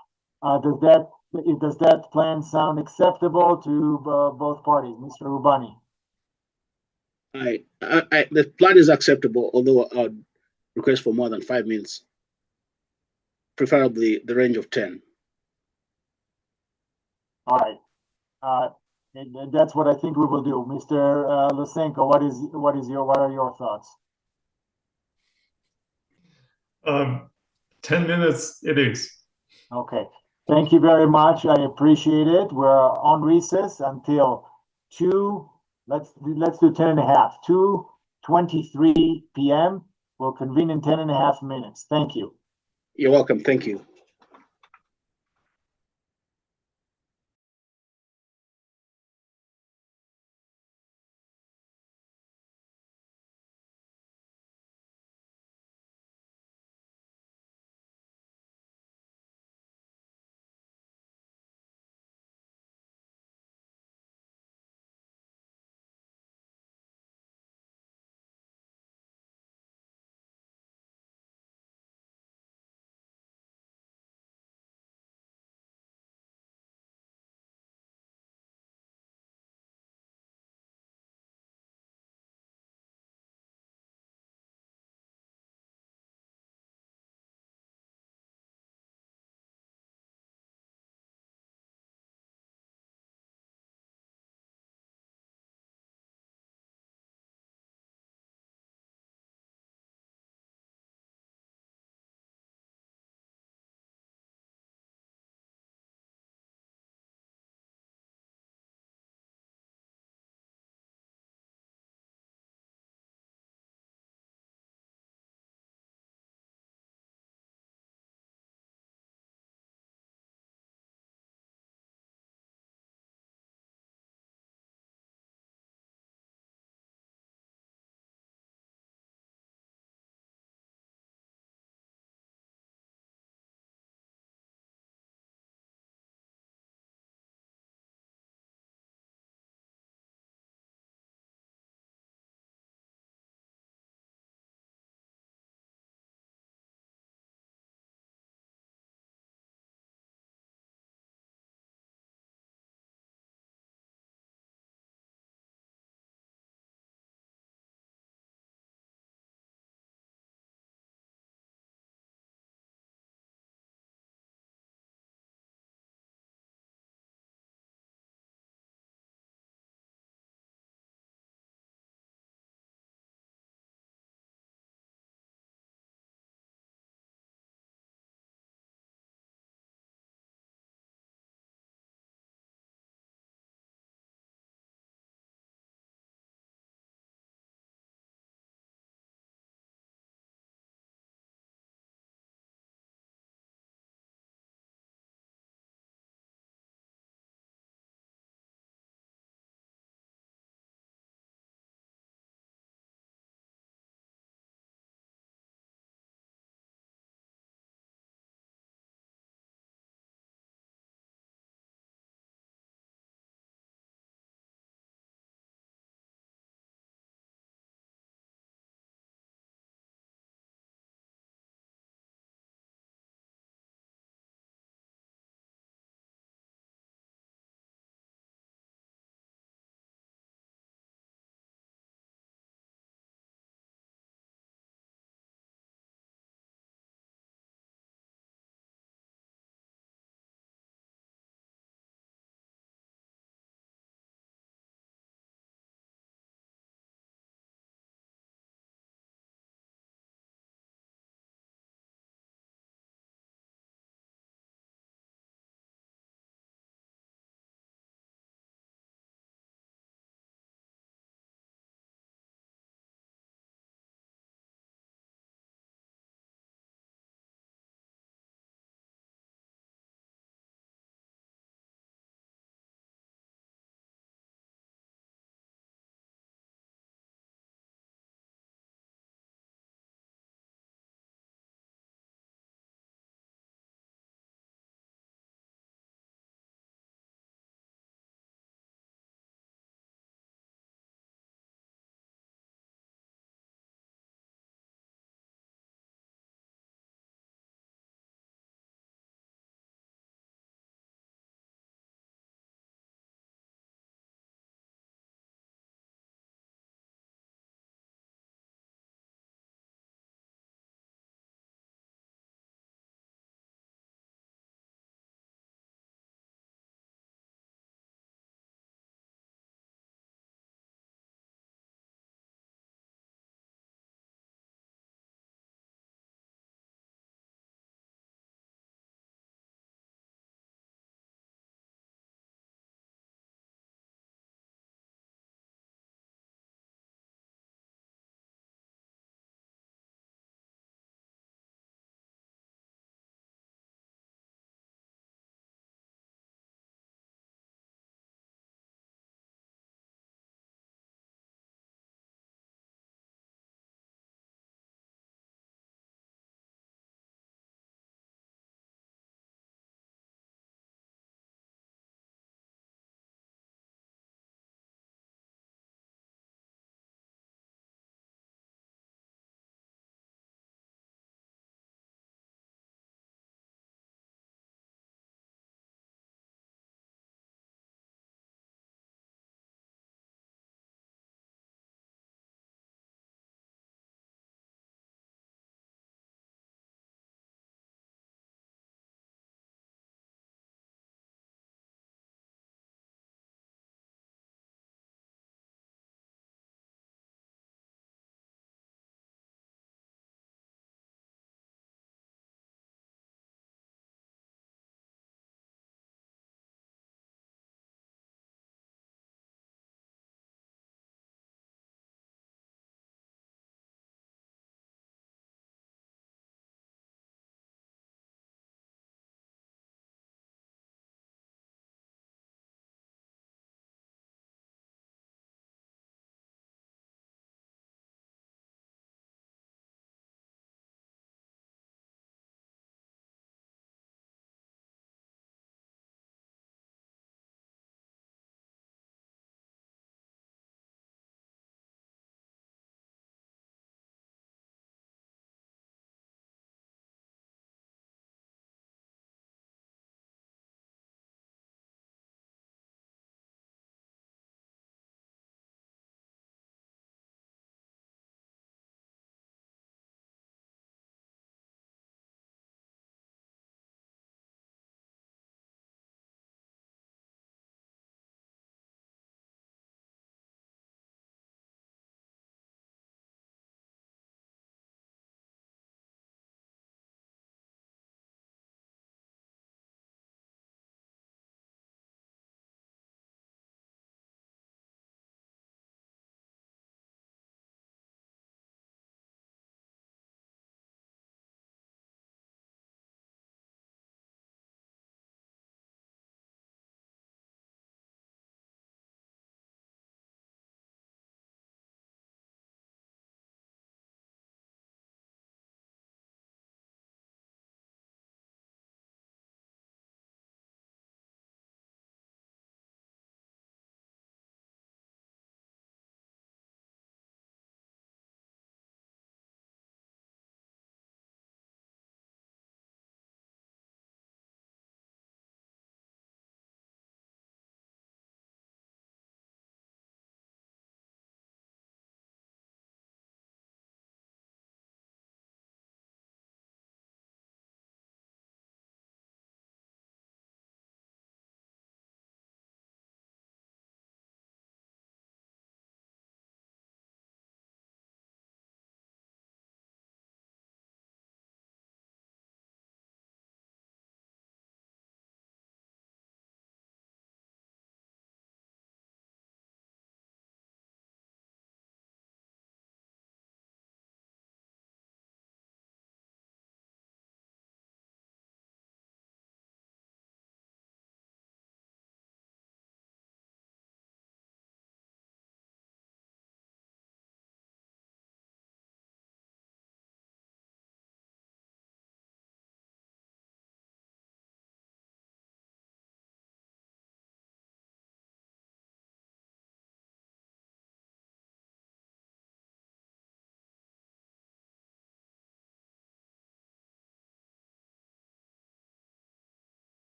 [SPEAKER 1] does that plan sound acceptable to both parties, Mr. Rubani?
[SPEAKER 3] The plan is acceptable, although I would request for more than 5 minutes, preferably the range of 10.
[SPEAKER 1] All right. And that's what I think we will do. Mr. Lysenko, what are your thoughts?
[SPEAKER 2] 10 minutes it is.
[SPEAKER 1] Okay. Thank you very much. I appreciate it. We're on recess until 2, let's do 10.5, 2:23 p.m. We'll convene in 10.5 minutes. Thank you.
[SPEAKER 3] You're welcome. Thank you.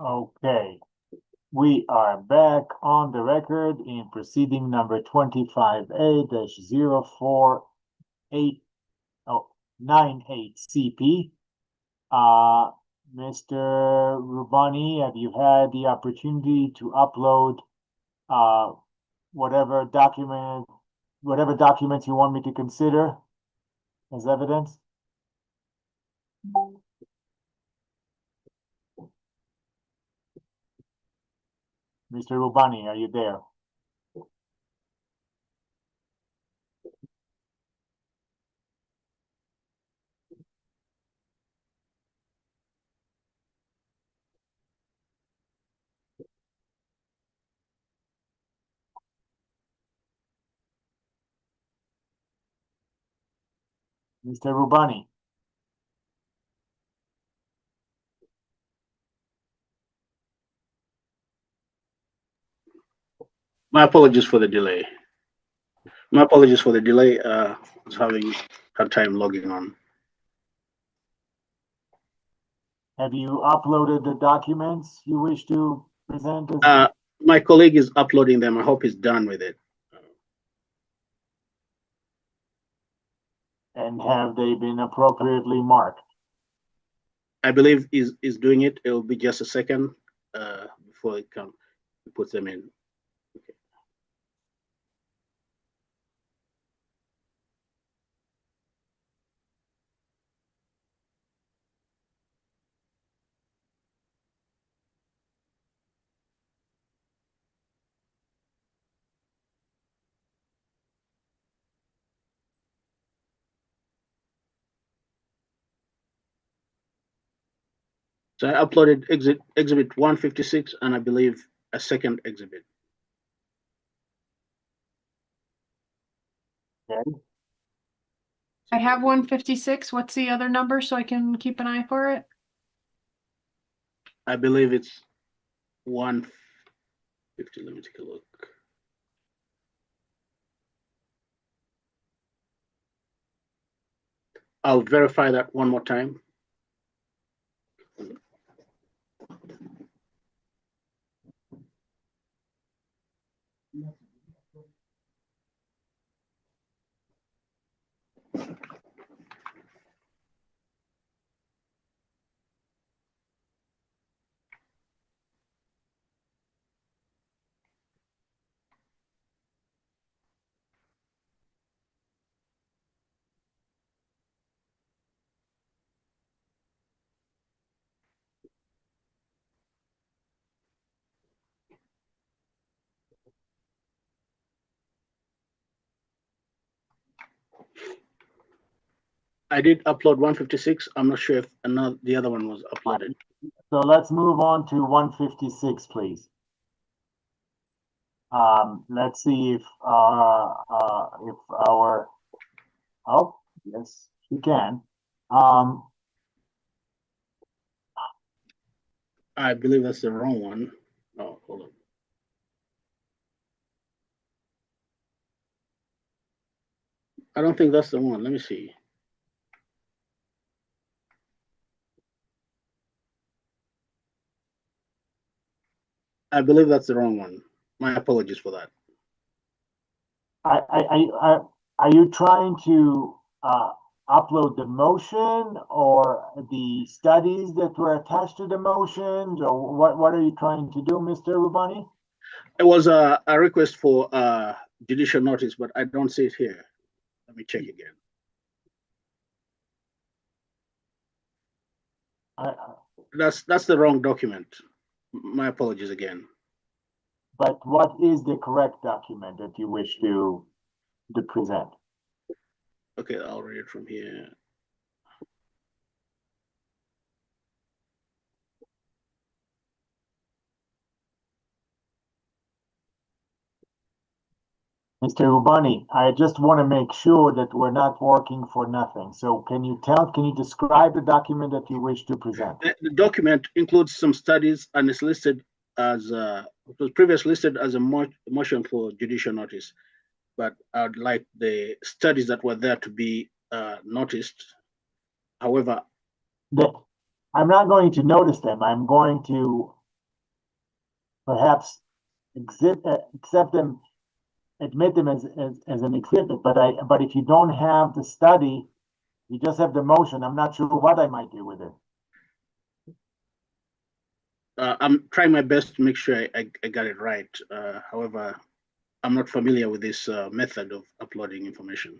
[SPEAKER 1] Okay, we are back on the record in proceeding number 25A-0498CP. Mr. Rubani, have you had the opportunity to upload whatever documents you want me to consider as evidence? Mr. Rubani, are you there? Mr. Rubani?
[SPEAKER 3] My apologies for the delay. My apologies for the delay. I was having hard time logging on.
[SPEAKER 1] Have you uploaded the documents you wish to present? As
[SPEAKER 3] My colleague is uploading them. I hope he's done with it.
[SPEAKER 1] and have they been appropriately marked?
[SPEAKER 3] I believe he's doing it. It'll be just a second before he puts them in. Okay. So I uploaded exhibit 156 and I believe a second exhibit.
[SPEAKER 1] Okay.
[SPEAKER 4] I have 156. What's the other number so I can keep an eye for it?
[SPEAKER 3] I believe it's 150. Let me take a look. I'll verify that one more time. I did upload 156. I'm not sure if the other one was uploaded.
[SPEAKER 1] So let's move on to 156, please. Let's see if our, oh, yes, we can.
[SPEAKER 3] I believe that's the wrong one. Oh, hold on. I don't think that's the one. Let me see. I believe that's the wrong one. My apologies for that.
[SPEAKER 1] Are you trying to upload the motion or the studies that were attached to the motions, or what are you trying to do, Mr. Rubani?
[SPEAKER 3] It was a request for judicial notice, but I don't see it here. Let me check again. That's the wrong document. My apologies again.
[SPEAKER 1] But what is the correct document that you wish to present?
[SPEAKER 3] Okay, I'll read it from here.
[SPEAKER 1] Mr. Rubani, I just want to make sure that we're not working for nothing. So can you describe the document that you wish to present?
[SPEAKER 3] The document includes some studies and is listed as, it was previously listed as a motion for judicial notice, but I'd like the studies that were there to be noticed. However,
[SPEAKER 1] I'm not going to notice them. I'm going to perhaps accept them, admit them as an exhibit, but if you don't have the study, you just have the motion, I'm not sure what I might do with it.
[SPEAKER 3] I'm trying my best to make sure I got it right. However, I'm not familiar with this method of uploading information.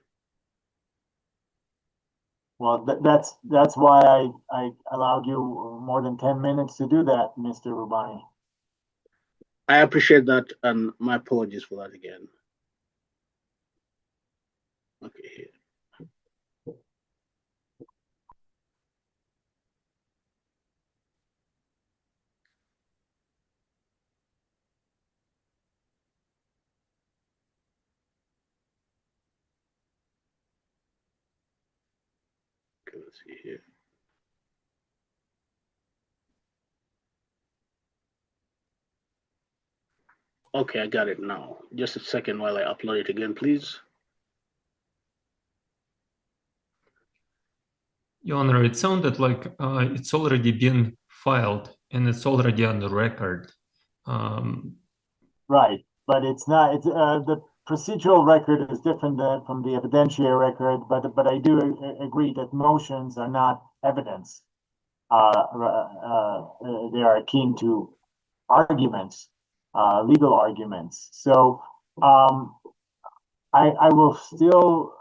[SPEAKER 1] Well, that's why I allowed you more than 10 minutes to do that, Mr. Rubani.
[SPEAKER 3] I appreciate that, and my apologies for that again. Okay, here. Okay, let's see here. Okay, I got it now. Just a second while I upload it again, please.
[SPEAKER 2] Your Honor, it sounded like it's already been filed and it's already on the record.
[SPEAKER 1] Right, but it's not. It's the procedural record is different from the evidentiary record. But I do agree that motions are not evidence. They are akin to arguments, legal arguments. So I will still.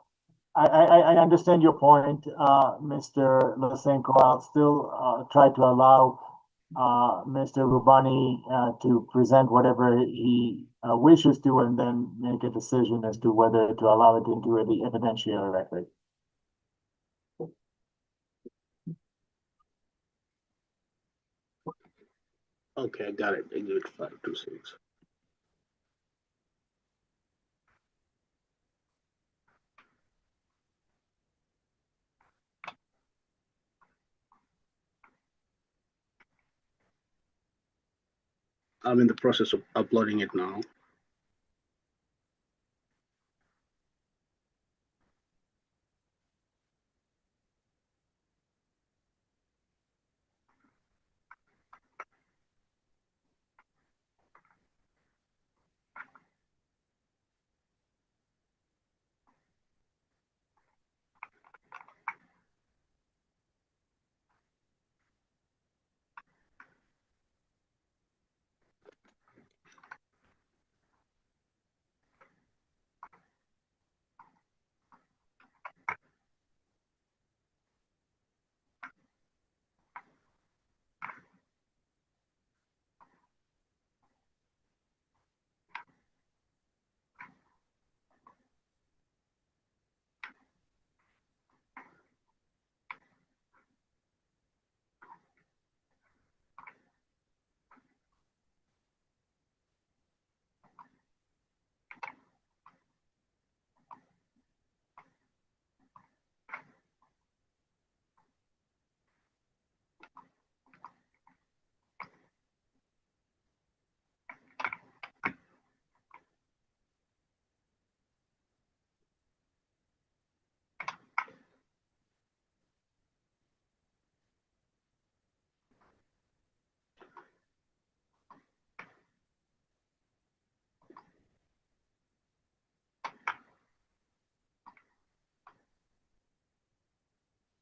[SPEAKER 1] I understand your point, Mr. Lysenko. I'll still try to allow Mr. Rubani to present whatever he wishes to, and then make a decision as to whether to allow it into the evidentiary record.
[SPEAKER 3] Okay, I got it. Exhibit 526. I'm in the process of uploading it now.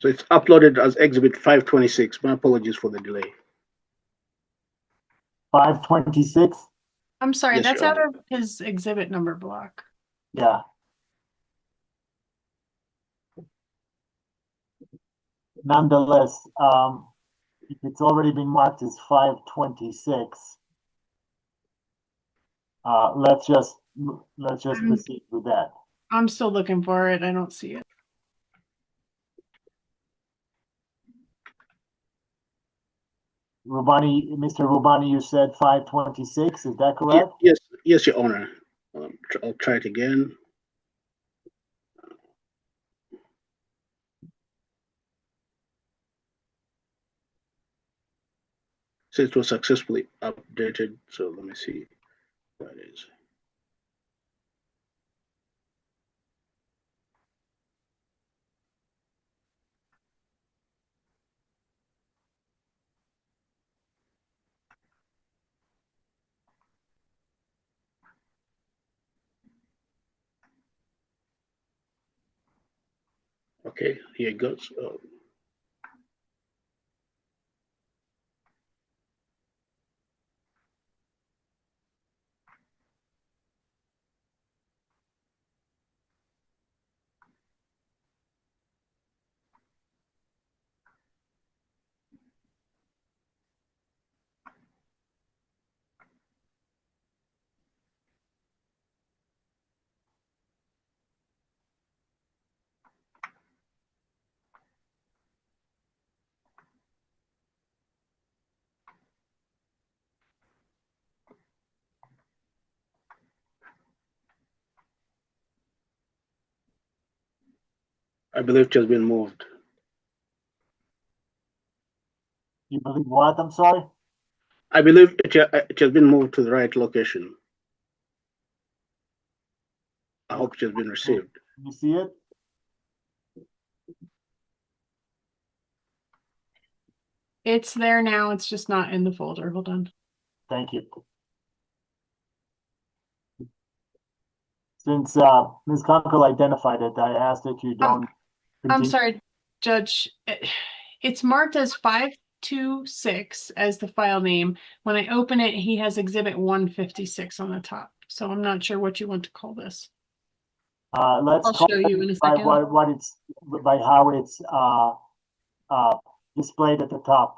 [SPEAKER 3] So it's uploaded as exhibit 526. My apologies for the delay.
[SPEAKER 1] 526.
[SPEAKER 4] I'm sorry,
[SPEAKER 3] Yes,
[SPEAKER 4] that's
[SPEAKER 3] Your
[SPEAKER 4] out
[SPEAKER 3] Honor.
[SPEAKER 4] of his exhibit number block.
[SPEAKER 1] Yeah. Nonetheless, if it's already been marked as 526, let's just proceed with that.
[SPEAKER 4] I'm still looking for it. I don't see it.
[SPEAKER 1] Rubani, Mr. Rubani, you said 526. Is that correct?
[SPEAKER 3] Yes, Your Honor. I'll try it again. So it was successfully updated. So let me see what it is. Okay, here it goes. I believe it has been moved.
[SPEAKER 1] You believe what? I'm sorry?
[SPEAKER 3] I believe it has been moved to the right location. I hope it has been received.
[SPEAKER 1] You see it?
[SPEAKER 4] It's there now. It's just not in the folder. Hold on.
[SPEAKER 1] Thank you. Since Ms. Kunkel identified it, I asked that you don't
[SPEAKER 4] I'm
[SPEAKER 1] continue.
[SPEAKER 4] sorry, Judge. It's marked as 526 as the file name. When I open it, he has exhibit 156 on the top. So I'm not sure what you want to call this.
[SPEAKER 1] Let's
[SPEAKER 4] I'll
[SPEAKER 1] call
[SPEAKER 4] show
[SPEAKER 1] it
[SPEAKER 4] you in a
[SPEAKER 1] by
[SPEAKER 4] second.
[SPEAKER 1] what it's by how it's displayed at the top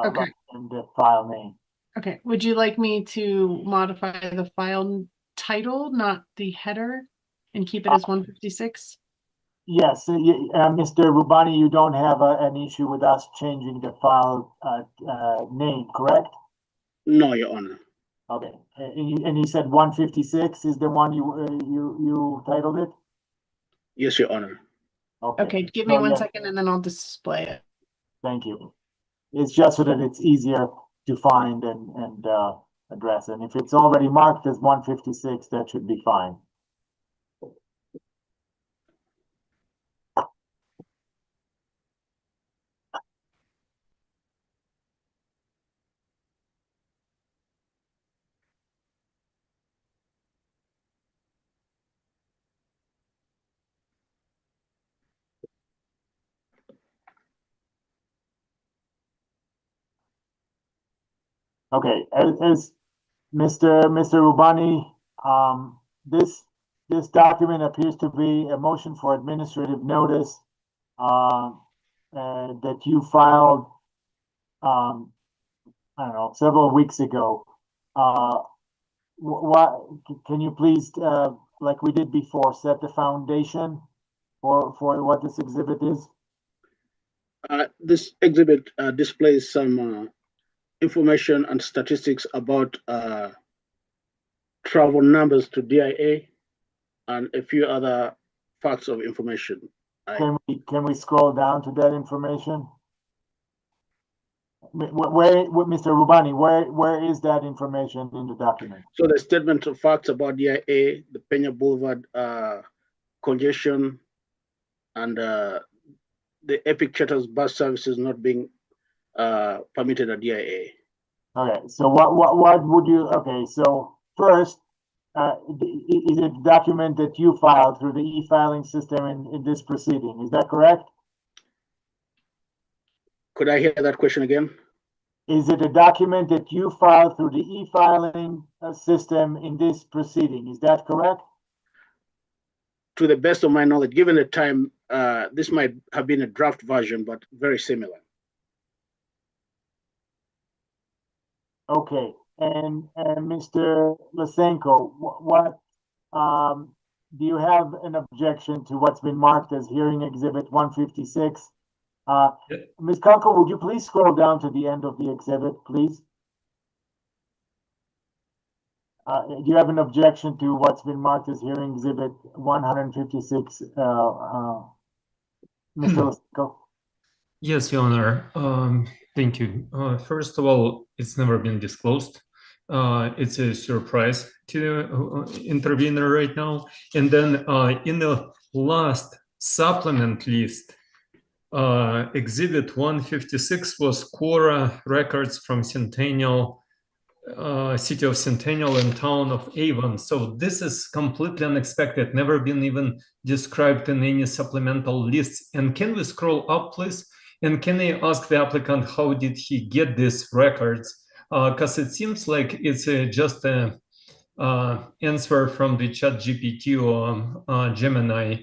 [SPEAKER 4] Okay.
[SPEAKER 1] in the file name.
[SPEAKER 4] Okay. Would you like me to modify the file title, not the header, and keep it as 156?
[SPEAKER 1] Yes, Mr. Rubani, you don't have an issue with us changing the file name, correct?
[SPEAKER 3] No, Your Honor.
[SPEAKER 1] Okay, and you said 156 is the one you titled it?
[SPEAKER 3] Yes, Your Honor.
[SPEAKER 4] Okay, give me
[SPEAKER 1] So,
[SPEAKER 4] 1
[SPEAKER 1] yeah,
[SPEAKER 4] second and then I'll display it.
[SPEAKER 1] thank you. It's just so that it's easier to find and address. And if it's already marked as 156, that should be fine. Okay, as Mr. Rubani, this document appears to be a motion for administrative notice that you filed, I don't know, several weeks ago. What can you please, like we did before, set the foundation for what this exhibit is?
[SPEAKER 3] This exhibit displays some information and statistics about travel numbers to DIA and a few other facts of information.
[SPEAKER 1] Can we scroll down to that information? Where Mr. Rubani, where is that information in the document?
[SPEAKER 3] So the statement of facts about DIA, the Pena Boulevard congestion, and the Epic Charters bus services not being permitted at DIA.
[SPEAKER 1] Okay, so what would you? Okay, so first, is it a document that you filed through the e-filing system in this proceeding? Is that correct?
[SPEAKER 3] Could I hear that question again?
[SPEAKER 1] Is it a document that you filed through the e-filing system in this proceeding? Is that correct?
[SPEAKER 3] To the best of my knowledge, given the time, this might have been a draft version, but very similar.
[SPEAKER 1] Okay, and Mr. Lysenko, what do you have an objection to what's been marked as hearing exhibit 156? Ms. Kunkel, would you please scroll down to the end of the exhibit, please? Do you have an objection to what's been marked as hearing exhibit 156, Mr. Lysenko?
[SPEAKER 2] Yes, Your Honor. Thank you. First of all, it's never been disclosed. It's a surprise to the intervener right now. And then in the last supplement list, Exhibit 156 was Quora records from Centennial city of Centennial and town of Avon. So this is completely unexpected, never been even described in any supplemental lists. And can we scroll up, please? And can I ask the applicant how did he get these records? Because it seems like it's just a answer from the ChatGPT or Gemini,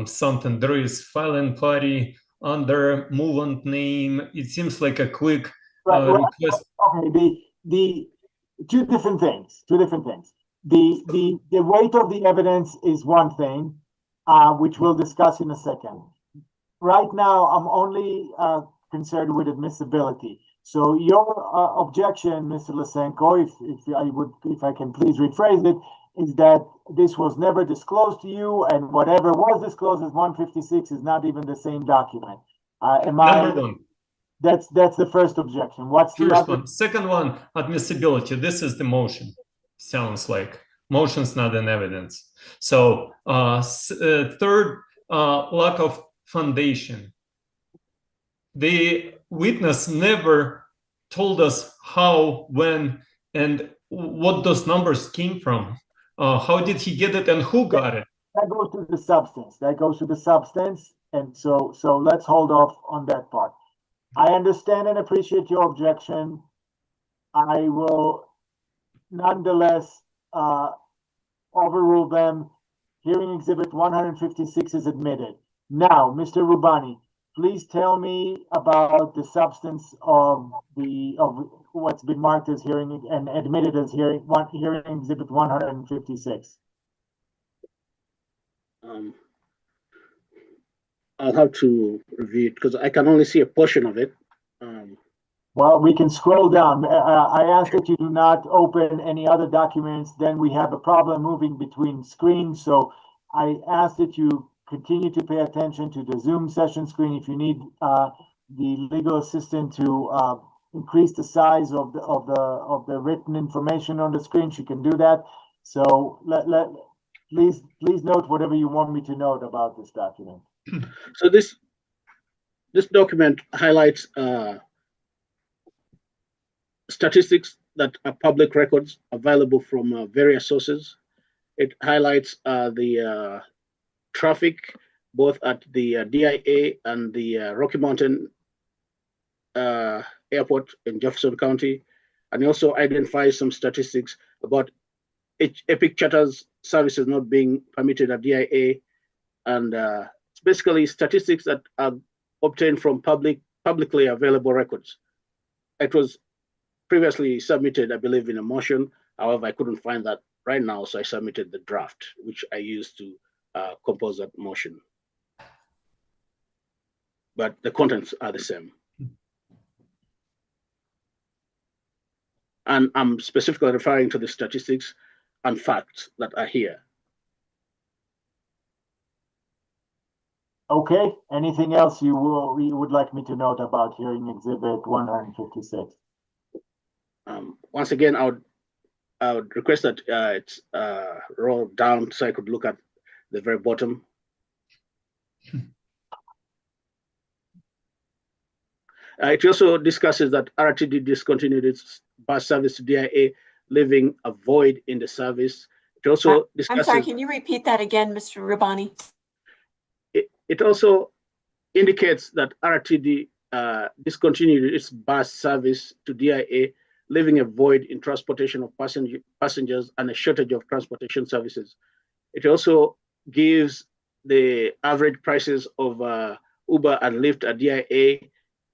[SPEAKER 2] something. There is file and party under movement name. It seems like a quick request.
[SPEAKER 1] Okay, the two different things. The weight of the evidence is one thing, which we'll discuss in a second. Right now, I'm only concerned with admissibility. So your objection, Mr. Lysenko, if I can please rephrase it, is that this was never disclosed to you, and whatever was disclosed as 156 is not even the same document.
[SPEAKER 2] Number one.
[SPEAKER 1] That's the first objection. What's the
[SPEAKER 2] First
[SPEAKER 1] other?
[SPEAKER 2] one. Second one, admissibility. This is the motion. Sounds like motion's not an evidence. So third, lack of foundation. The witness never told us how, when, and what those numbers came from. How did he get it and who got it?
[SPEAKER 1] That goes to the substance. And so let's hold off on that part. I understand and appreciate your objection. I will nonetheless overrule them. Hearing exhibit 156 is admitted. Now, Mr. Rubani, please tell me about the substance of what's been marked as hearing and admitted as hearing exhibit 156.
[SPEAKER 3] I'll have to review it because I can only see a portion of it.
[SPEAKER 1] Well, we can scroll down. I ask that you do not open any other documents, then we have a problem moving between screens. So I ask that you continue to pay attention to the Zoom session screen. If you need the legal assistant to increase the size of the written information on the screen, she can do that. So please note whatever you want me to note about this document.
[SPEAKER 3] So this document highlights statistics that are public records available from various sources. It highlights the traffic both at the DIA and the Rocky Mountain Airport in Jefferson County, and it also identifies some statistics about Epic Charters services not being permitted at DIA, and it's basically statistics that are obtained from publicly available records. It was previously submitted, I believe, in a motion. However, I couldn't find that right now, so I submitted the draft, which I used to compose that motion. But the contents are the same. And I'm specifically referring to the statistics and facts that are here.
[SPEAKER 1] Okay, anything else you would like me to note about hearing exhibit 156?
[SPEAKER 3] Once again, I would request that it's rolled down so I could look at the very bottom. It also discusses that RTD discontinued its bus service to DIA, leaving a void in the service. It also discusses—
[SPEAKER 6] I'm sorry, can you repeat that again, Mr. Rubani?
[SPEAKER 3] It also indicates that RTD discontinued its bus service to DIA, leaving a void in transportation of passengers and a shortage of transportation services. It also gives the average prices of Uber and Lyft at DIA,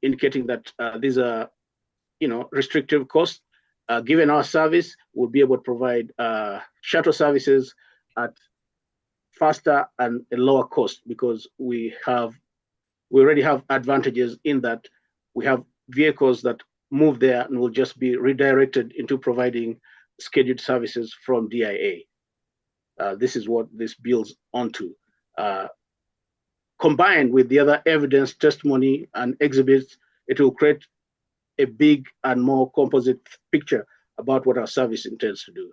[SPEAKER 3] indicating that these are, restrictive costs. Given our service, we'll be able to provide shuttle services at faster and a lower cost, because we already have advantages in that we have vehicles that move there and will just be redirected into providing scheduled services from DIA. This is what this builds onto. Combined with the other evidence, testimony, and exhibits, it will create a big and more composite picture about what our service intends to do.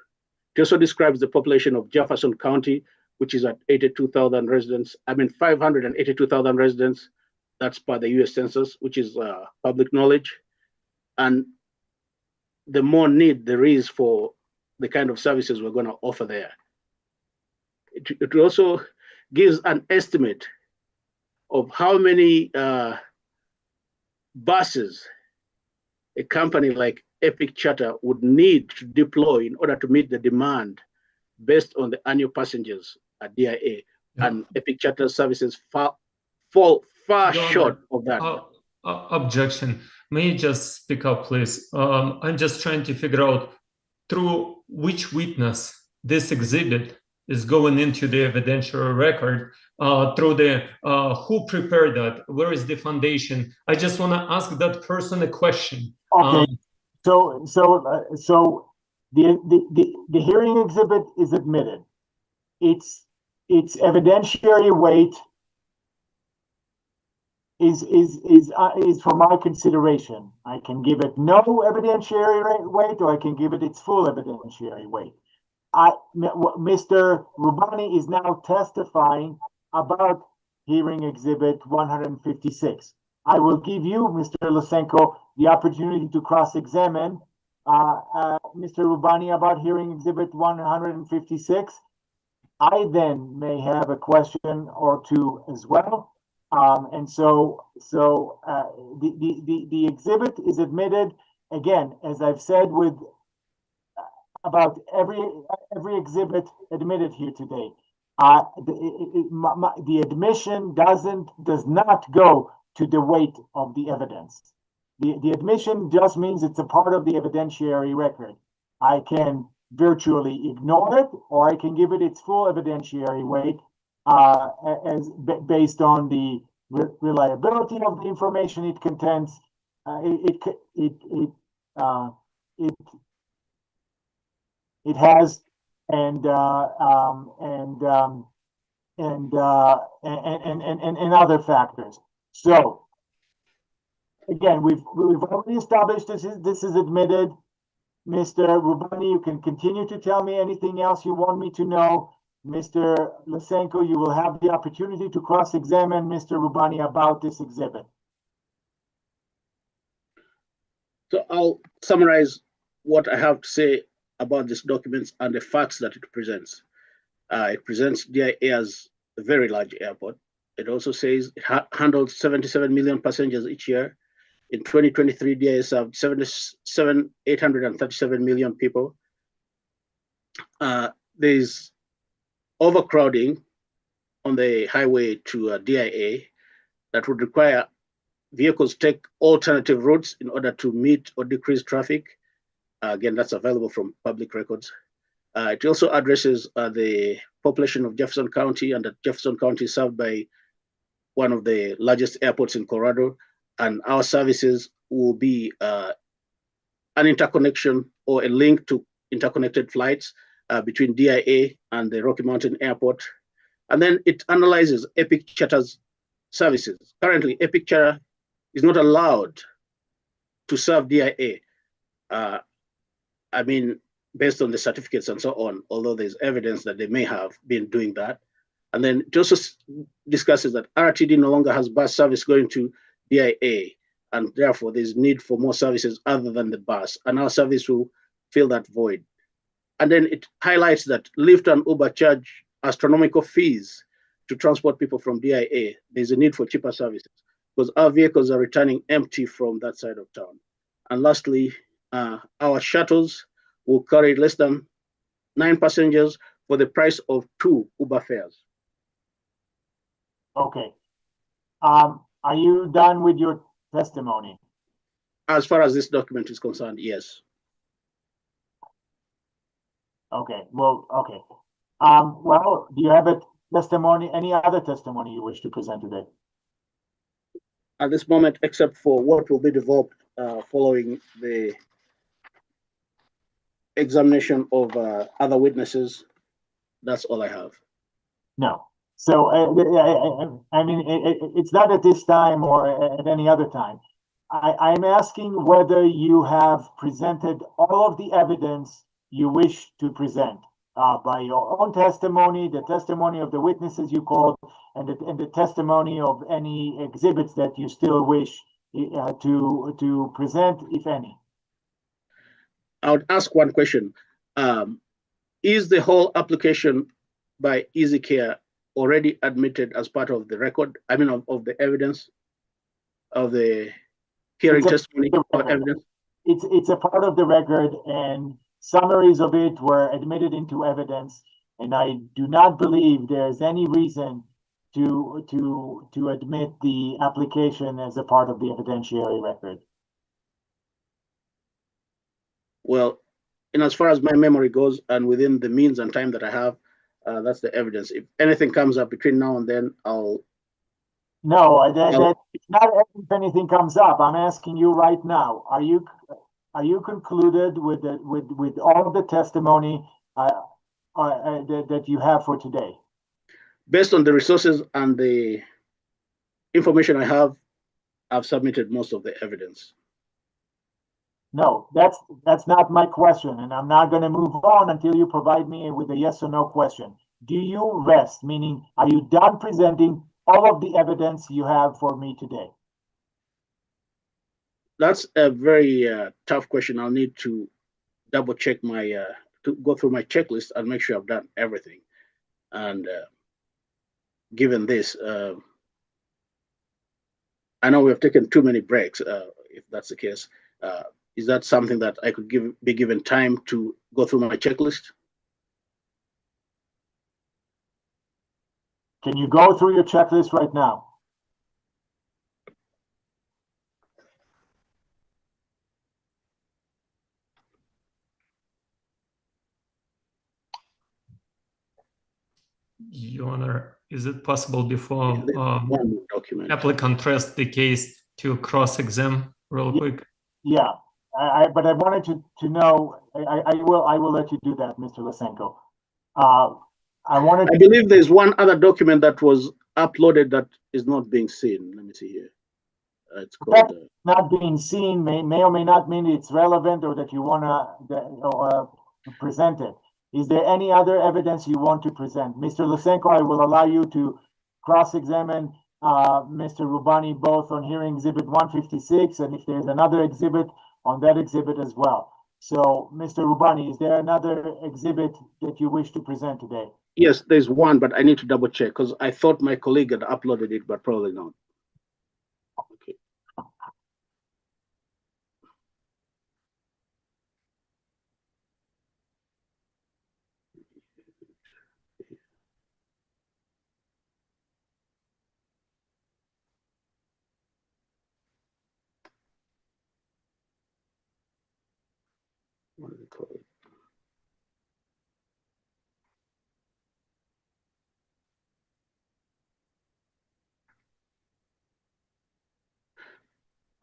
[SPEAKER 3] It also describes the population of Jefferson County, which is at 82,000 residents. 582,000 residents. That's per the US Census, which is public knowledge. And the more need there is for the kind of services we're going to offer there. It also gives an estimate of how many buses a company like Epic Charter would need to deploy in order to meet the demand based on the annual passengers at DIA.
[SPEAKER 2] Yeah.
[SPEAKER 3] And Epic Charter services fall far
[SPEAKER 2] Your
[SPEAKER 3] short of that.
[SPEAKER 2] Objection. May you just speak up, please? I'm just trying to figure out through which witness this exhibit is going into the evidentiary record, through the who prepared that, where is the foundation? I just want to ask that person a question.
[SPEAKER 1] Okay, so the hearing exhibit is admitted. Its evidentiary weight is for my consideration. I can give it no evidentiary weight, or I can give it its full evidentiary weight. Mr. Rubani is now testifying about hearing exhibit 156. I will give you, Mr. Lysenko, the opportunity to cross-examine Mr. Rubani about hearing exhibit 156. I then may have a question or two as well. And so the exhibit is admitted, again, as I've said, with about every exhibit admitted here today. The admission does not go to the weight of the evidence. The admission just means it's a part of the evidentiary record. I can virtually ignore it, or I can give it its full evidentiary weight based on the reliability of the information it contains. It has and other factors. So again, we've already established this is admitted. Mr. Rubani, you can continue to tell me anything else you want me to know. Mr. Lysenko, you will have the opportunity to cross-examine Mr. Rubani about this exhibit.
[SPEAKER 3] So I'll summarize what I have to say about these documents and the facts that it presents. It presents DIA as a very large airport. It also says it handles 77 million passengers each year. In 2023, DIA served 837 million people. There's overcrowding on the highway to DIA that would require vehicles take alternative routes in order to meet or decrease traffic. Again, that's available from public records. It also addresses the population of Jefferson County, and that Jefferson County is served by one of the largest airports in Colorado, and our services will be an interconnection or a link to interconnected flights between DIA and the Rocky Mountain Airport. And then it analyzes Epic Charter's services. Currently, Epic Charter is not allowed to serve DIA. I mean, based on the certificates and so on, although there's evidence that they may have been doing that. And then it also discusses that RTD no longer has bus service going to DIA, and therefore there's need for more services other than the bus, and our service will fill that void. And then it highlights that Lyft and Uber charge astronomical fees to transport people from DIA. There's a need for cheaper services because our vehicles are returning empty from that side of town. And lastly, our shuttles will carry less than 9 passengers for the price of 2 Uber fares.
[SPEAKER 1] Okay. Are you done with your testimony?
[SPEAKER 3] As far as this document is concerned, yes.
[SPEAKER 1] Okay. Well, okay. Well, do you have a testimony, any other testimony you wish to present today?
[SPEAKER 3] At this moment, except for what will be developed following the examination of other witnesses, that's all I have.
[SPEAKER 1] No. So, I mean, it's not at this time or at any other time. I'm asking whether you have presented all of the evidence you wish to present by your own testimony, the testimony of the witnesses you called, and the testimony of any exhibits that you still wish to present, if any.
[SPEAKER 3] I would ask one question. Is the whole application by EasyCare already admitted as part of the record? I mean, of the evidence of the hearing testimony or evidence?
[SPEAKER 1] It's a part of the record, and summaries of it were admitted into evidence. And I do not believe there's any reason to admit the application as a part of the evidentiary record.
[SPEAKER 3] Well, and as far as my memory goes, and within the means and time that I have, that's the evidence. If anything comes up between now and then, I'll.
[SPEAKER 1] No, it's not if anything comes up. I'm asking you right now. Are you concluded with all of the testimony that you have for today?
[SPEAKER 3] Based on the resources and the information I have, I've submitted most of the evidence.
[SPEAKER 1] No, that's not my question, and I'm not going to move on until you provide me with a yes or no question. Do you rest? Meaning, are you done presenting all of the evidence you have for me today?
[SPEAKER 3] That's a very tough question. I'll need to double check to go through my checklist and make sure I've done everything. And given this, I know we have taken too many breaks. If that's the case, is that something that I could be given time to go through my checklist?
[SPEAKER 1] Can you go through your checklist right now?
[SPEAKER 2] Your Honor, is it possible before
[SPEAKER 3] one document
[SPEAKER 2] applicant trusts the case to cross-exam real quick?
[SPEAKER 1] Yeah, but I wanted to know. I will let you do that, Mr. Lysenko.
[SPEAKER 3] I believe there's one other document that was uploaded that is not being seen. Let me see here. It's called
[SPEAKER 1] not being seen may or may not mean it's relevant or that you want to present it. Is there any other evidence you want to present? Mr. Lysenko, I will allow you to cross-examine Mr. Rubani both on hearing exhibit 156 and if there's another exhibit on that exhibit as well. So, Mr. Rubani, is there another exhibit that you wish to present today?
[SPEAKER 3] Yes, there's one, but I need to double check because I thought my colleague had uploaded it, but probably not. Okay. What do they call it?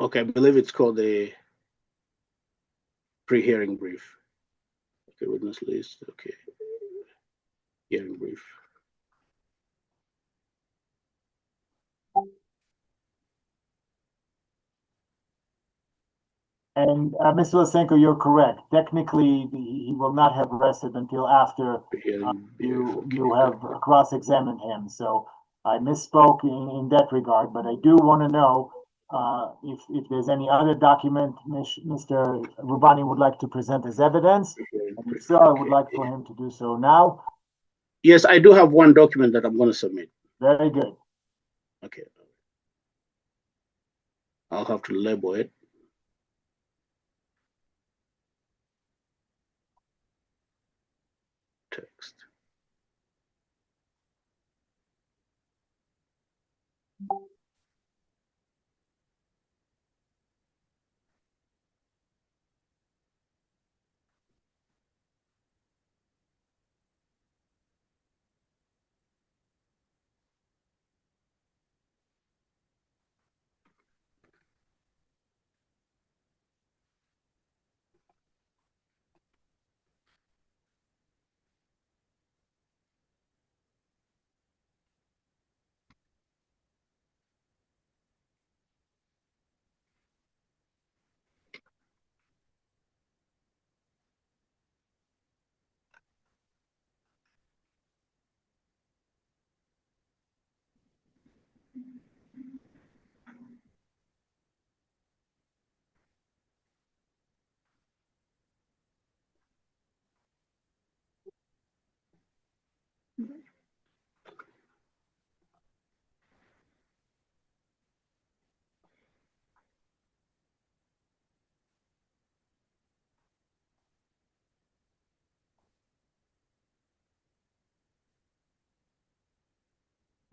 [SPEAKER 3] Okay, I believe it's called a pre-hearing brief. Okay, witness list. Okay, hearing brief.
[SPEAKER 1] And Mr. Lysenko, you're correct. Technically, he will not have rested until after you have cross-examined him. So I misspoke in that regard, but I do want to know if there's any other document Mr. Rubani would like to present as evidence. And if so, I would like for him to do so now.
[SPEAKER 3] Yes, I do have one document that I'm going to submit.
[SPEAKER 1] Very good.
[SPEAKER 3] Okay. I'll have to label it. Text.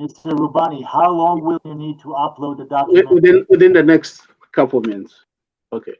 [SPEAKER 1] Mr. Rubani, how long will you need to upload the document?
[SPEAKER 3] Within the next couple of minutes. Okay.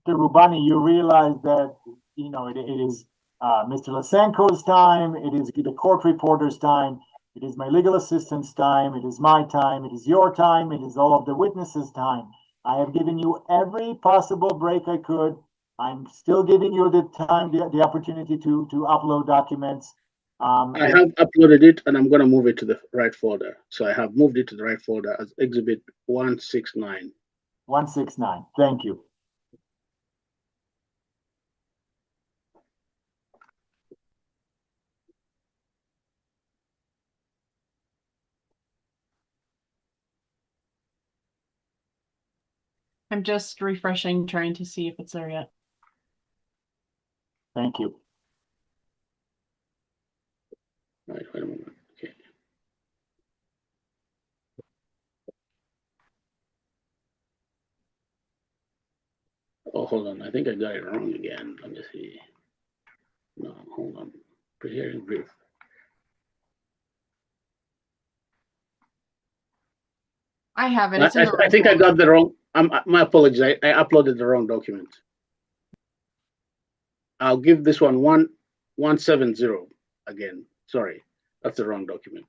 [SPEAKER 1] Mr. Rubani, you realize that, it is Mr. Lysenko's time, it is the court reporter's time, it is my legal assistant's time, it is my time, it is your time, it is all of the witnesses' time. I have given you every possible break I could. I'm still giving you the time, the opportunity to upload documents.
[SPEAKER 3] I have uploaded it and I'm going to move it to the right folder. So I have moved it to the right folder as Exhibit 169.
[SPEAKER 1] 169. Thank you.
[SPEAKER 4] I'm just refreshing, trying to see if it's there yet.
[SPEAKER 1] Thank you.
[SPEAKER 3] All right, wait a moment. Okay. Oh, hold on. I think I got it wrong again. Let me see. No, hold on. Pre-hearing brief.
[SPEAKER 4] I have it. It's in the
[SPEAKER 3] I think I got the wrong. My apologies. I uploaded the wrong document. I'll give this one 170 again. Sorry, that's the wrong document.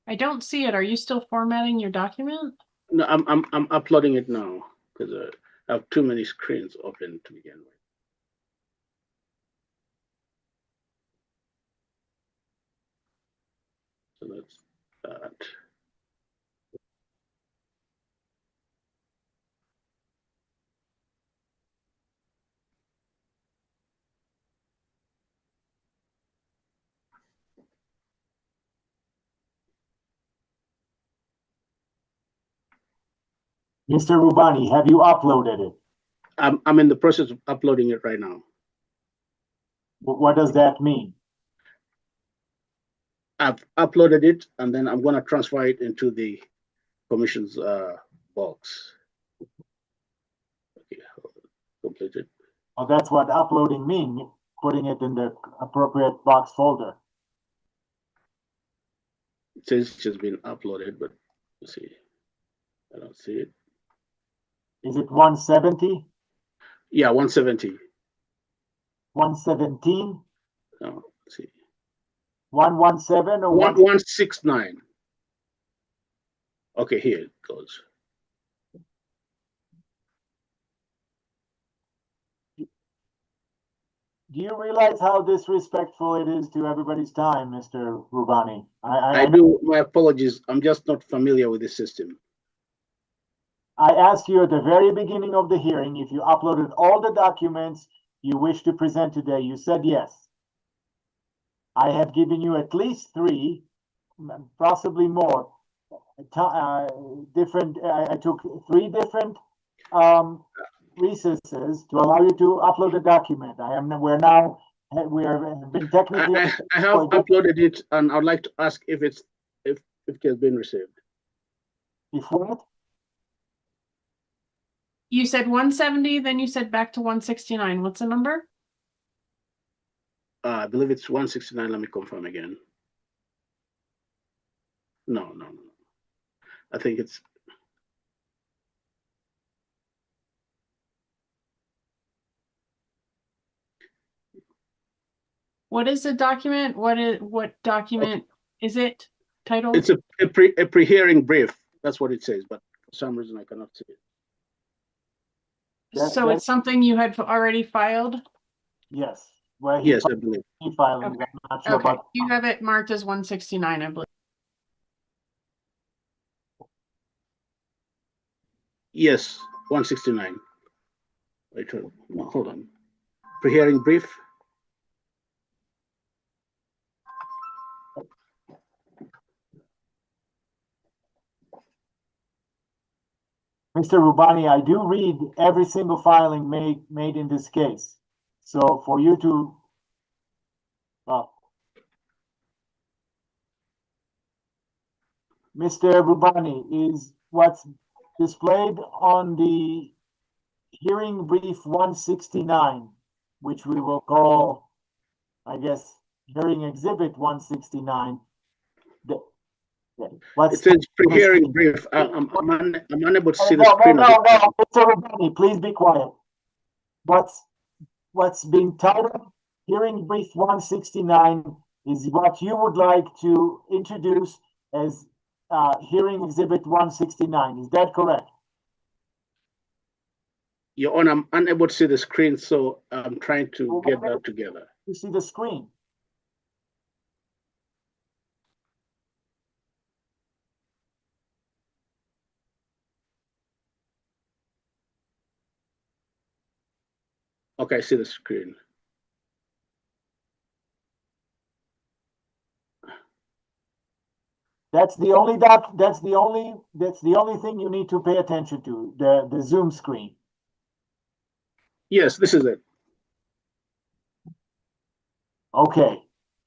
[SPEAKER 4] I don't see it. Are you still formatting your document?
[SPEAKER 3] No, I'm uploading it now because I have too many screens open to begin with. So that's that.
[SPEAKER 1] Mr. Rubani, have you uploaded it?
[SPEAKER 3] I'm in the process of uploading it right now.
[SPEAKER 1] What does that mean?
[SPEAKER 3] I've uploaded it and then I'm going to transfer it into the commission's box. Okay, completed.
[SPEAKER 1] Well, that's what uploading means, putting it in the appropriate box folder.
[SPEAKER 3] It says it's just been uploaded, but let's see. I don't see it.
[SPEAKER 1] Is it 170?
[SPEAKER 3] Yeah, 170.
[SPEAKER 1] 117?
[SPEAKER 3] No, let's see.
[SPEAKER 1] 117 or
[SPEAKER 3] 169. Okay, here it goes.
[SPEAKER 1] Do you realize how disrespectful it is to everybody's time, Mr. Rubani?
[SPEAKER 3] I do. My apologies. I'm just not familiar with the system.
[SPEAKER 1] I asked you at the very beginning of the hearing if you uploaded all the documents you wish to present today. You said yes. I have given you at least 3, possibly more, I took 3 different recesses to allow you to upload the document. We have been technically.
[SPEAKER 3] I have uploaded it, and I'd like to ask if it has been received.
[SPEAKER 1] Before it?
[SPEAKER 4] You said 170, then you said back to 169. What's the number?
[SPEAKER 3] I believe it's 169. Let me confirm again. No. I think it's.
[SPEAKER 4] What is the document? What document is it titled?
[SPEAKER 3] It's a pre-hearing brief. That's what it says, but for some reason I cannot see it.
[SPEAKER 4] So it's something you had already filed?
[SPEAKER 1] Yes.
[SPEAKER 3] Yes, I believe.
[SPEAKER 1] He filed.
[SPEAKER 4] Okay.
[SPEAKER 1] I'm not sure
[SPEAKER 4] Okay,
[SPEAKER 1] about.
[SPEAKER 4] you have it marked as 169, I believe.
[SPEAKER 3] Yes, 169. Wait, no, hold on. Pre-hearing brief.
[SPEAKER 1] Mr. Rubani, I do read every single filing made in this case. So for you to, Mr. Rubani, is what's displayed on the hearing brief 169, which we will call, I guess, hearing exhibit 169.
[SPEAKER 3] It says pre-hearing brief. I'm unable to see the screen.
[SPEAKER 1] No, Mr. Rubani, please be quiet. What's being titled hearing brief 169 is what you would like to introduce as hearing exhibit 169. Is that correct?
[SPEAKER 3] Your Honor, I'm unable to see the screen, so I'm trying to get that together.
[SPEAKER 1] You see the screen.
[SPEAKER 3] Okay, I see the screen.
[SPEAKER 1] That's the only thing you need to pay attention to, the Zoom screen.
[SPEAKER 3] Yes, this is it.
[SPEAKER 1] Okay.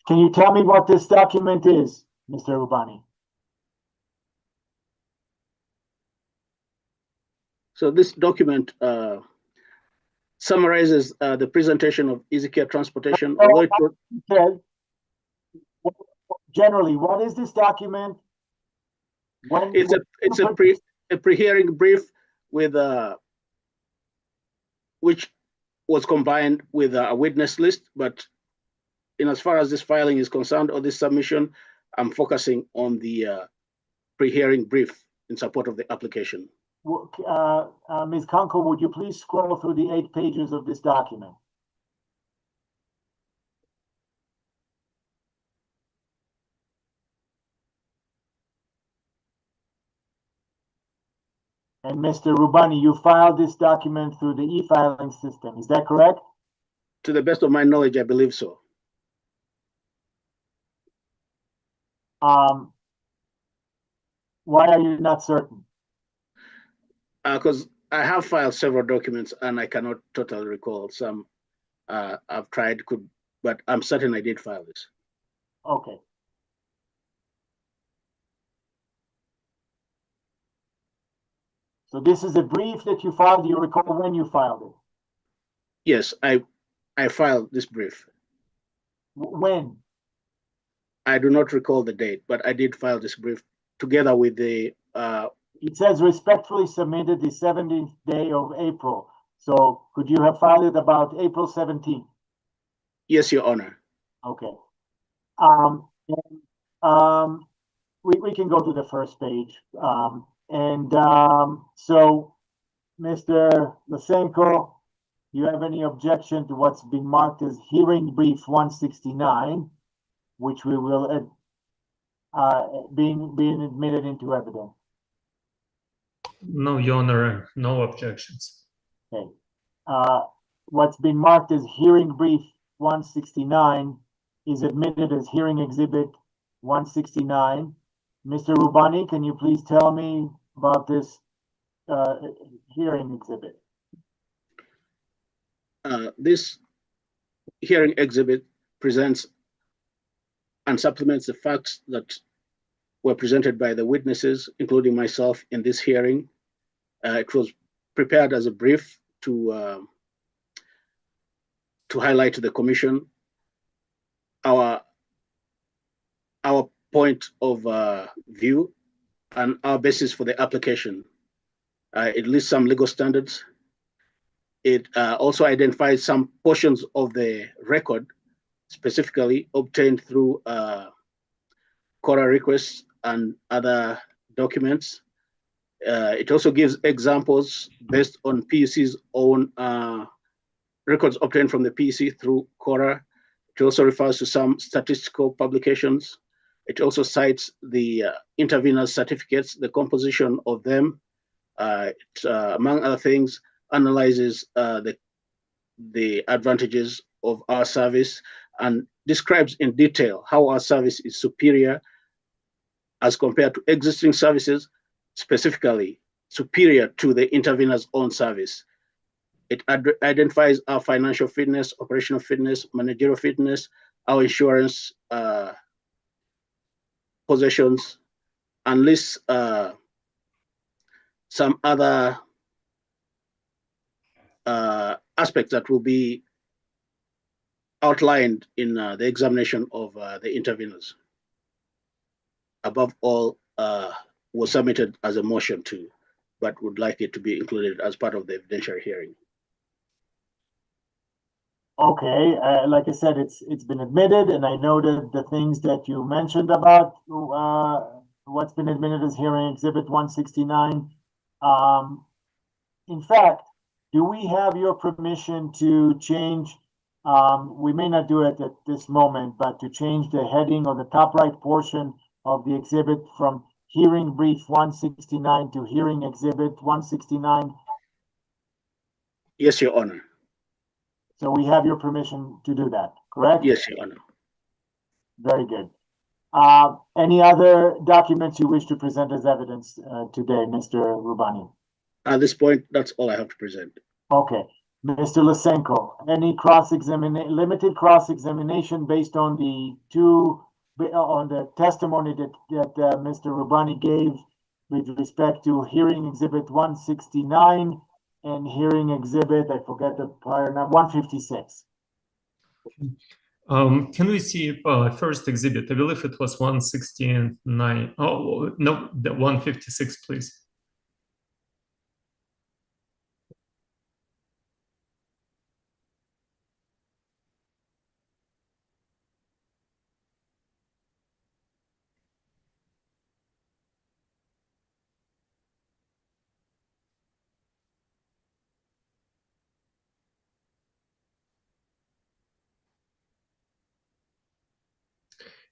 [SPEAKER 1] Can you tell me what this document is, Mr. Rubani?
[SPEAKER 3] So this document summarizes the presentation of Easy Care Transportation.
[SPEAKER 1] Generally, what is this document?
[SPEAKER 3] It's a pre-hearing brief with which was combined with a witness list, but in as far as this filing is concerned or this submission, I'm focusing on the pre-hearing brief in support of the application.
[SPEAKER 1] Ms. Kunkel, would you please scroll through the 8 pages of this document? And Mr. Rubani, you filed this document through the e-filing system. Is that correct?
[SPEAKER 3] To the best of my knowledge, I believe so.
[SPEAKER 1] Why are you not certain?
[SPEAKER 3] Because I have filed several documents and I cannot totally recall. Some I've tried, but I'm certain I did file this.
[SPEAKER 1] Okay. So this is a brief that you filed. Do you recall when you filed it?
[SPEAKER 3] Yes, I filed this brief.
[SPEAKER 1] When?
[SPEAKER 3] I do not recall the date, but I did file this brief together with the.
[SPEAKER 1] It says respectfully submitted the 17th day of April. So could you have filed it about April 17th?
[SPEAKER 3] Yes, Your Honor.
[SPEAKER 1] Okay. We can go to the first page. So Mr. Lysenko, you have any objection to what's been marked as hearing brief 169, which we will being admitted into evidence?
[SPEAKER 2] No, Your Honor, no objections.
[SPEAKER 1] Okay. What's been marked as hearing brief 169 is admitted as hearing exhibit 169. Mr. Rubani, can you please tell me about this hearing exhibit?
[SPEAKER 3] This hearing exhibit presents and supplements the facts that were presented by the witnesses, including myself, in this hearing. It was prepared as a brief to highlight to the commission our point of view and our basis for the application. It lists some legal standards. It also identifies some portions of the record specifically obtained through CORA requests and other documents. It also gives examples based on PUC's own records obtained from the PUC through CORA. It also refers to some statistical publications. It also cites the interveners' certificates, the composition of them. It, among other things, analyzes the advantages of our service and describes in detail how our service is superior as compared to existing services, specifically superior to the intervener's own service. It identifies our financial fitness, operational fitness, managerial fitness, our insurance possessions, and lists some other aspects that will be outlined in the examination of the interveners. Above all, was submitted as a motion too, but would like it to be included as part of the evidentiary hearing.
[SPEAKER 1] Okay, like I said, it's been admitted, and I noted the things that you mentioned about what's been admitted as hearing exhibit 169. In fact, do we have your permission to change? We may not do it at this moment, but to change the heading or the top right portion of the exhibit from hearing brief 169 to hearing exhibit 169?
[SPEAKER 3] Yes, Your Honor.
[SPEAKER 1] So we have your permission to do that, correct?
[SPEAKER 3] Yes, Your Honor.
[SPEAKER 1] Very good. Any other documents you wish to present as evidence today, Mr. Rubani?
[SPEAKER 3] At this point, that's all I have to present.
[SPEAKER 1] Okay. Mr. Lysenko, any limited cross-examination based on the testimony that Mr. Rubani gave with respect to hearing exhibit 169 and hearing exhibit, I forget the prior number, 156.
[SPEAKER 2] Can we see first exhibit? I believe it was 169. Oh, no, the 156, please.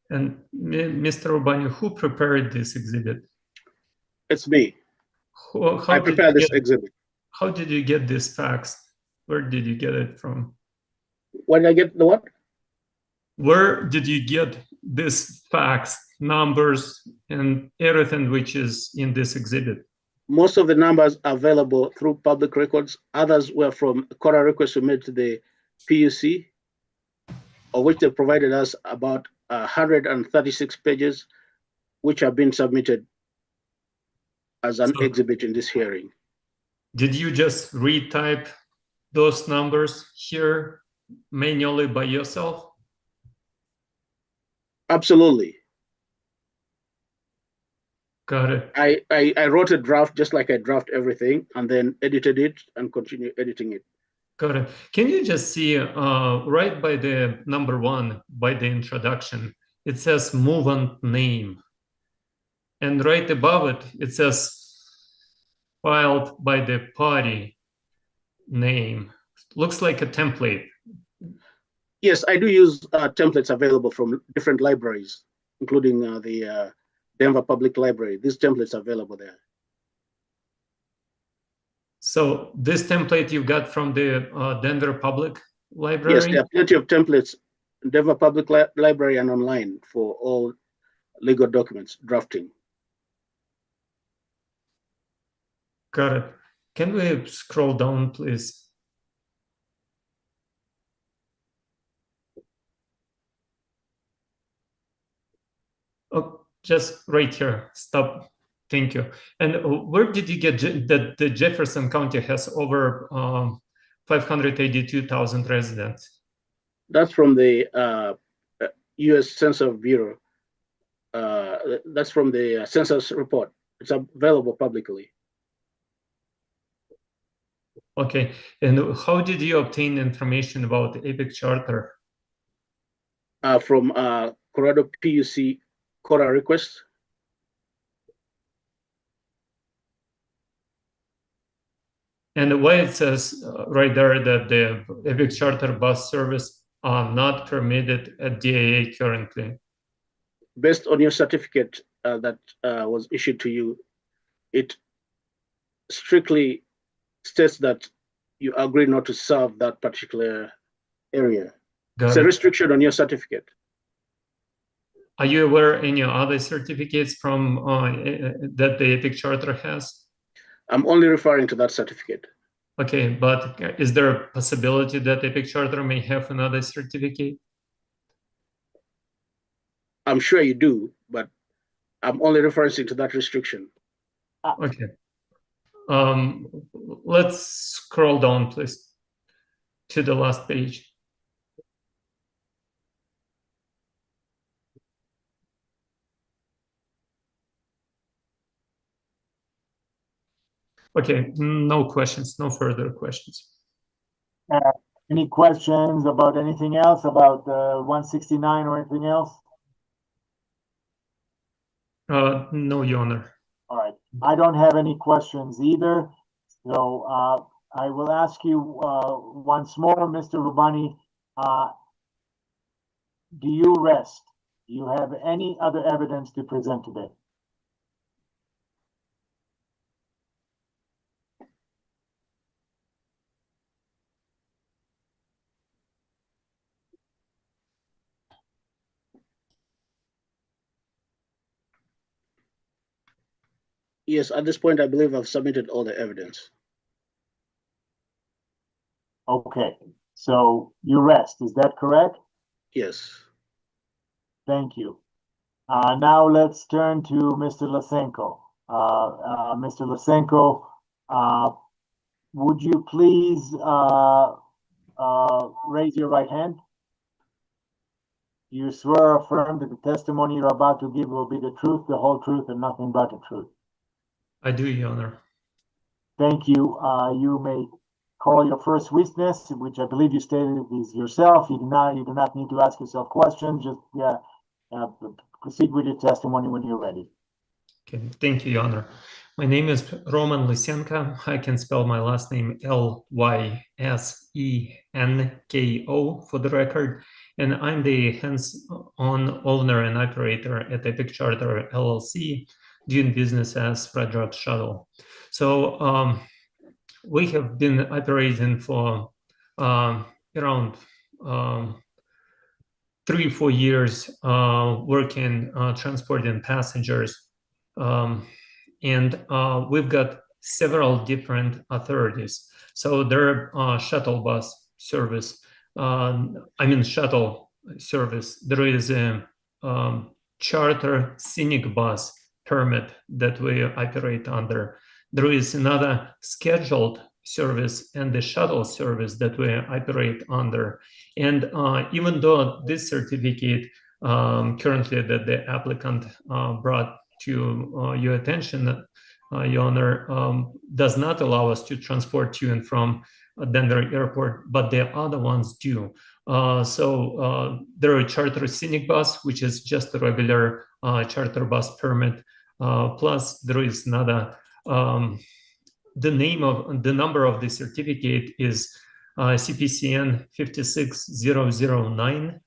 [SPEAKER 2] And Mr. Rubani, who prepared this exhibit?
[SPEAKER 3] It's me. I prepared this exhibit.
[SPEAKER 2] How did you get these facts? Where did you get it from?
[SPEAKER 3] When I get the what?
[SPEAKER 2] Where did you get these facts, numbers, and everything which is in this exhibit?
[SPEAKER 3] Most of the numbers are available through public records. Others were from CORA requests we made to the PUC, of which they provided us about 136 pages, which have been submitted as an exhibit in this hearing.
[SPEAKER 2] Did you just retype those numbers here manually by yourself?
[SPEAKER 3] Absolutely.
[SPEAKER 2] Got it.
[SPEAKER 3] I wrote a draft just like I draft everything and then edited it and continue editing it.
[SPEAKER 2] Got it. Can you just see right by the number 1, by the introduction, it says movant name. And right above it, it says filed by the party name. looks like a template.
[SPEAKER 3] Yes, I do use templates available from different libraries, including the Denver Public Library. These templates are available there.
[SPEAKER 2] So this template you got from the Denver Public Library?
[SPEAKER 3] Yes, there are plenty of templates in Denver Public Library and online for all legal documents drafting.
[SPEAKER 2] Got it. Can we scroll down, please? Oh, just right here. Stop. Thank you. And where did you get that the Jefferson County has over 582,000 residents?
[SPEAKER 3] That's from the U.S. Census Bureau. That's from the census report. It's available publicly.
[SPEAKER 2] Okay. And how did you obtain information about the EPIC charter?
[SPEAKER 3] From Colorado PUC Cora request.
[SPEAKER 2] And why it says right there that the EPIC charter bus service are not permitted at DAA currently?
[SPEAKER 3] Based on your certificate that was issued to you, it strictly states that you agree not to serve that particular area. It's a restriction on your certificate.
[SPEAKER 2] Are you aware any other certificates from that the EPIC charter has?
[SPEAKER 3] I'm only referring to that certificate.
[SPEAKER 2] Okay, but is there a possibility that EPIC charter may have another certificate?
[SPEAKER 3] I'm sure you do, but I'm only referencing to that restriction.
[SPEAKER 2] Okay. Let's scroll down, please, to the last page. Okay, no questions, no further questions.
[SPEAKER 1] Any questions about anything else, about 169 or anything else?
[SPEAKER 2] No, Your Honor.
[SPEAKER 1] All right, I don't have any questions either. So I will ask you once more, Mr. Rubani, do you rest? Do you have any other evidence to present today?
[SPEAKER 3] Yes, at this point, I believe I've submitted all the evidence.
[SPEAKER 1] Okay, so you rest, is that correct?
[SPEAKER 3] Yes.
[SPEAKER 1] Thank you. Now let's turn to Mr. Lysenko. Mr. Lysenko, would you please raise your right hand? You swear or affirm that the testimony you're about to give will be the truth, the whole truth, and nothing but the truth?
[SPEAKER 2] I do, Your Honor.
[SPEAKER 1] Thank you. You may call your first witness, which I believe you stated is yourself. You do not need to ask yourself questions. Just proceed with your testimony when you're ready.
[SPEAKER 2] Okay, thank you, Your Honor. My name is Roman Lysenko. I can spell my last name Lysenko for the record. And I'm the hands-on owner and operator at EPIC Charter LLC, doing business as Fred Drug Shuttle. So we have been operating for around 3 or 4 years, working transporting passengers, and we've got several different authorities. So there are shuttle bus service. Shuttle service. There is a charter scenic bus permit that we operate under. There is another scheduled service and the shuttle service that we operate under. And even though this certificate currently that the applicant brought to your attention, Your Honor, does not allow us to transport to and from Denver Airport, but the other ones do. So there are charter scenic bus, which is just a regular charter bus permit. Plus there is another, the number of the certificate is CPCN 56009.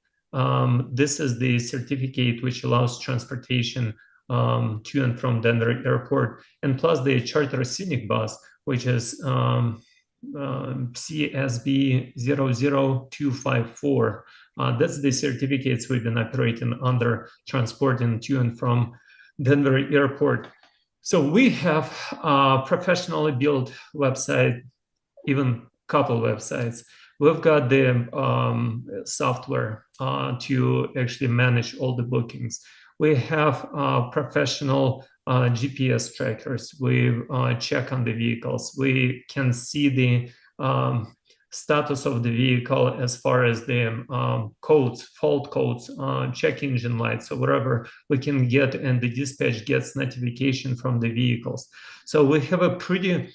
[SPEAKER 2] This is the certificate which allows transportation to and from Denver Airport, and plus the charter scenic bus, which is CSB 00254. That's the certificates we've been operating under, transporting to and from Denver Airport. So we have a professionally built website, even couple websites. We've got the software to actually manage all the bookings. We have professional GPS trackers. We check on the vehicles. We can see the status of the vehicle as far as the codes, fault codes, check engine lights, or whatever we can get, and the dispatch gets notification from the vehicles. So we have a pretty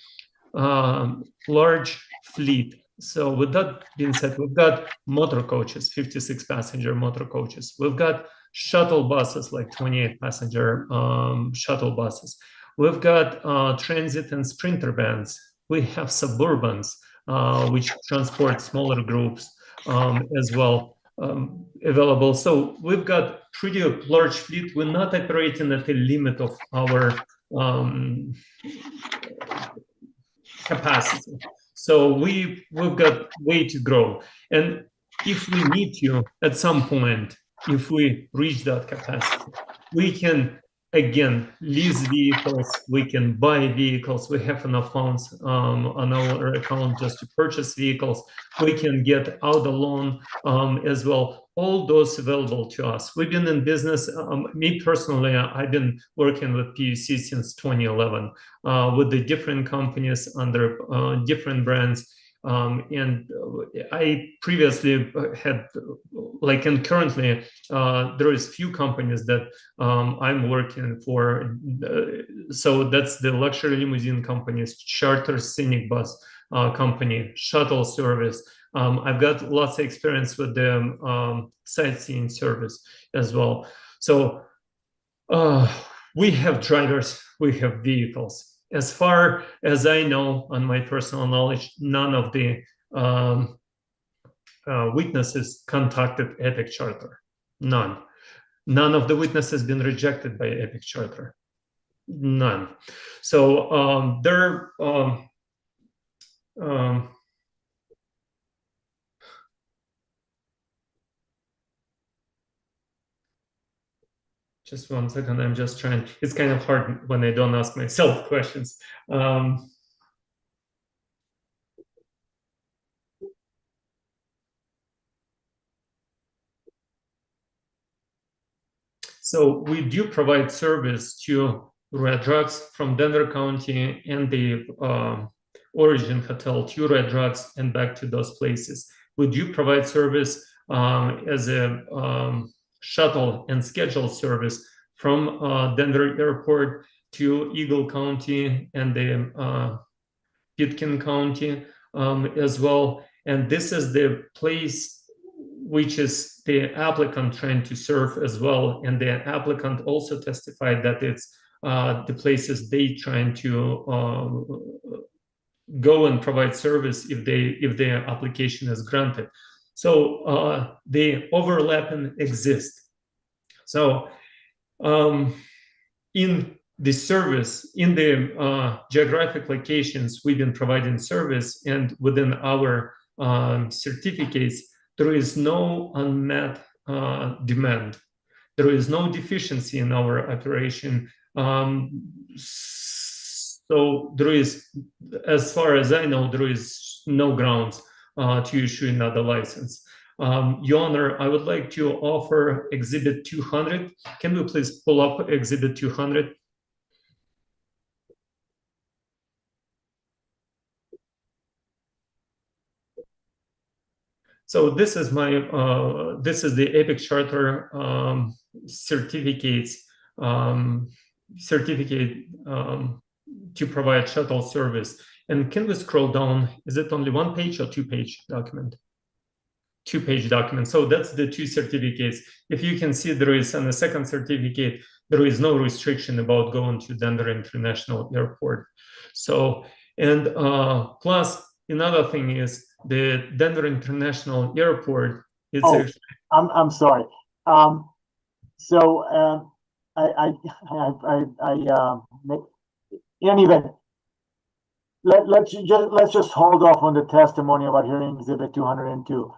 [SPEAKER 2] large fleet. So with that being said, we've got motor coaches, 56-passenger motor coaches. We've got shuttle buses, like 28-passenger shuttle buses. We've got transit and sprinter vans. We have Suburbans, which transport smaller groups as well, available. So we've got pretty large fleet. We're not operating at the limit of our capacity. So we've got way to grow. And if we need to, at some point, if we reach that capacity, we can, again, lease vehicles, we can buy vehicles. We have enough funds on our account just to purchase vehicles. We can get out a loan as well. All those available to us. We've been in business, me personally, I've been working with PUC since 2011 with the different companies under different brands. And I previously had, like, and currently there is few companies that I'm working for. So that's the luxury limousine companies, charter scenic bus company, shuttle service. I've got lots of experience with the sightseeing service as well. So we have drivers, we have vehicles. As far as I know, on my personal knowledge, none of the witnesses contacted Epic Charter. None. None of the witnesses been rejected by Epic Charter. None. So they're just one second, I'm just trying. It's kind of hard when I don't ask myself questions. So we do provide service to Red Rocks from Denver County and the origin hotel to Red Rocks and back to those places. We do provide service as a shuttle and scheduled service from Denver Airport to Eagle County and the Pitkin County as well. And this is the place which is the applicant trying to serve as well. And the applicant also testified that it's the places they trying to go and provide service if their application is granted. So the overlapping exists. So in the service, in the geographic locations, we've been providing service, and within our certificates, there is no unmet demand. There is no deficiency in our operation. So there is, as far as I know, there is no grounds to issue another license. Your Honor, I would like to offer Exhibit 200. Can we please pull up Exhibit 200? So this is my this is the Epic Charter certificate to provide shuttle service. And can we scroll down? Is it only one page or two-page document? Two-page document. So that's the two certificates. If you can see, there is on the second certificate, there is no restriction about going to Denver International Airport. So, and plus another thing is the Denver International Airport. It's
[SPEAKER 1] Oh,
[SPEAKER 2] actually,
[SPEAKER 1] I'm sorry. So in any event, let's just hold off on the testimony about hearing exhibit 202.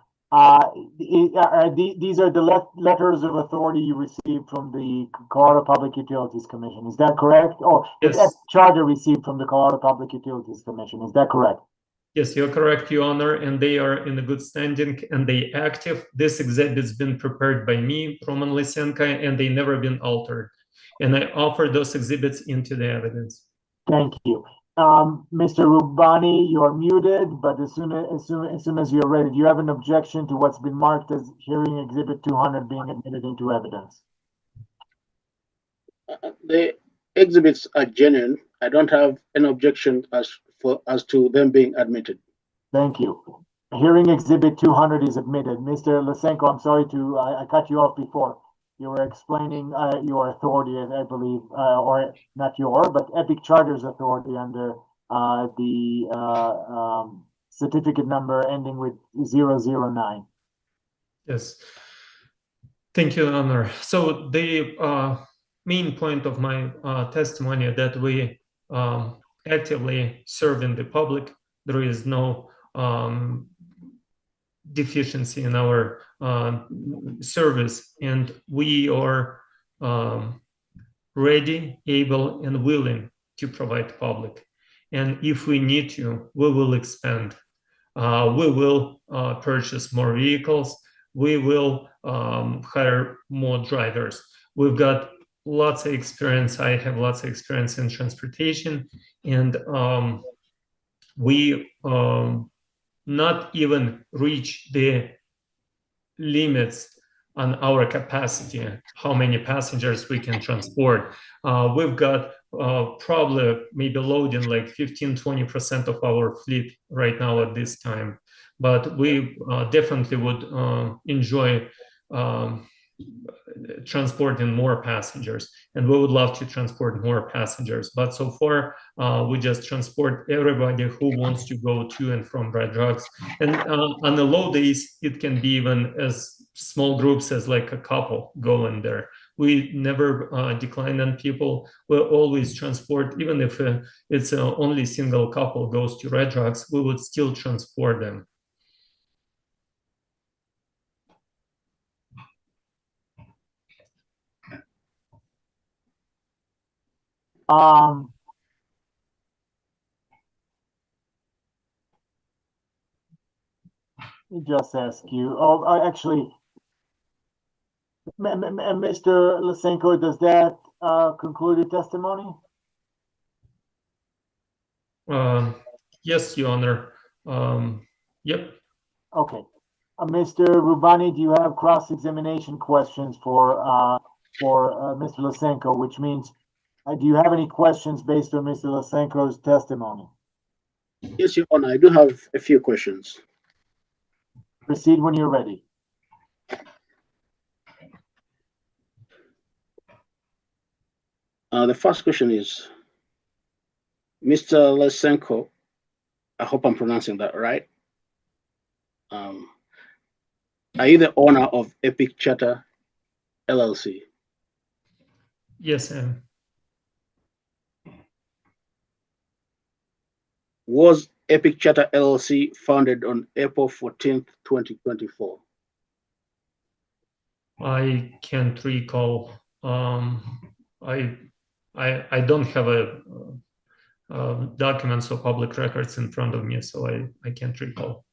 [SPEAKER 1] These are the letters of authority you received from the Colorado Public Utilities Commission. Is that correct? Oh,
[SPEAKER 2] Yes.
[SPEAKER 1] the charter received from the Colorado Public Utilities Commission. Is that correct?
[SPEAKER 2] yes, you're correct, Your Honor, and they are in a good standing and they active. This exhibit's been prepared by me, Roman Lysenko, and they never been altered. And I offer those exhibits into the evidence.
[SPEAKER 1] Thank you. Mr. Rubani, you're muted, but as soon as you're ready, do you have an objection to what's been marked as hearing exhibit 200 being admitted into evidence?
[SPEAKER 3] The exhibits are genuine. I don't have an objection as to them being admitted.
[SPEAKER 1] Thank you. Hearing exhibit 200 is admitted. Mr. Lysenko, I'm sorry to I cut you off before. You were explaining your authority, I believe, or not your, but Epic Charter's authority under the certificate number ending with 009.
[SPEAKER 2] Yes. Thank you, Your Honor. So the main point of my testimony that we actively serving the public. There is no deficiency in our service, and we are ready, able, and willing to provide public. And if we need to, we will expand. We will purchase more vehicles. We will hire more drivers. We've got lots of experience. I have lots of experience in transportation, and we not even reach the limits on our capacity, how many passengers we can transport. We've got probably maybe loading like 15-20% of our fleet right now at this time. But we definitely would enjoy transporting more passengers, and we would love to transport more passengers. But so far, we just transport everybody who wants to go to and from Red Rocks. And on the low days, it can be even as small groups as like a couple going there. We never decline on people. We'll always transport, even if it's only single couple goes to Red Rocks, we would still transport them.
[SPEAKER 1] Let me just ask you. Oh, actually, Mr. Lysenko, does that conclude your testimony?
[SPEAKER 2] Yes, Your Honor. Yep.
[SPEAKER 1] Okay. Mr. Rubani, do you have cross-examination questions for Mr. Lysenko, which means, do you have any questions based on Mr. Lysenko's testimony?
[SPEAKER 3] Yes, Your Honor, I do have a few questions.
[SPEAKER 1] Proceed when you're ready.
[SPEAKER 3] The first question is, Mr. Lysenko, I hope I'm pronouncing that right. Are you the owner of Epic Charter LLC?
[SPEAKER 2] Yes, I am.
[SPEAKER 3] Was Epic Charter LLC founded on April 14th, 2024?
[SPEAKER 2] I can't recall. I don't have a documents or public records in front of me, so I can't recall.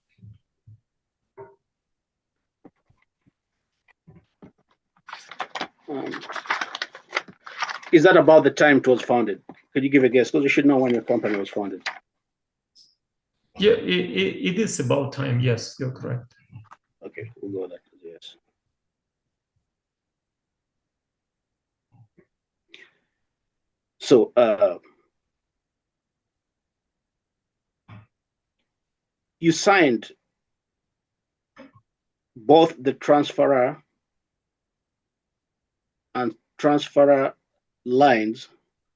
[SPEAKER 3] Is that about the time it was founded? Could you give a guess? Because you should know when your company was founded.
[SPEAKER 2] Yeah, it is about time. Yes, you're correct.
[SPEAKER 3] Okay, we'll go with that. Yes. So, you signed both the transferor and transferor lines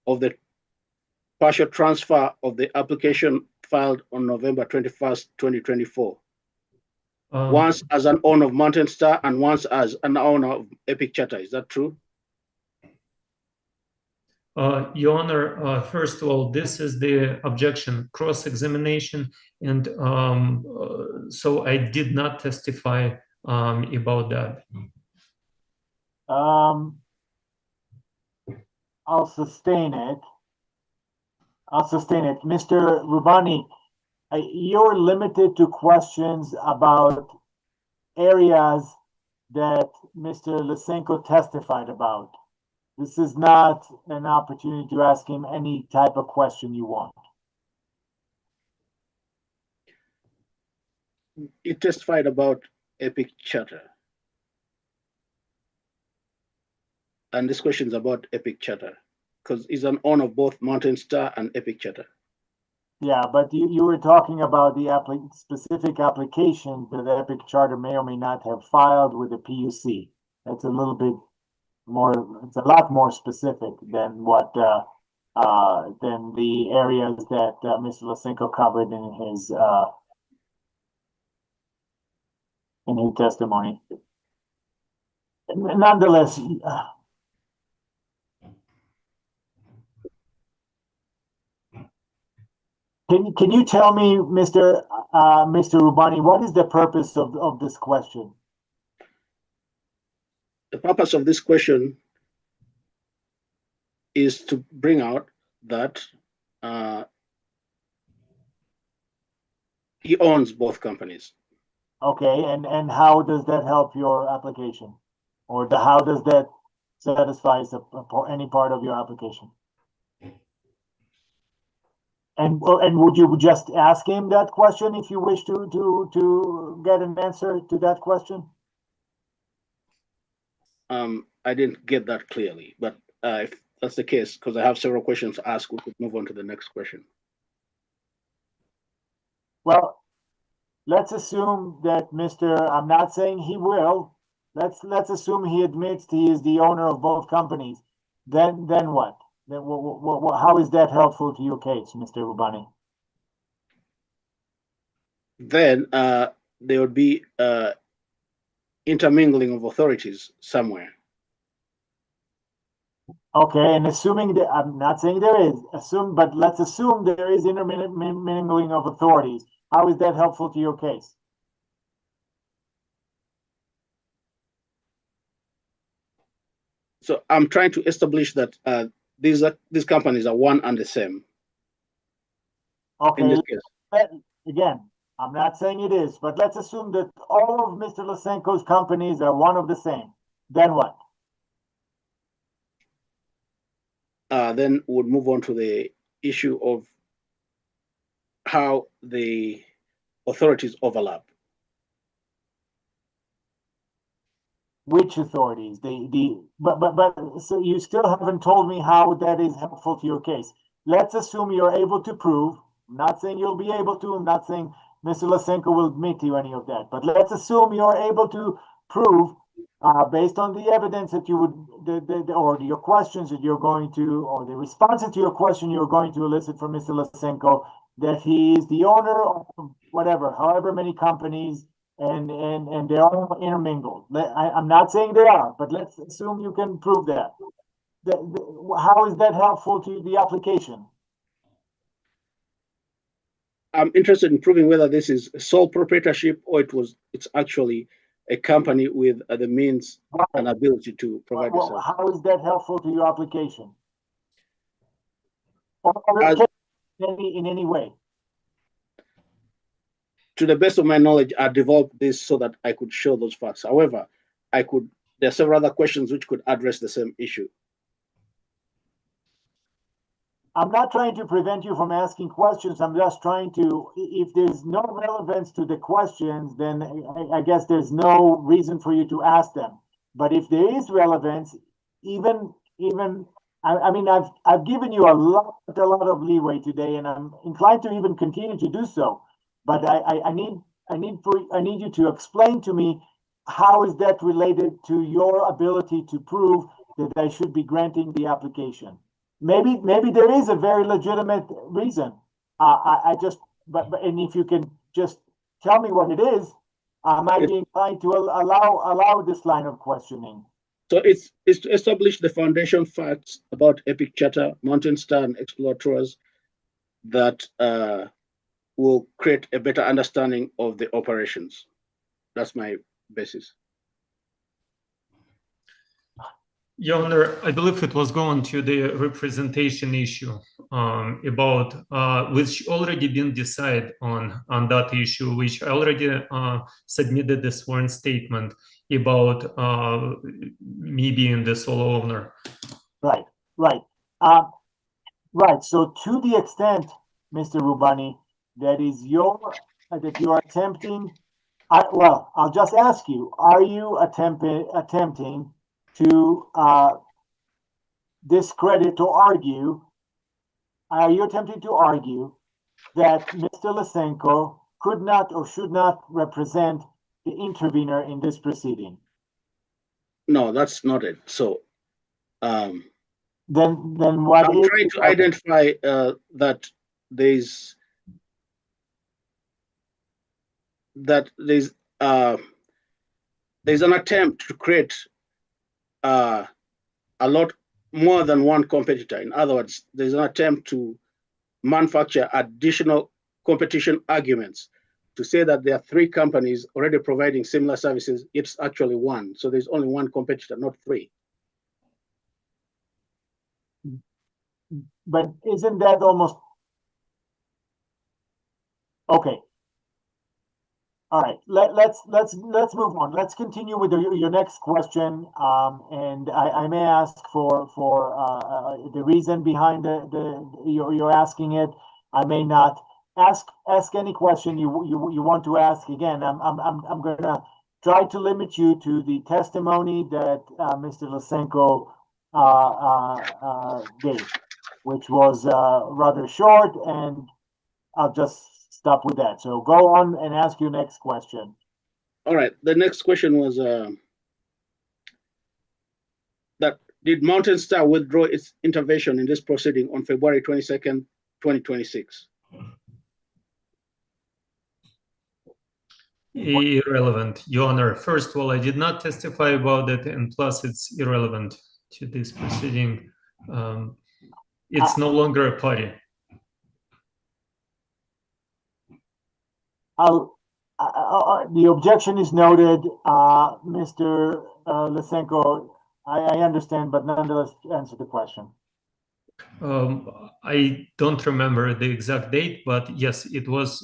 [SPEAKER 3] of the partial transfer of the application filed on November 21st, 2024. Once as an owner of Mountain Star and once as an owner of Epic Charter. Is that true?
[SPEAKER 2] Your Honor, first of all, this is the objection cross-examination, and so I did not testify about that.
[SPEAKER 1] I'll sustain it. Mr. Rubani, you're limited to questions about areas that Mr. Lysenko testified about. This is not an opportunity to ask him any type of question you want.
[SPEAKER 3] He testified about Epic Charter. And this question is about Epic Charter, because he's an owner of both Mountain Star and Epic Charter.
[SPEAKER 1] Yeah, but you were talking about the specific application that the Epic Charter may or may not have filed with the PUC. That's a little bit more, it's a lot more specific than what than the areas that Mr. Lysenko covered in his testimony. Nonetheless, can you tell me, Mr. Rubani, what is the purpose of this question?
[SPEAKER 3] The purpose of this question is to bring out that he owns both companies.
[SPEAKER 1] Okay, and how does that help your application? Or how does that satisfy any part of your application? And would you just ask him that question if you wish to get an answer to that question?
[SPEAKER 3] I didn't get that clearly, but if that's the case, because I have several questions to ask, we could move on to the next question.
[SPEAKER 1] Well, let's assume that I'm not saying he will. Let's assume he admits he is the owner of both companies. Then what? Then how is that helpful to your case, Mr. Rubani?
[SPEAKER 3] Then there would be intermingling of authorities somewhere.
[SPEAKER 1] Okay, and assuming that, I'm not saying there is, but let's assume there is intermingling of authorities. How is that helpful to your case?
[SPEAKER 3] So I'm trying to establish that these companies are one and the same.
[SPEAKER 1] Okay,
[SPEAKER 3] in this case.
[SPEAKER 1] Again, I'm not saying it is, but let's assume that all of Mr. Lysenko's companies are one of the same. Then what?
[SPEAKER 3] Then we'll move on to the issue of how the authorities overlap.
[SPEAKER 1] Which authorities? But so you still haven't told me how that is helpful to your case. Let's assume you're able to prove. I'm not saying you'll be able to. I'm not saying Mr. Lysenko will admit to any of that. But let's assume you're able to prove, based on the evidence that you would, or your questions that you're going to, or the responses to your question you're going to elicit from Mr. Lysenko, that he is the owner of whatever, however many companies, and they're all intermingled. I'm not saying they are, but let's assume you can prove that. How is that helpful to the application?
[SPEAKER 3] I'm interested in proving whether this is sole proprietorship or it's actually a company with the means and ability to provide the service.
[SPEAKER 1] How is that helpful to your application? Or in any way?
[SPEAKER 3] To the best of my knowledge, I developed this so that I could show those facts. However, there are several other questions which could address the same issue.
[SPEAKER 1] I'm not trying to prevent you from asking questions. I'm just trying to, if there's no relevance to the questions, then I guess there's no reason for you to ask them. But if there is relevance, I mean, I've given you a lot of leeway today, and I'm inclined to even continue to do so. But I need you to explain to me, how is that related to your ability to prove that I should be granting the application? Maybe there is a very legitimate reason. And if you can just tell me what it is, I might be inclined to allow this line of questioning.
[SPEAKER 3] So it's to establish the foundation facts about Epic Charter, Mountain Star, and Explorer Tours that will create a better understanding of the operations. That's my basis.
[SPEAKER 2] Your Honor, I believe it was going to the representation issue about which already been decided on that issue, which I already submitted the sworn statement about me being the sole owner.
[SPEAKER 1] Right. Right. So to the extent, Mr. Rubani, that you're attempting, well, I'll just ask you, are you attempting to discredit or argue, are you attempting to argue that Mr. Lysenko could not or should not represent the intervener in this proceeding?
[SPEAKER 3] No, that's not it. So
[SPEAKER 1] then what
[SPEAKER 3] I'm trying to identify that there's an attempt to create a lot more than one competitor. In other words, there's an attempt to manufacture additional competition arguments to say that there are three companies already providing similar services. It's actually one. So there's only one competitor, not three.
[SPEAKER 1] But isn't that almost okay? All right, let's move on. Let's continue with your next question, and I may ask for the reason behind you're asking it. I may not ask any question you want to ask. Again, I'm gonna try to limit you to the testimony that Mr. Lysenko gave, which was rather short, and I'll just stop with that. So go on and ask your next question.
[SPEAKER 3] All right. The next question was that did Mountain Star withdraw its intervention in this proceeding on February 22nd, 2026?
[SPEAKER 2] Irrelevant, Your Honor. First of all, I did not testify about it, and plus it's irrelevant to this proceeding. It's no longer a party.
[SPEAKER 1] The objection is noted, Mr. Lysenko. I understand, but nonetheless, answer the question.
[SPEAKER 2] I don't remember the exact date, but yes, it was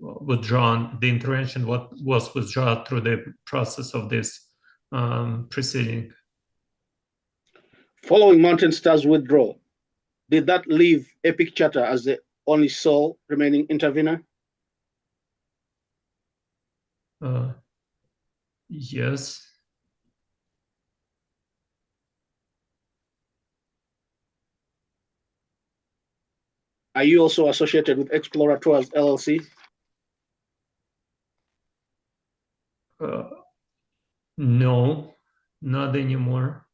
[SPEAKER 2] withdrawn. The intervention was withdrawn through the process of this proceeding.
[SPEAKER 3] Following Mountain Star's withdrawal, did that leave Epic Charter as the only sole remaining intervener?
[SPEAKER 2] Yes.
[SPEAKER 3] Are you also associated with Explorer Tours LLC?
[SPEAKER 2] No, not anymore.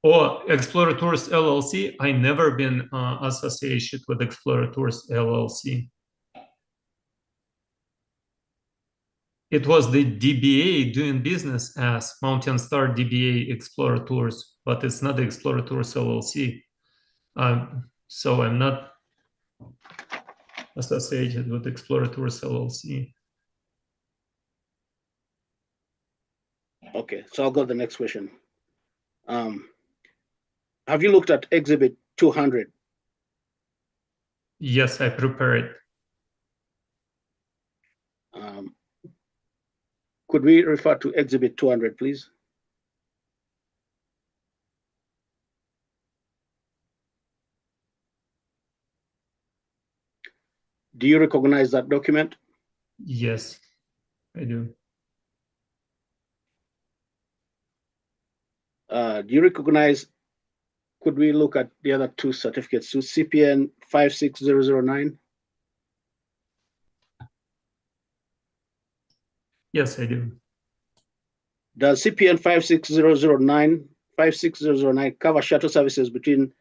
[SPEAKER 2] Oh, Explorer Tours LLC. I never been associated with Explorer Tours LLC. It was the DBA doing business as Mountain Star DBA Explorer Tours, but it's not the Explorer Tours LLC. So I'm not associated with Explorer Tours LLC.
[SPEAKER 3] Okay, so I'll go to the next question. Have you looked at Exhibit 200?
[SPEAKER 2] Yes, I prepared it.
[SPEAKER 3] Could we refer to Exhibit 200, please? Do you recognize that document?
[SPEAKER 2] Yes, I do.
[SPEAKER 3] Do you recognize, could we look at the other two certificates, so CPN 56009?
[SPEAKER 2] Yes, I do.
[SPEAKER 3] Does CPN 56009 cover shuttle services between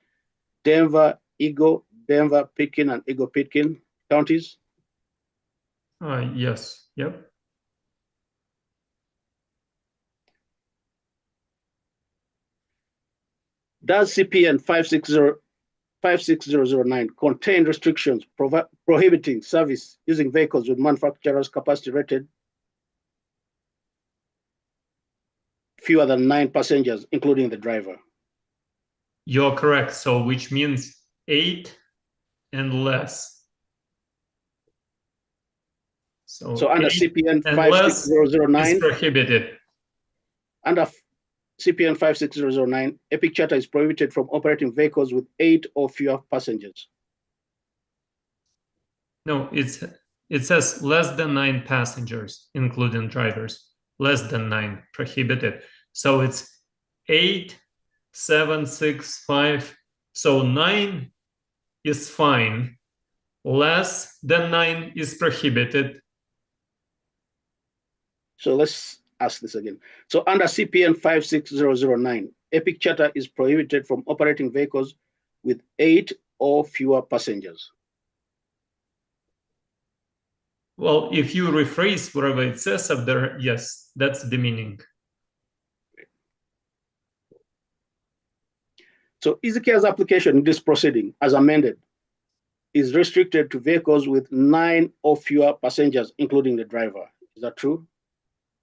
[SPEAKER 3] Denver Eagle, Denver, Pitkin, and Eagle-Pitkin counties?
[SPEAKER 2] Yes. Yep.
[SPEAKER 3] Does CPN 56009 contain restrictions prohibiting service using vehicles with manufacturer's capacity rated fewer than 9 passengers, including the driver?
[SPEAKER 2] You're correct. So which means 8 and less.
[SPEAKER 3] So under
[SPEAKER 2] 8
[SPEAKER 3] CPN
[SPEAKER 2] and less is
[SPEAKER 3] 56009,
[SPEAKER 2] prohibited.
[SPEAKER 3] under CPN 56009, Epic Charter is prohibited from operating vehicles with 8 or fewer passengers.
[SPEAKER 2] No, it says less than 9 passengers, including drivers. Less than 9, prohibited. So it's 8, 7, 6, 5. So 9 is fine. Less than 9 is prohibited.
[SPEAKER 3] So let's ask this again. So under CPN 56009, Epic Charter is prohibited from operating vehicles with 8 or fewer passengers.
[SPEAKER 2] Well, if you rephrase whatever it says up there, yes, that's the meaning.
[SPEAKER 3] So EasyCare's application in this proceeding, as amended, is restricted to vehicles with 9 or fewer passengers, including the driver. Is that true?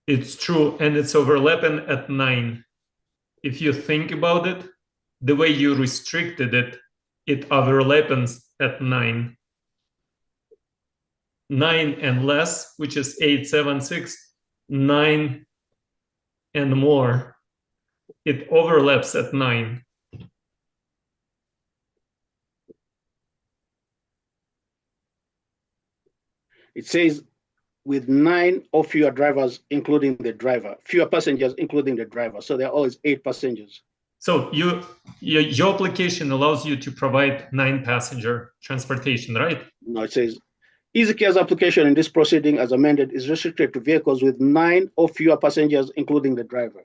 [SPEAKER 2] It's true, and it's overlapping at 9. If you think about it, the way you restricted it, it overlaps at 9. 9 and less, which is 8, 7, 6, 9 and more. It overlaps at 9.
[SPEAKER 3] It says with 9 or fewer drivers, including the driver, fewer passengers, including the driver. So there are always 8 passengers.
[SPEAKER 2] So your application allows you to provide 9 passenger transportation, right?
[SPEAKER 3] No, it says EasyCare's application in this proceeding, as amended, is restricted to vehicles with 9 or fewer passengers, including the driver.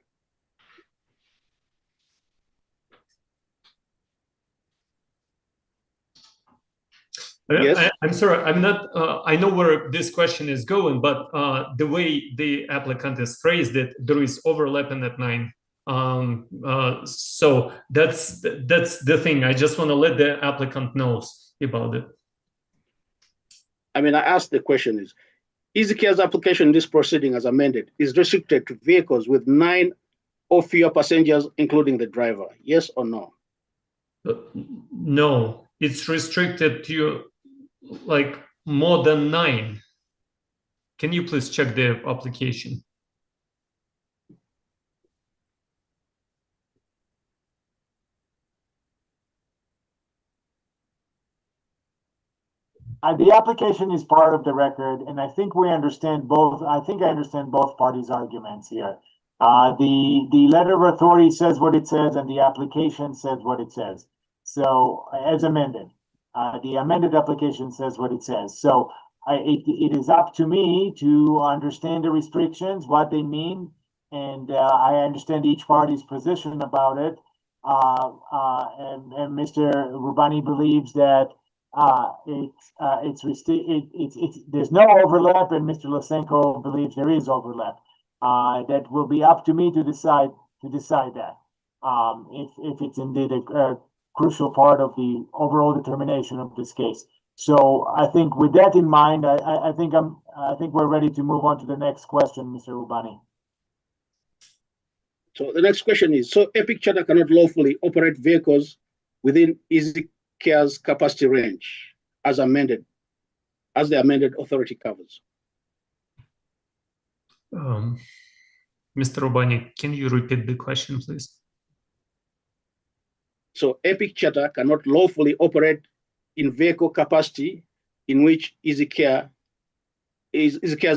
[SPEAKER 3] Yes.
[SPEAKER 2] I'm sorry, I'm not, I know where this question is going, but the way the applicant has phrased it, there is overlapping at 9. So that's the thing. I just want to let the applicant knows about it.
[SPEAKER 3] I mean, I asked the question is, EasyCare's application in this proceeding, as amended, is restricted to vehicles with 9 or fewer passengers, including the driver. Yes or no?
[SPEAKER 2] No, it's restricted to like more than 9. Can you please check the application?
[SPEAKER 1] The application is part of the record, and I think we understand both. I think I understand both parties' arguments here. The letter of authority says what it says, and the application says what it says. So, as amended, the amended application says what it says. So, it is up to me to understand the restrictions, what they mean, and I understand each party's position about it. And Mr. Rubani believes that there's no overlap, and Mr. Lysenko believes there is overlap. That will be up to me to decide that if it's indeed a crucial part of the overall determination of this case. So I think with that in mind, I think we're ready to move on to the next question, Mr. Rubani.
[SPEAKER 3] So the next question is, so Epic Charter cannot lawfully operate vehicles within EasyCare's capacity range as amended, as the amended authority covers.
[SPEAKER 2] Mr. Rubani, can you repeat the question, please?
[SPEAKER 3] So Epic Charter cannot lawfully operate in vehicle capacity in which EasyCare's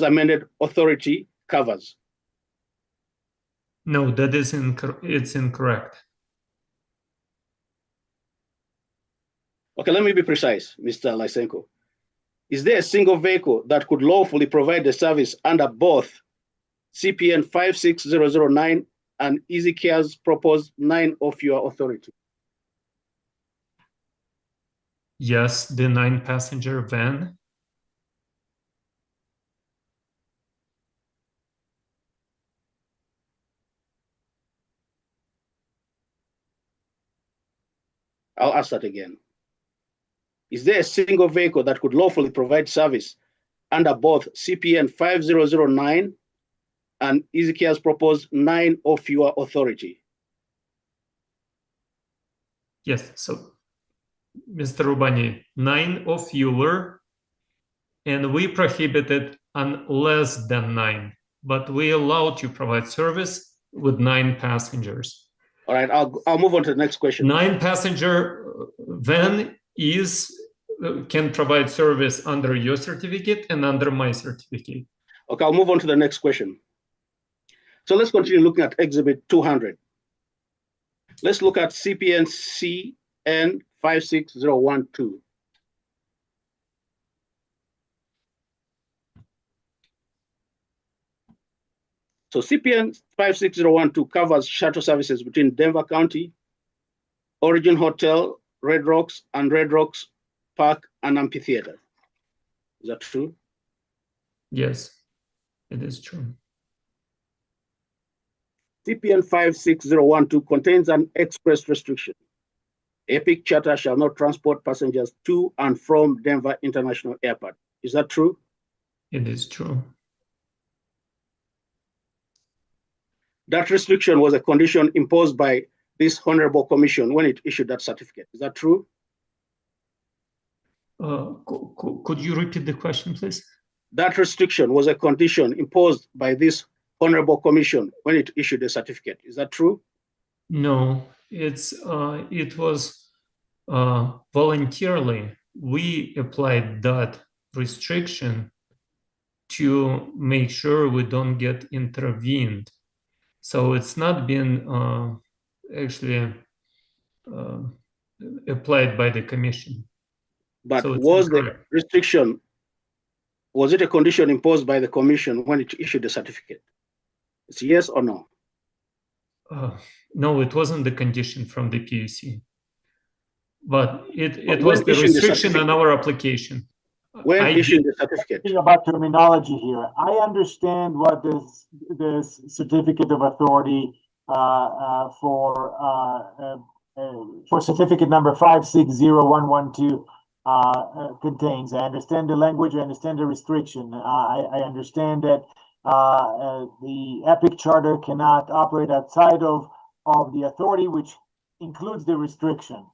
[SPEAKER 3] amended authority covers.
[SPEAKER 2] No, that is it's incorrect.
[SPEAKER 3] Okay, let me be precise, Mr. Lysenko. Is there a single vehicle that could lawfully provide the service under both CPN 56009 and EasyCare's proposed 9 or fewer authority?
[SPEAKER 2] Yes, the 9-passenger van.
[SPEAKER 3] I'll ask that again. Is there a single vehicle that could lawfully provide service under both CPN 5009 and Ezekiel's proposed 9 or fewer authority?
[SPEAKER 2] Yes, so Mr. Rubani, 9 or fewer, and we prohibited on less than 9, but we allow to provide service with 9 passengers.
[SPEAKER 3] All right, I'll move on to the next question.
[SPEAKER 2] 9-passenger van can provide service under your certificate and under my certificate.
[SPEAKER 3] Okay, I'll move on to the next question. So let's continue looking at Exhibit 200. Let's look at CPN CN 56012. So CPN 56012 covers shuttle services between Denver County, Origin Hotel, Red Rocks, and Red Rocks Park and Amphitheater. Is that true?
[SPEAKER 2] Yes, it is true.
[SPEAKER 3] CPN 56012 contains an express restriction. Epic Charter shall not transport passengers to and from Denver International Airport. Is that true?
[SPEAKER 2] It is true.
[SPEAKER 3] That restriction was a condition imposed by this Honorable Commission when it issued that certificate. Is that true?
[SPEAKER 2] Could you repeat the question, please?
[SPEAKER 3] That restriction was a condition imposed by this Honorable Commission when it issued the certificate. Is that true?
[SPEAKER 2] No, it was voluntarily. We applied that restriction to make sure we don't get intervened. So it's not been actually applied by the commission.
[SPEAKER 3] But
[SPEAKER 2] So it's
[SPEAKER 3] was the
[SPEAKER 2] incorrect.
[SPEAKER 3] restriction, was it a condition imposed by the commission when it issued the certificate? It's yes or no?
[SPEAKER 2] No, it wasn't the condition from the PUC. But it
[SPEAKER 3] But
[SPEAKER 2] was
[SPEAKER 3] when
[SPEAKER 2] the
[SPEAKER 3] issuing the
[SPEAKER 2] restriction on
[SPEAKER 3] certificate-
[SPEAKER 2] our application.
[SPEAKER 3] When
[SPEAKER 2] I
[SPEAKER 3] issuing the certificate?
[SPEAKER 1] Thinking about terminology here, I understand what this certificate of authority for certificate number 560112 contains. I understand the language. I understand the restriction. I understand that the Epic Charter cannot operate outside of the authority, which includes the restriction.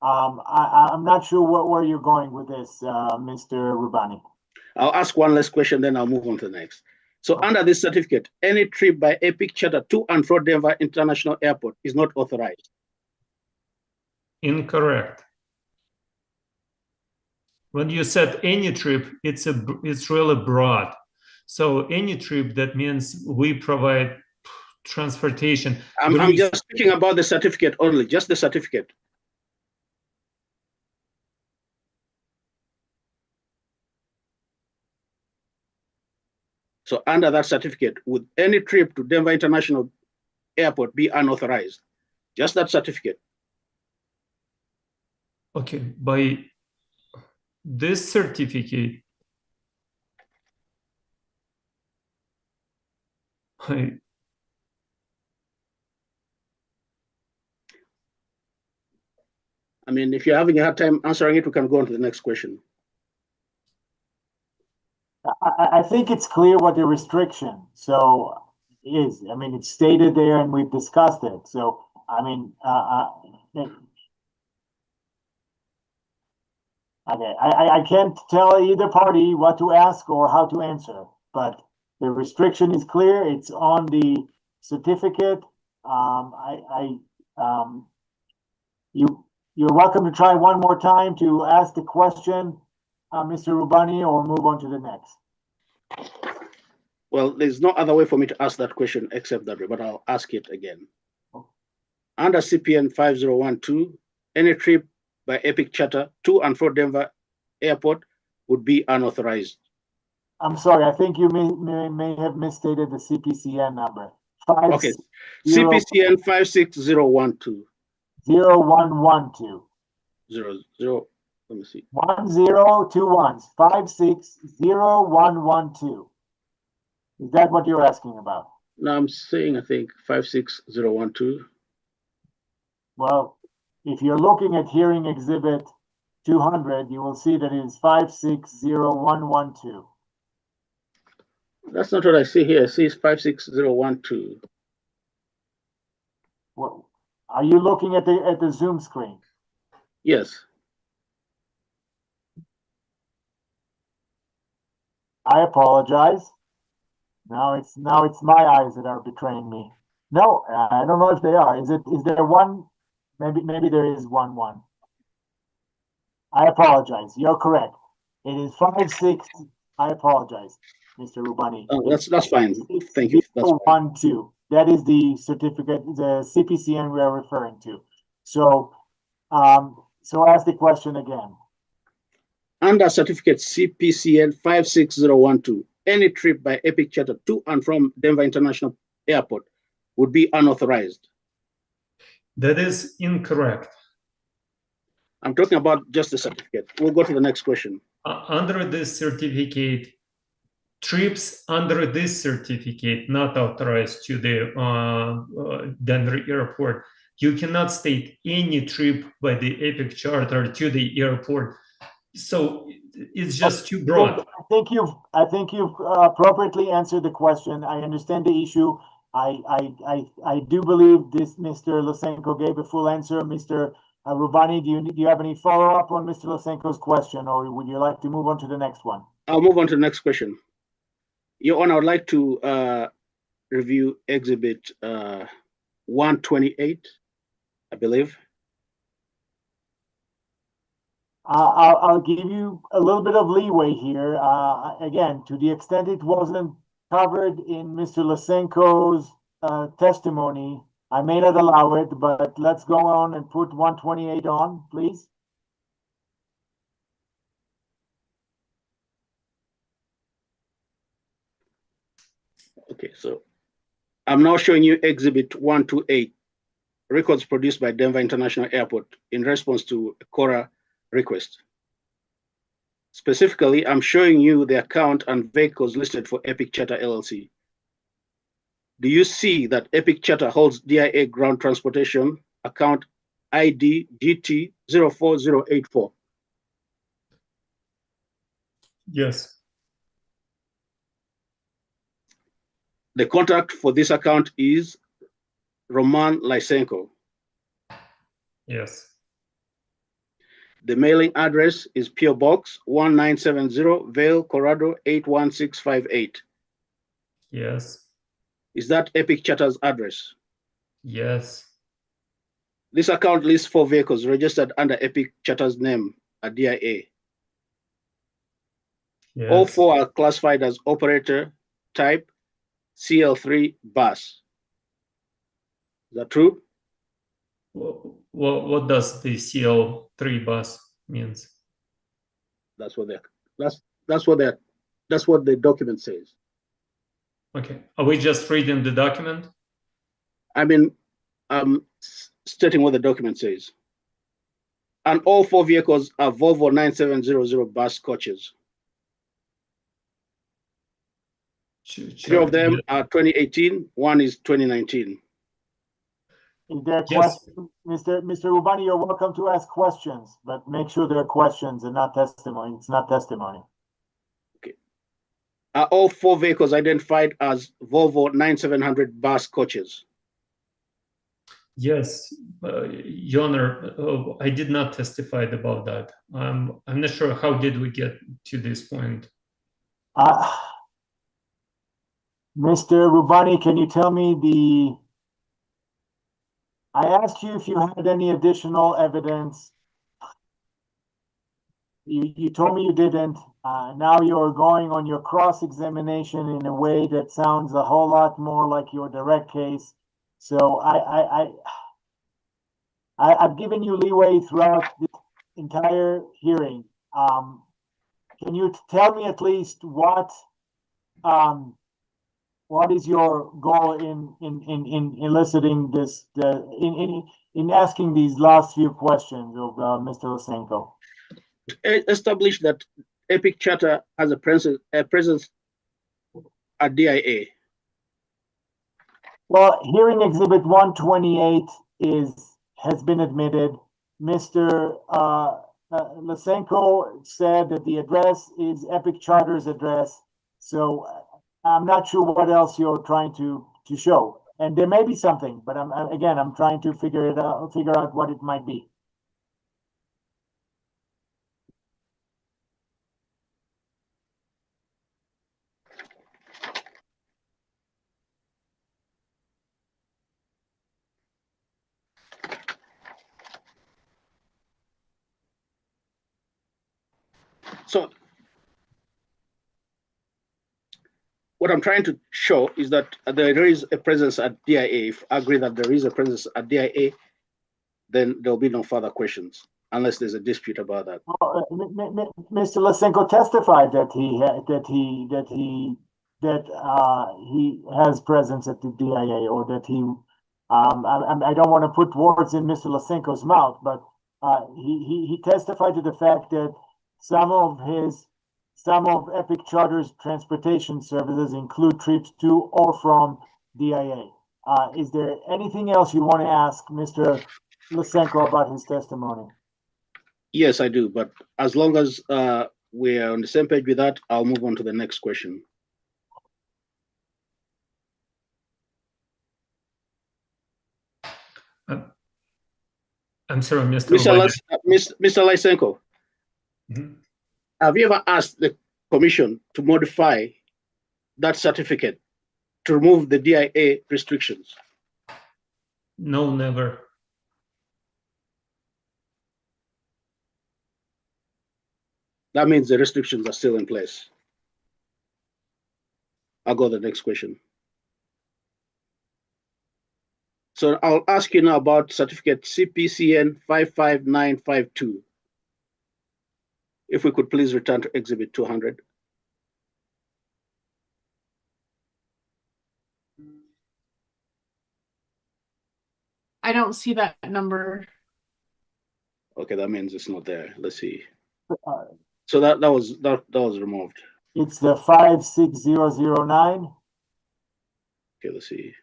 [SPEAKER 1] I'm not sure where you're going with this, Mr. Rubani.
[SPEAKER 3] I'll ask one last question, then I'll move on to the next. So under this certificate, any trip by Epic Charter to and from Denver International Airport is not authorized.
[SPEAKER 2] Incorrect. When you said any trip, it's really broad. So any trip, that means we provide transportation.
[SPEAKER 3] I'm just speaking about the certificate only, just the certificate. So under that certificate, would any trip to Denver International Airport be unauthorized? Just that certificate.
[SPEAKER 2] Okay, by this certificate, I
[SPEAKER 3] mean, if you're having a hard time answering it, we can go on to the next question.
[SPEAKER 1] I think it's clear what the restriction is. I mean, it's stated there and we've discussed it. So, I mean, okay, I can't tell either party what to ask or how to answer, but the restriction is clear. It's on the certificate. You're welcome to try one more time to ask the question, Mr. Rubani, or move on to the next.
[SPEAKER 3] Well, there's no other way for me to ask that question except that way, but I'll ask it again. Under CPN 5012, any trip by Epic Charter to and from Denver Airport would be unauthorized.
[SPEAKER 1] I'm sorry, I think you may have misstated the CPCN number.
[SPEAKER 3] Okay, CPCN 56012.
[SPEAKER 1] 0112.
[SPEAKER 3] 00. Let me see.
[SPEAKER 1] 1021, 560112. Is that what you're asking about?
[SPEAKER 3] No, I'm saying, I think 56012.
[SPEAKER 1] Well, if you're looking at hearing exhibit 200, you will see that it is 560112.
[SPEAKER 3] That's not what I see here. I see 56012.
[SPEAKER 1] What, are you looking at the Zoom screen?
[SPEAKER 3] Yes.
[SPEAKER 1] I apologize. Now it's my eyes that are betraying me. No, I don't know if they are. Is there one? Maybe there is one. I apologize. You're correct. It is 56. I apologize, Mr. Rubani.
[SPEAKER 3] Oh, that's fine. Thank you. That's fine.
[SPEAKER 1] 12. That is the certificate, the CPCN we are referring to. So, so ask the question again.
[SPEAKER 3] Under certificate CPCN 56012, any trip by Epic Charter to and from Denver International Airport would be unauthorized.
[SPEAKER 2] That is incorrect.
[SPEAKER 3] I'm talking about just the certificate. We'll go to the next question.
[SPEAKER 2] Under this certificate, trips under this certificate not authorized to the Denver airport. You cannot state any trip by the Epic Charter to the airport. So it's just too broad.
[SPEAKER 1] I think you've appropriately answered the question. I understand the issue. I do believe this Mr. Lysenko gave a full answer. Mr. Rubani, do you have any follow-up on Mr. Lysenko's question, or would you like to move on to the next one?
[SPEAKER 3] I'll move on to the next question. Your Honor, I would like to review exhibit 128, I believe.
[SPEAKER 1] I'll give you a little bit of leeway here. Again, to the extent it wasn't covered in Mr. Lysenko's testimony, I may not allow it, but let's go on and put 128 on, please.
[SPEAKER 3] Okay, so I'm now showing you exhibit 128, records produced by Denver International Airport in response to a KORA request. Specifically, I'm showing you the account and vehicles listed for Epic Charter LLC. Do you see that Epic Charter holds DIA ground transportation account ID GT 04084?
[SPEAKER 2] Yes.
[SPEAKER 3] The contact for this account is Roman Lysenko.
[SPEAKER 2] Yes.
[SPEAKER 3] The mailing address is PO Box 1970, Vail, Colorado 81658.
[SPEAKER 2] Yes.
[SPEAKER 3] Is that Epic Charter's address?
[SPEAKER 2] Yes.
[SPEAKER 3] This account lists 4 vehicles registered under Epic Charter's name at DIA.
[SPEAKER 2] Yes.
[SPEAKER 3] All 4 are classified as operator type CL3 bus. Is that true?
[SPEAKER 2] What does the CL3 bus means?
[SPEAKER 3] That's what the document says.
[SPEAKER 2] Okay. Are we just reading the document?
[SPEAKER 3] I mean, I'm stating what the document says. And all 4 vehicles are Volvo 9700 bus coaches. 3 of them are 2018, 1 is 2019.
[SPEAKER 1] Is there a
[SPEAKER 2] Yes.
[SPEAKER 1] question? Mr. Rubani, you're welcome to ask questions, but make sure they're questions and not testimony. It's not testimony.
[SPEAKER 3] Okay. Are all 4 vehicles identified as Volvo 9700 bus coaches?
[SPEAKER 2] Yes, Your Honor, I did not testify about that. I'm not sure how did we get to this point.
[SPEAKER 1] Mr. Rubani, can you tell me I asked you if you had any additional evidence. You told me you didn't. Now you're going on your cross-examination in a way that sounds a whole lot more like your direct case. So I've given you leeway throughout this entire hearing. Can you tell me at least what is your goal in eliciting this, in asking these last few questions of Mr. Lysenko?
[SPEAKER 3] establish that EPIC Charter has a presence at DIA?
[SPEAKER 1] Well, hearing exhibit 128 has been admitted. Mr. Lysenko said that the address is Epic Charter's address. So I'm not sure what else you're trying to show. And there may be something, but I'm trying to figure out what it might be.
[SPEAKER 3] So what I'm trying to show is that there is a presence at DIA. If I agree that there is a presence at DIA, then there'll be no further questions unless there's a dispute about that.
[SPEAKER 1] Mr. Lysenko testified that he has presence at the DIA, or that he. I don't want to put words in Mr. Lysenko's mouth, but he testified to the fact that some of Epic Charter's transportation services include trips to or from DIA. Is there anything else you want to ask Mr. Lysenko about his testimony?
[SPEAKER 3] Yes, I do. But as long as we're on the same page with that, I'll move on to the next question.
[SPEAKER 2] I'm sorry,
[SPEAKER 3] Mr. Lysenko.
[SPEAKER 2] Mm-hmm.
[SPEAKER 3] Have you ever asked the commission to modify that certificate to remove the DIA restrictions?
[SPEAKER 2] No, never.
[SPEAKER 3] That means the restrictions are still in place. I'll go to the next question. So I'll ask you now about certificate CPCN 55952. If we could please return to exhibit 200.
[SPEAKER 4] I don't see that number.
[SPEAKER 3] Okay, that means it's not there. Let's see. So that was removed.
[SPEAKER 1] It's the 56009.
[SPEAKER 3] Okay, let's see.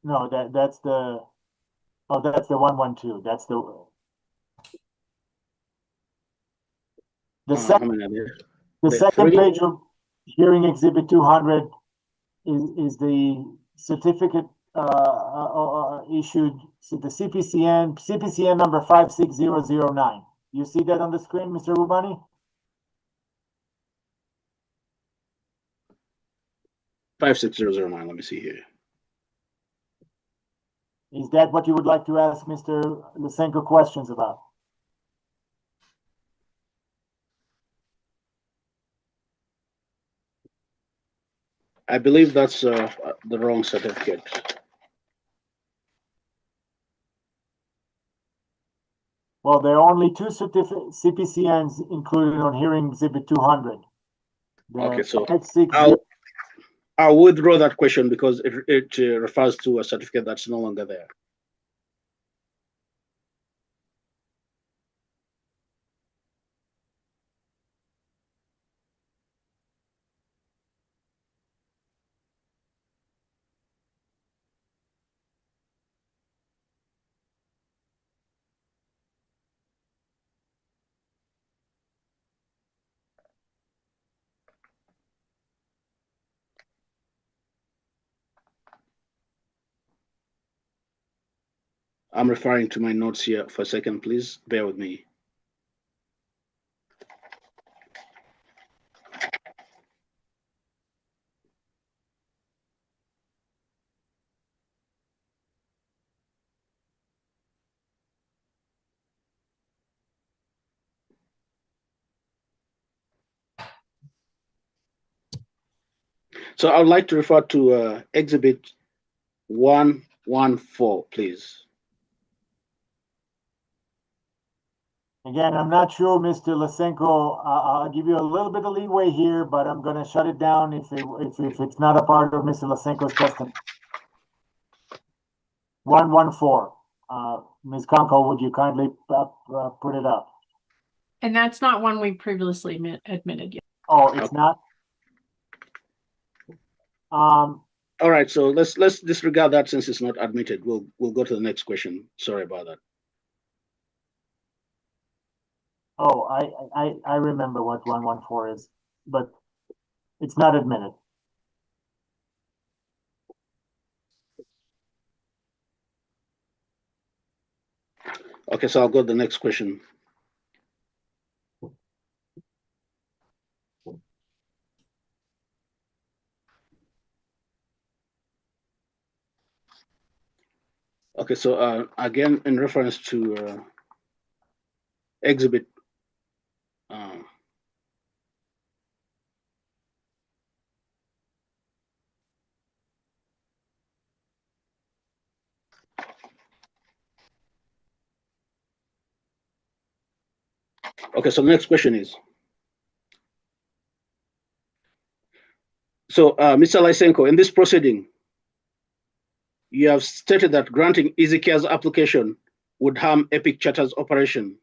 [SPEAKER 1] No, that's the 112. That's the second page of hearing exhibit 200 is the certificate issued to the CPCN number 56009. You see that on the screen, Mr. Rubani?
[SPEAKER 3] 56009. Let me see here.
[SPEAKER 1] Is that what you would like to ask Mr. Lysenko questions about?
[SPEAKER 3] I believe that's the wrong certificate.
[SPEAKER 1] Well, there are only two CPCNs included on hearing exhibit 200.
[SPEAKER 3] Okay, so I'll withdraw that question because it refers to a certificate that's no longer there. I'm referring to my notes here for a second, please. Bear with me. So I would like to refer to exhibit 114, please.
[SPEAKER 1] Again, I'm not sure, Mr. Lysenko. I'll give you a little bit of leeway here, but I'm going to shut it down if it's not a part of Mr. Lysenko's testimony. 114. Ms. Konko, would you kindly put it up?
[SPEAKER 4] And that's not one we previously admitted yet.
[SPEAKER 1] Oh, it's not?
[SPEAKER 3] All right, so let's disregard that since it's not admitted. We'll go to the next question. Sorry about that.
[SPEAKER 1] Oh, I remember what 114 is, but it's not admitted.
[SPEAKER 3] Okay, so I'll go to the next question. Okay, so again, in reference to exhibit okay, so the next question is, so Mr. Lysenko, in this proceeding, you have stated that granting EasyCare's application would harm Epic Charter's operation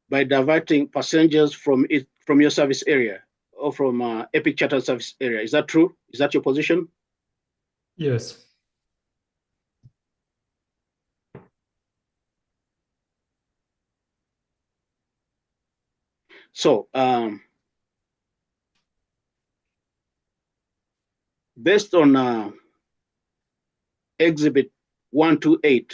[SPEAKER 3] by diverting passengers from your service area or from Epic Charter service area. Is that true? Is that your position?
[SPEAKER 2] Yes.
[SPEAKER 3] So based on Exhibit 128,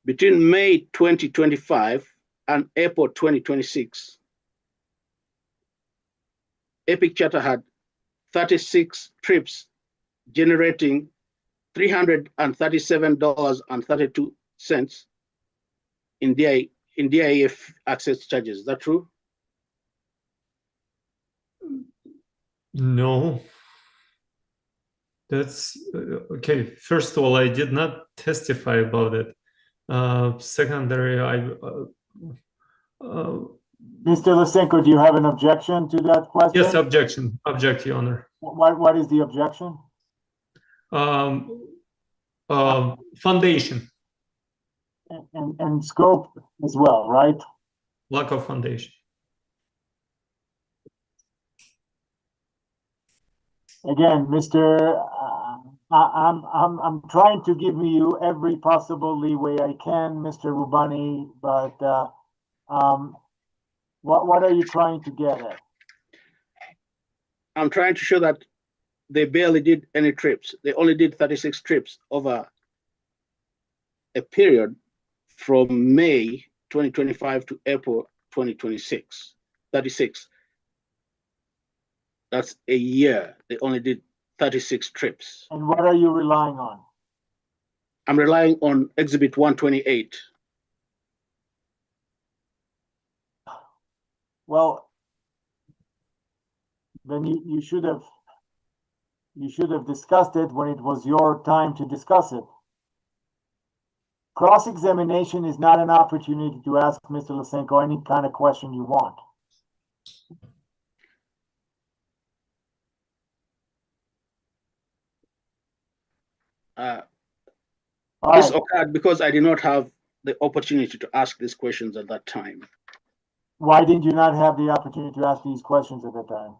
[SPEAKER 3] between May 2025 and April 2026, Epic Charter had 36 trips generating $337.32 in DIF access charges. Is that true?
[SPEAKER 2] No. That's okay. First of all, I did not testify about it. Secondary,
[SPEAKER 1] Mr. Lysenko, do you have an objection to that question?
[SPEAKER 2] yes, objection. Object, Your Honor.
[SPEAKER 1] What is the objection?
[SPEAKER 2] Foundation.
[SPEAKER 1] And scope as well, right?
[SPEAKER 2] Lack of foundation.
[SPEAKER 1] Again, Mr. I'm trying to give you every possible leeway I can, Mr. Rubani, but what are you trying to get at?
[SPEAKER 3] I'm trying to show that they barely did any trips. They only did 36 trips over a period from May 2025 to April 2026. 36. That's a year. They only did 36 trips.
[SPEAKER 1] And what are you relying on?
[SPEAKER 3] I'm relying on Exhibit 128.
[SPEAKER 1] Well, then you should have discussed it when it was your time to discuss it. Cross-examination is not an opportunity to ask Mr. Lysenko any kind of question you want.
[SPEAKER 3] This occurred because I did not have the opportunity to ask these questions at that time.
[SPEAKER 1] Why did you not have the opportunity to ask these questions at that time?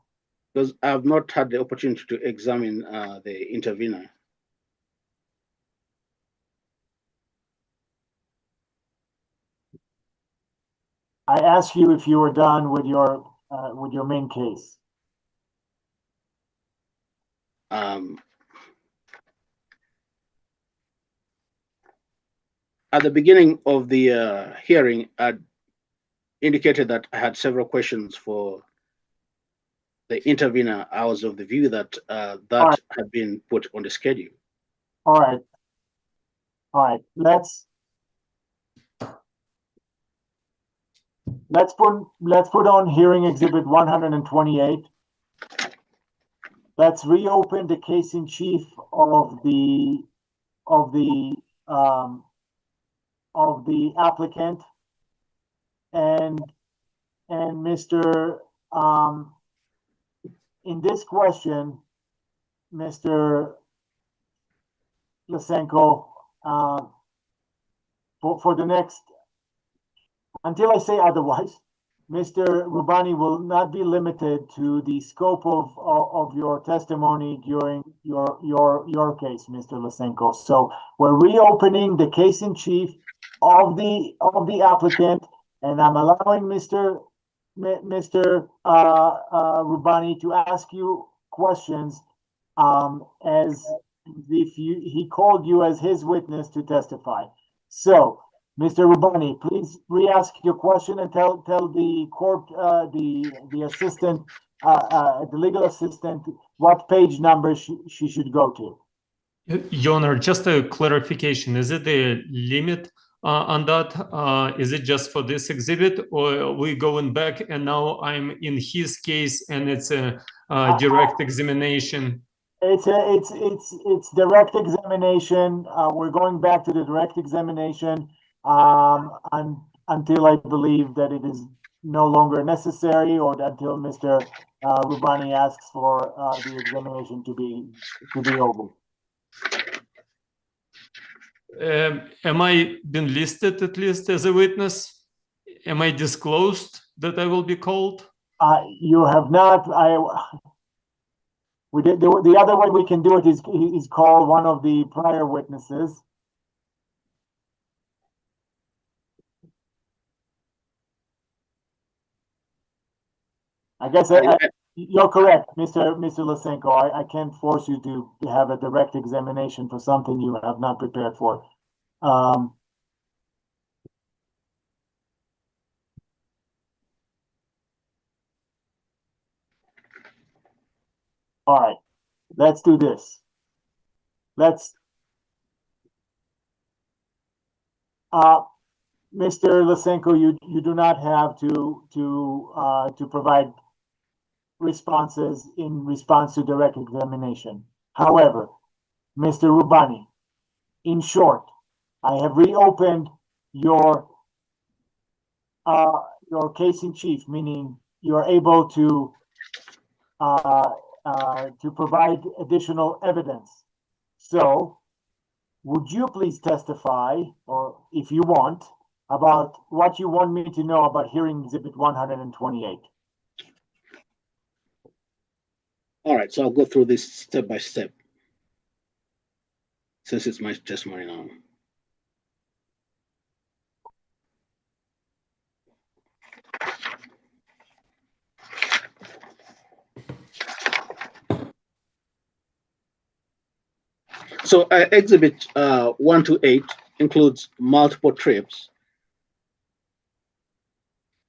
[SPEAKER 3] Because I have not had the opportunity to examine the intervener.
[SPEAKER 1] I asked you if you were done with your main case.
[SPEAKER 3] At the beginning of the hearing, I indicated that I had several questions for the intervener. I was of the view that that had been put on the schedule.
[SPEAKER 1] All right. Let's put on hearing exhibit 128. Let's reopen the case in chief of the applicant and Mr. In this question, Mr. Lysenko, for the next until I say otherwise, Mr. Rubani will not be limited to the scope of your testimony during your case, Mr. Lysenko. So we're reopening the case in chief of the applicant, and I'm allowing Mr. Rubani to ask you questions as if he called you as his witness to testify. So, Mr. Rubani, please re-ask your question and tell the court, the assistant, the legal assistant, what page number she should go to.
[SPEAKER 2] Your Honor, just a clarification. Is it a limit on that? Is it just for this exhibit, or are we going back and now I'm in his case and it's a direct examination?
[SPEAKER 1] It's direct examination. We're going back to the direct examination until I believe that it is no longer necessary, or until Mr. Rubani asks for the examination to be over.
[SPEAKER 2] Am I been listed at least as a witness? Am I disclosed that I will be called?
[SPEAKER 1] You have not. We did the other way we can do it is call one of the prior witnesses. I guess you're correct, Mr. Lysenko. I can't force you to have a direct examination for something you have not prepared for. All right, let's do this. Mr. Lysenko, you do not have to provide responses in response to direct examination. However, Mr. Rubani, in short, I have reopened your case in chief, meaning you are able to provide additional evidence. So, would you please testify, or if you want, about what you want me to know about hearing exhibit 128?
[SPEAKER 3] All right, so I'll go through this step by step, since it's my testimony now. So exhibit 128 includes multiple trips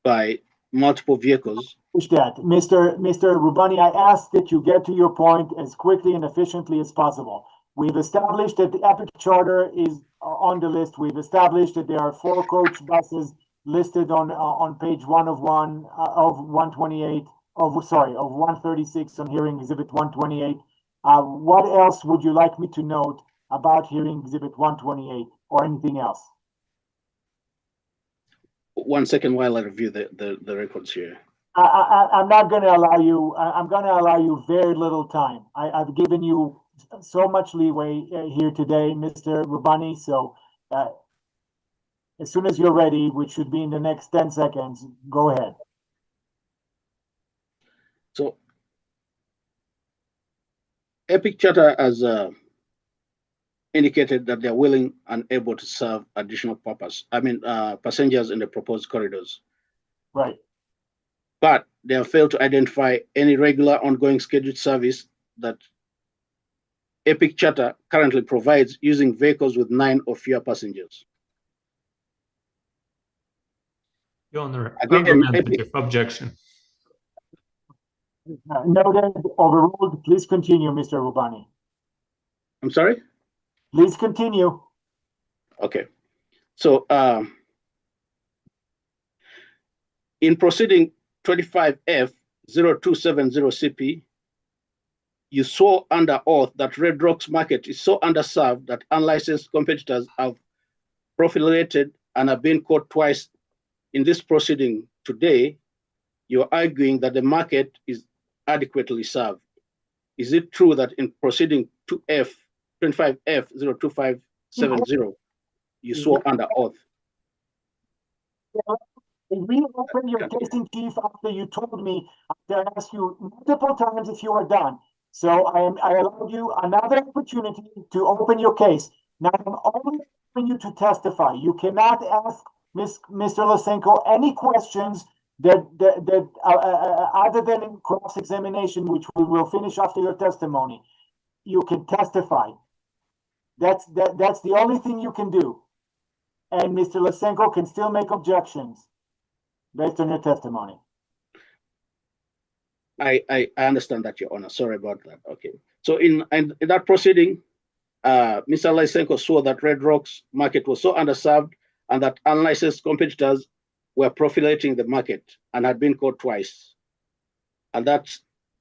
[SPEAKER 3] by multiple vehicles.
[SPEAKER 1] That. Mr. Rubani, I ask that you get to your point as quickly and efficiently as possible. We've established that the Epic Charter is on the list. We've established that there are 4 coach buses listed on page 1 of 128 of 136 on hearing exhibit 128. What else would you like me to note about hearing exhibit 128 or anything else?
[SPEAKER 3] 1 second while I review the records here.
[SPEAKER 1] I'm not going to allow you. I'm going to allow you very little time. I've given you so much leeway here today, Mr. Rubani. So as soon as you're ready, which should be in the next 10 seconds, go ahead.
[SPEAKER 3] So Epic Charter has indicated that they're willing and able to serve additional passengers in the proposed corridors.
[SPEAKER 1] Right.
[SPEAKER 3] But they have failed to identify any regular ongoing scheduled service that Epic Charter currently provides using vehicles with 9 or fewer passengers.
[SPEAKER 2] Your Honor,
[SPEAKER 3] Again,
[SPEAKER 2] argumentative objection.
[SPEAKER 1] Noted, overruled. Please continue, Mr. Rubani.
[SPEAKER 3] I'm sorry?
[SPEAKER 1] Please continue.
[SPEAKER 3] Okay. So in proceeding 25F-0270CP, you swore under oath that Red Rocks market is so underserved that unlicensed competitors have proliferated and have been caught twice. In this proceeding today, you're arguing that the market is adequately served. Is it true that in proceeding 25F-02570, you swore under oath?
[SPEAKER 1] reopen your case in chief after you told me to ask you multiple times if you are done. So I allowed you another opportunity to open your case. Now I'm only allowing you to testify. You cannot ask Mr. Lysenko any questions that other than cross-examination, which we will finish after your testimony. You can testify. That's the only thing you can do. And Mr. Lysenko can still make objections based on your testimony.
[SPEAKER 3] I understand that, Your Honor. Sorry about that. Okay. So in that proceeding, Mr. Lysenko swore that Red Rock's market was so underserved and that unlicensed competitors were profilating the market and had been caught twice. And that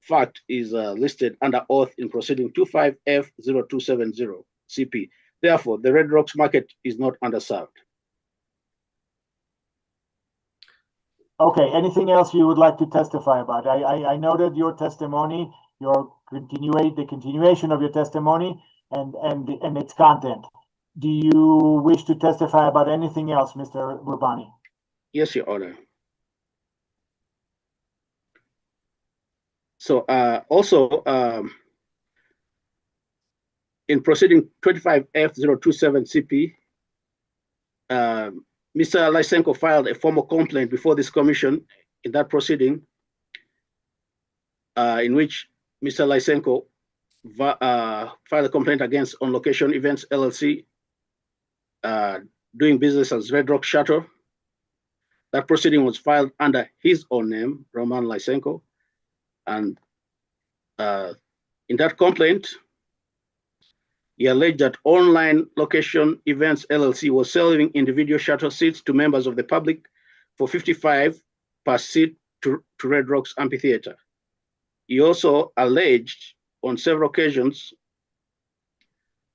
[SPEAKER 3] fact is listed under oath in proceeding 25A-0498CP. Therefore, the Red Rock's market is not underserved.
[SPEAKER 1] Okay, anything else you would like to testify about? I noted your testimony, the continuation of your testimony and its content. Do you wish to testify about anything else, Mr. Rubani?
[SPEAKER 3] Yes, Your Honor. So also in proceeding 25F027CP, Mr. Lysenko filed a formal complaint before this commission in that proceeding, in which Mr. Lysenko filed a complaint against On Location Events LLC, doing business as Red Rock Shuttle. That proceeding was filed under his own name, Roman Lysenko. And in that complaint, he alleged that Online Location Events LLC was selling individual shuttle seats to members of the public for $55 per seat to Red Rock's amphitheater. He also alleged on several occasions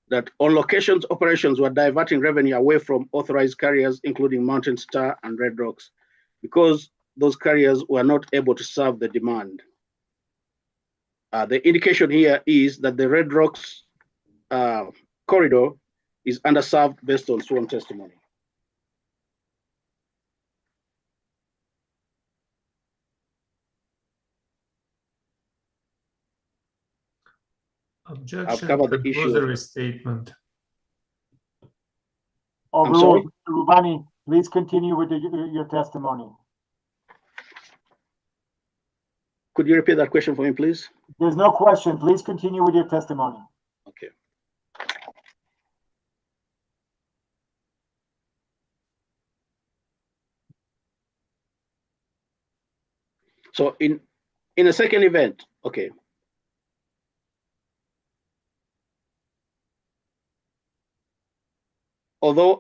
[SPEAKER 3] that On Location's operations were diverting revenue away from authorized carriers, including Mountain Star and Red Rocks, because those carriers were not able to serve the demand. The indication here is that the Red Rocks corridor is underserved based on sworn testimony.
[SPEAKER 2] Objection,
[SPEAKER 3] covered the issue.
[SPEAKER 2] conclusory statement.
[SPEAKER 1] Overruled. Mr. Rubani, please continue with your testimony.
[SPEAKER 3] Could you repeat that question for me, please?
[SPEAKER 1] There's no question. Please continue with your testimony.
[SPEAKER 3] Okay. So in a second event, okay. Although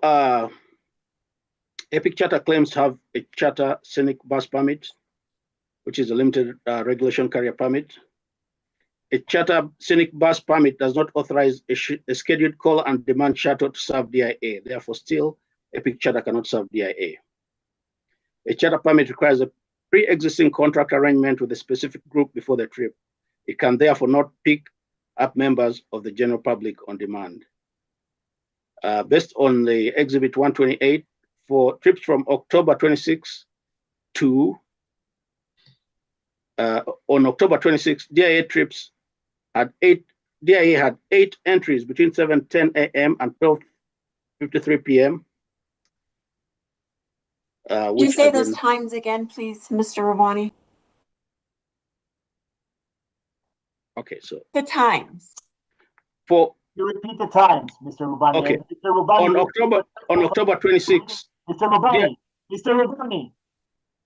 [SPEAKER 3] Epic Charter claims to have a charter scenic bus permit, which is a limited regulation carrier permit, a charter scenic bus permit does not authorize a scheduled call and demand shuttle to serve DIA. Therefore, still, Epic Charter cannot serve DIA. A charter permit requires a pre-existing contract arrangement with a specific group before the trip. It can therefore not pick up members of the general public on demand. Based on the Exhibit 128, for trips from October 26 to on October 26, DIA trips had DIA had 8 entries between 7:10 a.m. and 12:53 p.m.
[SPEAKER 6] Can you say those times again, please, Mr. Ravani?
[SPEAKER 3] Okay, so
[SPEAKER 6] the times.
[SPEAKER 3] For
[SPEAKER 1] You repeat the times, Mr. Rubani.
[SPEAKER 3] Okay.
[SPEAKER 1] Mr. Rubani,
[SPEAKER 3] on October 26,
[SPEAKER 1] Mr. Rubani, Mr. Rubani,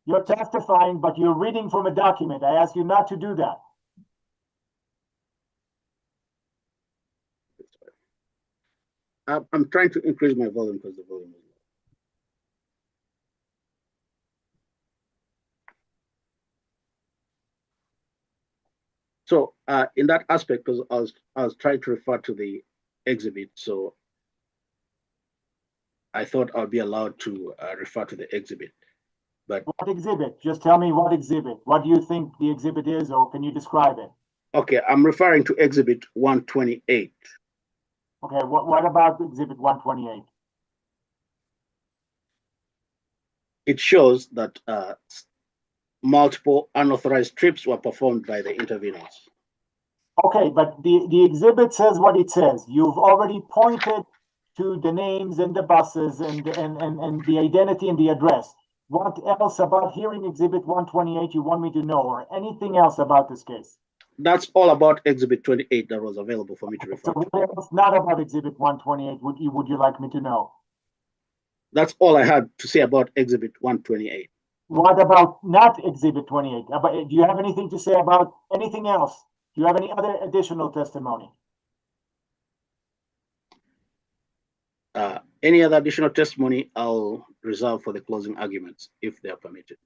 [SPEAKER 1] you're testifying, but you're reading from a document. I ask you not to do that.
[SPEAKER 3] I'm trying to increase my volume because the volume is low. So in that aspect, because I was trying to refer to the exhibit, so I thought I'll be allowed to refer to the exhibit. But
[SPEAKER 1] What exhibit? Just tell me what exhibit. What do you think the exhibit is, or can you describe it?
[SPEAKER 3] okay, I'm referring to exhibit 128.
[SPEAKER 1] Okay, what about exhibit 128?
[SPEAKER 3] it shows that multiple unauthorized trips were performed by the interveners.
[SPEAKER 1] Okay, but the exhibit says what it says. You've already pointed to the names and the buses and the identity and the address. What else about hearing exhibit 128 you want me to know, or anything else about this case?
[SPEAKER 3] That's all about exhibit 28 that was available for me to refer
[SPEAKER 1] So
[SPEAKER 3] to.
[SPEAKER 1] what else not about exhibit 128 would you like me to know?
[SPEAKER 3] That's all I had to say about exhibit 128.
[SPEAKER 1] What about not exhibit 28? Do you have anything to say about anything else? Do you have any other additional testimony?
[SPEAKER 3] Any other additional testimony, I'll reserve for the closing arguments if they are permitted.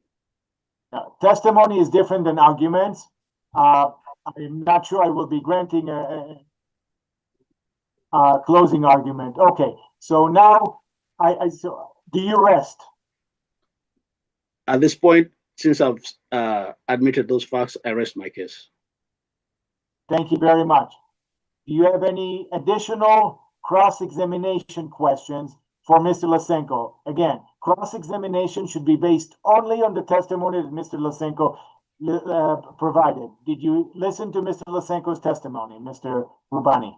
[SPEAKER 1] Testimony is different than arguments. I'm not sure I will be granting a closing argument. Okay, so now so do you rest?
[SPEAKER 3] At this point, since I've admitted those facts, I rest my case.
[SPEAKER 1] Thank you very much. Do you have any additional cross-examination questions for Mr. Lysenko? Again, cross-examination should be based only on the testimony that Mr. Lysenko provided. Did you listen to Mr. Lysenko's testimony, Mr. Rubani?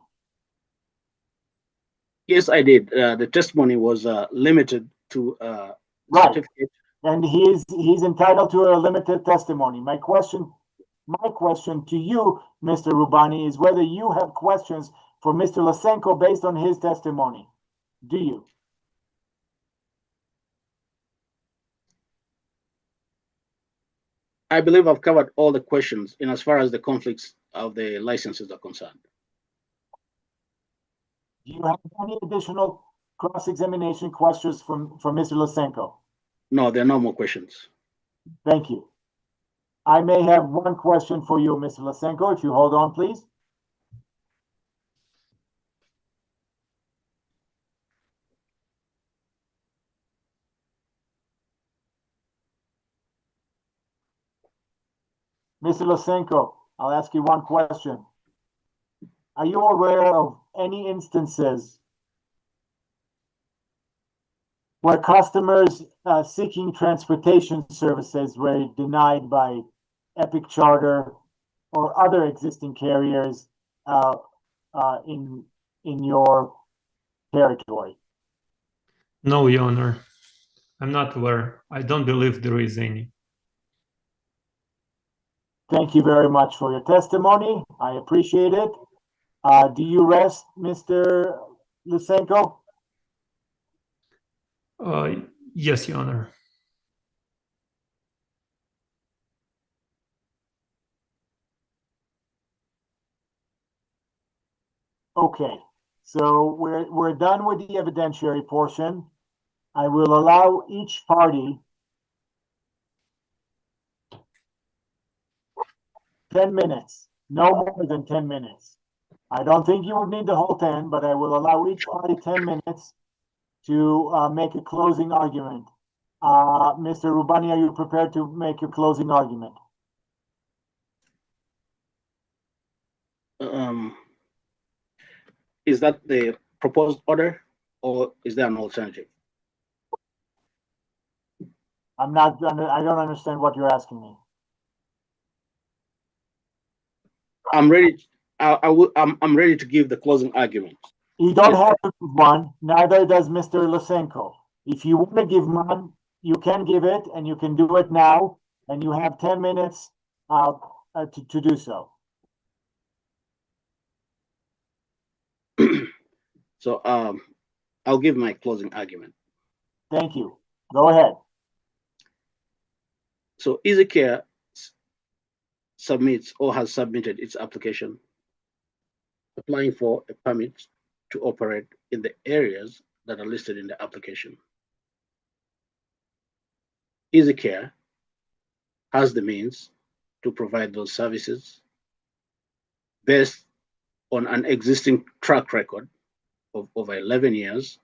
[SPEAKER 3] Yes, I did. The testimony was limited to
[SPEAKER 1] right.
[SPEAKER 3] Certificate.
[SPEAKER 1] And he's entitled to a limited testimony. My question to you, Mr. Rubani, is whether you have questions for Mr. Lysenko based on his testimony. Do you?
[SPEAKER 3] I believe I've covered all the questions in as far as the conflicts of the licenses are concerned.
[SPEAKER 1] Do you have any additional cross-examination questions from Mr. Lysenko?
[SPEAKER 3] No, there are no more questions.
[SPEAKER 1] Thank you. I may have one question for you, Mr. Lysenko, if you hold on, please. Mr. Lysenko, I'll ask you one question. Are you aware of any instances where customers seeking transportation services were denied by Epic Charter or other existing carriers in your territory?
[SPEAKER 2] No, Your Honor. I'm not aware. I don't believe there is any.
[SPEAKER 1] Thank you very much for your testimony. I appreciate it. Do you rest, Mr. Lysenko?
[SPEAKER 2] Yes, Your Honor.
[SPEAKER 1] Okay, so we're done with the evidentiary portion. I will allow each party 10 minutes, no more than 10 minutes. I don't think you would need the whole 10, but I will allow each party 10 minutes to make a closing argument. Mr. Rubani, are you prepared to make your closing argument?
[SPEAKER 3] Is that the proposed order, or is there an alternative?
[SPEAKER 1] I don't understand what you're asking me.
[SPEAKER 3] I'm ready. I'm ready to give the closing argument.
[SPEAKER 1] You don't have to give one, neither does Mr. Lysenko. If you want to give one, you can give it, and you can do it now, and you have 10 minutes to do so.
[SPEAKER 3] So I'll give my closing argument.
[SPEAKER 1] Thank you. Go ahead.
[SPEAKER 3] So EasyCare submits or has submitted its application applying for a permit to operate in the areas that are listed in the application. EasyCare has the means to provide those services based on an existing track record of over 11 years.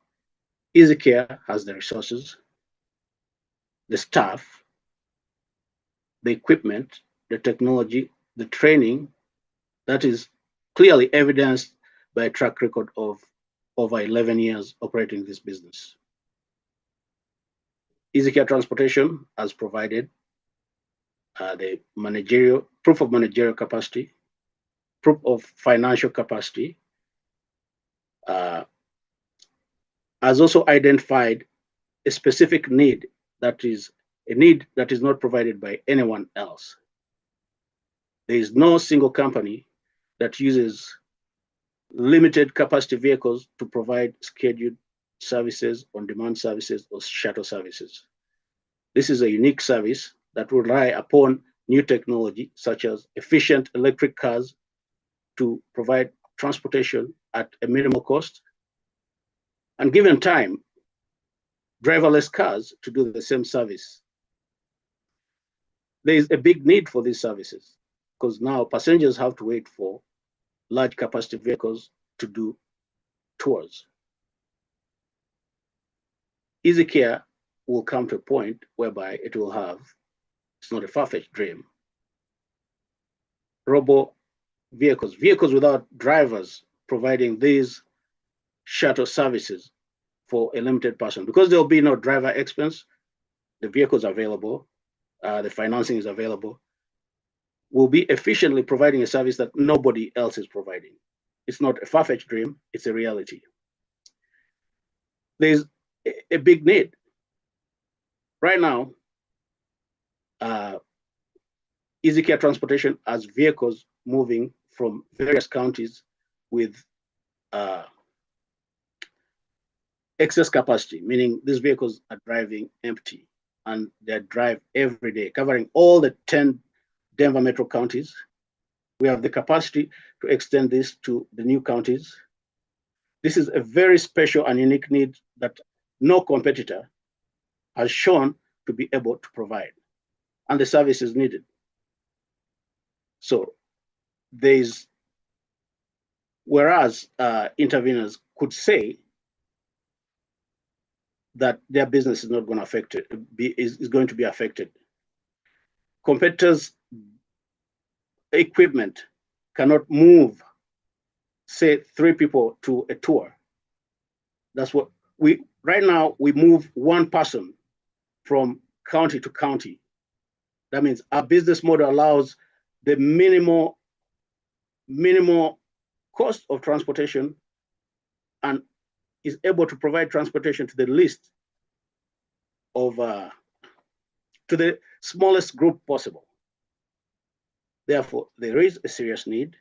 [SPEAKER 3] EasyCare has the resources, the staff, the equipment, the technology, the training that is clearly evidenced by a track record of over 11 years operating this business. EasyCare Transportation has provided the managerial proof of managerial capacity, proof of financial capacity, has also identified a specific need that is a need that is not provided by anyone else. There is no single company that uses limited capacity vehicles to provide scheduled services, on-demand services, or shuttle services. This is a unique service that will rely upon new technology, such as efficient electric cars, to provide transportation at a minimal cost, and given time, driverless cars to do the same service. There is a big need for these services because now passengers have to wait for large capacity vehicles to do tours. EasyCare will come to a point whereby it will have, it's not a far-fetched dream, robo vehicles, vehicles without drivers, providing these shuttle services for a limited person. Because there will be no driver expense, the vehicles are available, the financing is available, will be efficiently providing a service that nobody else is providing. It's not a far-fetched dream, it's a reality. There's a big need. Right now, EasyCare Transportation has vehicles moving from various counties with excess capacity, meaning these vehicles are driving empty and they drive every day, covering all the 10 Denver metro counties. We have the capacity to extend this to the new counties. This is a very special and unique need that no competitor has shown to be able to provide, and the service is needed. So there's, whereas interveners could say that their business is not going to affect it, is going to be affected. Competitors' equipment cannot move, say, 3 people to a tour. That's what right now we move 1 person from county to county. That means our business model allows the minimal cost of transportation and is able to provide transportation to the least of, to the smallest group possible. Therefore, there is a serious need.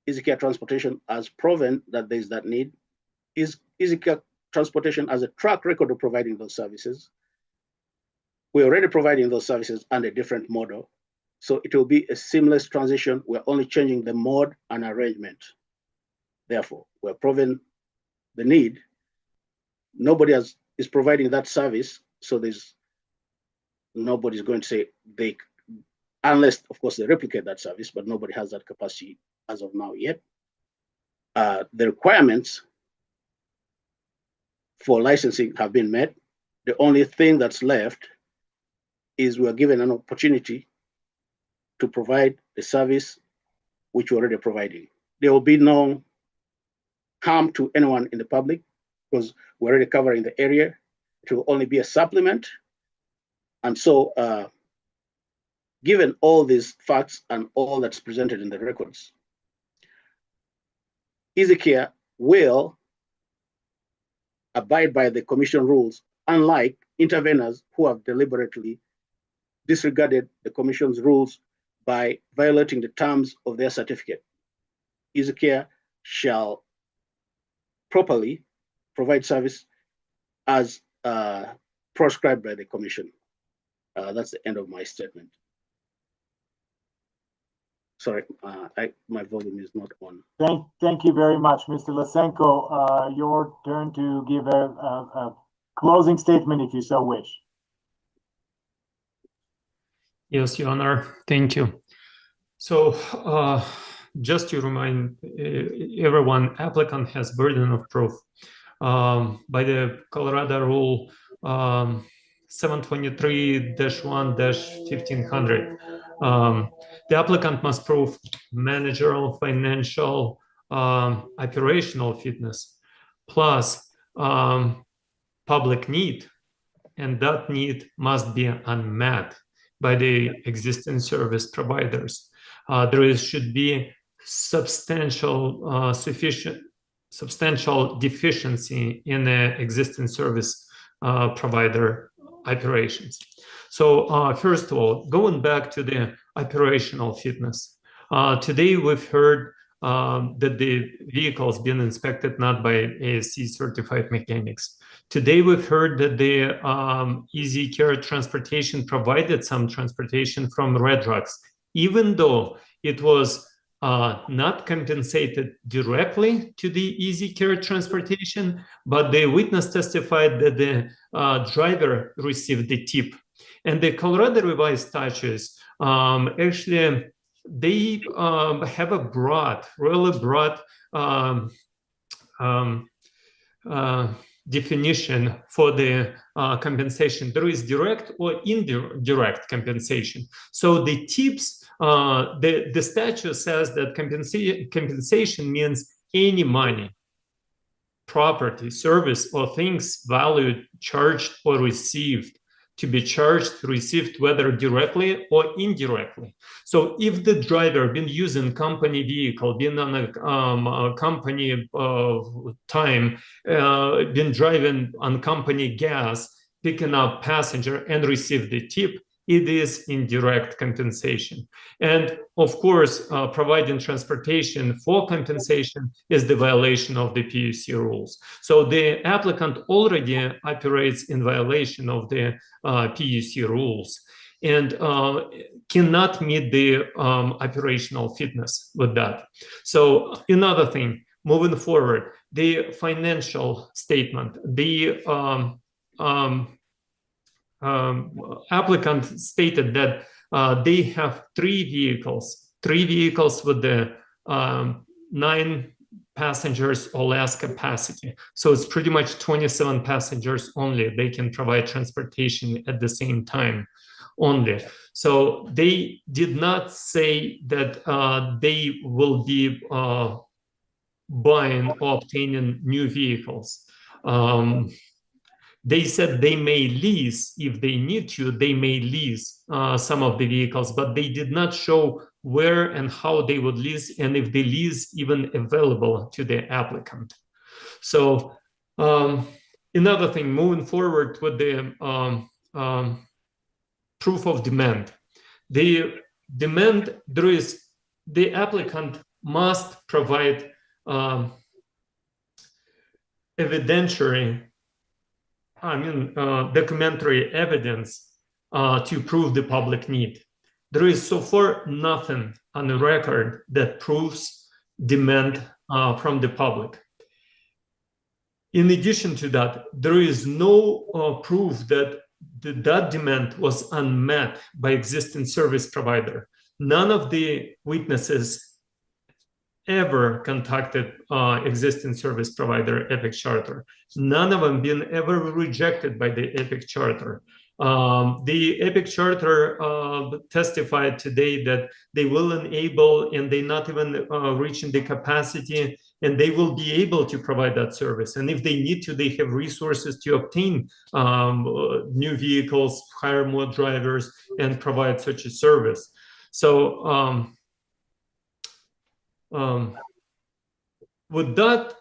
[SPEAKER 3] EasyCare Transportation has proven that there is that need. EasyCare Transportation has a track record of providing those services. We're already providing those services under a different model. So it will be a seamless transition. We're only changing the mode and arrangement. Therefore, we're proven the need. Nobody is providing that service. So nobody's going to say they, unless of course they replicate that service, but nobody has that capacity as of now yet. The requirements for licensing have been met. The only thing that's left is we are given an opportunity to provide the service which we're already providing. There will be no harm to anyone in the public because we're already covering the area. It will only be a supplement. And so, given all these facts and all that's presented in the records, EasyCare will abide by the commission rules, unlike interveners who have deliberately disregarded the commission's rules by violating the terms of their certificate. EasyCare shall properly provide service as prescribed by the commission. That's the end of my statement. Sorry, my volume is not on.
[SPEAKER 1] Thank you very much, Mr. Lysenko. Your turn to give a closing statement if you so wish.
[SPEAKER 2] Yes, Your Honor, thank you. So just to remind everyone, applicant has burden of proof. By the Colorado rule 723-1-1500, the applicant must prove managerial, financial, operational fitness, plus public need and that need must be unmet by the existing service providers. Should be substantial deficiency in the existing service provider operations. So first of all, going back to the operational fitness, today we've heard that the vehicles being inspected not by ASC certified mechanics. Today we've heard that the Easy Care Transportation provided some transportation from Red Rocks, even though it was not compensated directly to the Easy Care Transportation, but the witness testified that the driver received the tip. And the Colorado revised statutes actually, they have a really broad definition for the compensation. There is direct or indirect compensation. So the tips, the statute says that compensation means any money, property, service, or things valued, charged, or received, to be charged, received, whether directly or indirectly. So if the driver been using company vehicle, been on a company time, been driving on company gas, picking up passenger and receive the tip, it is indirect compensation. And of course, providing transportation for compensation is the violation of the PUC rules. So the applicant already operates in violation of the PUC rules and cannot meet the operational fitness with that. So another thing, moving forward, the financial statement, the applicant stated that they have three vehicles with the 9 passengers or less capacity. So it's pretty much 27 passengers only. They can provide transportation at the same time only. So they did not say that they will be buying or obtaining new vehicles. They said they may lease, if they need to, they may lease some of the vehicles, but they did not show where and how they would lease and if the lease even available to the applicant. So another thing, moving forward with the proof of demand. The demand, the applicant must provide evidentiary, documentary evidence to prove the public need. There is so far nothing on the record that proves demand from the public. In addition to that, there is no proof that that demand was unmet by existing service provider. None of the witnesses ever contacted existing service provider Epic Charter. None of them been ever rejected by the Epic Charter. The Epic Charter testified today that they will enable and they not even reaching the capacity, and they will be able to provide that service. And if they need to, they have resources to obtain new vehicles, hire more drivers, and provide such a service. So with that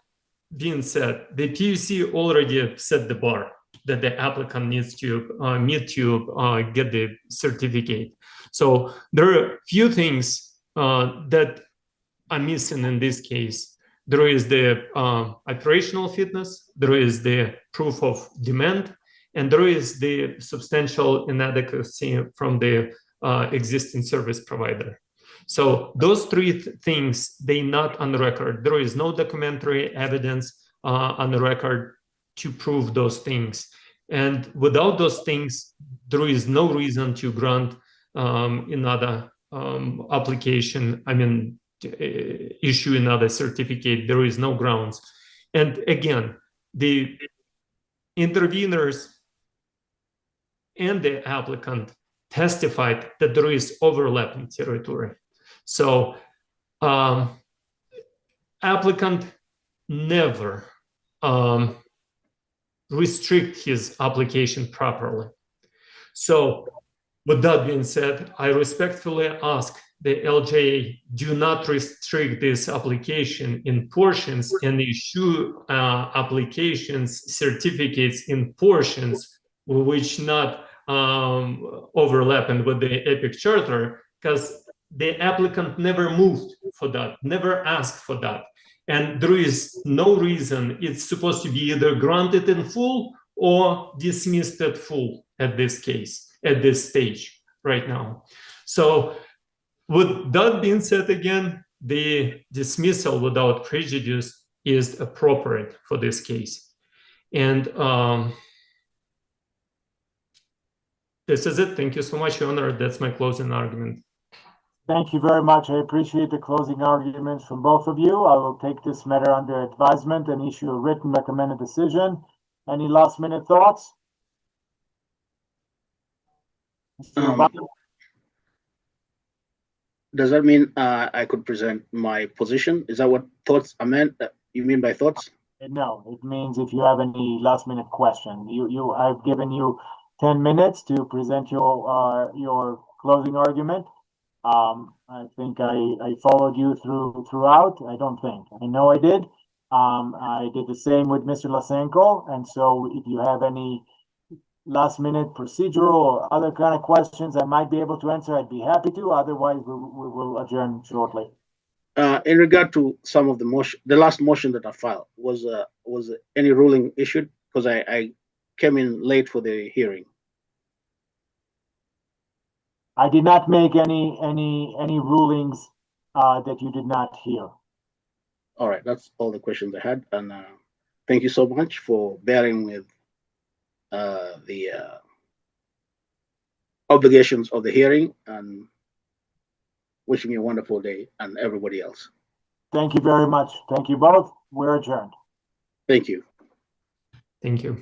[SPEAKER 2] being said, the PUC already set the bar that the applicant needs to meet to get the certificate. So there are few things that are missing in this case. There is the operational fitness, there is the proof of demand, and there is the substantial inadequacy from the existing service provider. So those three things, they not on the record. There is no documentary evidence on the record to prove those things. And without those things, there is no reason to grant another application, issue another certificate. There is no grounds. And again, the interveners and the applicant testified that there is overlapping territory. So applicant never restrict his application properly. So with that being said, I respectfully ask the LJA, do not restrict this application in portions and issue applications, certificates in portions which not overlapping with the EPIC charter, because the applicant never moved for that, never asked for that. And there is no reason it's supposed to be either granted in full or dismissed at full at this case, at this stage right now. So with that being said, again, the dismissal without prejudice is appropriate for this case. And this is it. Thank you so much, Your Honor. That's my closing argument.
[SPEAKER 1] Thank you very much. I appreciate the closing arguments from both of you. I will take this matter under advisement and issue a written recommended decision. Any last minute thoughts?
[SPEAKER 3] Does that mean I could present my position? Is that what thoughts are meant? You mean by thoughts?
[SPEAKER 1] No, it means if you have any last minute question, I've given you 10 minutes to present your closing argument. I think I followed you throughout. I don't think. I know I did. I did the same with Mr. Lasenko. And so if you have any last minute procedural or other kind of questions I might be able to answer, I'd be happy to. Otherwise, we will adjourn shortly.
[SPEAKER 3] In regard to some of the motion, the last motion that I filed, was any ruling issued? Because I came in late for the hearing.
[SPEAKER 1] I did not make any rulings that you did not hear.
[SPEAKER 3] All right, that's all the questions I had, and thank you so much for bearing with the obligations of the hearing, and wishing you a wonderful day, and everybody else.
[SPEAKER 1] Thank you very much. Thank you both. We're adjourned.
[SPEAKER 3] Thank you.
[SPEAKER 2] Thank you.